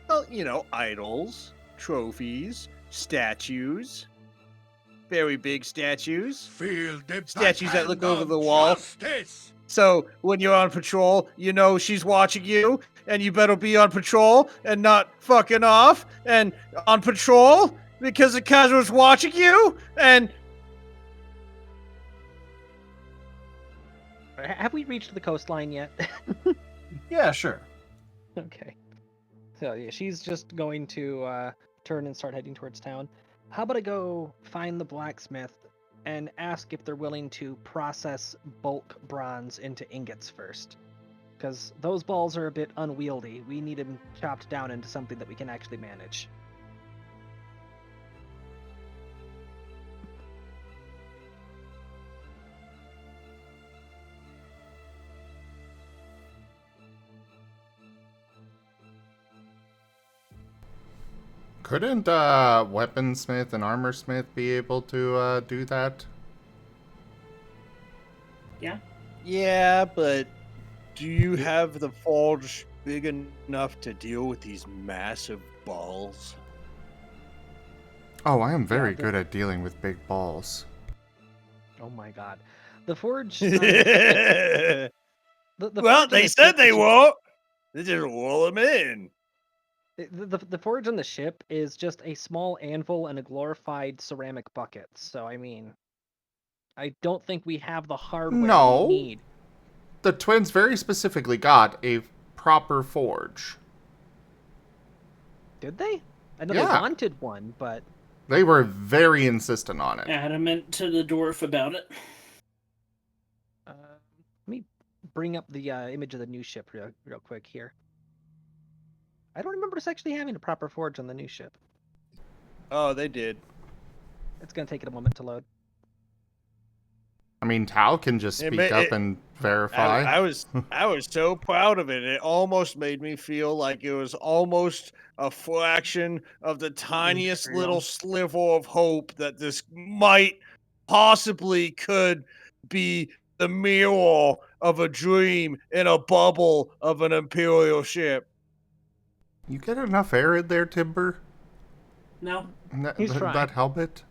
I: Well, you know, idols, trophies, statues. Very big statues.
G: Feel the
I: Statues that look over
G: hand
I: the
G: of
I: wall.
G: justice.
I: So when you're on patrol, you know she's watching you, and you better be on patrol and not fucking off and on patrol because the Kaiser's watching you. And
C: Have we reached the coastline yet?
B: Yeah, sure.
C: Okay. So yeah, she's just going to turn and start heading towards town. How about I go find the blacksmith and ask if they're willing to process bulk bronze into ingots first? Because those balls are a bit unwieldy. We need them chopped down into something that we can actually manage.
A: Couldn't weaponsmith and armorsmith be able to do that?
D: Yeah.
I: yeah, but do you have the forge big enough to deal with these massive balls?
A: Oh, I am very
C: Yeah,
A: good at dealing with big balls.
C: Oh my god. The forge...
I: Well,
C: the forge on
I: they
C: the
I: said
C: ship
I: they
C: is-
I: won't. They just roll them in.
C: The forge on the ship is just a small anvil and a glorified ceramic bucket. So, I mean, I don't think we have the hardware
A: No.
C: we need.
A: The twins very specifically got a proper forge.
C: Did they? I know
A: Yeah.
C: they wanted one, but...
A: They were very insistent on it.
D: Adamant to the dwarf about it.
C: let me bring up the image of the new ship real quick here. I don't remember us actually having a proper forge on the new ship.
I: Oh, they did.
C: It's going to take it a moment to load.
A: I mean, Tao can just speak up and verify.
F: I was so proud of it. It almost made me feel like it was almost a fraction of the tiniest little sliver of hope that this might possibly could be the mirror of a dream in a bubble of an Imperial ship.
A: You get enough air in there, Timber?
D: No.
C: He's trying.
A: That helmet?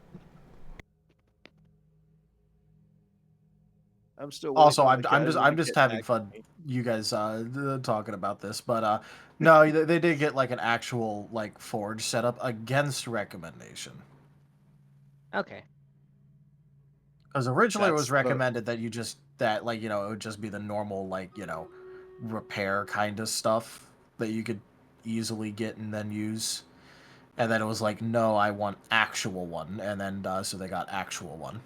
F: I'm still
B: Also,
F: waiting on the
B: I'm
F: guys
B: just
F: to get
B: having
F: back
B: fun.
F: to me.
B: You guys talking about this, but no, they did get like an actual like forge set up against recommendation.
C: Okay.
B: Because originally it
F: That's
B: was
F: the-
B: recommended that you just it would just be the normal like repair kind of stuff that you could easily get and then use, and then it was like, no, I want actual one, and then so they got actual one.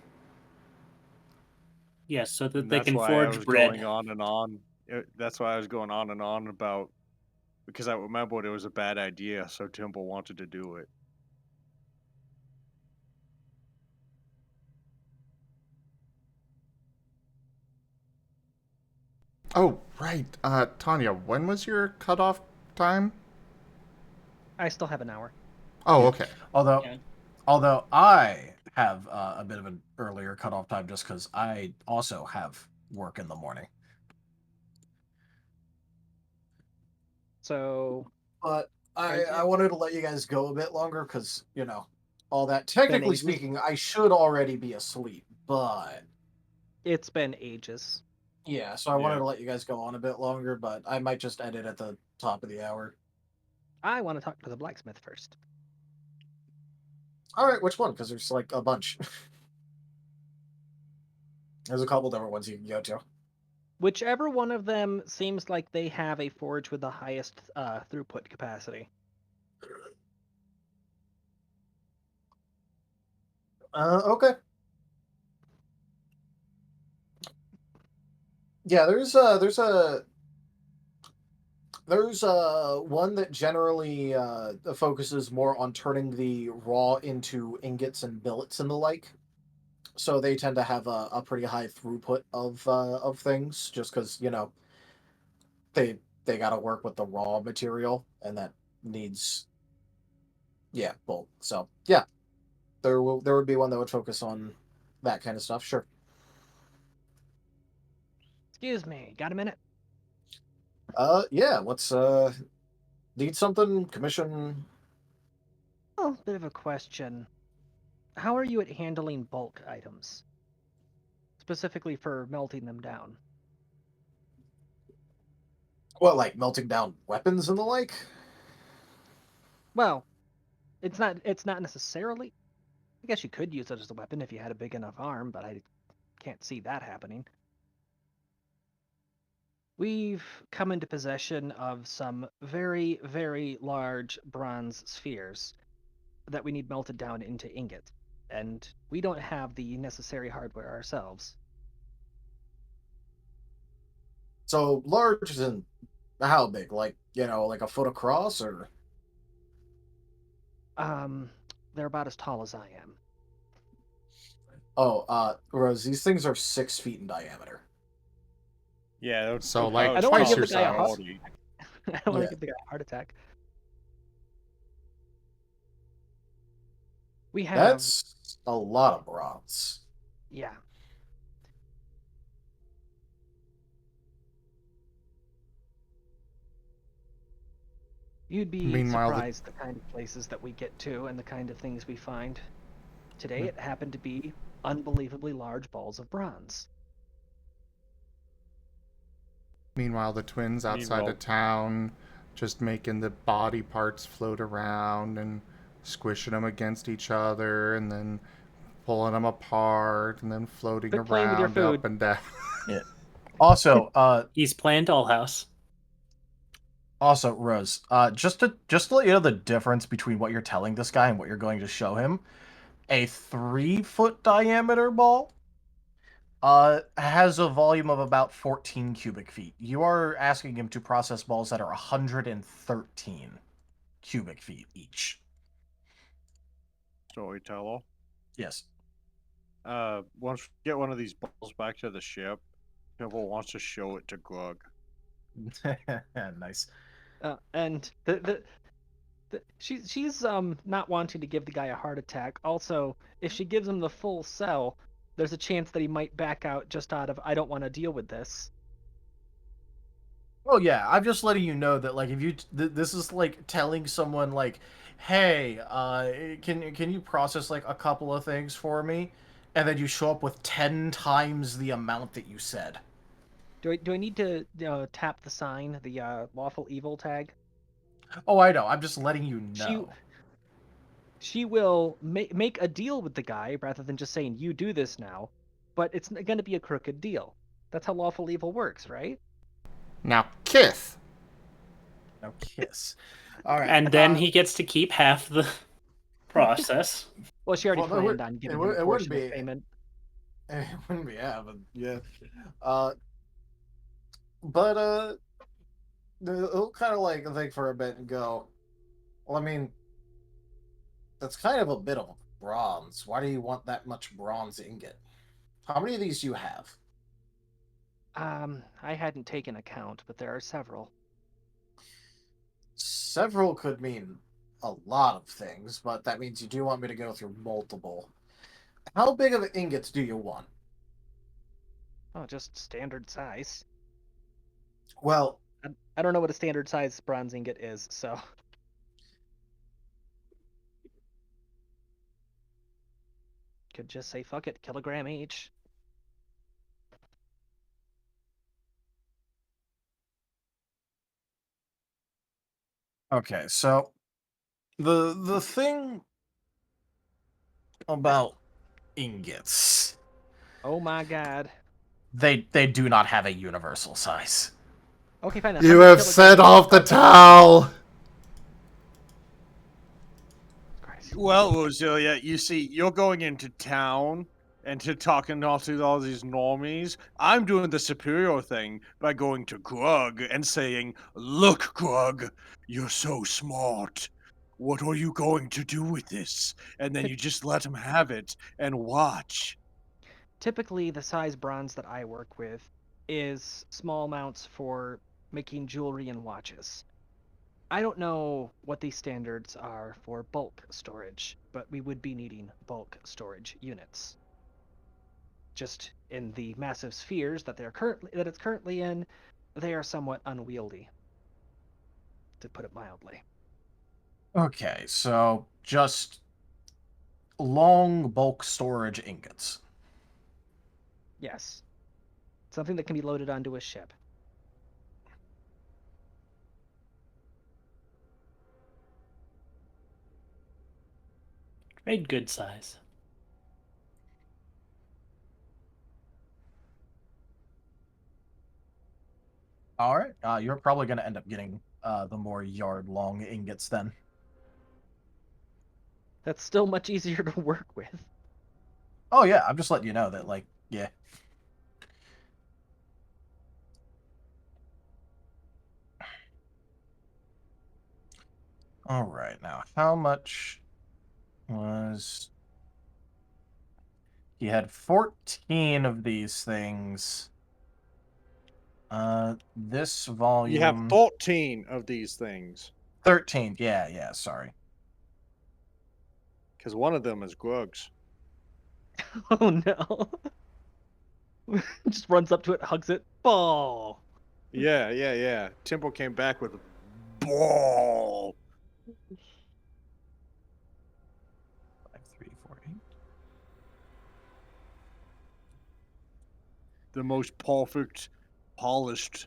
D: Yes, so that
F: And
D: they
F: that's
D: can
F: why I
D: forge
F: was
D: bread.
F: going on and on. That's why I was going on and on about, because I remembered it was a bad idea, so Timble wanted to do it.
A: Oh, right. Tanya, when was your cutoff time?
C: I still have an hour.
A: Oh,
B: Yeah.
A: okay.
B: Although I have a bit of an earlier cutoff time just because I also have work in the morning.
C: So,
B: But I wanted to let you guys go a bit longer because, all that. Technically
C: ages.
B: speaking, I should already be asleep, but
C: it's been ages.
B: yeah, so I wanted to let you guys go on a bit longer, but I might just end it at the top of the hour.
C: I want to talk to the blacksmith first.
B: All right, which one? Because there's like a bunch. There's a couple different ones you can go to.
C: Whichever one of them seems like they have a forge with the highest throughput capacity.
B: Okay. Yeah, there's one that generally focuses more on turning the raw into ingots and billets and the like. So they tend to have a pretty high throughput of things, just because they got to work with the raw material, and that needs bulk. So yeah, there would be one that would focus on that kind of stuff. Sure.
C: Excuse me, got a minute?
B: Yeah. Let's need something commission.
C: Oh, bit of a question. How are you at handling bulk items? Specifically for melting them down.
B: What, like melting down weapons and the like?
C: Well, it's not necessarily. I guess you could use it as a weapon if you had a big enough arm, but I can't see that happening. We've come into possession of some very, very large bronze spheres that we need melted down into ingot, and we don't have the necessary hardware ourselves.
B: So large is in how big? Like, like a foot across, or?
C: They're about as tall as I am.
B: Oh, Rose, these things are 6 feet in diameter.
F: Yeah, that's
A: So,
F: about
A: like,
C: I don't want
A: twice
C: to
A: your
C: give the guy a
A: size.
C: heart. I don't want to give the guy a heart attack. We have.
B: That's a lot of bronze.
C: Yeah. You'd be
A: Meanwhile,
C: surprised the kind of places that we get to and the kind of things we find. Today it happened to be unbelievably large balls of bronze.
A: Meanwhile, the twins outside of town just making the body parts float around and squishing them against each other and then pulling them apart and then floating
C: Quit playing with your
A: around
C: food.
A: up and down.
B: Yeah. Also,
D: He's planned Dollhouse.
B: Also, Rose, just to let you know the difference between what you're telling this guy and what you're going to show him, a 3-foot diameter ball has a volume of about 14 cubic feet. You are asking him to process balls that are 113 cubic feet each.
F: Storyteller.
B: Yes.
I: once we get one of these balls back to the ship, Temple wants to show it to Glug.
B: Nice.
C: And she's not wanting to give the guy a heart attack. Also, if she gives him the full cell, there's a chance that he might back out just out of I don't want to deal with this.
B: Oh yeah, I'm just letting you know that like if you this is like telling someone like, hey, can you process like a couple of things for me, and then you show up with 10 times the amount that you said.
C: Do I need to tap the sign, the lawful evil tag?
B: Oh, I know. I'm just letting you
C: She
B: know.
C: she will make a deal with the guy rather than just saying you do this now, but it's going to be a crooked deal. That's how lawful evil works, right?
A: Now kiss.
B: No kiss. All right.
D: And then he gets to keep half the process.
C: Well, she already
B: Well,
C: planned on giving him a
B: it wouldn't
C: portion of
B: be.
C: payment.
B: It wouldn't be, yeah, but yeah. But it'll kind of like think for a bit and go. Well, I mean, that's kind of a bit of bronze. Why do you want that much bronze ingot? How many of these do you have?
C: I hadn't taken account, but there are several.
B: Several could mean a lot of things, but that means you do want me to go through multiple. How big of ingots do you want?
C: Oh, just standard size.
B: Well,
C: I don't know what a standard size bronze ingot is, so. Could just say fuck it, kilogram each.
B: okay, so the thing about ingots,
C: Oh my god.
B: they do not have a universal size.
C: Okay, fine.
A: You
C: 100
A: have set
C: kilograms.
A: off the towel.
C: Christ.
F: Well, Roselia, you see, you're going into town and talking to all these normies. I'm doing the superior thing by going to Grug and saying, "Look, Grug, you're so smart. What are you going to do with this?" And then you just let him have it and watch.
C: Typically, the size bronze that I work with is small amounts for making jewelry and watches. I don't know what these standards are for bulk storage, but we would be needing bulk storage units. Just in the massive spheres that it's currently in, they are somewhat unwieldy, to put it mildly.
B: Okay, so just long bulk storage ingots.
C: Yes. Something that can be loaded onto a ship.
D: Trade good size.
B: All right, you're probably going to end up getting the more yard-long ingots then.
C: That's still much easier to work with.
B: Oh yeah, I'm just letting you know that, like, yeah. All right, now how much was... He had 14 of these things. This volume...
I: You have 14 of these things.
B: 13, yeah, sorry.
I: Because one of them is Grug's.
C: Oh no. Just runs up to it, hugs it. Ball.
I: Yeah. Temple came back with a ball.
B: 5, 3, 4, 8.
F: The most perfect, polished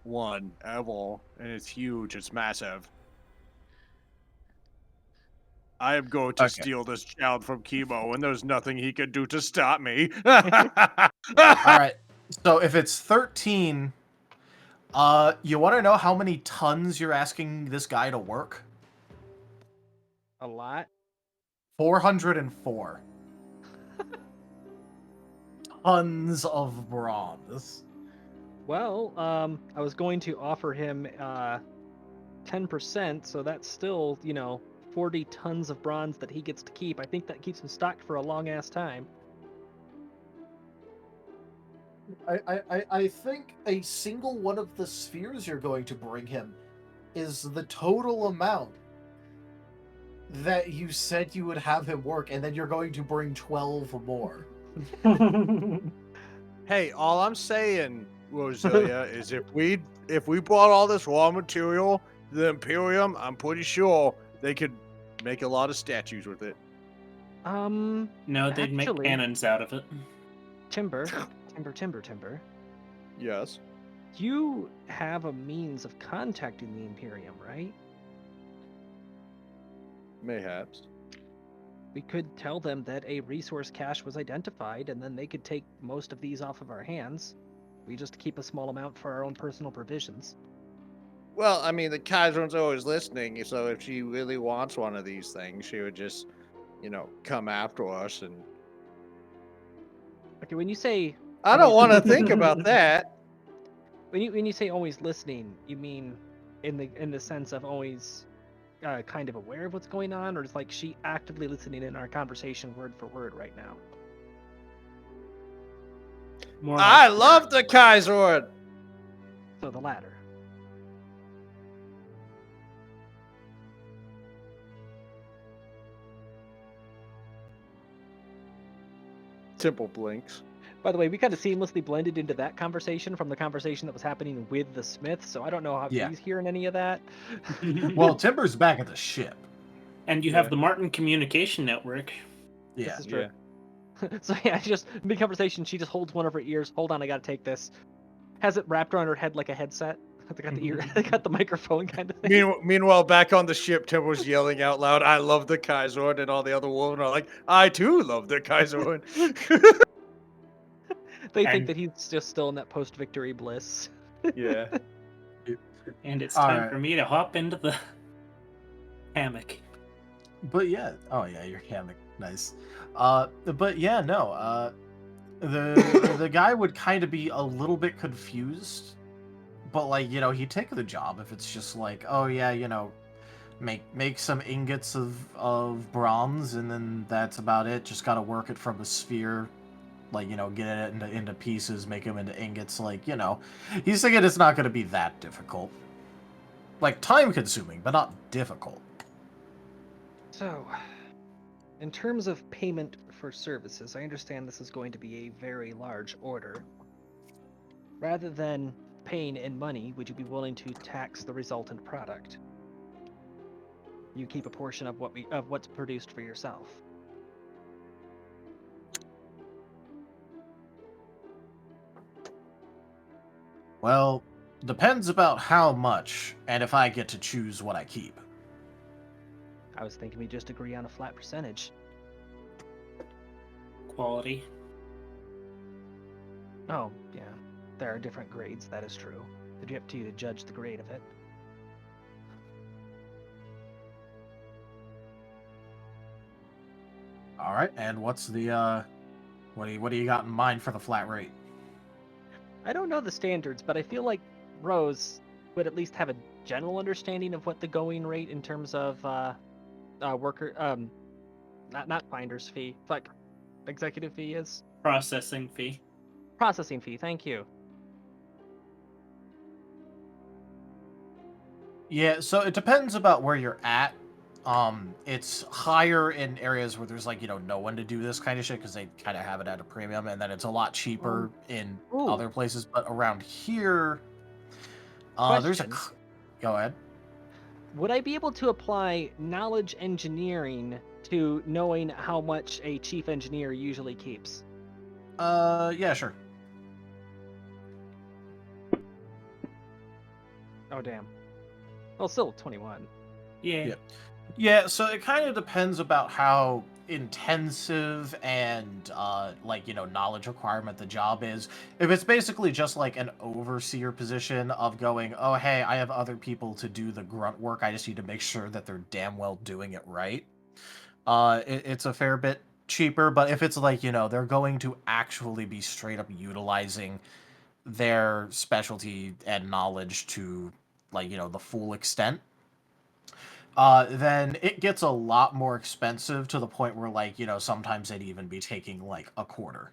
F: one ever. And it's huge, it's massive. I am going to steal this child from Chemo, and there's nothing he can do to stop me.
B: All right, so if it's 13, you want to know how many tons you're asking this guy to work?
C: A lot.
B: 404. Tons of bronze.
C: Well, I was going to offer him 10%, so that's still, 40 tons of bronze that he gets to keep. I think that keeps him stocked for a long ass time.
B: I think a single one of the spheres you're going to bring him is the total amount that you said you would have him work, and then you're going to bring 12 more.
I: Hey, all I'm saying, Roselia, is if we brought all this raw material to the Imperium, I'm pretty sure they could make a lot of statues with it.
D: No, they'd make
C: actually,
D: cannons out of it.
C: Timber.
I: Yes.
C: You have a means of contacting the Imperium, right?
I: Mayhaps.
C: We could tell them that a resource cache was identified, and then they could take most of these off of our hands. We just keep a small amount for our own personal provisions.
I: Well, I mean, the Kaiser's always listening, so if she really wants one of these things, she would just, come after us. And
C: Okay, when you say
I: I don't want to think about that.
C: when you say always listening, you mean in the sense of always kind of aware of what's going on, or is like she actively listening in our conversation word for word right now?
D: More
I: I
D: like
I: love the Kaiser.
C: So the latter.
I: Temple blinks.
C: By the way, we kind of seamlessly blended into that conversation from the conversation that was happening with the Smith, so I don't know how he's hearing any of that.
B: Well, Timber's back at the ship.
D: And you have the Marten communication network.
B: Yeah.
C: This is true. So yeah, just mid-conversation, she just holds one of her ears. Hold on, I gotta take this. Has it wrapped around her head like a headset. They got the ear, they got the microphone kind of thing.
I: Meanwhile, back on the ship, Timber's yelling out loud, "I love the Kaiser," and all the other women are like, "I too love the Kaiser."
C: They think that he's just still in that post-victory bliss.
I: Yeah.
D: And it's time for me to hop into the hammock.
B: But yeah, your hammock, nice. But yeah, no. The guy would kind of be a little bit confused, but like he'd take the job if it's just like, oh yeah, make some ingots of bronze, and then that's about it. Just gotta work it from a sphere, like get it into pieces, make them into ingots. Like he's thinking it's not gonna be that difficult. Like time consuming, but not difficult.
C: So, in terms of payment for services, I understand this is going to be a very large order. Rather than paying in money, would you be willing to tax the resultant product? You keep a portion of what's produced for yourself.
B: Well, depends about how much, and if I get to choose what I keep.
C: I was thinking we just agree on a flat percentage.
D: Quality.
C: Oh, yeah. There are different grades, that is true. It'd be up to you to judge the grade of it.
B: All right, and what's the what do you got in mind for the flat rate?
C: I don't know the standards, but I feel like Rose would at least have a general understanding of what the going rate in terms of worker not finder's fee, fuck, executive fee is.
D: Processing fee.
C: Processing fee, thank you.
B: Yeah, so it depends about where you're at. It's higher in areas where there's like no one to do this kind of shit because they kind of have it at a premium, and then it's a lot cheaper in other places. But around here, there's a. Go ahead.
C: Would I be able to apply knowledge engineering to knowing how much a chief engineer usually keeps?
B: Yeah, sure.
C: Oh, damn. Well, still 21.
D: Yeah.
B: Yeah, so it kind of depends about how intensive and knowledge requirement the job is. If it's basically just like an overseer position of going, oh hey, I have other people to do the grunt work, I just need to make sure that they're damn well doing it right, it's a fair bit cheaper. But if it's like they're going to actually be straight up utilizing their specialty and knowledge to the full extent, then it gets a lot more expensive to the point where sometimes they'd even be taking like a quarter.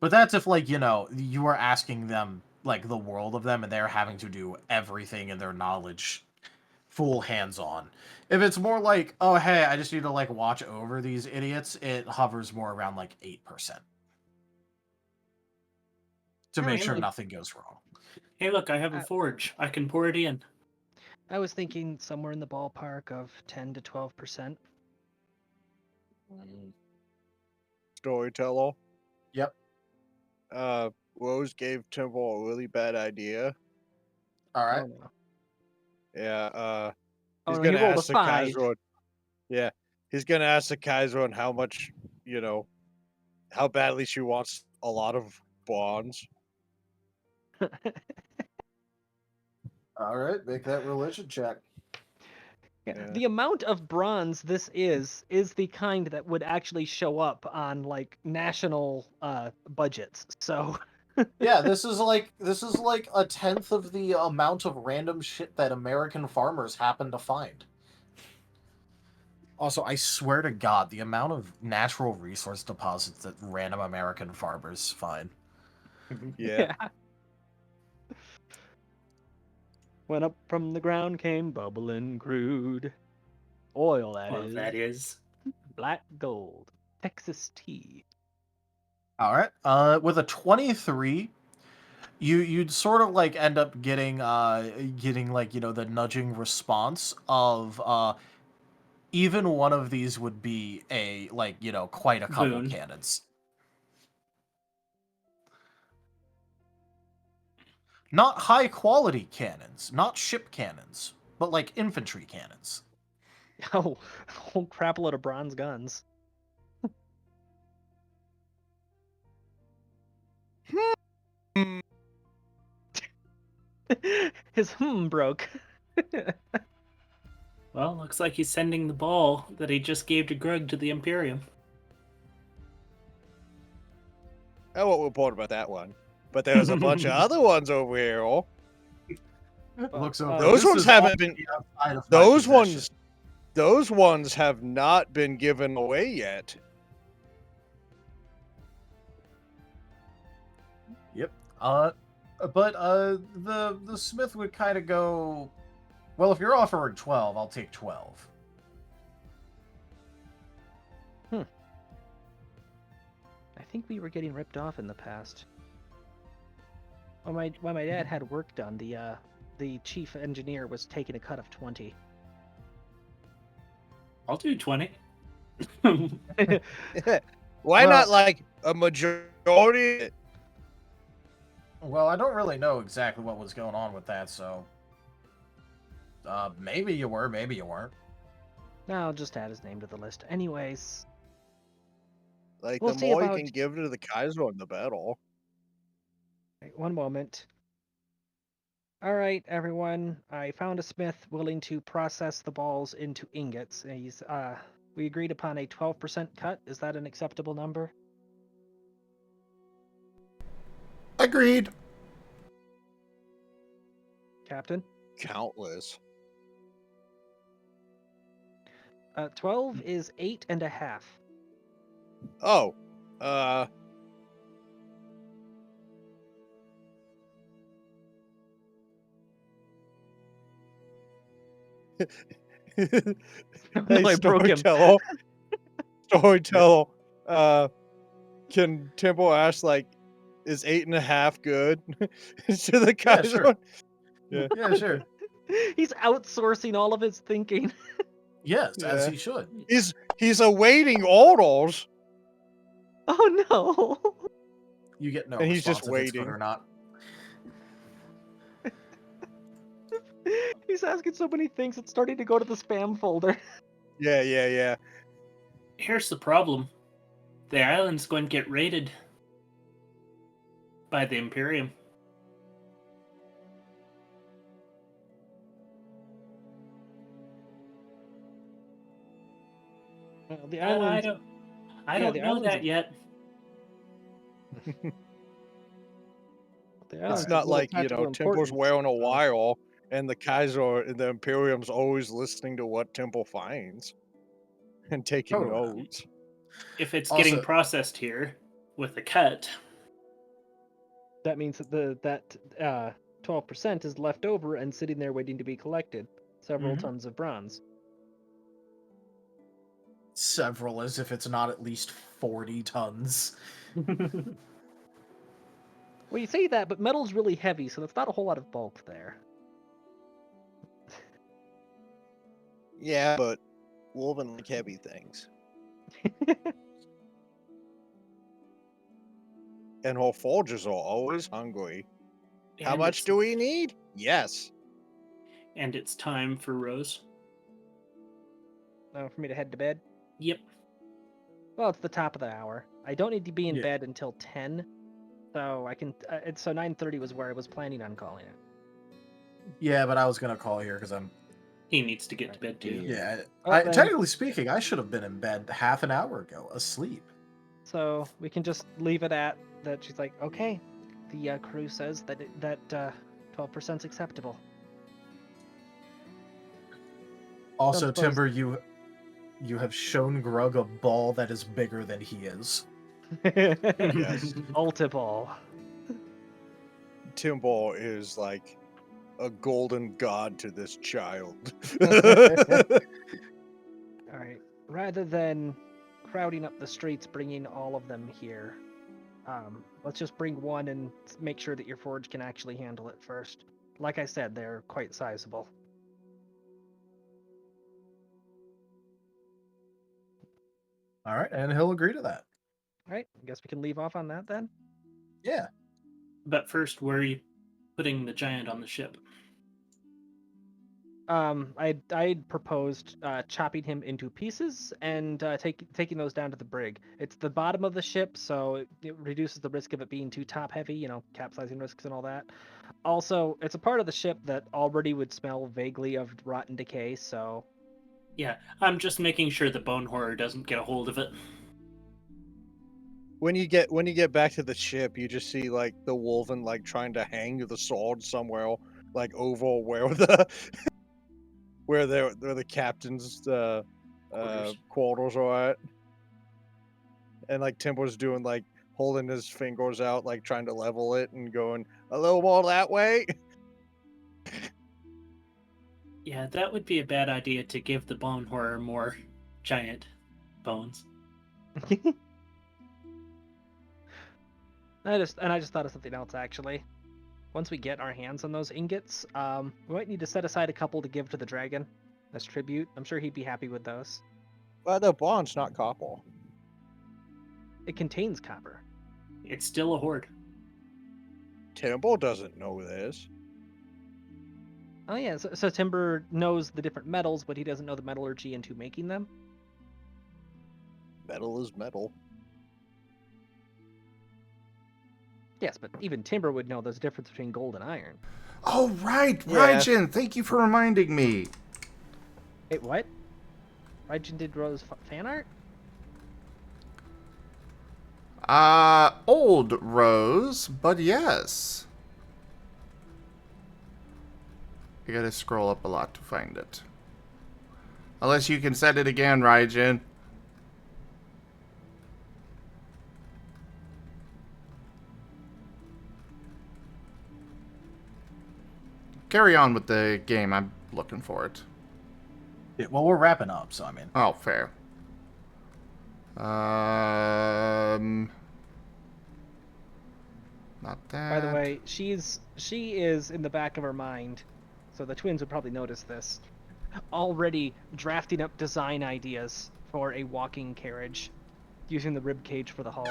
B: But that's if, like, you are asking them, like, the world of them, and they're having to do everything in their knowledge full hands-on. If it's more like, oh, hey, I just need to, like, watch over these idiots, it hovers more around, like, 8%. To make sure
D: Alright.
B: nothing goes wrong.
D: Hey, look, I have a forge. I can pour it in.
C: I was thinking somewhere in the ballpark of 10 to 12%.
I: Storyteller.
B: Yep.
I: Rose gave Temple a really bad idea.
B: All right.
C: Oh, no.
I: Yeah,
C: Oh,
I: he's
C: no, he
I: gonna
C: rolled a
I: ask the
C: 5.
I: Kaiser. Yeah, he's gonna ask the Kaiser on how much, how badly she wants a lot of bronze.
B: All right, make that religion check.
I: Yeah.
C: The amount of bronze this is the kind that would actually show up on like national budgets. So
B: Yeah, this is like a tenth of the amount of random shit that American farmers happen to find. Also, I swear to God, the amount of natural resource deposits that random American farmers find.
I: Yeah.
C: When up from the ground came bubbling crude oil,
D: That is.
C: black gold, Texas tea.
B: All right. With a 23, you'd sort of like end up getting like, the nudging response of even one of these would be a, like, quite a couple
D: Boon.
B: cannons. Not high quality cannons, not ship cannons, but like infantry cannons.
C: Oh, whole crap load of bronze guns. His broke.
D: Well, looks like he's sending the ball that he just gave to Grug to the Imperium.
I: I won't report about that one. But there's a bunch of other ones over here. Oh.
B: Looks over.
I: Those
B: This
I: ones
B: is
I: haven't been.
B: outside of my
I: Those
B: possession.
I: ones. Those ones have not been given away yet.
B: Yep. But the smith would kind of go, well, if you're offering 12, I'll take 12.
C: I think we were getting ripped off in the past. When my dad had work done, the chief engineer was taking a cut of 20.
D: I'll do 20.
I: Why
B: Well-
I: not like a majority?
B: Well, I don't really know exactly what was going on with that, so maybe you were, maybe you weren't.
C: No, I'll just add his name to the list. Anyways,
I: Like
C: We'll
I: the
C: see
I: more
C: about-
I: you can give to the Kaiser on the battle.
C: wait, one moment. All right, everyone. I found a smith willing to process the balls into ingots. He's we agreed upon a 12% cut. Is that an acceptable number?
A: Agreed.
C: Captain?
I: Countless.
C: 12 is 8.5.
I: Oh.
C: No, I broke him.
I: Storyteller. Can Temple ask, like, is 8.5 good? To the Kaiser.
B: sure.
I: Yeah.
B: Yeah, sure.
C: He's outsourcing all of his thinking.
B: Yes, as
I: Yeah.
B: he should.
I: He's awaiting orders.
C: Oh no!
B: You get no
I: And he's
B: response
I: just
B: if it's good
I: waiting.
B: or not.
C: He's asking so many things, it's starting to go to the spam folder.
I: Yeah.
D: Here's the problem. The island's going to get raided by the Imperium.
C: The
D: I
C: island.
D: don't
C: Yeah,
D: know
C: the island's
D: that yet.
I: It's not like, Temple's wearing a while and the Kaiser and the Imperium's always listening to what Temple finds and taking
B: Totally.
I: notes.
D: If it's
B: Also-
D: getting processed here with a cut,
C: that means that 12% is left over and sitting there waiting to be collected. Several tons of bronze.
B: Several, as if it's not at least 40 tons.
C: Well, you say that, but metal's really heavy, so that's not a whole lot of bulk there.
I: Yeah, but Wolven like heavy things. And our forgers are always hungry. How
D: And
I: much
D: it's-
I: do we need? Yes.
D: And it's time for Rose.
C: For me to head to bed?
D: Yep.
C: Well, it's the top of the hour. I don't need to be in
B: Yeah.
C: bed until 10, so I can. So 9:30 was where I was planning on calling it.
B: Yeah, but I was gonna call here because I'm.
D: He needs to get to bed too.
B: Yeah,
C: Well, then-
B: technically speaking, I should have been in bed half an hour ago, asleep.
C: So we can just leave it at that. She's like, okay, the crew says that 12% is acceptable.
B: Also,
C: Don't suppose-
B: Timber, you have shown Grug a ball that is bigger than he is.
I: Yes.
C: Multiple.
I: Timbal is like a golden god to this child.
C: All right. Rather than crowding up the streets, bringing all of them here, let's just bring one and make sure that your forge can actually handle it first. Like I said, they're quite sizable.
B: All right, and he'll agree to that.
C: All right. I guess we can leave off on that then.
B: Yeah.
D: But first, where are you putting the giant on the ship?
C: I'd proposed chopping him into pieces and taking those down to the brig. It's the bottom of the ship, so it reduces the risk of it being too top heavy, capsizing risks and all that. Also, it's a part of the ship that already would smell vaguely of rotten decay, so
D: Yeah, I'm just making sure the bone horror doesn't get a hold of it.
I: When you get back to the ship, you just see like the Wolven like trying to hang the sword somewhere, like over where the where the captain's quarters are at, and like Timber's doing like holding his fingers out, like trying to level it and going a little more that way.
D: Yeah, that would be a bad idea to give the bone horror more giant bones.
C: I just thought of something else actually. Once we get our hands on those ingots, we might need to set aside a couple to give to the dragon as tribute. I'm sure he'd be happy with those.
I: Well, the bond's not copper.
C: It contains copper.
D: It's still a horde.
I: Timber doesn't know this.
C: Oh yeah, so Timber knows the different metals, but he doesn't know the metallurgy into making them.
I: Metal is metal.
C: Yes, but even Timber would know there's a difference between gold and iron.
A: Oh, right,
I: Yeah.
A: Raijin, thank you for reminding me.
C: Wait, what? Raijin did Rose fan art?
A: Old Rose, but yes. I gotta scroll up a lot to find it. Unless you can set it again, Raijin. Carry on with the game. I'm looking for it.
B: Yeah, well, we're wrapping up, so I mean.
A: Oh, fair. Not that.
C: By the way, she is in the back of her mind, so the twins would probably notice this. Already drafting up design ideas for a walking carriage, using the rib cage for the hull.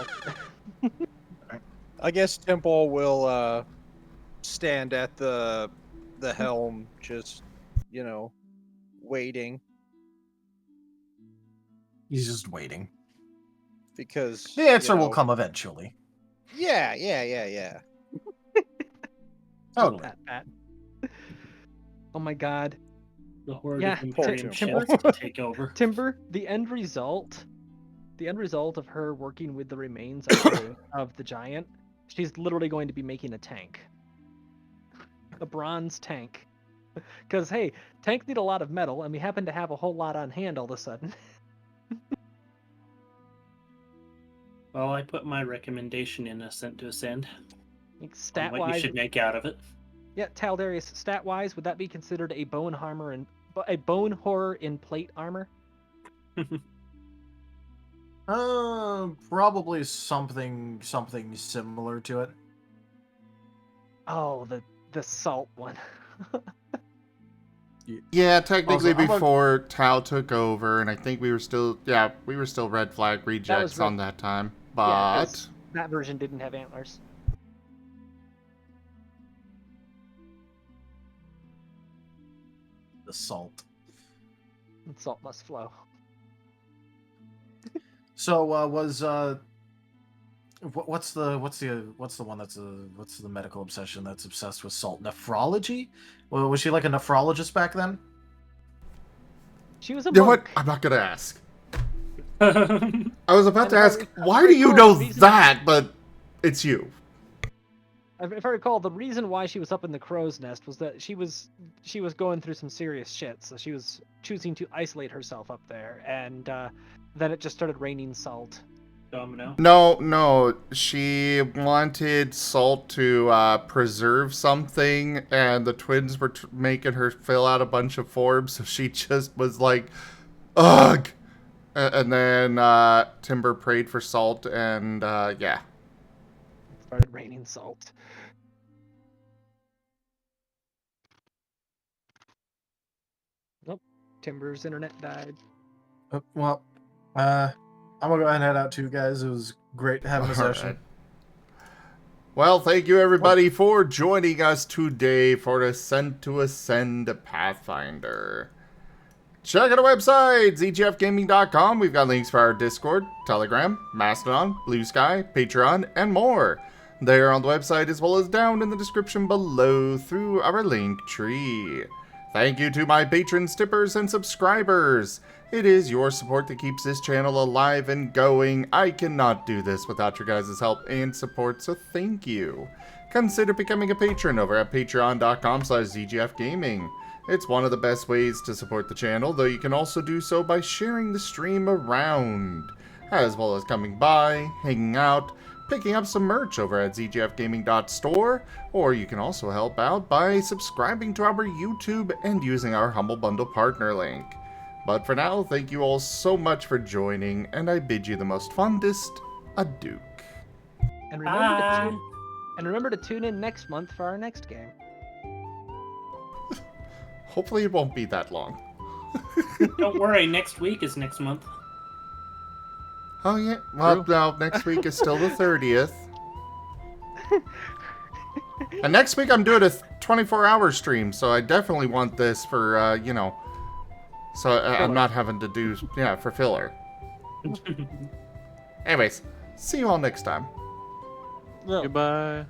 I: I guess Temple will stand at the helm, just waiting,
B: He's just waiting.
I: because
B: The answer will come eventually.
I: Yeah.
B: Totally.
C: Pat. Oh my god.
D: The horde
C: Yeah,
D: of Imperium
C: Timber-
D: ships to take over.
C: Timber, the end result of her working with the remains of the giant, she's literally going to be making a tank. A bronze tank. Because, hey, tanks need a lot of metal, and we happen to have a whole lot on hand all of a sudden.
D: Well, I put my recommendation in Ascent to Ascend.
C: Stat
D: what you
C: wise,
D: should make out of it.
C: yeah, Taldarius. Stat wise, would that be considered a bone horror in plate armor?
B: Probably something similar to it.
C: Oh, the salt one.
A: Yeah, technically
B: Also,
A: before Tau took over, and I think we were still red flag rejects on that time.
C: Yeah,
A: But
C: 'cause that version didn't have antlers.
B: The salt.
C: And salt must flow.
B: So what's the one that's what's the medical obsession that's obsessed with salt? Nephrology? Well, was she like a nephrologist back then?
C: She was a
A: you know
C: monk.
A: what? I'm not gonna ask. I was about to
C: And
A: ask,
C: if
A: why
C: I
A: do you
C: recall,
A: know
C: the reason-
A: that? But it's you.
C: If I recall, the reason why she was up in the crow's nest was that she was going through some serious shit, so she was choosing to isolate herself up there, and then it just started raining salt.
D: Domino.
A: No, she wanted Salt to preserve something, and the twins were making her fill out a bunch of forms, so she just was like, ugh! And then Timber prayed for Salt, and yeah.
C: It started raining salt. Nope. Timber's internet died.
B: Well, I'm gonna go ahead and head out too, guys. It was great having a
A: All
B: session.
A: right. Well, thank you everybody for joining us today for Ascent to Ascend Pathfinder. Check out our website, zgfgaming.com. We've got links for our Discord, Telegram, Mastodon, Blue Sky, Patreon, and more. They are on the website as well as down in the description below through our link tree. Thank you to my patrons, tippers, and subscribers. It is your support that keeps this channel alive and going. I cannot do this without your guys' help and support, so thank you. Consider becoming a patron over at patreon.com/zgfgaming. It's one of the best ways to support the channel, though you can also do so by sharing the stream around, as well as coming by, hanging out, picking up some merch over at zgfgaming.store, or you can also help out by subscribing to our YouTube and using our Humble Bundle partner link. But for now, thank you all so much for joining, and I bid you the most fondest adieu.
C: And
D: Bye.
C: remember to tune in next month for our next game.
A: Hopefully it won't be that long.
D: Don't worry, next week is next month.
A: Oh yeah, well, no, next week is still the 30th. And next week I'm doing a 24-hour stream, so I definitely want this for, so I'm not having to do, for filler. Anyways, see you all next time.
E: Goodbye.